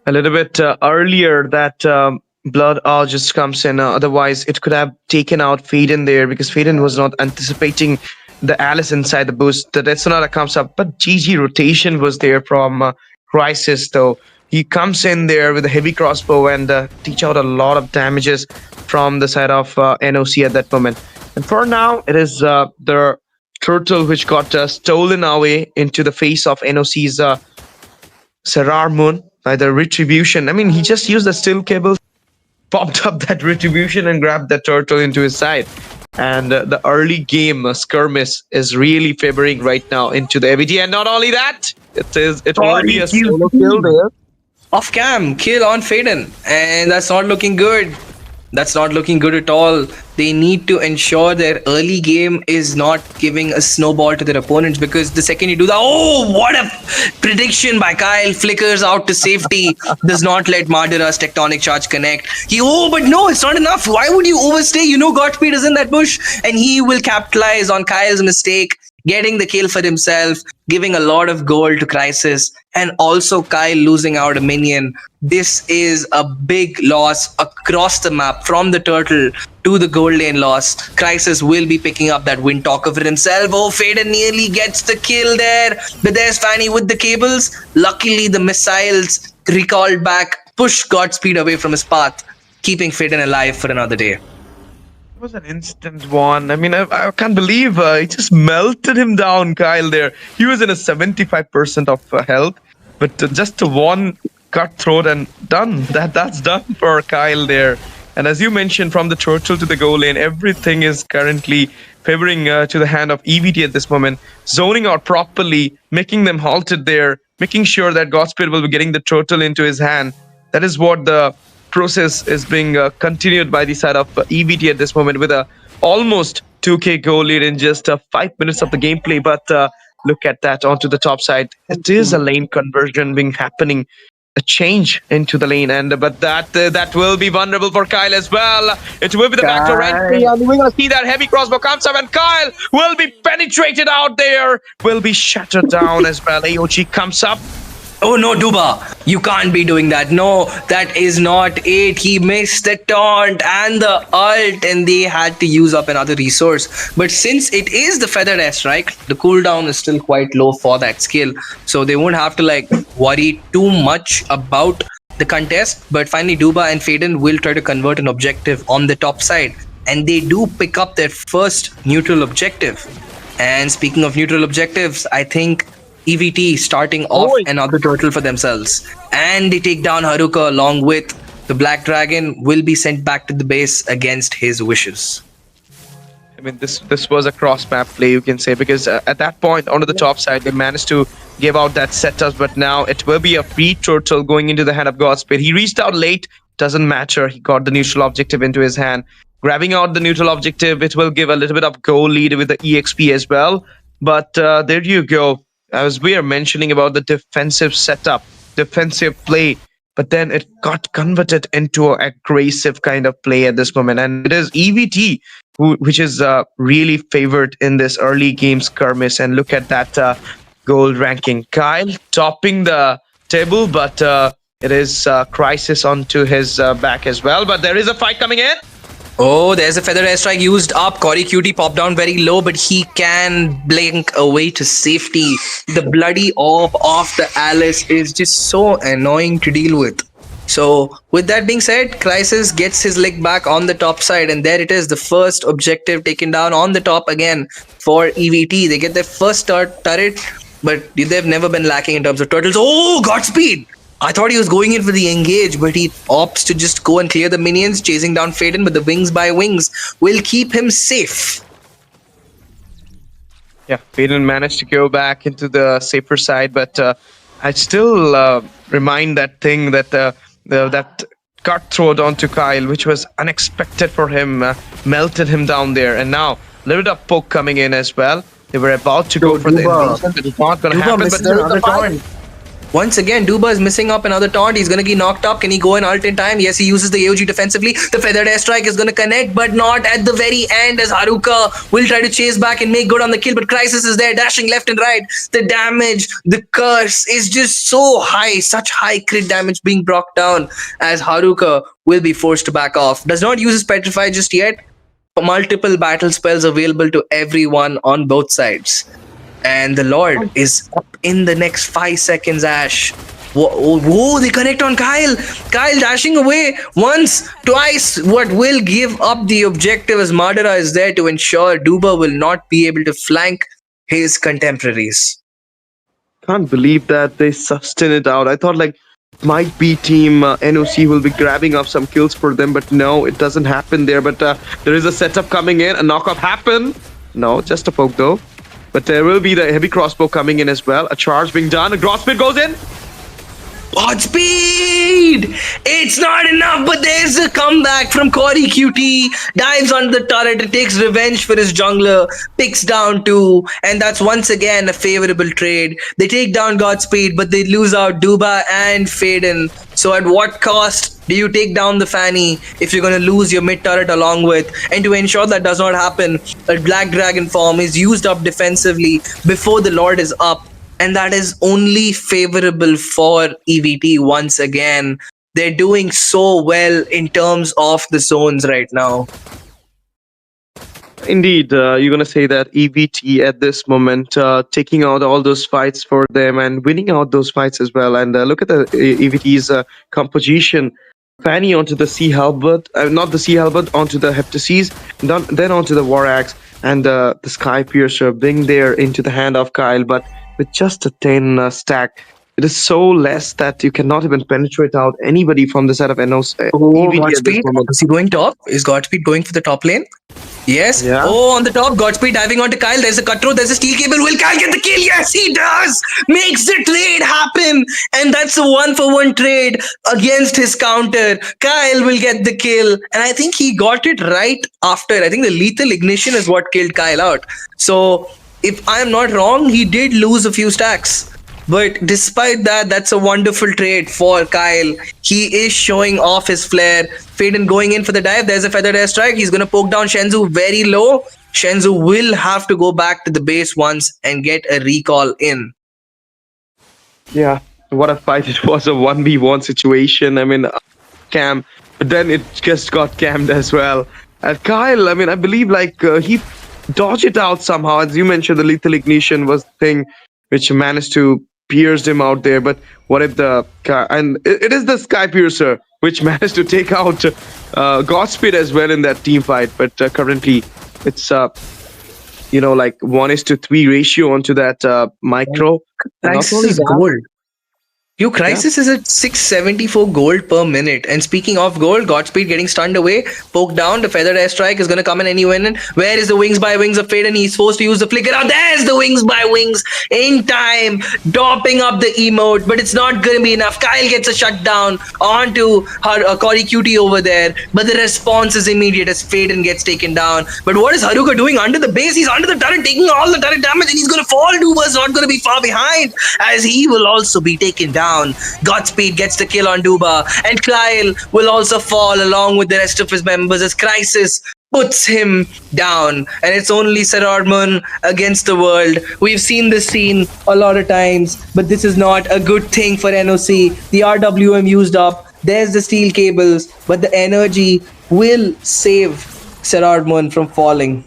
A little bit earlier, that blood just comes in. Otherwise, it could have taken out Faden there because Faden was not anticipating the Alice inside the boost. The Death Sonata comes up, but GG rotation was there from Crisis, though. He comes in there with a heavy crossbow and teach out a lot of damages from the side of NOC at that moment. And for now, it is the turtle which got stolen away into the face of NOC's Sarar Moon by the Retribution. He just used the steel cable, popped up that Retribution and grabbed the turtle into his side. And the early game skirmish is really favoring right now into the AVT. And not only that, it will be a solo kill there. Off cam, kill on Faden. And that's not looking good. That's not looking good at all. They need to ensure their early game is not giving a snowball to their opponents, because the second you do that, oh, what a prediction by Kyle. Flickers out to safety. Does not let Madara's Tectonic Charge connect. But no, it's not enough. Why would you overstay? Godspeed is in that bush, and he will capitalize on Kyle's mistake, getting the kill for himself, giving a lot of gold to Crisis, and also Kyle losing out a minion. This is a big loss across the map, from the turtle to the gold lane loss. Crisis will be picking up that win talker for himself. Oh, Faden nearly gets the kill there, but there's Fanny with the cables. Luckily, the missiles recalled back, push Godspeed away from his path, keeping Faden alive for another day. It was an instant one. I can't believe he just melted him down, Kyle, there. He was in a 75% of health, but just one cutthroat and done. That's done for Kyle there. And as you mentioned, from the turtle to the goal lane, everything is currently favoring to the hand of EVT at this moment. Zoning out properly, making them halted there, making sure that Godspeed will be getting the turtle into his hand. That is what the process is being continued by the side of EVT at this moment, with a almost 2k goal lead in just 5 minutes of the gameplay. But look at that onto the top side. It is a lane conversion being happening, a change into the lane, but that will be vulnerable for Kyle as well. It will be the backdoor entry, and we're gonna see that heavy crossbow comes up, and Kyle will be penetrated out there, will be shattered down as well. AOG comes up. Oh no, Duba, you can't be doing that. No, that is not it. He missed the taunt and the ult, and they had to use up another resource. But since it is the Feather S, right, the cooldown is still quite low for that skill, so they won't have to worry too much about the contest. But finally, Duba and Faden will try to convert an objective on the top side, and they do pick up their first neutral objective. And speaking of neutral objectives, I think EVT starting off another turtle for themselves. And they take down Haruka along with the Black Dragon, will be sent back to the base against his wishes. I mean, this was a cross map play, you can say, because at that point onto the top side they managed to give out that setup, but now it will be a free turtle going into the hand of Godspeed. He reached out late, doesn't matter. He got the neutral objective into his hand. Grabbing out the neutral objective, it will give a little bit of goal lead with the EXP as well. But there you go. As we are mentioning about the defensive setup, defensive play, but then it got converted into an aggressive kind of play at this moment. And it is EVT which is really favored in this early game skirmish. And look at that gold ranking. Kyle topping the table, but it is Crisis onto his back as well. But there is a fight coming in. Oh, there's a feather airstrike used up. Corey Cutie popped down very low, but he can blink away to safety. The bloody orb of the Alice is just so annoying to deal with. So, with that being said, Crisis gets his leg back on the top side, and there it is, the first objective taken down on the top again for EVT. They get their first turret, but they've never been lacking in terms of turtles. Oh, Godspeed! I thought he was going in for the engage, but he opts to just go and clear the minions, chasing down Faden, but the wings by wings will keep him safe. Yeah, Faden managed to go back into the safer side, but I still remind that thing that that cutthroat onto Kyle, which was unexpected for him, melted him down there. And now, a little bit of poke coming in as well. They were about to go for the invasion. It is not going to happen, but there is a fight. Once again, Duba is missing up another taunt. He's going to get knocked up. Can he go in ult in time? Yes, he uses the AOG defensively. The feathered airstrike is going to connect, but not at the very end, as Haruka will try to chase back and make good on the kill. But Crisis is there, dashing left and right. The damage, the curse is just so high. Such high crit damage being brought down, as Haruka will be forced to back off. Does not use his Petrify just yet. Multiple battle spells available to everyone on both sides. And the Lord is up in the next 5 seconds, Ash. Whoa, they connect on Kyle. Kyle dashing away once, twice. What will give up the objective, as Madara is there to ensure Duba will not be able to flank his contemporaries. Can't believe that they sustain it out. I thought like might be team NOC will be grabbing up some kills for them, but no, it doesn't happen there. But there is a setup coming in. A knockup happen. No, just a poke though. But there will be the heavy crossbow coming in as well. A charge being done. A Godspeed goes in. Godspeed! It's not enough, but there's a comeback from Corey QT. Dives under the turret, takes revenge for his jungler, picks down 2, and that's once again a favorable trade. They take down Godspeed, but they lose out Duba and Faden. So at what cost do you take down the Fanny if you're going to lose your mid turret along with? And to ensure that does not happen, a Black Dragon form is used up defensively before the Lord is up. And that is only favorable for EVT once again. They're doing so well in terms of the zones right now. Indeed, you're going to say that EVT at this moment taking out all those fights for them and winning out those fights as well. And look at the EVT's composition. Fanny onto the Sea Halberd, not the Sea Halberd, onto the Heptases, then onto the War Axe, and the Sky Piercer being there into the hand of Kyle. But with just a 10 stack, it is so less that you cannot even penetrate out anybody from the side of NOC. Godspeed, is he going top? Is Godspeed going for the top lane? Yes. Yeah. Oh, on the top, Godspeed diving onto Kyle. There's a cutthroat, there's a steel cable. Will Kyle get the kill? Yes, he does! Makes the trade happen! And that's a 1-for-1 trade against his counter. Kyle will get the kill. And I think he got it right after. I think the lethal ignition is what killed Kyle out. So, if I'm not wrong, he did lose a few stacks. But despite that, that's a wonderful trade for Kyle. He is showing off his flair. Faden going in for the dive. There's a feathered airstrike. He's going to poke down Shenzhou very low. Shenzhou will have to go back to the base once and get a recall in. Yeah, what a fight. It was a 1v1 situation. I mean, cam, but then it just got cammed as well. And Kyle, I mean, I believe like he dodged it out somehow. As you mentioned, the lethal ignition was the thing which managed to pierce him out there. But what if it is the Sky Piercer which managed to take out Godspeed as well in that team fight. But currently it's like 1:3 ratio onto that micro. And not Crisis only is that, gold. Yo, Crisis is at 674 gold per minute. And speaking of gold, Godspeed getting stunned away, poked down, the feathered airstrike is going to come in any minute. Where is the Wings by Wings of Fate? And he's forced to use the flicker. Now there's the Wings by Wings in time, dopping up the emote, but it's not going to be enough. Kyle gets a shutdown onto her Cory Cutie over there, but the response is immediate as Faden gets taken down. But what is Haruka doing under the base? He's under the turret, taking all the turret damage, and he's going to fall. Duba's not going to be far behind, as he will also be taken down. Godspeed gets the kill on Duba, and Kyle will also fall along with the rest of his members as Crisis puts him down. And it's only Serarmun against the world. We've seen this scene a lot of times, but this is not a good thing for NOC. The RWM used up. There's the steel cables, but the energy will save Serarmun from falling.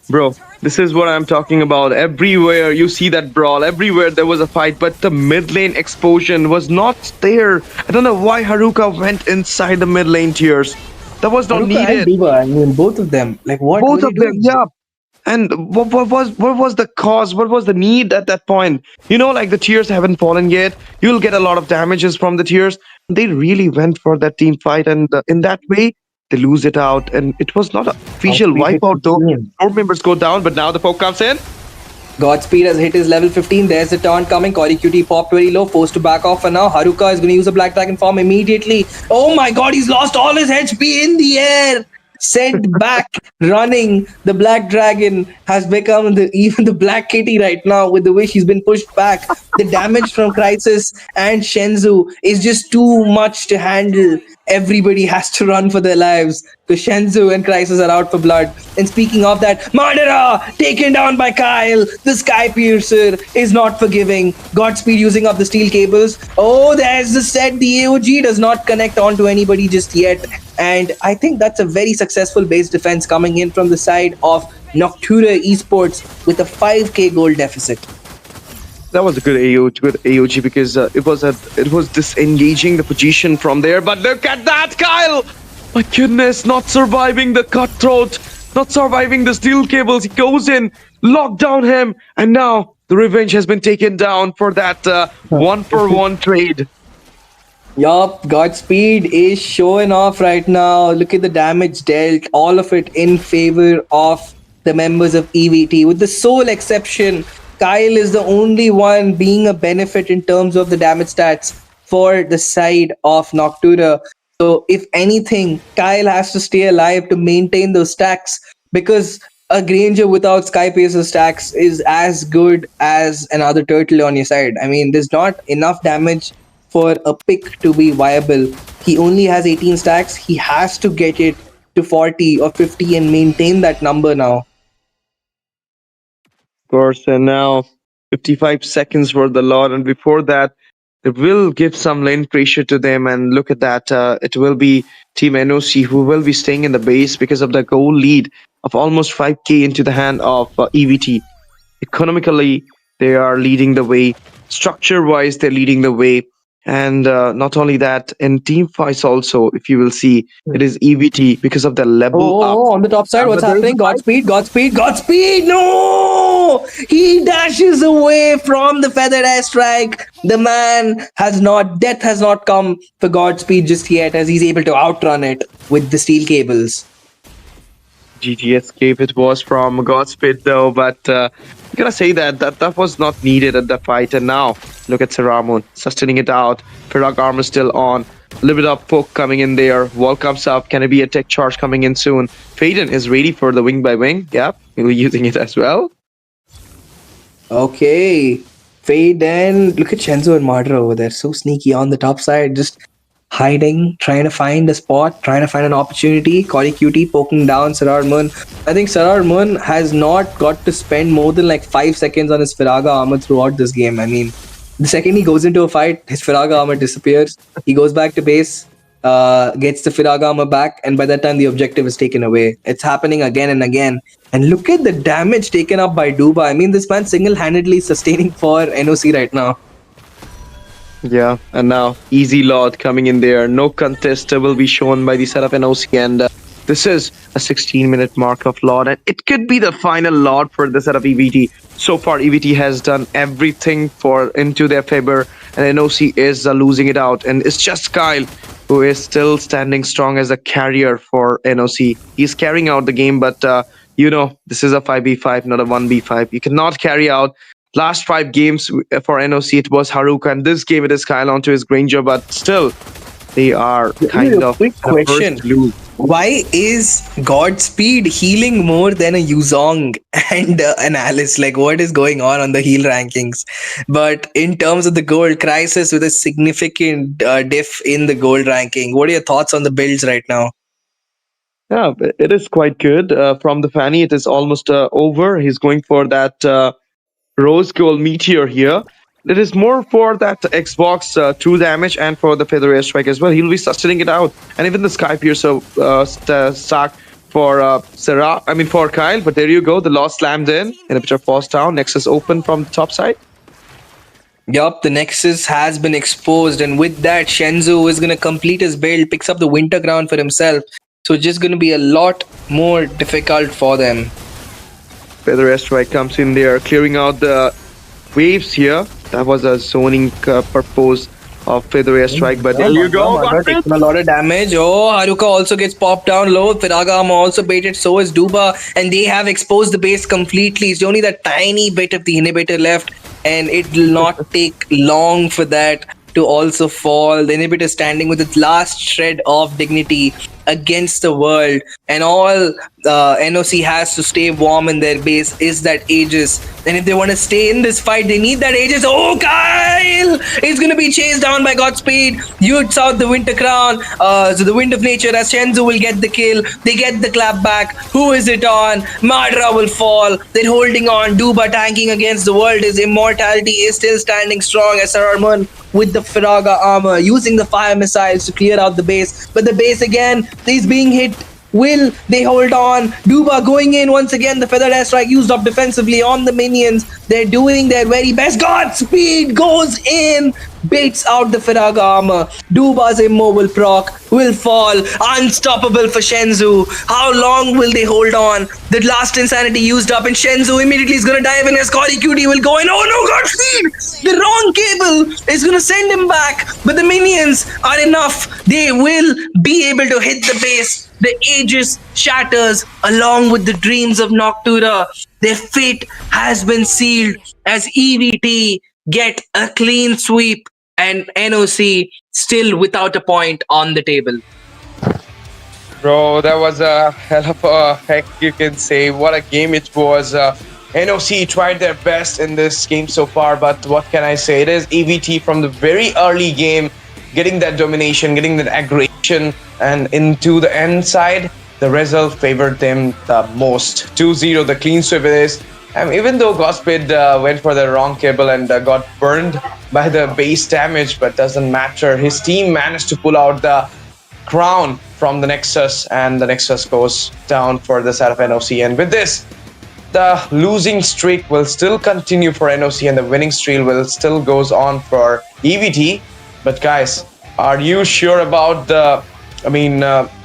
bro, this is what I'm talking about. Everywhere you see that brawl, everywhere there was a fight, but the mid lane explosion was not there. I don't know why Haruka went inside the mid lane tiers. That was not Haruka and needed. Duba, I mean, both of them. Like, what Both were of they them, doing? yeah. And what was the cause? What was the need at that point? Like the tiers haven't fallen yet. You'll get a lot of damages from the tiers. They really went for that team fight, and in that way, they lose it out. And it was not an official wipeout though. 4 members go down, but now the poke comes in. Godspeed has hit his level 15. There's the taunt coming. Cory Cutie popped very low, forced to back off for now. Haruka is going to use a Black Dragon form immediately. Oh my god, he's lost all his HP in the air. Sent back, running. The Black Dragon has become even the Black Kitty right now with the way she's been pushed back. The damage from Crisis and Shenzhou is just too much to handle. Everybody has to run for their lives. The Shenzhou and Crisis are out for blood. And speaking of that, Madara taken down by Kyle. The Sky Piercer is not forgiving. Godspeed using up the steel cables. Oh, there's the set. The AOG does not connect onto anybody just yet. And I think that's a very successful base defense coming in from the side of Noctura Esports with a 5k gold deficit. That was a good AOG because it was disengaging the position from there. But look at that, Kyle! My goodness, not surviving the cutthroat, not surviving the steel cables. He goes in, lock down him, and now the revenge has been taken down for that 1-for-1 trade. Yup, Godspeed is showing off right now. Look at the damage dealt, all of it in favor of the members of EVT. With the sole exception, Kyle is the only one being a benefit in terms of the damage stats for the side of Noctura. So if anything, Kyle has to stay alive to maintain those stacks, because a Granger without Sky Pacer stacks is as good as another turtle on your side. I mean, there's not enough damage for a pick to be viable. He only has 18 stacks. He has to get it to 40 or 50 and maintain that number now. Of course, and now 55 seconds for the Lord, and before that, it will give some lane pressure to them. And look at that, it will be Team NOC who will be staying in the base because of the goal lead of almost 5k into the hand of EVT. Economically, they are leading the way. Structure-wise, they're leading the way. And not only that, in team fights also, if you will see, it is EVT because of the level up. Oh, on the top side, what's happening? Godspeed. No! He dashes away from the feathered airstrike. The man death has not come for Godspeed just yet, as he's able to outrun it with the steel cables. GG escape it was from Godspeed though, but I'm gonna say that was not needed at the fight. And now look at Serarmun sustaining it out. Pirag armor still on. A little bit of poke coming in there. Wall comes up. Can it be a tech charge coming in soon? Faden is ready for the wing by wing. Yep, he'll be using it as well. Okay. Faden. Look at Shenzhou and Madara over there. So sneaky on the top side. Just hiding, trying to find a spot, trying to find an opportunity. Cory Cutie poking down Serarmun. I think Serarmun has not got to spend more than like 5 seconds on his Firaga armor throughout this game. I mean, the second he goes into a fight, his Firaga armor disappears. He goes back to base, gets the Firaga armor back, and by that time the objective is taken away. It's happening again and again. And look at the damage taken up by Duba. I mean, this man single-handedly sustaining for NOC right now. Yeah, and now Easy Lord coming in there. No contest will be shown by the setup NOC, and this is a 16-minute mark of Lord, and it could be the final Lord for the set of EVT. So far, EVT has done everything for into their favor, and NOC is losing it out. And it's just Kyle who is still standing strong as a carrier for NOC. He's carrying out the game, but this is a 5v5, not a 1v5. You cannot carry out. Last 5 games for NOC, it was Haruka, and this game it is Kyle onto his Granger, but still, they are kind of quick question. Why is Godspeed healing more than a Yuzong and an Alice? Like, what is going on the heal rankings? But in terms of the gold, Crisis with a significant diff in the gold ranking. What are your thoughts on the builds right now? Yeah, it is quite good. From the Fanny, it is almost over. He's going for that Rose Gold Meteor here. It is more for that Xbox true damage and for the Feather Airstrike as well. He'll be sustaining it out. And even the Sky Piercer stack for for Kyle. But there you go. The Lost slammed in a bit of force down. Nexus open from the top side. Yup, the Nexus has been exposed. And with that, Shenzhou is going to complete his build, picks up the Winter Crown for himself. So it's just going to be a lot more difficult for them. Feather Airstrike comes in there, clearing out the waves here. That was a zoning purpose of Feather Airstrike, but there you go. Taking a lot of damage. Oh, Haruka also gets popped down low. Firagama also baited, so is Duba, and they have exposed the base completely. It's only that tiny bit of the inhibitor left, and it will not take long for that to also fall. The inhibitor standing with its last shred of dignity against the world, and all NOC has to stay warm in their base is that Aegis. And if they want to stay in this fight, they need that Aegis. Oh, Kyle is going to be chased down by Godspeed. Utes out the Winter Crown. So the Wind of Nature, as Shenzhou will get the kill. They get the clap back. Who is it on? Madra will fall. They're holding on. Duba tanking against the world. His immortality is still standing strong as Sararman with the Firaga armor, using the fire missiles to clear out the base. But the base again is being hit. Will they hold on? Duba going in once again. The Feathered Airstrike used up defensively on the minions. They're doing their very best. Godspeed goes in, baits out the Firaga armor. Duba's immobile proc will fall. Unstoppable for Shenzhou. How long will they hold on? The last insanity used up, and Shenzhou immediately is going to dive in as Scotty Cutie will go in. Oh no, Godspeed! The wrong cable is going to send him back, but the minions are enough. They will be able to hit the base. The Aegis shatters along with the dreams of Noctura. Their fate has been sealed as EVT get a clean sweep and NOC still without a point on the table. Bro, that was a hell of a heck, you can say. What a game it was. NOC tried their best in this game so far, but what can I say? It is EVT from the very early game, getting that domination, getting that aggression, and into the end side, the result favored them the most. 2-0, the clean sweep it is. And even though Godspeed went for the wrong cable and got burned by the base damage, but doesn't matter. His team managed to pull out the crown from the Nexus, and the Nexus goes down for the side of NOC. And with this, the losing streak will still continue for NOC, and the winning streak will still goes on for EVT. But guys, are you sure about the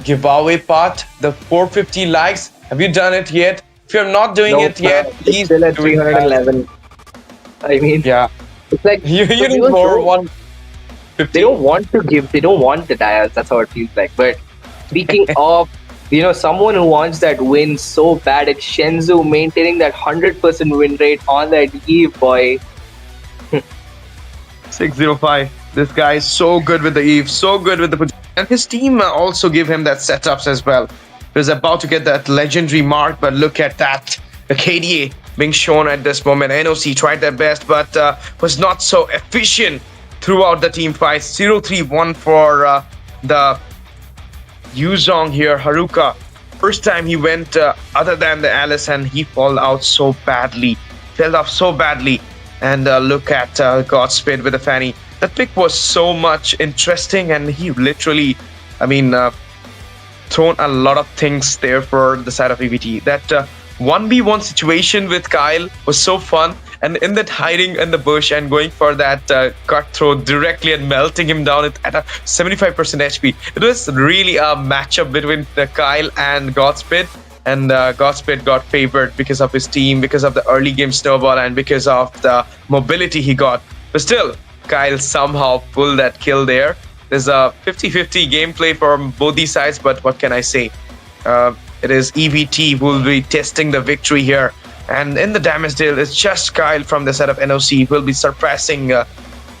giveaway part? The 450 likes? Have you done it yet? If you're not doing it yet, please. Still at 311. I mean, yeah, it's like you need more. 150. They don't want to give. They don't want the dials. That's how it feels like. But speaking of, someone who wants that win so bad, it's Shenzhou maintaining that 100% win rate on that Eve, boy. 605. This guy is so good with the Eve, so good with the position. And his team also give him that setups as well. He was about to get that legendary mark, but look at that. The KDA being shown at this moment. NOC tried their best, but was not so efficient throughout the team fights. 0-3-1 for the Yuzong here. Haruka, first time he went other than the Alice, and he fell off so badly. And look at Godspeed with the Fanny. That pick was so much interesting, and he literally, thrown a lot of things there for the side of EVT. That 1v1 situation with Kyle was so fun, And in that hiding in the bush and going for that cutthroat directly and melting him down at a 75% HP. It was really a matchup between Kyle and Godspeed. And Godspeed got favored because of his team, because of the early game snowball, and because of the mobility he got. But still, Kyle somehow pulled that kill there. There's a 50-50 gameplay from both these sides, but what can I say? It is EVT who will be testing the victory here. And in the damage deal, it's just Kyle from the side of NOC who will be surpassing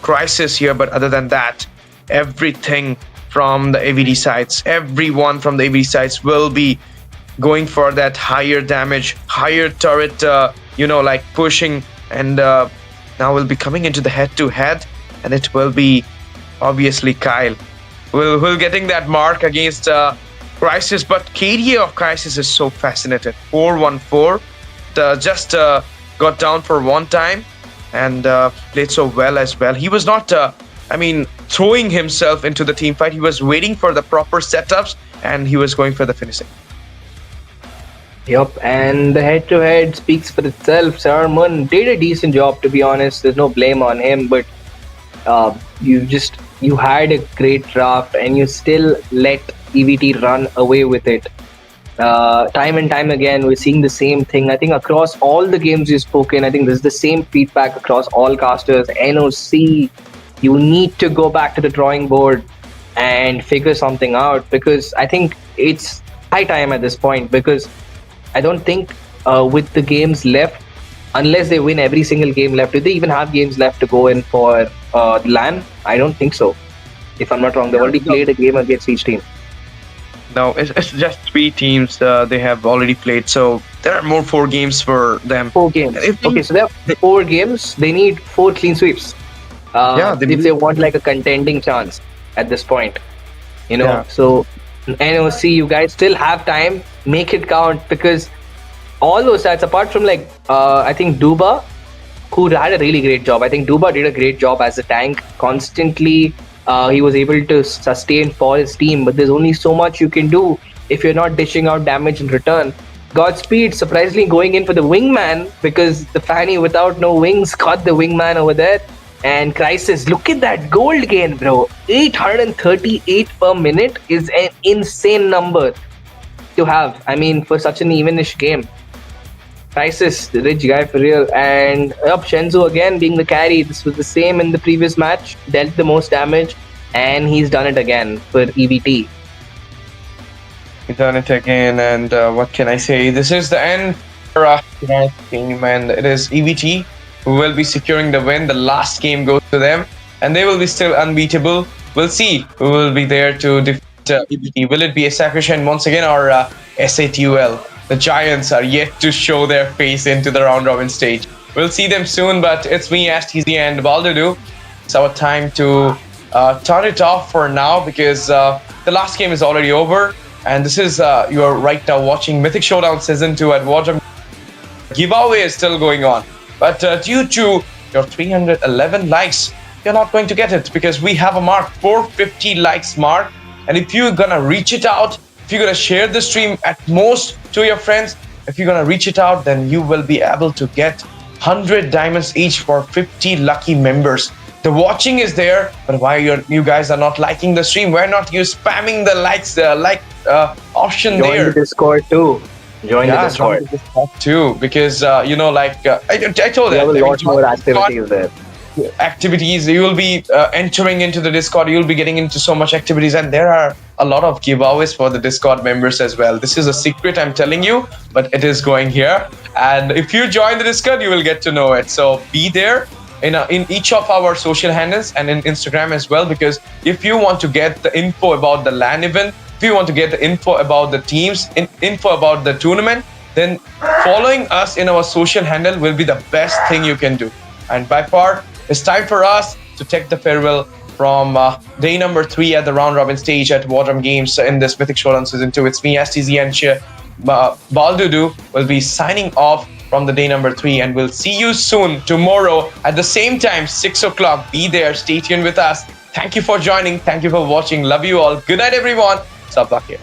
Crisis here. But other than that, everything from the AVD sides, everyone from the AVD sides will be going for that higher damage, higher turret, like pushing. And now we'll be coming into the head-to-head. And it will be obviously Kyle. We'll getting that mark against Crisis. But KDA of Crisis is so fascinated. 4-1-4. Just got down for one time and played so well as well. He was not, throwing himself into the team fight. He was waiting for the proper setups and he was going for the finishing. Yup, and the head-to-head speaks for itself. Sarman did a decent job, to be honest. There's no blame on him, but you had a great draft and you still let EVT run away with it. Time and time again, we're seeing the same thing. I think across all the games you've spoken, I think there's the same feedback across all casters. NOC, you need to go back to the drawing board and figure something out, because I think it's high time at this point, because I don't think with the games left, unless they win every single game left, do they even have games left to go in for LAN? I don't think so. If I'm not wrong, they've already played a game against each team. No, it's just 3 teams they have already played, so there are more 4 games for them. 4 games. Okay, so they have 4 games. They need 4 clean sweeps. If they want like a contending chance at this point, So NOC, you guys still have time. Make it count, because all those stats, apart from I think Duba, who had a really great job. I think Duba did a great job as a tank. Constantly, he was able to sustain for his team, but there's only so much you can do if you're not dishing out damage in return. Godspeed surprisingly going in for the wingman, because the Fanny without no wings got the wingman over there. And Crisis, look at that gold gain, bro. 838 per minute is an insane number to have. I mean, for such an evenish game. Crisis, the rich guy for real. And Shenzu again being the carry. This was the same in the previous match. Dealt the most damage. And he's done it again for EVT. He's done it again. And what can I say? This is the end for our team. And it is EVT who will be securing the win. The last game goes to them. And they will be still unbeatable. We'll see who will be there to defeat EVT. Will it be Sakushan once again or SATUL? The Giants are yet to show their face into the round robin stage. We'll see them soon, but it's me, STZ, and Baldudu. It's our time to turn it off for now, because the last game is already over. And this is, you are right now watching Mythic Showdown Season 2 at War Drum. Giveaway is still going on. But due to your 311 likes, you're not going to get it, because we have a mark, 450 likes mark. And if you're gonna reach it out, if you're gonna share the stream at most to your friends, if you're gonna reach it out, then you will be able to get 100 diamonds each for 50 lucky members. The watching is there, but why you guys are not liking the stream? Why not you spamming the likes, option Join there? the Discord too. Join the Discord too, because I told We have a that lot more activities there. Activities, you will be entering into the Discord, you'll be getting into so much activities, and there are a lot of giveaways for the Discord members as well. This is a secret, I'm telling you, but it is going here, and if you join the Discord, you will get to know it. So be there in each of our social handles and in Instagram as well, because if you want to get the info about the LAN event, if you want to get the info about the teams, info about the tournament, then following us in our social handle will be the best thing you can do. And by far, it's time for us to take the farewell from day number 3 at the round robin stage at War Drum Games in this Mythic Showdown Season 2. It's me, STZ, and Baldudu will be signing off from the day number 3, and we'll see you soon tomorrow at the same time, 6 o'clock. Be there, stay tuned with us. Thank you for joining. Thank you for watching. Love you all. Good night, everyone. Sabak here.